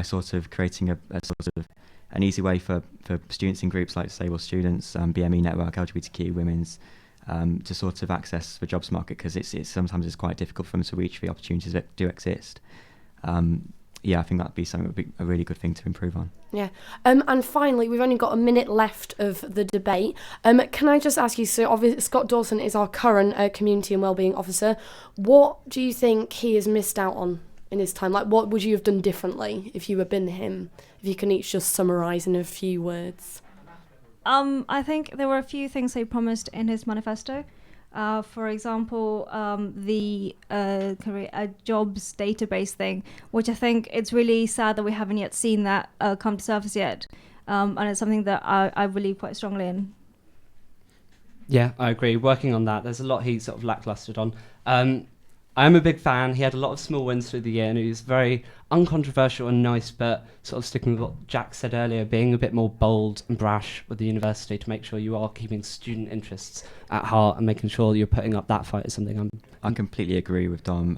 sort of creating a sort of an easy way for students in groups like disabled students, BME network, LGBTQ, women's, to sort of access the jobs market, because it's sometimes it's quite difficult for them to reach the opportunities that do exist. I think that'd be something that would be a really good thing to improve on. Yeah. And finally, we've only got a minute left of the debate. Can I just ask you, so obviously Scott Dawson is our current Community and Wellbeing Officer. What do you think he has missed out on in his time? Like, what would you have done differently if you had been him? If you can each just summarise in a few words. I think there were a few things he promised in his manifesto. For example, the career jobs database thing, which I think it's really sad that we haven't yet seen that come to surface yet. And it's something that I believe quite strongly in. Yeah, I agree. Working on that, there's a lot he sort of lacklusted on. I'm a big fan. He had a lot of small wins through the year, and he was very uncontroversial and nice, but sort of sticking with what Jack said earlier, being a bit more bold and brash with the university to make sure you are keeping student interests at heart and making sure you're putting up that fight is something I completely agree with Dom.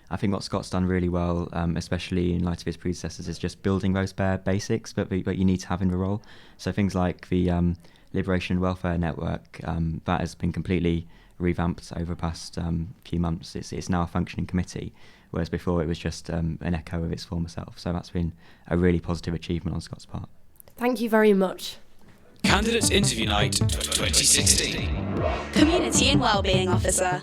I think what Scott's done really well, especially in light of his predecessors, is just building those bare basics but you need to have in the role. So things like the Liberation and Welfare Network, that has been completely revamped over the past few months. It's now a functioning committee, whereas before it was just an echo of its former self. So that's been a really positive achievement on Scott's part. Thank you very much. Candidates Interview Night 2016. Community and Wellbeing Officer.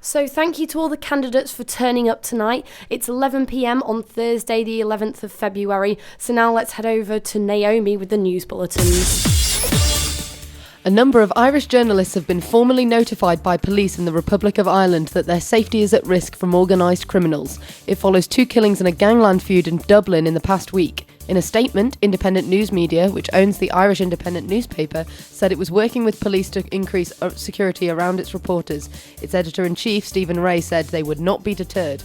So thank you to all the candidates for turning up tonight. It's 11 p.m. on Thursday the 11th of February. So now let's head over to Naomi with the news bulletins. A number of Irish journalists have been formally notified by police in the Republic of Ireland that their safety is at risk from organised criminals. It follows 2 killings and a gangland feud in Dublin in the past week. In a statement, Independent News Media, which owns the Irish Independent newspaper, said it was working with police to increase security around its reporters. Its editor-in-chief, Stephen Ray, said they would not be deterred.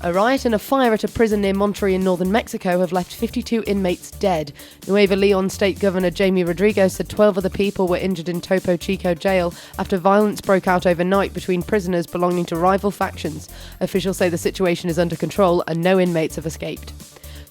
A riot and a fire at a prison near Monterrey in northern Mexico have left 52 inmates dead. Nuevo Leon State Governor Jamie Rodriguez said 12 other people were injured in Topo Chico jail after violence broke out overnight between prisoners belonging to rival factions. Officials say the situation is under control and no inmates have escaped.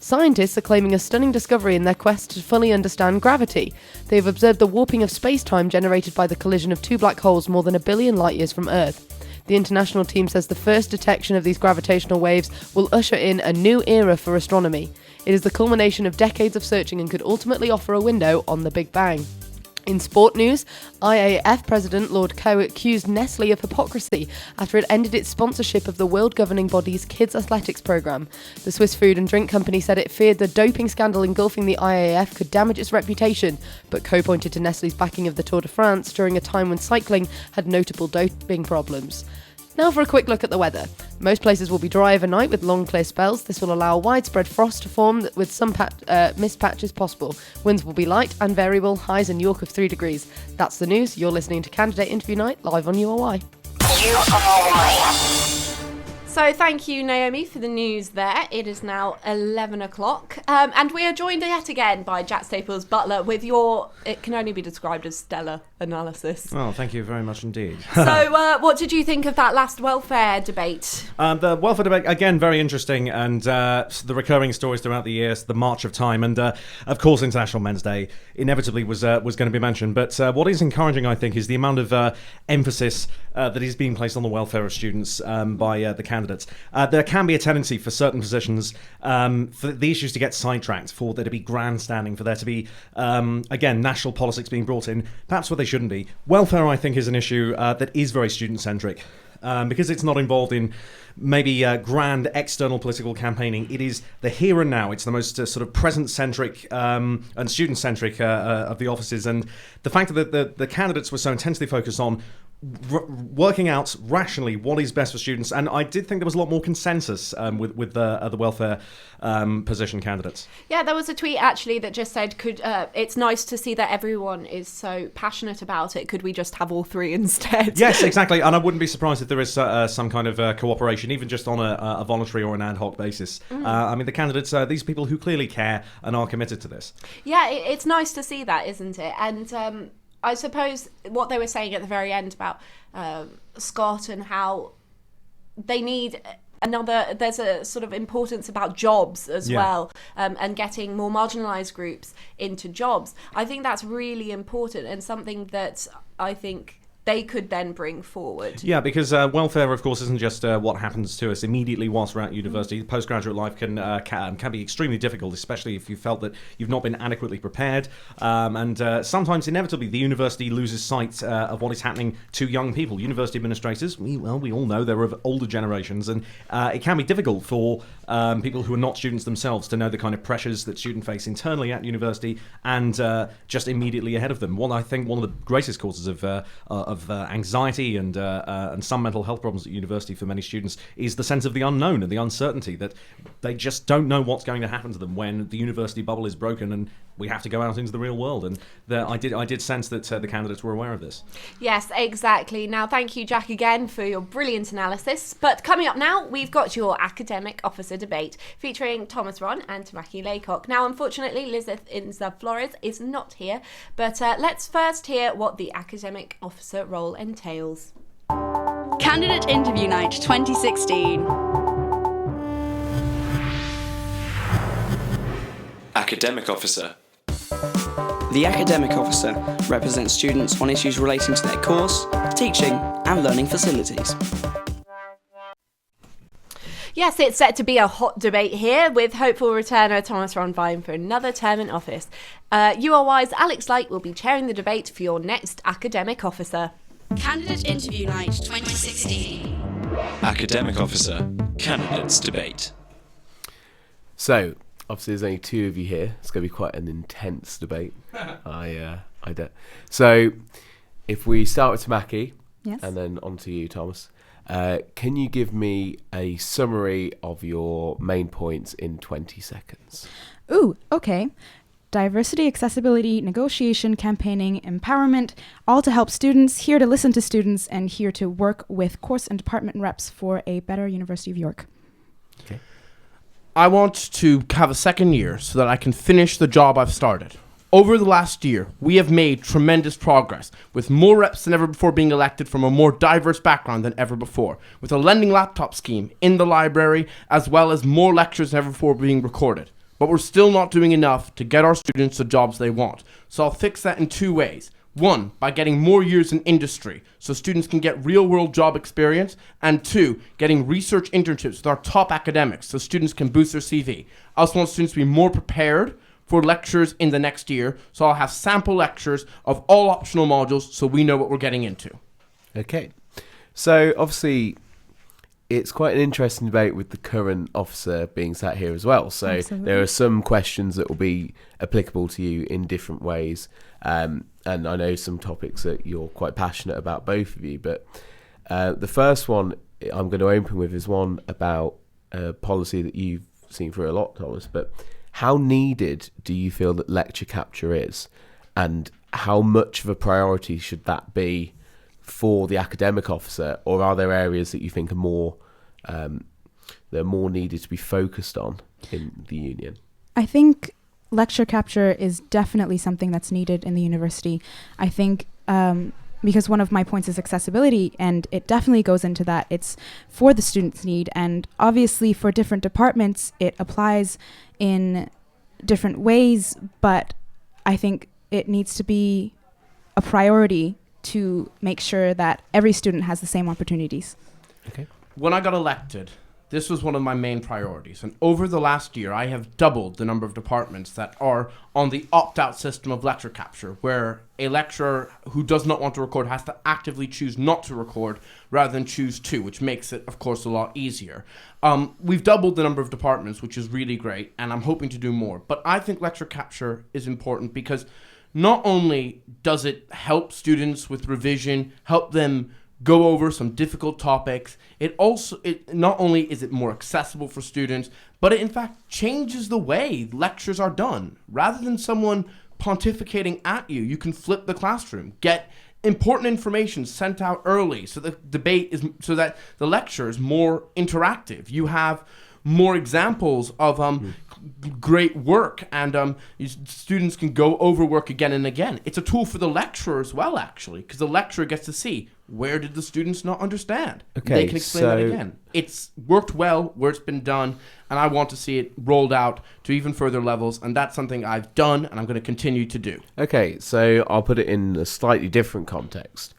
Scientists are claiming a stunning discovery in their quest to fully understand gravity. They have observed the warping of space-time generated by the collision of 2 black holes more than 1 billion light-years from Earth. The international team says the first detection of these gravitational waves will usher in a new era for astronomy. It is the culmination of decades of searching and could ultimately offer a window on the Big Bang. In sport news, IAAF President Lord Coe accused Nestlé of hypocrisy after it ended its sponsorship of the world governing body's kids athletics programme. The Swiss food and drink company said it feared the doping scandal engulfing the IAAF could damage its reputation, but Coe pointed to Nestlé's backing of the Tour de France during a time when cycling had notable doping problems. Now for a quick look at the weather. Most places will be dry overnight with long clear spells. This will allow widespread frost to form with some mist patches possible. Winds will be light and variable, highs in York of 3 degrees. That's the news. You're listening to Candidate Interview Night live on URY. So thank you, Naomi, for the news there. It is now 11 o'clock. And we are joined yet again by Jack Staples Butler with your, it can only be described as stellar analysis. Well, thank you very much indeed. So what did you think of that last welfare debate? The welfare debate, again, very interesting, and the recurring stories throughout the years, the march of time, and of course International Men's Day inevitably was going to be mentioned. But what is encouraging, I think, is the amount of emphasis that is being placed on the welfare of students by the candidates. There can be a tendency for certain positions for the issues to get sidetracked, for there to be grandstanding, for there to be, again, national politics being brought in, perhaps where they shouldn't be. Welfare, I think, is an issue that is very student-centric. Because it's not involved in maybe grand external political campaigning. It is the here and now. It's the most sort of present-centric and student-centric of the offices. And the fact that the candidates were so intensely focused on working out rationally what is best for students, and I did think there was a lot more consensus with the welfare position candidates. Yeah, there was a tweet actually that just said, it's nice to see that everyone is so passionate about it. Could we just have all three instead? Yes, exactly. And I wouldn't be surprised if there is some kind of cooperation, even just on a voluntary or an ad hoc basis. I mean, the candidates, these people who clearly care and are committed to this. Yeah, it's nice to see that, isn't it? And I suppose what they were saying at the very end about Scott and how they need there's a sort of importance about jobs as well, and getting more marginalised groups into jobs. I think that's really important and something that I think they could then bring forward. Yeah, because welfare, of course, isn't just what happens to us immediately whilst we're at university. Postgraduate life can be extremely difficult, especially if you felt that you've not been adequately prepared. And sometimes, inevitably, the university loses sight of what is happening to young people. University administrators, we all know they're of older generations, and it can be difficult for people who are not students themselves to know the kind of pressures that students face internally at university and just immediately ahead of them. I think one of the greatest causes of anxiety and some mental health problems at university for many students is the sense of the unknown and the uncertainty that they just don't know what's going to happen to them when the university bubble is broken and we have to go out into the real world. And I did sense that the candidates were aware of this. Yes, exactly. Now, thank you, Jack, again for your brilliant analysis. But coming up now, we've got your academic officer debate featuring Thomas Ron and Tamaki Laycock. Now, unfortunately, Elizabeth Inza Flores is not here, but let's first hear what the academic officer role entails. Candidate Interview Night 2016. Academic Officer. The academic officer represents students on issues relating to their course, teaching and learning facilities. Yes, it's set to be a hot debate here, with hopeful returner Thomas Ron vying for another term in office. URY's Alex Light will be chairing the debate for your next academic officer. Candidate Interview Night 2016. Academic Officer. Candidates Debate. So, obviously there's only two of you here. It's going to be quite an intense debate. I don't. So, if we start with Tamaki, and then on to you, Thomas. Can you give me a summary of your main points in 20 seconds? Ooh, okay. Diversity, accessibility, negotiation, campaigning, empowerment, all to help students, here to listen to students, and here to work with course and department reps for a better University of York. Okay. I want to have a second year so that I can finish the job I've started. Over the last year, we have made tremendous progress, with more reps than ever before being elected from a more diverse background than ever before, with a lending laptop scheme in the library, as well as more lectures than ever before being recorded. But we're still not doing enough to get our students the jobs they want. So I'll fix that in two ways. One, by getting more years in industry, so students can get real-world job experience. And two, getting research internships with our top academics, so students can boost their CV. I also want students to be more prepared for lectures in the next year, so I'll have sample lectures of all optional modules so we know what we're getting into. Okay. So, obviously, it's quite an interesting debate with the current officer being sat here as well. So Absolutely. There are some questions that will be applicable to you in different ways. And I know some topics that you're quite passionate about, both of you. But the first one I'm going to open with is one about a policy that you've seen through a lot, Thomas. But how needed do you feel that lecture capture is? And how much of a priority should that be for the academic officer, or are there areas that you think are more that are more needed to be focused on in the union? I think lecture capture is definitely something that's needed in the university. I think because one of my points is accessibility, and it definitely goes into that. It's for the students' need, and obviously for different departments, it applies in different ways, but I think it needs to be a priority to make sure that every student has the same opportunities. Okay. When I got elected, this was one of my main priorities. And over the last year, I have doubled the number of departments that are on the opt-out system of lecture capture, where a lecturer who does not want to record has to actively choose not to record rather than choose to, which makes it, of course, a lot easier. We've doubled the number of departments, which is really great, and I'm hoping to do more. But I think lecture capture is important because not only does it help students with revision, help them go over some difficult topics, it not only is it more accessible for students, but it in fact changes the way lectures are done. Rather than someone pontificating at you, you can flip the classroom, get important information sent out early so the debate is so that the lecture is more interactive. You have more examples of great work, and students can go over work again and again. It's a tool for the lecturer as well, actually, because the lecturer gets to see where did the students not understand. Okay, they can explain that again. It's worked well where it's been done, and I want to see it rolled out to even further levels, and that's something I've done and I'm going to continue to do. Okay, so I'll put it in a slightly different context.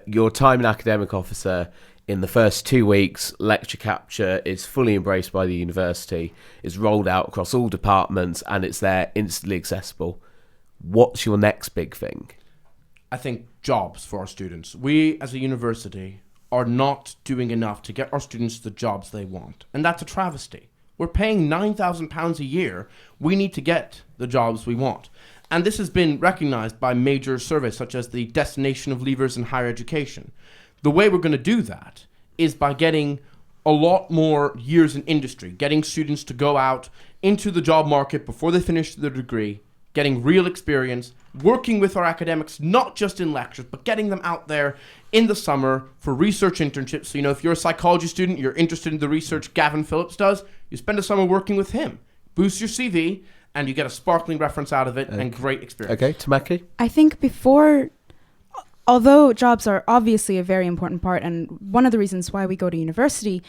Your time in academic officer, in the first 2 weeks, lecture capture is fully embraced by the university, is rolled out across all departments, and it's there instantly accessible. What's your next big thing? I think jobs for our students. We, as a university, are not doing enough to get our students the jobs they want. And that's a travesty. We're paying £9,000 a year. We need to get the jobs we want. And this has been recognized by major surveys, such as the Destination of Leavers in Higher Education. The way we're going to do that is by getting a lot more years in industry, getting students to go out into the job market before they finish their degree, getting real experience, working with our academics, not just in lectures, but getting them out there in the summer for research internships. So, if you're a psychology student, you're interested in the research Gavin Phillips does, you spend a summer working with him. Boost your CV, and you get a sparkling reference out of it and great experience. Okay, Tamaki? I think although jobs are obviously a very important part, and one of the reasons why we go to university,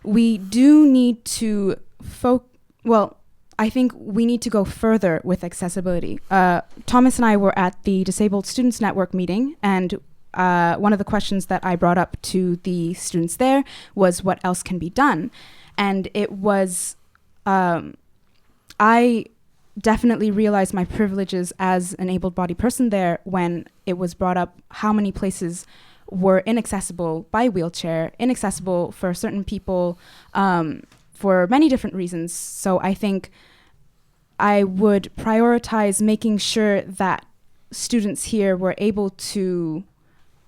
we do need to I think we need to go further with accessibility. Thomas and I were at the Disabled Students Network meeting, and one of the questions that I brought up to the students there was what else can be done. And it was, I definitely realized my privileges as an able-bodied person there when it was brought up how many places were inaccessible by wheelchair, inaccessible for certain people, for many different reasons. So I think I would prioritize making sure that students here were able to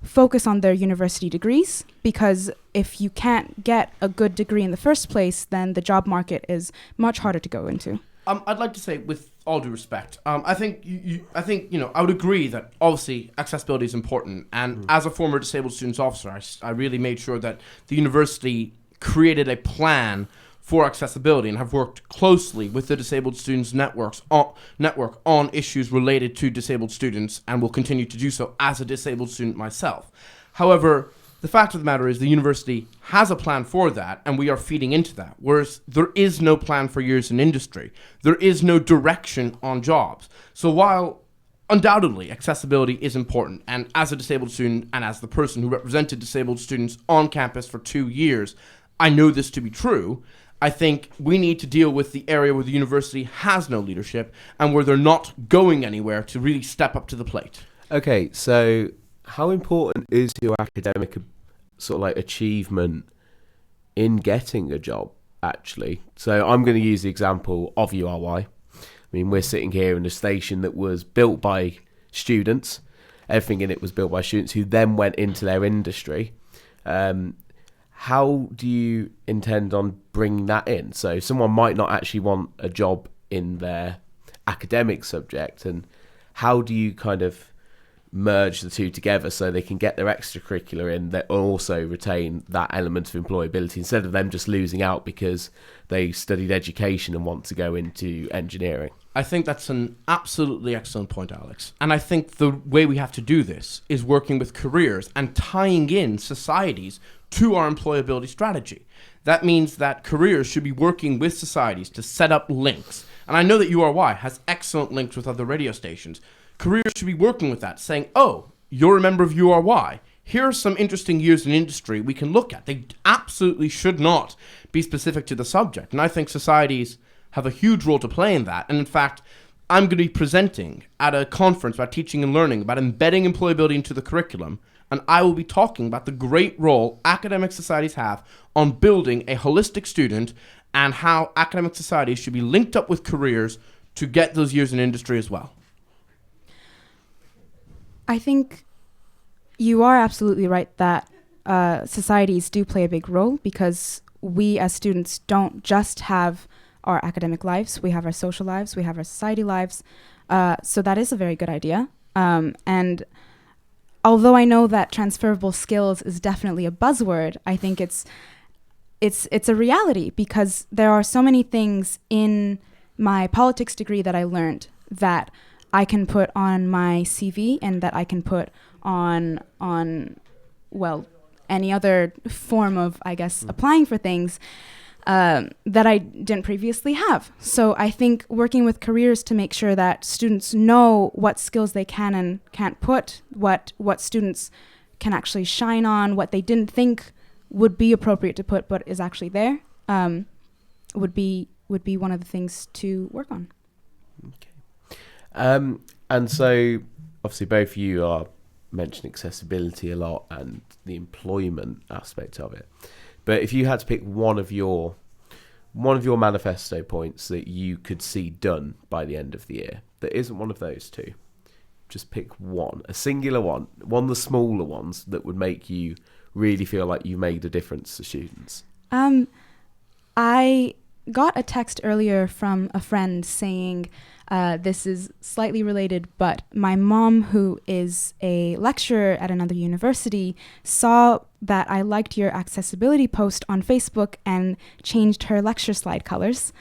focus on their university degrees, because if you can't get a good degree in the first place, then the job market is much harder to go into. I'd like to say, with all due respect, I think I would agree that obviously accessibility is important. And as a former disabled students officer, I really made sure that the university created a plan for accessibility and have worked closely with the Disabled Students Network on issues related to disabled students, and will continue to do so as a disabled student myself. However, the fact of the matter is the university has a plan for that, and we are feeding into that, whereas there is no plan for years in industry. There is no direction on jobs. So while undoubtedly accessibility is important, and as a disabled student and as the person who represented disabled students on campus for 2 years, I know this to be true. I think we need to deal with the area where the university has no leadership and where they're not going anywhere to really step up to the plate. Okay, so how important is your academic achievement in getting a job, actually? So I'm going to use the example of URY. I mean, we're sitting here in a station that was built by students. Everything in it was built by students who then went into their industry. How do you intend on bringing that in? So someone might not actually want a job in their academic subject, and how do you kind of merge the two together so they can get their extracurricular in that also retain that element of employability, instead of them just losing out because they studied education and want to go into engineering. I think that's an absolutely excellent point, Alex. And I think the way we have to do this is working with careers and tying in societies to our employability strategy. That means that careers should be working with societies to set up links. And I know that URY has excellent links with other radio stations. Careers should be working with that, saying, oh, you're a member of URY. Here are some interesting years in industry we can look at. They absolutely should not be specific to the subject. And I think societies have a huge role to play in that. And in fact, I'm going to be presenting at a conference about teaching and learning, about embedding employability into the curriculum. And I will be talking about the great role academic societies have on building a holistic student and how academic societies should be linked up with careers to get those years in industry as well. I think you are absolutely right that societies do play a big role, because we as students don't just have our academic lives, we have our social lives, we have our society lives. So that is a very good idea. And although I know that transferable skills is definitely a buzzword, I think it's a reality, because there are so many things in my politics degree that I learned that I can put on my CV and that I can put on any other form of, I guess, applying for things that I didn't previously have. So I think working with careers to make sure that students know what skills they can and can't put, what students can actually shine on, what they didn't think would be appropriate to put but is actually there, would be one of the things to work on. And so obviously both of you are mentioning accessibility a lot and the employment aspect of it. But if you had to pick one of your manifesto points that you could see done by the end of the year that isn't one of those two, just pick one, a singular one of the smaller ones that would make you really feel like you made a difference to students. I got a text earlier from a friend saying, this is slightly related, but my mom, who is a lecturer at another university, saw that I liked your accessibility post on Facebook and changed her lecture slide colors.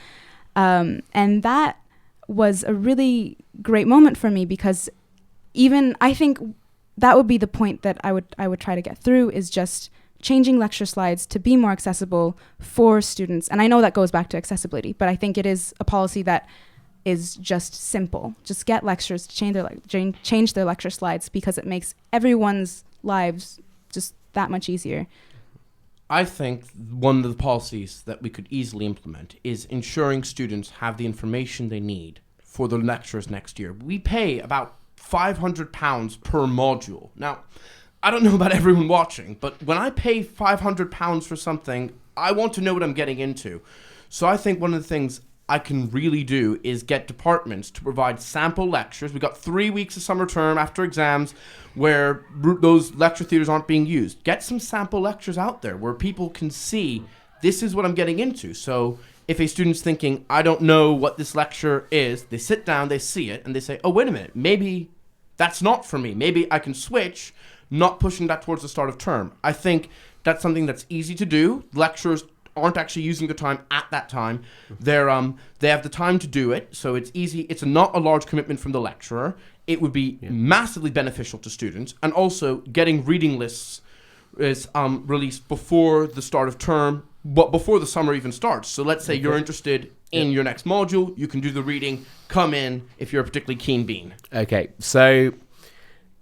And that was a really great moment for me, because even I think that would be the point that I would try to get through, is just changing lecture slides to be more accessible for students. And I know that goes back to accessibility, but I think it is a policy that is just simple. Just get lecturers to change their lecture slides, because it makes everyone's lives just that much easier. I think one of the policies that we could easily implement is ensuring students have the information they need for the lectures next year. We pay about £500 per module. Now, I don't know about everyone watching, but when I pay £500 for something, I want to know what I'm getting into. So I think one of the things I can really do is get departments to provide sample lectures. We've got 3 weeks of summer term after exams where those lecture theaters aren't being used. Get some sample lectures out there where people can see this is what I'm getting into. So if a student's thinking, I don't know what this lecture is, they sit down, they see it, and they say, oh, wait a minute, maybe that's not for me. Maybe I can switch, not pushing that towards the start of term. I think that's something that's easy to do. Lecturers aren't actually using the time at that time. They have the time to do it, so it's easy. It's not a large commitment from the lecturer. It would be massively beneficial to students, and also getting reading lists is released before the start of term, but before the summer even starts. So let's say you're interested in your next module, you can do the reading, come in if you're a particularly keen bean. Okay, so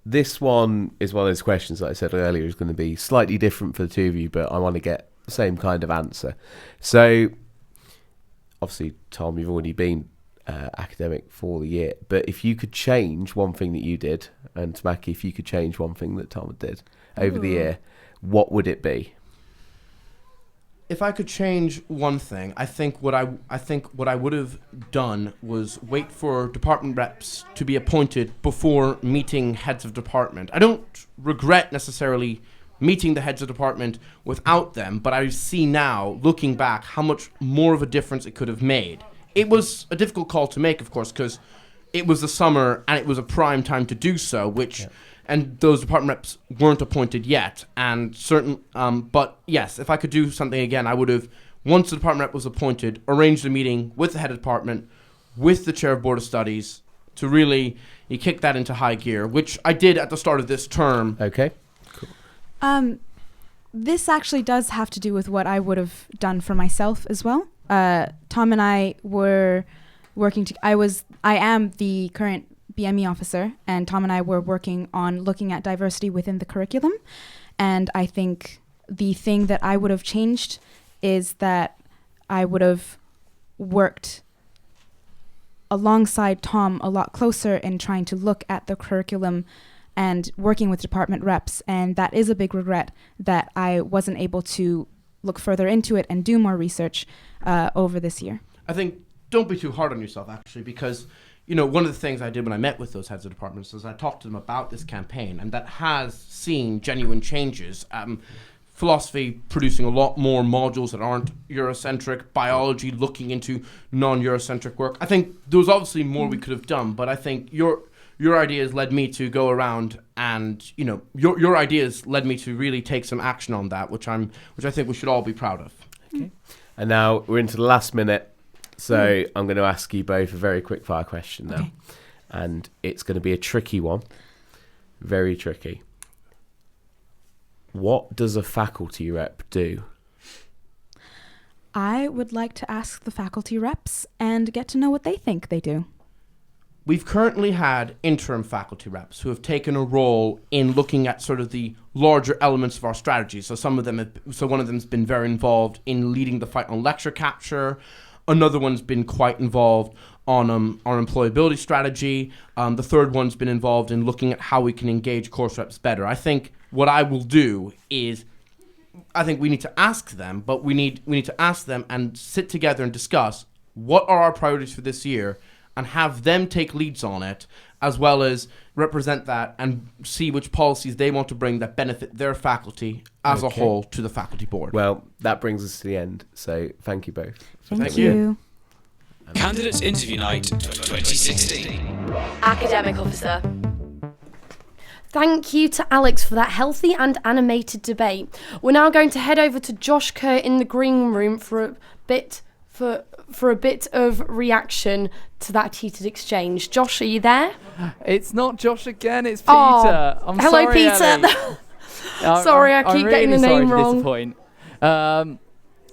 this one is one of those questions that I said earlier is going to be slightly different for the two of you, but I want to get the same kind of answer. So obviously, Tom, you've already been academic for the year, but if you could change one thing that you did, and Tamaki, if you could change one thing that Tom did over the year, what would it be? If I could change one thing, I think what I would have done was wait for department reps to be appointed before meeting heads of department. I don't regret necessarily meeting the heads of department without them, but I see now, looking back, how much more of a difference it could have made. It was a difficult call to make, of course, because it was the summer and it was a prime time to do so, and those department reps weren't appointed yet. And but yes, if I could do something again, I would have, once the department rep was appointed, arranged a meeting with the head of department, with the chair of Board of Studies, to really kick that into high gear, which I did at the start of this term. Okay. Cool. This actually does have to do with what I would have done for myself as well. Tom and I were working. I am the current BME officer, and Tom and I were working on looking at diversity within the curriculum. And I think the thing that I would have changed is that I would have worked alongside Tom a lot closer in trying to look at the curriculum and working with department reps. And that is a big regret that I wasn't able to look further into it and do more research over this year. I think don't be too hard on yourself, actually, because one of the things I did when I met with those heads of departments is I talked to them about this campaign, and that has seen genuine changes. Philosophy producing a lot more modules that aren't Eurocentric, biology looking into non-Eurocentric work. I think there was obviously more we could have done, but I think your ideas led me to go around and, your ideas led me to really take some action on that, which I think we should all be proud of. Okay. And now we're into the last minute, so I'm going to ask you both a very quick fire question now. Okay. And it's going to be a tricky one. Very tricky. What does a faculty rep do? I would like to ask the faculty reps and get to know what they think they do. We've currently had interim faculty reps who have taken a role in looking at sort of the larger elements of our strategy. So one of them's been very involved in leading the fight on lecture capture. Another one's been quite involved on our employability strategy. The third one's been involved in looking at how we can engage course reps better. I think what I will do is, I think we need to ask them, but we need to ask them and sit together and discuss what are our priorities for this year, and have them take leads on it, as well as represent that and see which policies they want to bring that benefit their faculty as a whole to the faculty board. Well, that brings us to the end, so thank you both. Thank you. Candidates Interview Night 2016. Academic Officer. Thank you to Alex for that healthy and animated debate. We're now going to head over to Josh Kerr in the green room for a bit of reaction to that heated exchange. Josh, are you there? It's not Josh again, it's Peter. I'm hello, sorry, Peter. Sorry, I keep getting the name wrong.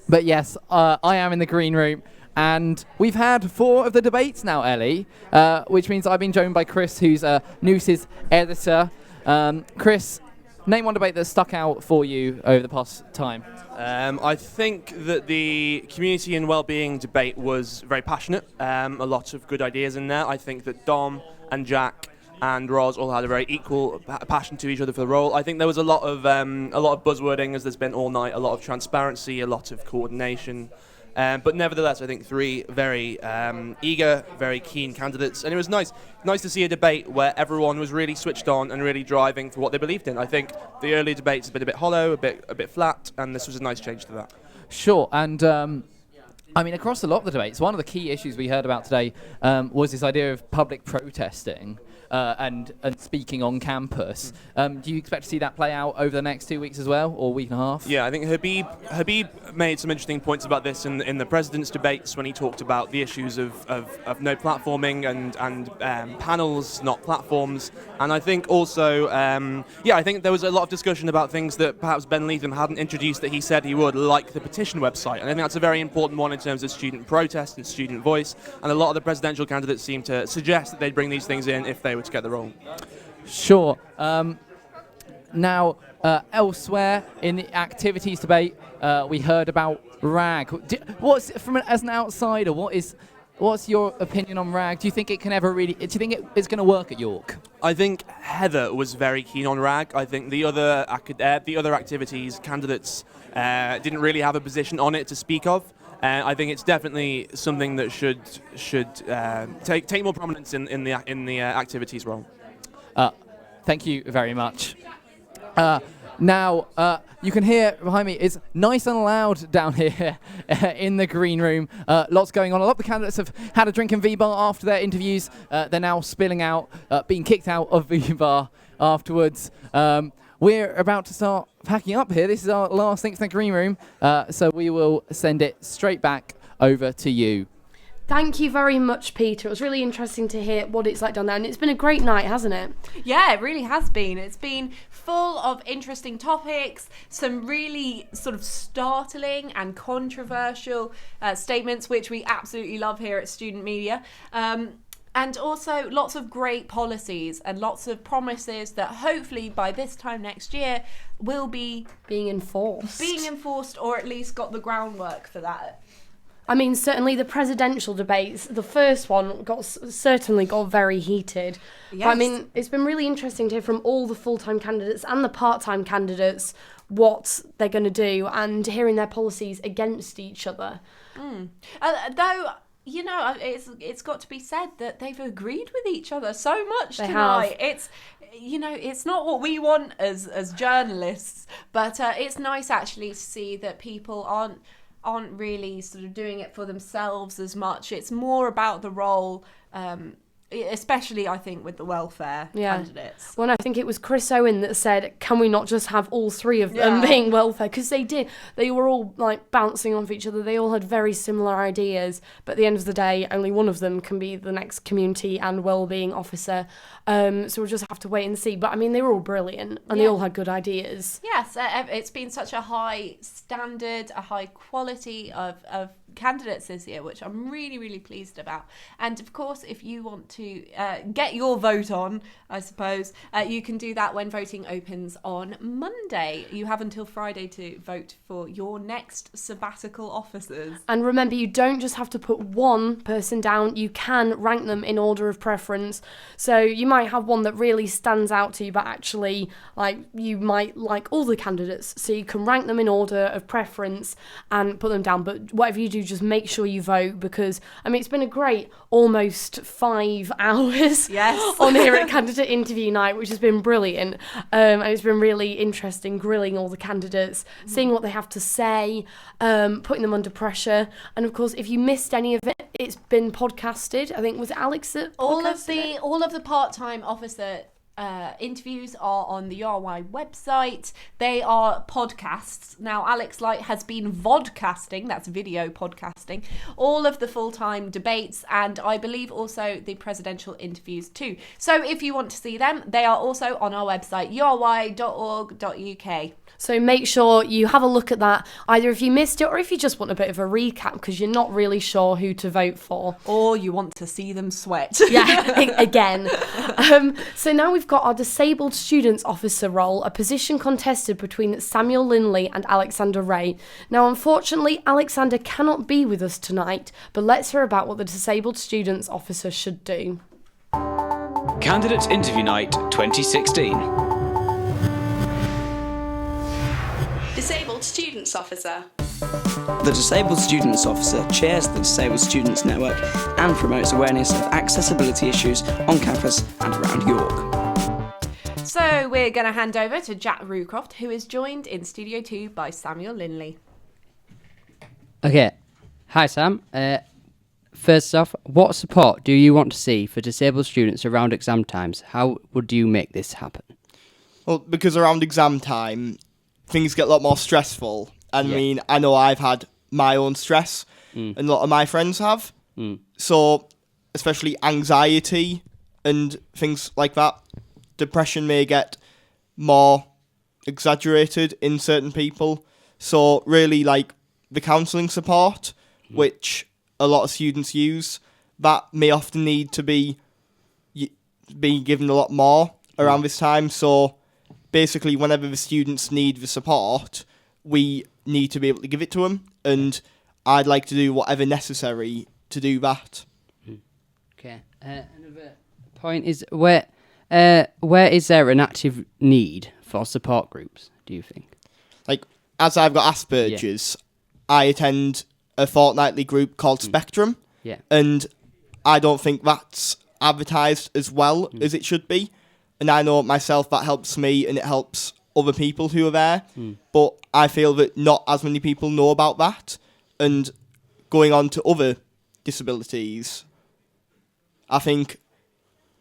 But yes, I am in the green room. And we've had 4 of the debates now, Ellie, which means I've been joined by Chris, who's Noose's editor. Chris, name one debate that stuck out for you over the past time. I think that the community and wellbeing debate was very passionate. A lot of good ideas in there. I think that Dom and Jack and Roz all had a very equal passion to each other for the role. I think there was a lot of buzzwording, as there's been all night, a lot of transparency, a lot of coordination. But nevertheless, I think 3 very eager, very keen candidates, and it was nice to see a debate where everyone was really switched on and really driving for what they believed in. I think the earlier debates have been a bit hollow, a bit flat, and this was a nice change to that. Sure, and I mean, across a lot of the debates, one of the key issues we heard about today was this idea of public protesting. And speaking on campus. Do you expect to see that play out over the next 2 weeks as well, or week and a half? Yeah, I think Habib made some interesting points about this in the president's debates when he talked about the issues of no platforming and panels, not platforms. And I think also, I think there was a lot of discussion about things that perhaps Ben Leatham hadn't introduced that he said he would, like the petition website. And I think that's a very important one in terms of student protest and student voice. And a lot of the presidential candidates seem to suggest that they'd bring these things in if they were to get the role. Sure. Now, elsewhere in the activities debate, we heard about RAG. As an outsider, what's your opinion on RAG? Do you think it can ever really? Do you think it's going to work at York? I think Heather was very keen on RAG. I think the other activities candidates didn't really have a position on it to speak of. I think it's definitely something that should take more prominence in the activities role. Thank you very much. Now, you can hear behind me, it's nice and loud down here in the green room. Lots going on. A lot of the candidates have had a drink in V-Bar after their interviews. They're now spilling out, being kicked out of V-Bar afterwards. We're about to start packing up here. This is our last thing in the green room. So we will send it straight back over to you. Thank you very much, Peter. It was really interesting to hear what it's like down there, and it's been a great night, hasn't it? Yeah, it really has been. It's been full of interesting topics, some really sort of startling and controversial statements, which we absolutely love here at Student Media. And also lots of great policies and lots of promises that hopefully by this time next year will be being enforced, or at least got the groundwork for that. I mean, certainly the presidential debates, the first one certainly got very heated. Yes. But, I mean, it's been really interesting to hear from all the full-time candidates and the part-time candidates what they're going to do and hearing their policies against each other. Though, you know, it's got to be said that they've agreed with each other so much They tonight. have. It's, you know, it's not what we want as journalists, but it's nice actually to see that people aren't really sort of doing it for themselves as much. It's more about the role, especially I think with the welfare candidates. Well, I think it was Chris Owen that said, can we not just have all three of them being welfare? Because they did. They were all like bouncing off each other. They all had very similar ideas. But at the end of the day, only one of them can be the next community and wellbeing officer. So we'll just have to wait and see. But I mean, they were all brilliant and they all had good ideas. Yes, it's been such a high standard, a high quality of candidates this year, which I'm really, really pleased about. And of course, if you want to get your vote on, I suppose, you can do that when voting opens on Monday. You have until Friday to vote for your next sabbatical officers. And remember, you don't just have to put one person down, you can rank them in order of preference. So you might have one that really stands out to you, but actually, like, you might like all the candidates. So you can rank them in order of preference and put them down. But whatever you do, just make sure you vote, because I mean, it's been a great almost 5 hours on here at candidate interview night, which has been brilliant, and it's been really interesting grilling all the candidates, seeing what they have to say, putting them under pressure. And of course, if you missed any of it, it's been podcasted. I think was it Alex that all of the part-time officer interviews are on the URY website. They are podcasts. Now, Alex Light has been vodcasting, that's video podcasting, all of the full-time debates, and I believe also the presidential interviews too. So if you want to see them, they are also on our website, ury.org.uk. So make sure you have a look at that, either if you missed it or if you just want a bit of a recap because you're not really sure who to vote for. Or you want to see them sweat. Yeah, again. So now we've got our Disabled Students Officer role, a position contested between Samuel Linley and Alexander Ray. Now, unfortunately, Alexander cannot be with us tonight, but let's hear about what the Disabled Students Officer should do. Candidate Interview Night 2016. Disabled Students Officer. The Disabled Students Officer chairs the Disabled Students Network and promotes awareness of accessibility issues on campus and around York. So we're going to hand over to Jack Rucroft, who is joined in Studio 2 by Samuel Linley. Okay. Hi, Sam. First off, what support do you want to see for disabled students around exam times? How would you make this happen? Well, because around exam time, things get a lot more stressful. And I mean, I know I've had my own stress, and a lot of my friends have. So, especially anxiety and things like that. Depression may get more exaggerated in certain people. So, really, like, the counselling support, which a lot of students use, that may often need to be given a lot more around this time. So, basically, whenever the students need the support, we need to be able to give it to them, and I'd like to do whatever necessary to do that. Okay. Another point is where is there an active need for support groups, do you think? Like, as I've got Asperger's, I attend a fortnightly group called Spectrum, and I don't think that's advertised as well as it should be. And I know myself that helps me, and it helps other people who are there, but I feel that not as many people know about that. And going on to other disabilities, I think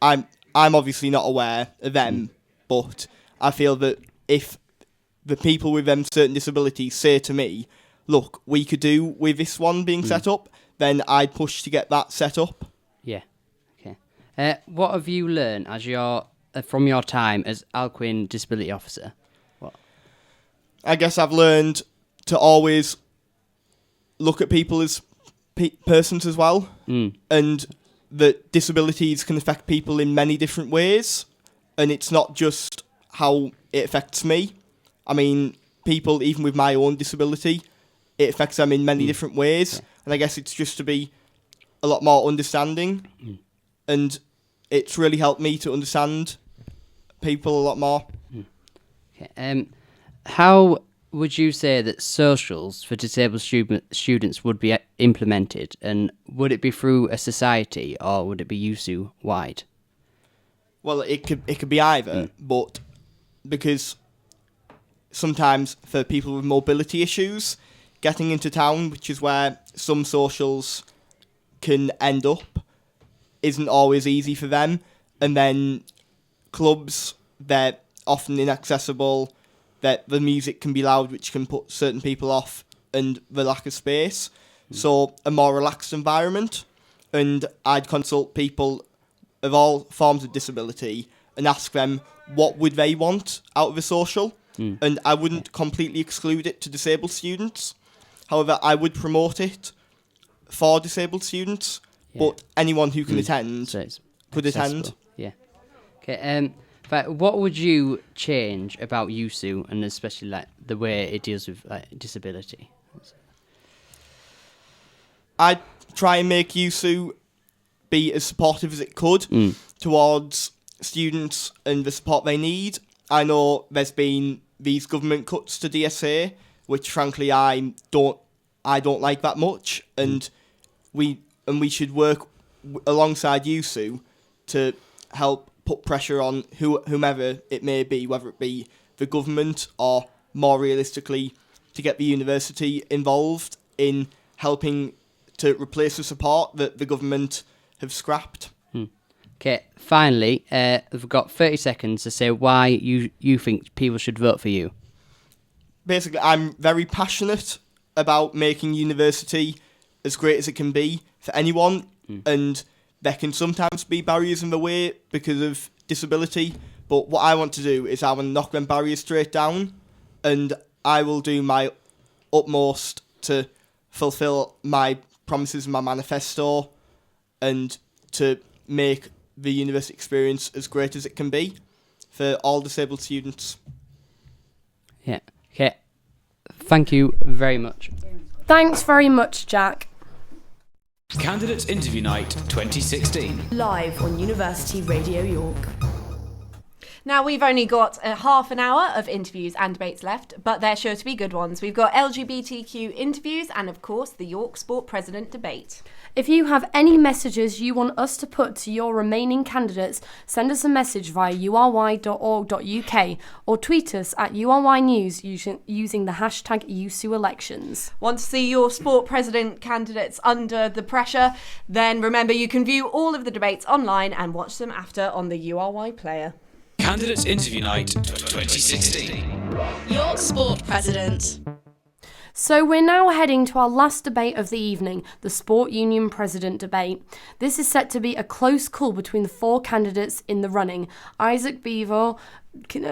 I'm obviously not aware of them, but I feel that if the people with them certain disabilities say to me, look, we could do with this one being set up, then I'd push to get that set up. Yeah. Okay. What have you learned as from your time as Alcuin Disability Officer? What? I guess I've learned to always look at people as persons as well, and that disabilities can affect people in many different ways, and it's not just how it affects me. I mean, people, even with my own disability, it affects them in many different ways, and I guess it's just to be a lot more understanding, and it's really helped me to understand people a lot more. Okay. How would you say that socials for disabled students would be implemented, and would it be through a society or would it be USU wide? Well, it could be either, but because sometimes for people with mobility issues, getting into town, which is where some socials can end up, isn't always easy for them, and then clubs, they're often inaccessible, that the music can be loud, which can put certain people off, and the lack of space. So a more relaxed environment, and I'd consult people of all forms of disability and ask them what would they want out of a social, and I wouldn't completely exclude it to disabled students. However, I would promote it for disabled students, but anyone who can attend could attend. Yeah. Okay. But what would you change about USU, and especially like the way it deals with disability? I'd try and make USU be as supportive as it could towards students and the support they need. I know there's been these government cuts to DSA, which frankly I don't like that much, and we should work alongside USU to help put pressure on whomever it may be, whether it be the government or, more realistically, to get the university involved in helping to replace the support that the government have scrapped. Okay, finally, we've got 30 seconds to say why you think people should vote for you. Basically, I'm very passionate about making university as great as it can be for anyone, and there can sometimes be barriers in the way because of disability, but what I want to do is I want to knock them barriers straight down, and I will do my utmost to fulfil my promises in my manifesto and to make the university experience as great as it can be for all disabled students. Yeah. Okay. Thank you very much. Thanks very much, Jack. Candidates Interview Night 2016. Live on University Radio York. Now, we've only got half an hour of interviews and debates left, but they're sure to be good ones. We've got LGBTQ interviews and, of course, the York Sport President debate. If you have any messages you want us to put to your remaining candidates, send us a message via ury.org.uk or tweet us at URY News using the hashtag YUSU Elections. Want to see your Sport President candidates under the pressure? Then remember you can view all of the debates online and watch them after on the URY Player. Candidates Interview Night 2016. York Sport President. So we're now heading to our last debate of the evening, the Sport Union President debate. This is set to be a close call between the four candidates in the running: Isaac Beaver,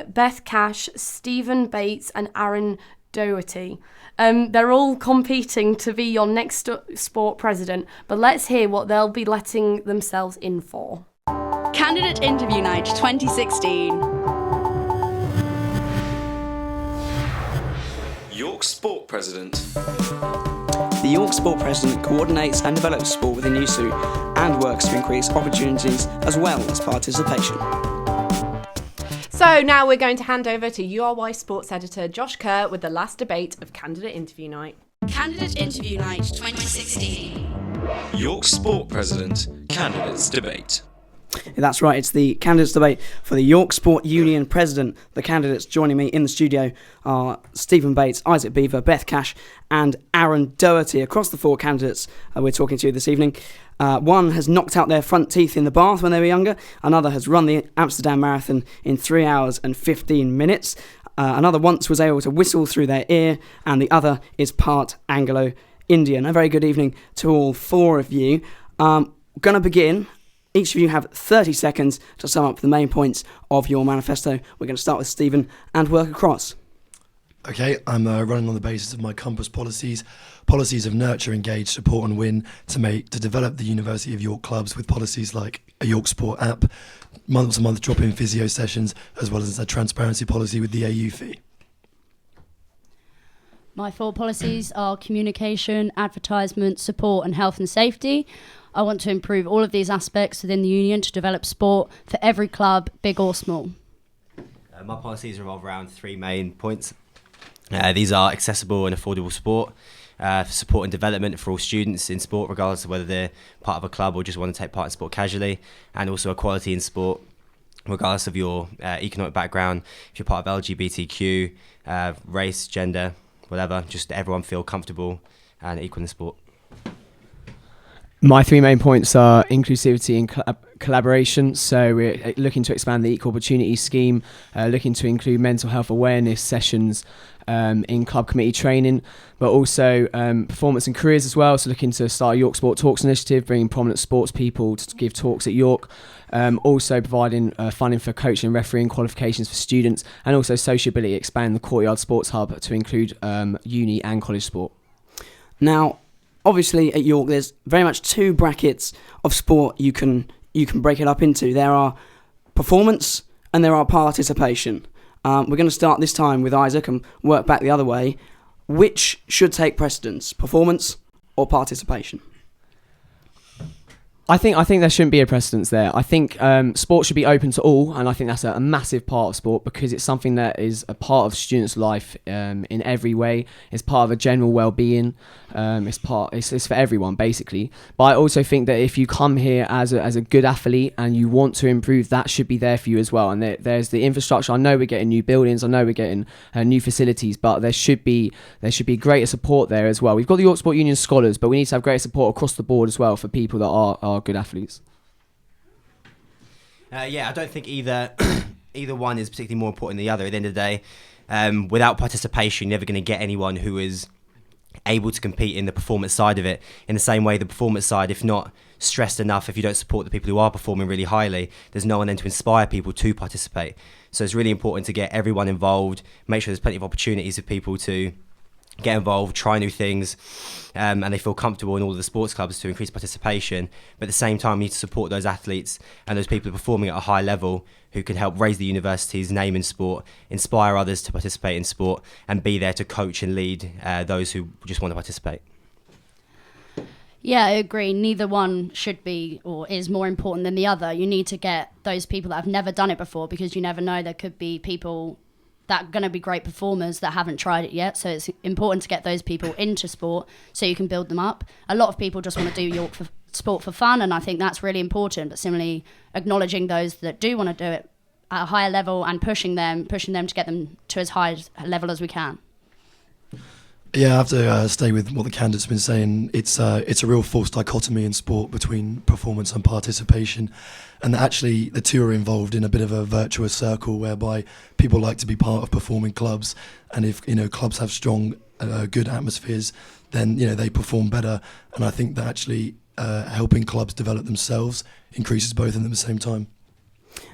Beth Cash, Stephen Bates and Aaron Doherty. They're all competing to be your next Sport President, but let's hear what they'll be letting themselves in for. Candidate Interview Night 2016. York Sport President. The York Sport President coordinates and develops sport within USU and works to increase opportunities as well as participation. So now we're going to hand over to URY Sports Editor Josh Kerr with the last debate of Candidate Interview Night. Candidate Interview Night 2016. York Sport President Candidates Debate. That's right, it's the candidates debate for the York Sport Union President. The candidates joining me in the studio are Stephen Bates, Isaac Beaver, Beth Cash and Aaron Doherty. Across the 4 candidates we're talking to this evening, one has knocked out their front teeth in the bath when they were younger, another has run the Amsterdam Marathon in 3 hours and 15 minutes, another once was able to whistle through their ear, and the other is part Anglo-Indian. A very good evening to all 4 of you. Going to begin. Each of you have 30 seconds to sum up the main points of your manifesto. We're going to start with Stephen and work across. Okay, I'm running on the basis of my compass policies of nurture, engage, support and win to develop the University of York clubs with policies like a York Sport app, month-to-month drop-in physio sessions, as well as a transparency policy with the AU fee. My 4 policies are communication, advertisement, support and health and safety. I want to improve all of these aspects within the union to develop sport for every club, big or small. My policies revolve around 3 main points. These are accessible and affordable sport, support and development for all students in sport, regardless of whether they're part of a club or just want to take part in sport casually, and also equality in sport, regardless of your economic background, if you're part of LGBTQ, race, gender, whatever, just everyone feel comfortable and equal in sport. My 3 main points are inclusivity and collaboration. So we're looking to expand the equal opportunity scheme, looking to include mental health awareness sessions in club committee training, but also performance and careers as well. So looking to start a York Sport Talks initiative, bringing prominent sports people to give talks at York. Also providing funding for coaching and refereeing qualifications for students, and also sociability, expanding the Courtyard Sports Hub to include uni and college sport. Now, obviously at York there's very much 2 brackets of sport you can break it up into. There are performance and there are participation. We're going to start this time with Isaac and work back the other way. Which should take precedence, performance or participation? I think there shouldn't be a precedence there. I think sport should be open to all, and I think that's a massive part of sport because it's something that is a part of students' life in every way. It's part of a general well-being. It's for everyone basically. But I also think that if you come here as a good athlete and you want to improve, that should be there for you as well. And there's the infrastructure. I know we're getting new buildings. I know we're getting new facilities, but there should be greater support there as well. We've got the York Sport Union scholars, but we need to have greater support across the board as well for people that are good athletes. I don't think either one is particularly more important than the other. At the end of the day, without participation, you're never going to get anyone who is able to compete in the performance side of it. In the same way, the performance side, if not stressed enough, if you don't support the people who are performing really highly, there's no one then to inspire people to participate. So it's really important to get everyone involved, make sure there's plenty of opportunities for people to get involved, try new things, and they feel comfortable in all of the sports clubs to increase participation. But at the same time, you need to support those athletes and those people who are performing at a high level who can help raise the university's name in sport, inspire others to participate in sport, and be there to coach and lead those who just want to participate. Yeah, I agree. Neither one should be or is more important than the other. You need to get those people that have never done it before, because you never know, there could be people that are going to be great performers that haven't tried it yet. So it's important to get those people into sport so you can build them up. A lot of people just want to do York for sport for fun, and I think that's really important. But similarly, acknowledging those that do want to do it at a higher level and pushing them to get them to as high a level as we can. Yeah, I have to stay with what the candidates have been saying. It's a real false dichotomy in sport between performance and participation, and actually the two are involved in a bit of a virtuous circle whereby people like to be part of performing clubs, and if clubs have strong, good atmospheres, then they perform better. And I think that actually helping clubs develop themselves increases both of them at the same time.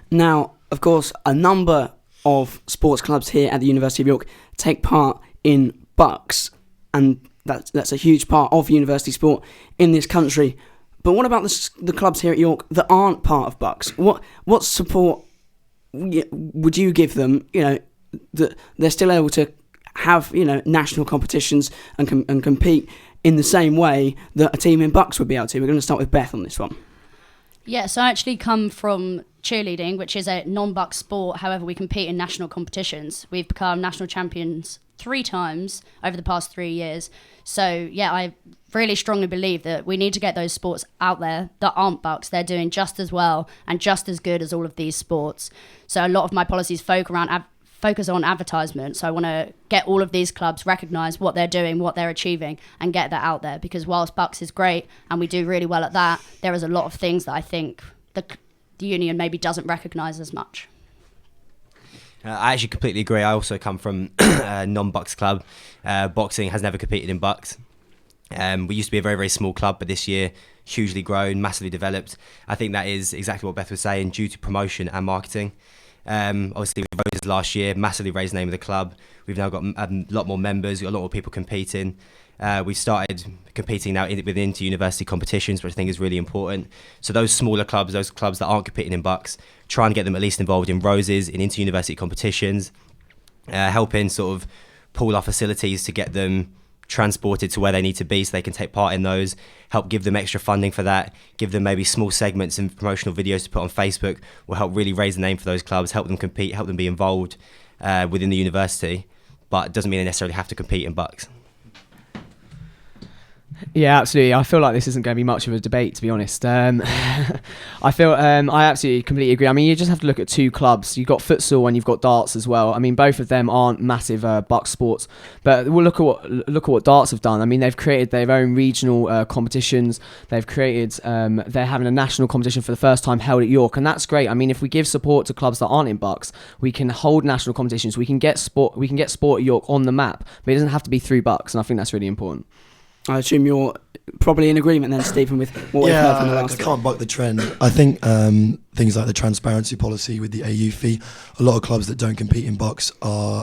Now, of course, a number of sports clubs here at the University of York take part in Bucks, and that's a huge part of university sport in this country. But what about the clubs here at York that aren't part of Bucks? What support would you give them? That they're still able to have national competitions and compete in the same way that a team in Bucks would be able to. We're going to start with Beth on this one. Yeah, so I actually come from cheerleading, which is a non-buck sport. However, we compete in national competitions. We've become national champions 3 times over the past 3 years. So, yeah, I really strongly believe that we need to get those sports out there that aren't bucks. They're doing just as well and just as good as all of these sports. So a lot of my policies focus on advertisement. So I want to get all of these clubs recognise what they're doing, what they're achieving, and get that out there. Because whilst bucks is great and we do really well at that, there is a lot of things that I think the union maybe doesn't recognise as much. I actually completely agree. I also come from a non-bucks club. Boxing has never competed in bucks. We used to be a very, very small club, but this year, hugely grown, massively developed. I think that is exactly what Beth was saying, due to promotion and marketing. Obviously, we rose last year, massively raised the name of the club. We've now got a lot more members, got a lot more people competing. We started competing now within inter-university competitions, which I think is really important. So those smaller clubs, those clubs that aren't competing in bucks, try and get them at least involved in roses, in inter-university competitions, helping sort of pool our facilities to get them transported to where they need to be so they can take part in those, help give them extra funding for that, give them maybe small segments and promotional videos to put on Facebook, will help really raise the name for those clubs, help them compete, help them be involved within the university, but it doesn't mean they necessarily have to compete in bucks. Yeah, absolutely. I feel like this isn't going to be much of a debate, to be honest. I absolutely completely agree. I mean, you just have to look at 2 clubs. You've got futsal and you've got darts as well. I mean, both of them aren't massive buck sports, but we'll look at what darts have done. I mean, they've created their own regional competitions. They've created. They're having a national competition for the first time held at York, and that's great. I mean, if we give support to clubs that aren't in bucks, we can hold national competitions. We can get sport. We can get sport at York on the map, but it doesn't have to be through bucks, and I think that's really important. I assume you're probably in agreement then, Stephen, with what we've heard from the last. I can't buck the trend. I think things like the transparency policy with the AU fee, a lot of clubs that don't compete in bucks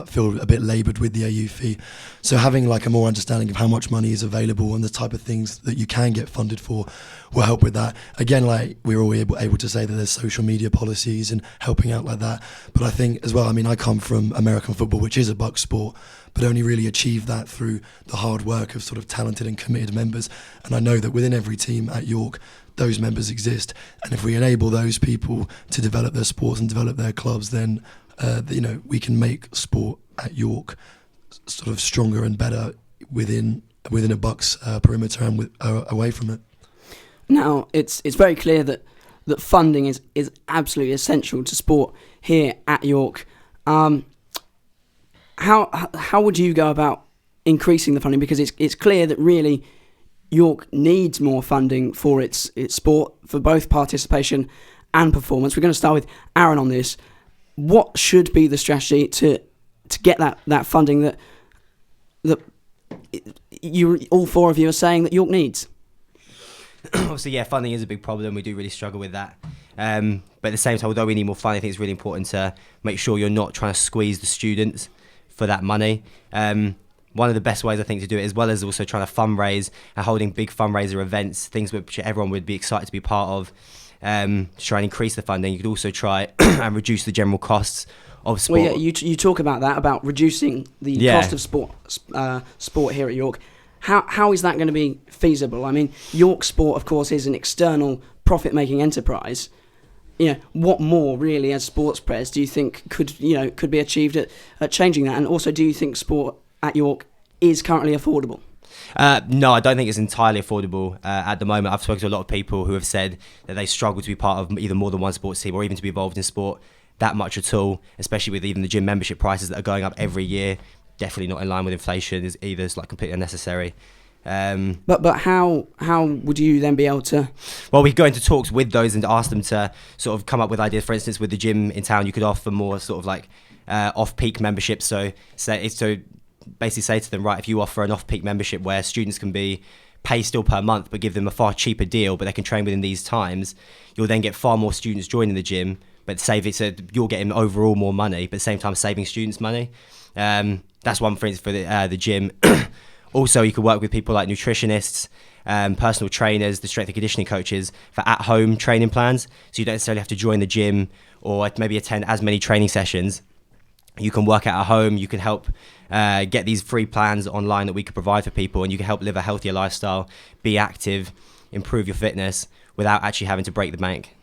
feel a bit laboured with the AU fee. So having like a more understanding of how much money is available and the type of things that you can get funded for will help with that. Again, like we're all able to say that there's social media policies and helping out like that. But I think as well, I mean, I come from American football, which is a buck sport, but only really achieved that through the hard work of sort of talented and committed members. And I know that within every team at York, those members exist. And if we enable those people to develop their sports and develop their clubs, then we can make sport at York sort of stronger and better within a bucks perimeter and away from it. Now, it's very clear that funding is absolutely essential to sport here at York. How would you go about increasing the funding? Because it's clear that really York needs more funding for its sport, for both participation and performance. We're going to start with Aaron on this. What should be the strategy to get that funding that you all 4 of you are saying that York needs? Obviously, yeah, funding is a big problem. We do really struggle with that. But at the same time, although we need more funding, I think it's really important to make sure you're not trying to squeeze the students for that money. One of the best ways I think to do it, as well as also trying to fundraise and holding big fundraiser events, things which everyone would be excited to be part of, to try and increase the funding. You could also try and reduce the general costs of sport. Well, yeah, you talk about that, about reducing the cost of sport here at York. How is that going to be feasible? I mean, York Sport, of course, is an external profit-making enterprise. What more really as sports pres do you think could be achieved at changing that? And also, do you think sport at York is currently affordable? No, I don't think it's entirely affordable at the moment. I've spoken to a lot of people who have said that they struggle to be part of either more than one sports team or even to be involved in sport that much at all, especially with even the gym membership prices that are going up every year. Definitely not in line with inflation. Is either it's like completely unnecessary. But how would you then be able to? Well, we go into talks with those and ask them to sort of come up with ideas. For instance, with the gym in town, you could offer more sort of like off-peak memberships. So basically say to them, right, if you offer an off-peak membership where students can pay still per month, but give them a far cheaper deal, but they can train within these times, you'll then get far more students joining the gym, but save it so you're getting overall more money, but at the same time saving students money. That's one, for instance, for the gym. Also, you could work with people like nutritionists, personal trainers, the strength and conditioning coaches for at-home training plans. So you don't necessarily have to join the gym or maybe attend as many training sessions. You can work out at home. You can help get these free plans online that we could provide for people, and you can help live a healthier lifestyle, be active, improve your fitness, without actually having to break the bank.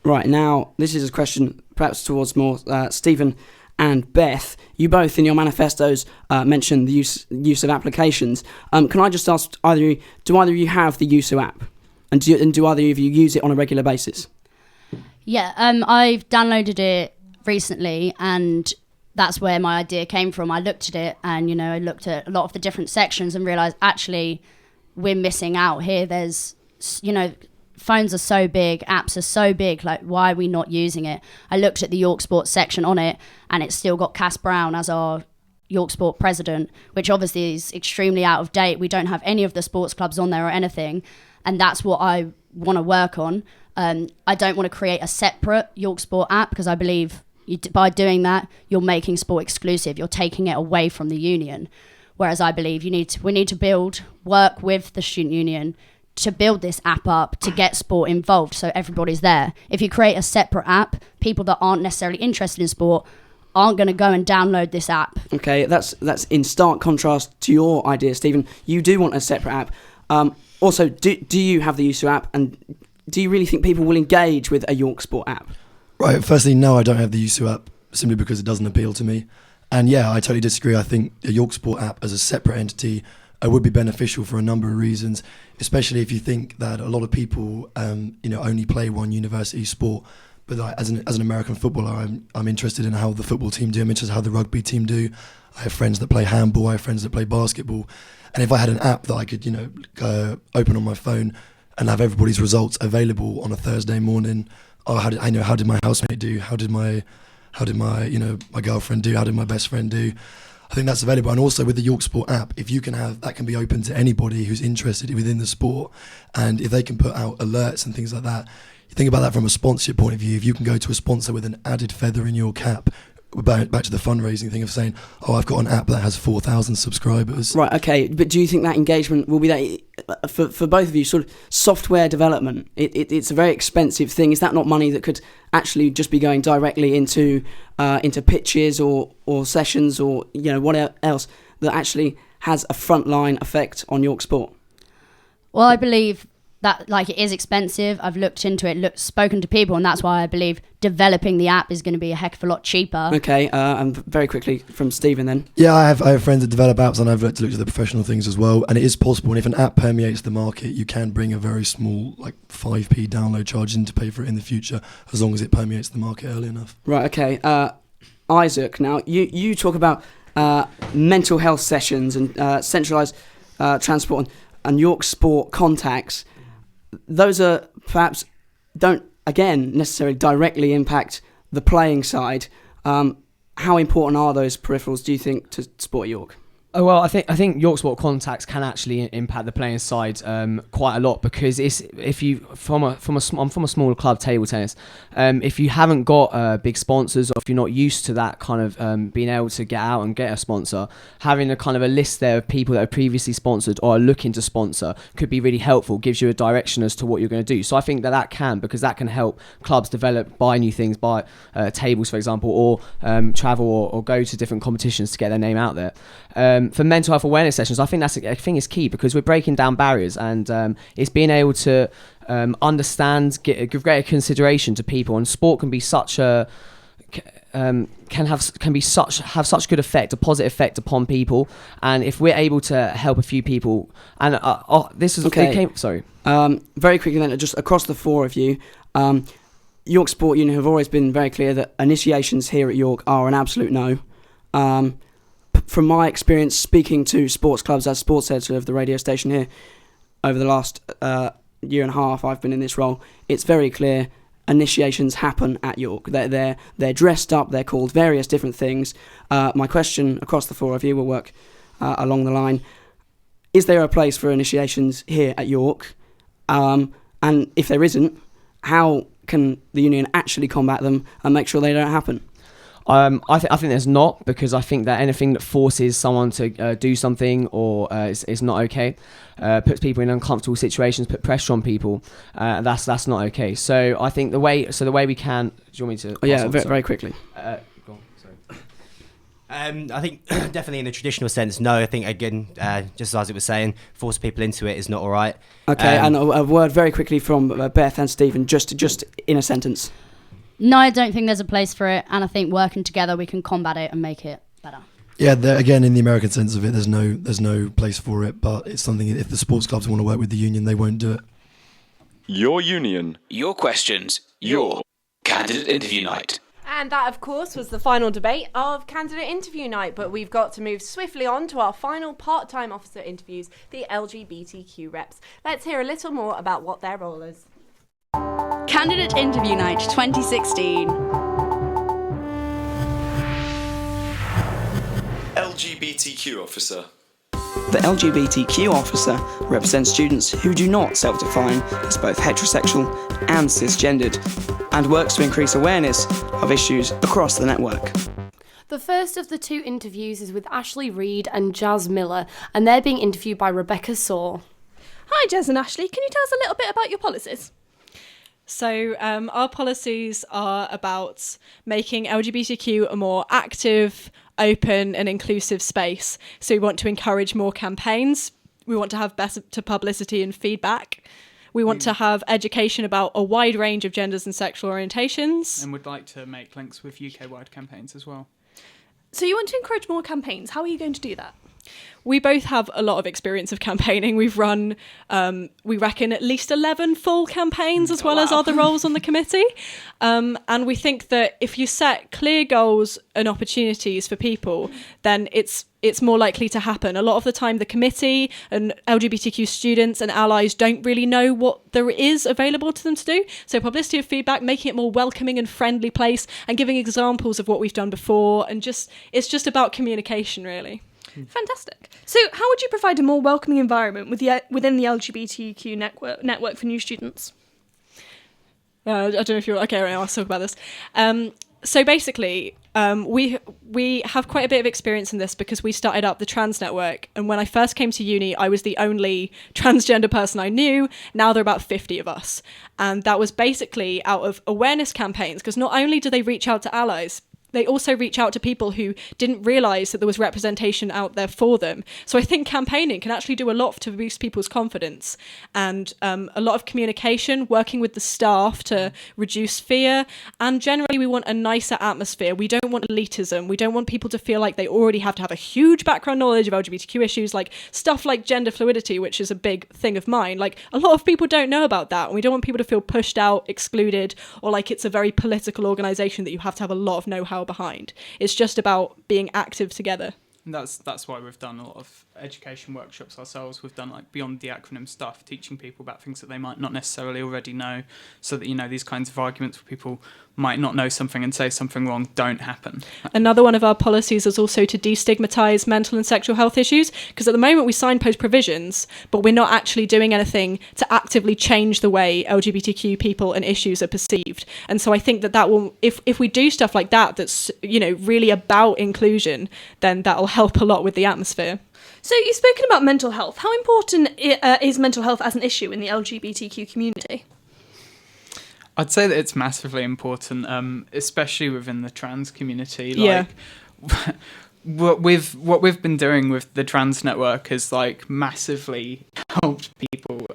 Right, now, this is a question perhaps towards more Stephen and Beth. You both in your manifestos mentioned the use of applications. Can I just ask, do either of you have the YUSU app? And do either of you use it on a regular basis? Yeah, I've downloaded it recently, and that's where my idea came from. I looked at it and, I looked at a lot of the different sections and realised, actually, we're missing out here. There's, phones are so big, apps are so big, like, why are we not using it? I looked at the York Sport section on it, and it's still got Cass Brown as our York Sport President, which obviously is extremely out of date. We don't have any of the sports clubs on there or anything, and that's what I want to work on. I don't want to create a separate York Sport app, because I believe by doing that, you're making sport exclusive. You're taking it away from the union. Whereas I believe we need to work with the student union to build this app up, to get sport involved so everybody's there. If you create a separate app, people that aren't necessarily interested in sport aren't going to go and download this app. Okay, that's in stark contrast to your idea, Stephen. You do want a separate app. Also, do you have the YUSU app, and do you really think people will engage with a York Sport app? Right, firstly, no, I don't have the YUSU app, simply because it doesn't appeal to me. And yeah, I totally disagree. I think the York Sport app as a separate entity would be beneficial for a number of reasons, especially if you think that a lot of people, only play one university sport. But as an American footballer, I'm interested in how the football team do. I'm interested in how the rugby team do. I have friends that play handball. I have friends that play basketball. And if I had an app that I could, open on my phone and have everybody's results available on a Thursday morning, how did my housemate do? How did my my girlfriend do? How did my best friend do? I think that's available. And also with the York Sport app, if you can have, that can be open to anybody who's interested within the sport. And if they can put out alerts and things like that, you think about that from a sponsorship point of view. If you can go to a sponsor with an added feather in your cap, back to the fundraising thing of saying, I've got an app that has 4,000 subscribers. Right, okay, but do you think that engagement will be that, for both of you, sort of software development, it's a very expensive thing. Is that not money that could actually just be going directly into pitches or sessions or what else that actually has a frontline effect on York Sport? Well, I believe that it is expensive. I've looked into it, spoken to people, and that's why I believe developing the app is going to be a heck of a lot cheaper. Okay, and very quickly from Stephen then. Yeah, I have friends that develop apps, and I've looked at the professional things as well. And it is possible. And if an app permeates the market, you can bring a very small, 5p download charge in to pay for it in the future, as long as it permeates the market early enough. Right. Okay. Isaac, now you talk about mental health sessions and centralised transport and York Sport contacts. Those are perhaps don't again necessarily directly impact the playing side. How important are those peripherals, do you think, to Sport York? Oh, well, I think York Sport contacts can actually impact the playing side quite a lot, because I'm from a smaller club, table tennis. If you haven't got big sponsors, or if you're not used to that kind of being able to get out and get a sponsor, having a kind of a list there of people that are previously sponsored or are looking to sponsor could be really helpful. Gives you a direction as to what you're going to do. So I think that because that can help clubs develop, buy new things, buy tables, for example, or travel or go to different competitions to get their name out there. For mental health awareness sessions, I think is key, because we're breaking down barriers, and it's being able to understand, give greater consideration to people, and sport can be such a have such good effect, a positive effect upon people. And if we're able to help a few people, and this is okay. Very quickly then, just across the four of you, York Sport Union have always been very clear that initiations here at York are an absolute no. From my experience speaking to sports clubs as sports editor of the radio station here over the last year and a half I've been in this role, it's very clear initiations happen at York. They're dressed up, they're called various different things. My question across the four of you will work along the line: is there a place for initiations here at York? And if there isn't, how can the union actually combat them and make sure they don't happen? I think there's not, because I think that anything that forces someone to do something or is not okay, puts people in uncomfortable situations, put pressure on people. That's not okay. So I think the way we can. Do you want me to? Oh, yeah, very quickly. Go on, sorry. I think definitely in the traditional sense, no. I think, again, just as it was saying, force people into it is not all right. Okay, and a word very quickly from Beth and Stephen, just in a sentence. No, I don't think there's a place for it, and I think working together we can combat it and make it better. Yeah, again, in the American sense of it, there's no place for it, but it's something, if the sports clubs want to work with the union, they won't do it. Your union. Your questions. Your candidate interview night. And that, of course, was the final debate of candidate interview night. But we've got to move swiftly on to our final part-time officer interviews, the LGBTQ reps. Let's hear a little more about what their role is. Candidate Interview Night 2016. LGBTQ officer. The LGBTQ officer represents students who do not self-define as both heterosexual and cisgendered, and works to increase awareness of issues across the network. The first of the two interviews is with Ashley Reed and Jazz Miller, and they're being interviewed by Rebecca Saw. Hi Jazz and Ashley, can you tell us a little bit about your policies? So our policies are about making LGBTQ a more active, open and inclusive space. So we want to encourage more campaigns. We want to have better publicity and feedback. We want to have education about a wide range of genders and sexual orientations. And would like to make links with UK-wide campaigns as well. So you want to encourage more campaigns. How are you going to do that? We both have a lot of experience of campaigning. We've run, we reckon, at least 11 full campaigns as well as other roles on the committee. And we think that if you set clear goals and opportunities for people, then it's more likely to happen. A lot of the time, the committee and LGBTQ students and allies don't really know what there is available to them to do. So publicity of feedback, making it more welcoming and friendly place, and giving examples of what we've done before. And it's just about communication, really. Fantastic. So how would you provide a more welcoming environment within the LGBTQ network for new students? I don't know if you're... Okay, right, I'll talk about this. So basically, we have quite a bit of experience in this because we started up the trans network. And when I first came to uni, I was the only transgender person I knew. Now there are about 50 of us. And that was basically out of awareness campaigns, because not only do they reach out to allies, they also reach out to people who didn't realise that there was representation out there for them. So I think campaigning can actually do a lot to boost people's confidence, and a lot of communication, working with the staff to reduce fear, and generally we want a nicer atmosphere. We don't want elitism. We don't want people to feel like they already have to have a huge background knowledge of LGBTQ issues, like stuff like gender fluidity, which is a big thing of mine. Like, a lot of people don't know about that, and we don't want people to feel pushed out, excluded, or like it's a very political organisation that you have to have a lot of know-how behind. It's just about being active together. And that's why we've done a lot of education workshops ourselves. We've done like beyond the acronym stuff, teaching people about things that they might not necessarily already know, so that, you know, these kinds of arguments where people might not know something and say something wrong don't happen. Another one of our policies is also to destigmatise mental and sexual health issues, because at the moment we signpost provisions, but we're not actually doing anything to actively change the way LGBTQ people and issues are perceived. And so I think that will, if we do stuff like that, that's, you know, really about inclusion, then that'll help a lot with the atmosphere. So you've spoken about mental health. How important is mental health as an issue in the LGBTQ community? I'd say that it's massively important, especially within the trans community. Yeah. Like, what we've been doing with the trans network has like massively helped people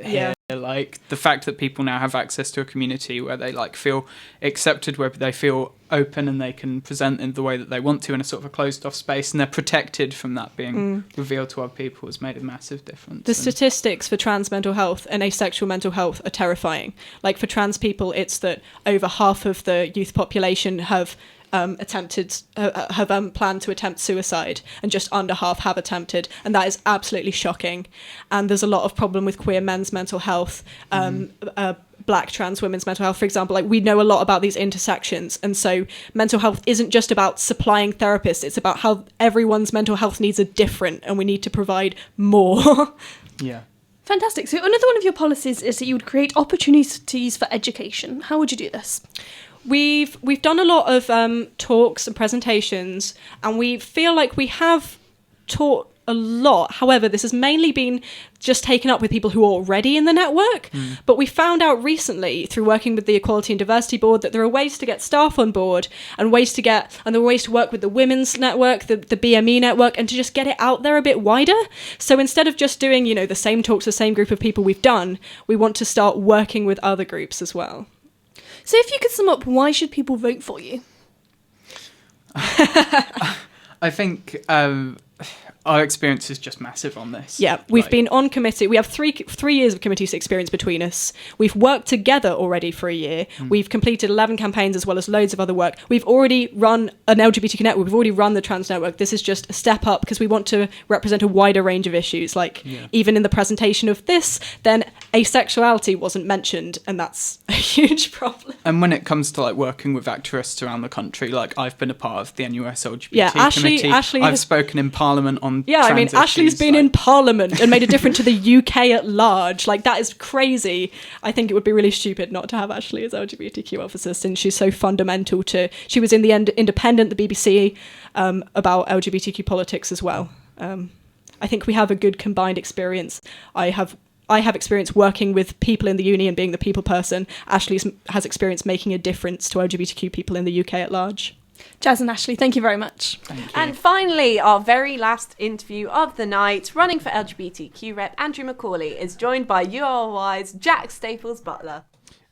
here. Like the fact that people now have access to a community where they like feel accepted, where they feel open and they can present in the way that they want to in a sort of a closed off space, and they're protected from that being revealed to other people, has made a massive difference. The statistics for trans mental health and asexual mental health are terrifying. Like for trans people, it's that over half of the youth population have planned to attempt suicide, and just under half have attempted, and that is absolutely shocking. And there's a lot of problem with queer men's mental health, black trans women's mental health, for example. Like, we know a lot about these intersections, and so mental health isn't just about supplying therapists, it's about how everyone's mental health needs are different, and we need to provide more. Yeah. Fantastic. So another one of your policies is that you would create opportunities for education. How would you do this? We've done a lot of talks and presentations, and we feel like we have taught a lot. However, this has mainly been just taken up with people who are already in the network. But we found out recently through working with the Equality and Diversity Board that there are ways to get staff on board and there are ways to work with the Women's Network, the BME network, and to just get it out there a bit wider. So instead of just doing, the same talks, the same group of people we've done, we want to start working with other groups as well. So if you could sum up, why should people vote for you? I think our experience is just massive on this. Yeah, we've been on committee. We have three years of committee experience between us. We've worked together already for a year. We've completed 11 campaigns as well as loads of other work. We've already run an LGBTQ network. We've already run the trans network. This is just a step up because we want to represent a wider range of issues. Even in the presentation of this, then asexuality wasn't mentioned, and that's a huge problem. And when it comes to working with activists around the country, I've been a part of the NUS LGBT committee. I've spoken in Parliament on trans Ashley's issues, been in Parliament and made a difference to the UK at large. That is crazy. I think it would be really stupid not to have Ashley as LGBTQ officer since she's so fundamental to... She was in the Independent, the BBC, about LGBTQ politics as well. I think we have a good combined experience. I have experience working with people in the uni and being the people person. Ashley has experience making a difference to LGBTQ people in the UK at large. Jazz and Ashley, thank you very much. Thank you. And finally, our very last interview of the night, running for LGBTQ rep Andrew Macaulay, is joined by URY's Jack Staples Butler.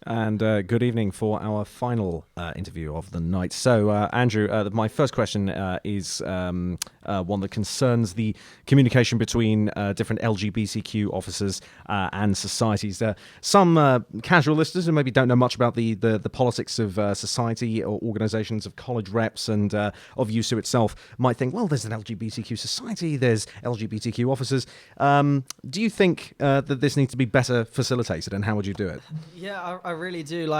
And good evening for our final interview of the night. So, Andrew, my first question is one that concerns the communication between different LGBTQ officers and societies. Some casual listeners who maybe don't know much about the politics of society or organisations of college reps and of YUSU itself might think, well, there's an LGBTQ society, there's LGBTQ officers. Do you think that this needs to be better facilitated, and how would you do it? Yeah, I really do.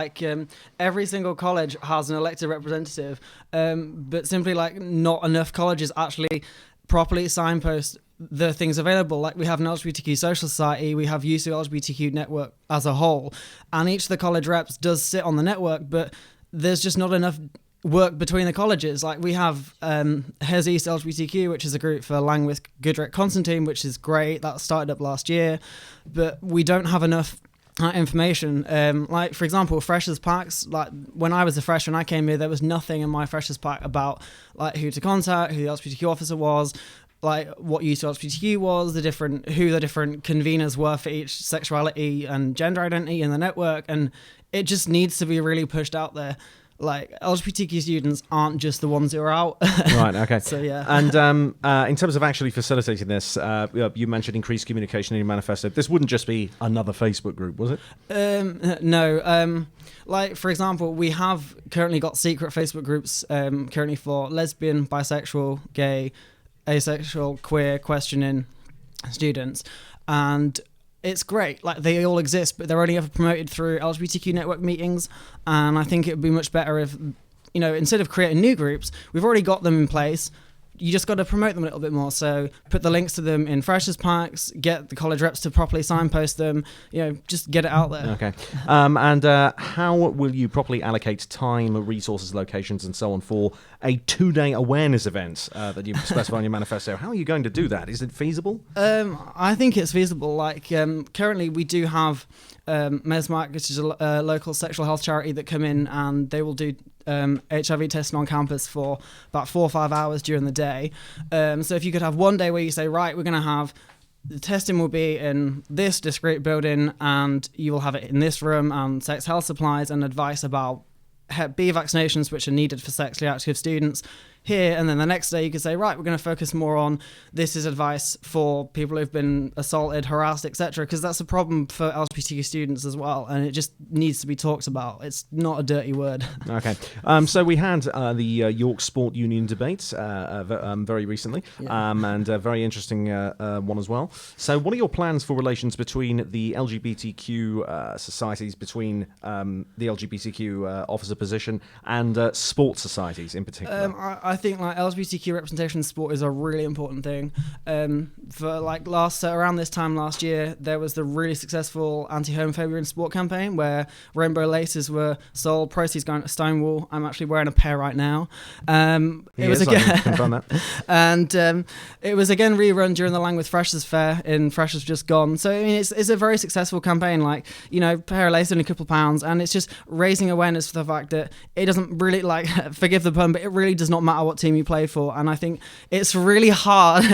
Every single college has an elected representative, but simply not enough colleges actually properly signpost the things available. We have an LGBTQ social society, we have YUSU LGBTQ network as a whole, and each of the college reps does sit on the network, but there's just not enough work between the colleges. We have Hes East LGBTQ, which is a group for Langwith, Goodrick, Constantine, which is great. That started up last year, but we don't have enough information. For example, freshers packs. When I was a freshman, I came here, there was nothing in my freshers pack about who to contact, who the LGBTQ officer was, what YUSU LGBTQ was, who the different conveners were for each sexuality and gender identity in the network, and it just needs to be really pushed out there. LGBTQ students aren't just the ones who are out. Right, okay. So, yeah. And in terms of actually facilitating this, you mentioned increased communication in your manifesto. This wouldn't just be another Facebook group, was it? No. For example, we have currently got secret Facebook groups currently for lesbian, bisexual, gay, asexual, queer, questioning students. And it's great. They all exist, but they're only ever promoted through LGBTQ network meetings. And I think it would be much better if, instead of creating new groups, we've already got them in place. You just got to promote them a little bit more. So put the links to them in freshers packs, get the college reps to properly signpost them, just get it out there. Okay. And how will you properly allocate time, resources, locations, and so on for a 2-day awareness event that you specify in your manifesto? How are you going to do that? Is it feasible? I think it's feasible. Currently we do have MESMAC, which is a local sexual health charity, that come in and they will do HIV testing on campus for about 4 or 5 hours during the day. So if you could have one day where you say, right, we're going to have the testing will be in this discrete building and you will have it in this room, and sex health supplies and advice about Hep B vaccinations, which are needed for sexually active students here. And then the next day you could say, right, we're going to focus more on this is advice for people who've been assaulted, harassed, etc., because that's a problem for LGBTQ students as well, and it just needs to be talked about. It's not a dirty word. Okay. So we had the York Sport Union debate very recently, and a very interesting one as well. So what are your plans for relations between the LGBTQ societies, between the LGBTQ officer position and sports societies in particular? I I think like LGBTQ representation in sport is a really important thing. For like around this time last year, there was the really successful anti-homophobia in sport campaign where rainbow laces were sold, proceeds going to Stonewall. I'm actually wearing a pair right now. It was again, and it was again rerun during the Langwith Freshers Fair in Freshers Just Gone. So I mean, it's a very successful campaign. Like, you know, pair of laces only a couple of pounds, and it's just raising awareness for the fact that it doesn't really, like, forgive the pun, but it really does not matter what team you play for. And I think it's really hard.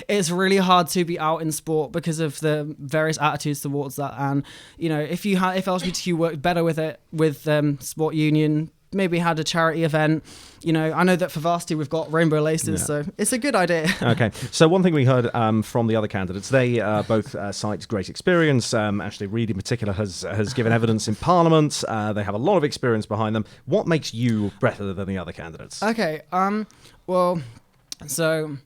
It's really hard to be out in sport because of the various attitudes towards that. And you know, if LGBTQ worked better with it, with Sport Union, maybe had a charity event. You know, I know that for varsity we've got rainbow laces, so it's a good idea. Okay, so one thing we heard from the other candidates, they both cite great experience. Ashley Reid in particular has given evidence in Parliament. They have a lot of experience behind them. What makes you better than the other candidates? Okay, well, so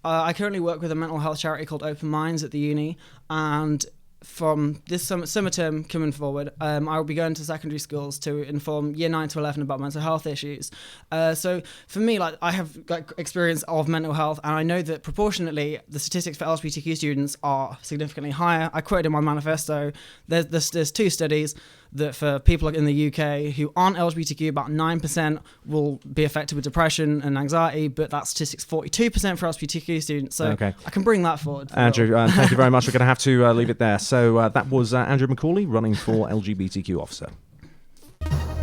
I currently work with a mental health charity called Open Minds at the uni, and from this summer term coming forward, I will be going to secondary schools to inform year 9 to 11 about mental health issues. So for me, like, I have like experience of mental health, and I know that proportionately the statistics for LGBTQ students are significantly higher. I quoted in my manifesto, there's 2 studies that for people in the UK who aren't LGBTQ, about 9% will be affected with depression and anxiety, but that statistic's 42% for LGBTQ students. So okay. I can bring that forward. Andrew, thank you very much. We're going to have to leave it there. So that was Andrew McCauley running for LGBTQ officer.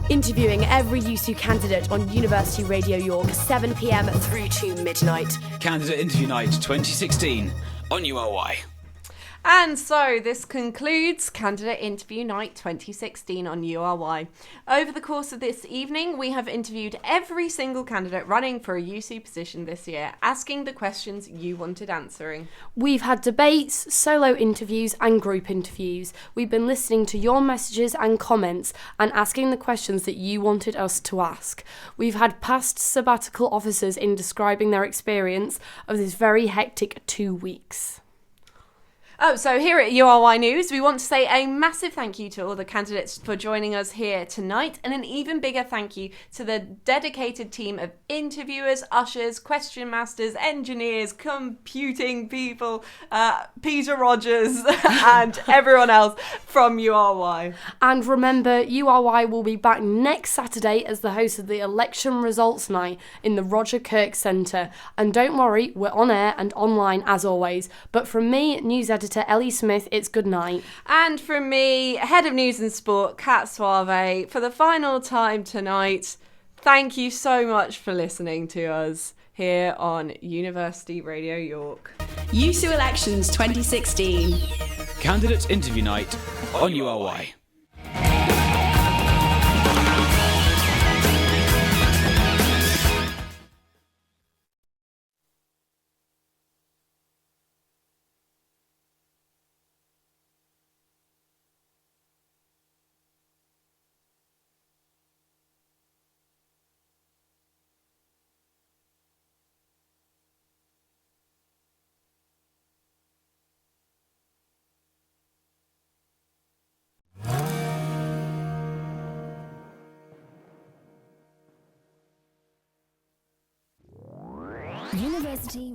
Interviewing every YUSU candidate on University Radio York, 7 p.m. through to midnight. Candidate Interview Night 2016 on URY. And so this concludes Candidate Interview Night 2016 on URY. Over the course of this evening, we have interviewed every single candidate running for a UC position this year, asking the questions you wanted answering. We've had debates, solo interviews and group interviews. We've been listening to your messages and comments and asking the questions that you wanted us to ask. We've had past sabbatical officers in describing their experience of this very hectic 2 weeks. Oh, so here at URY News, we want to say a massive thank you to all the candidates for joining us here tonight, and an even bigger thank you to the dedicated team of interviewers, ushers, question masters, engineers, computing people, Peter Rogers, and everyone else from URY. And remember, URY will be back next Saturday as the host of the election results night in the Roger Kirk Centre. And don't worry, we're on air and online as always. But from me, news editor Ellie Smith, it's good night. And from me, Head of News and Sport, Kat Suave, for the final time tonight, thank you so much for listening to us here on University Radio York. USU Elections 2016. Candidate Interview Night on URY. University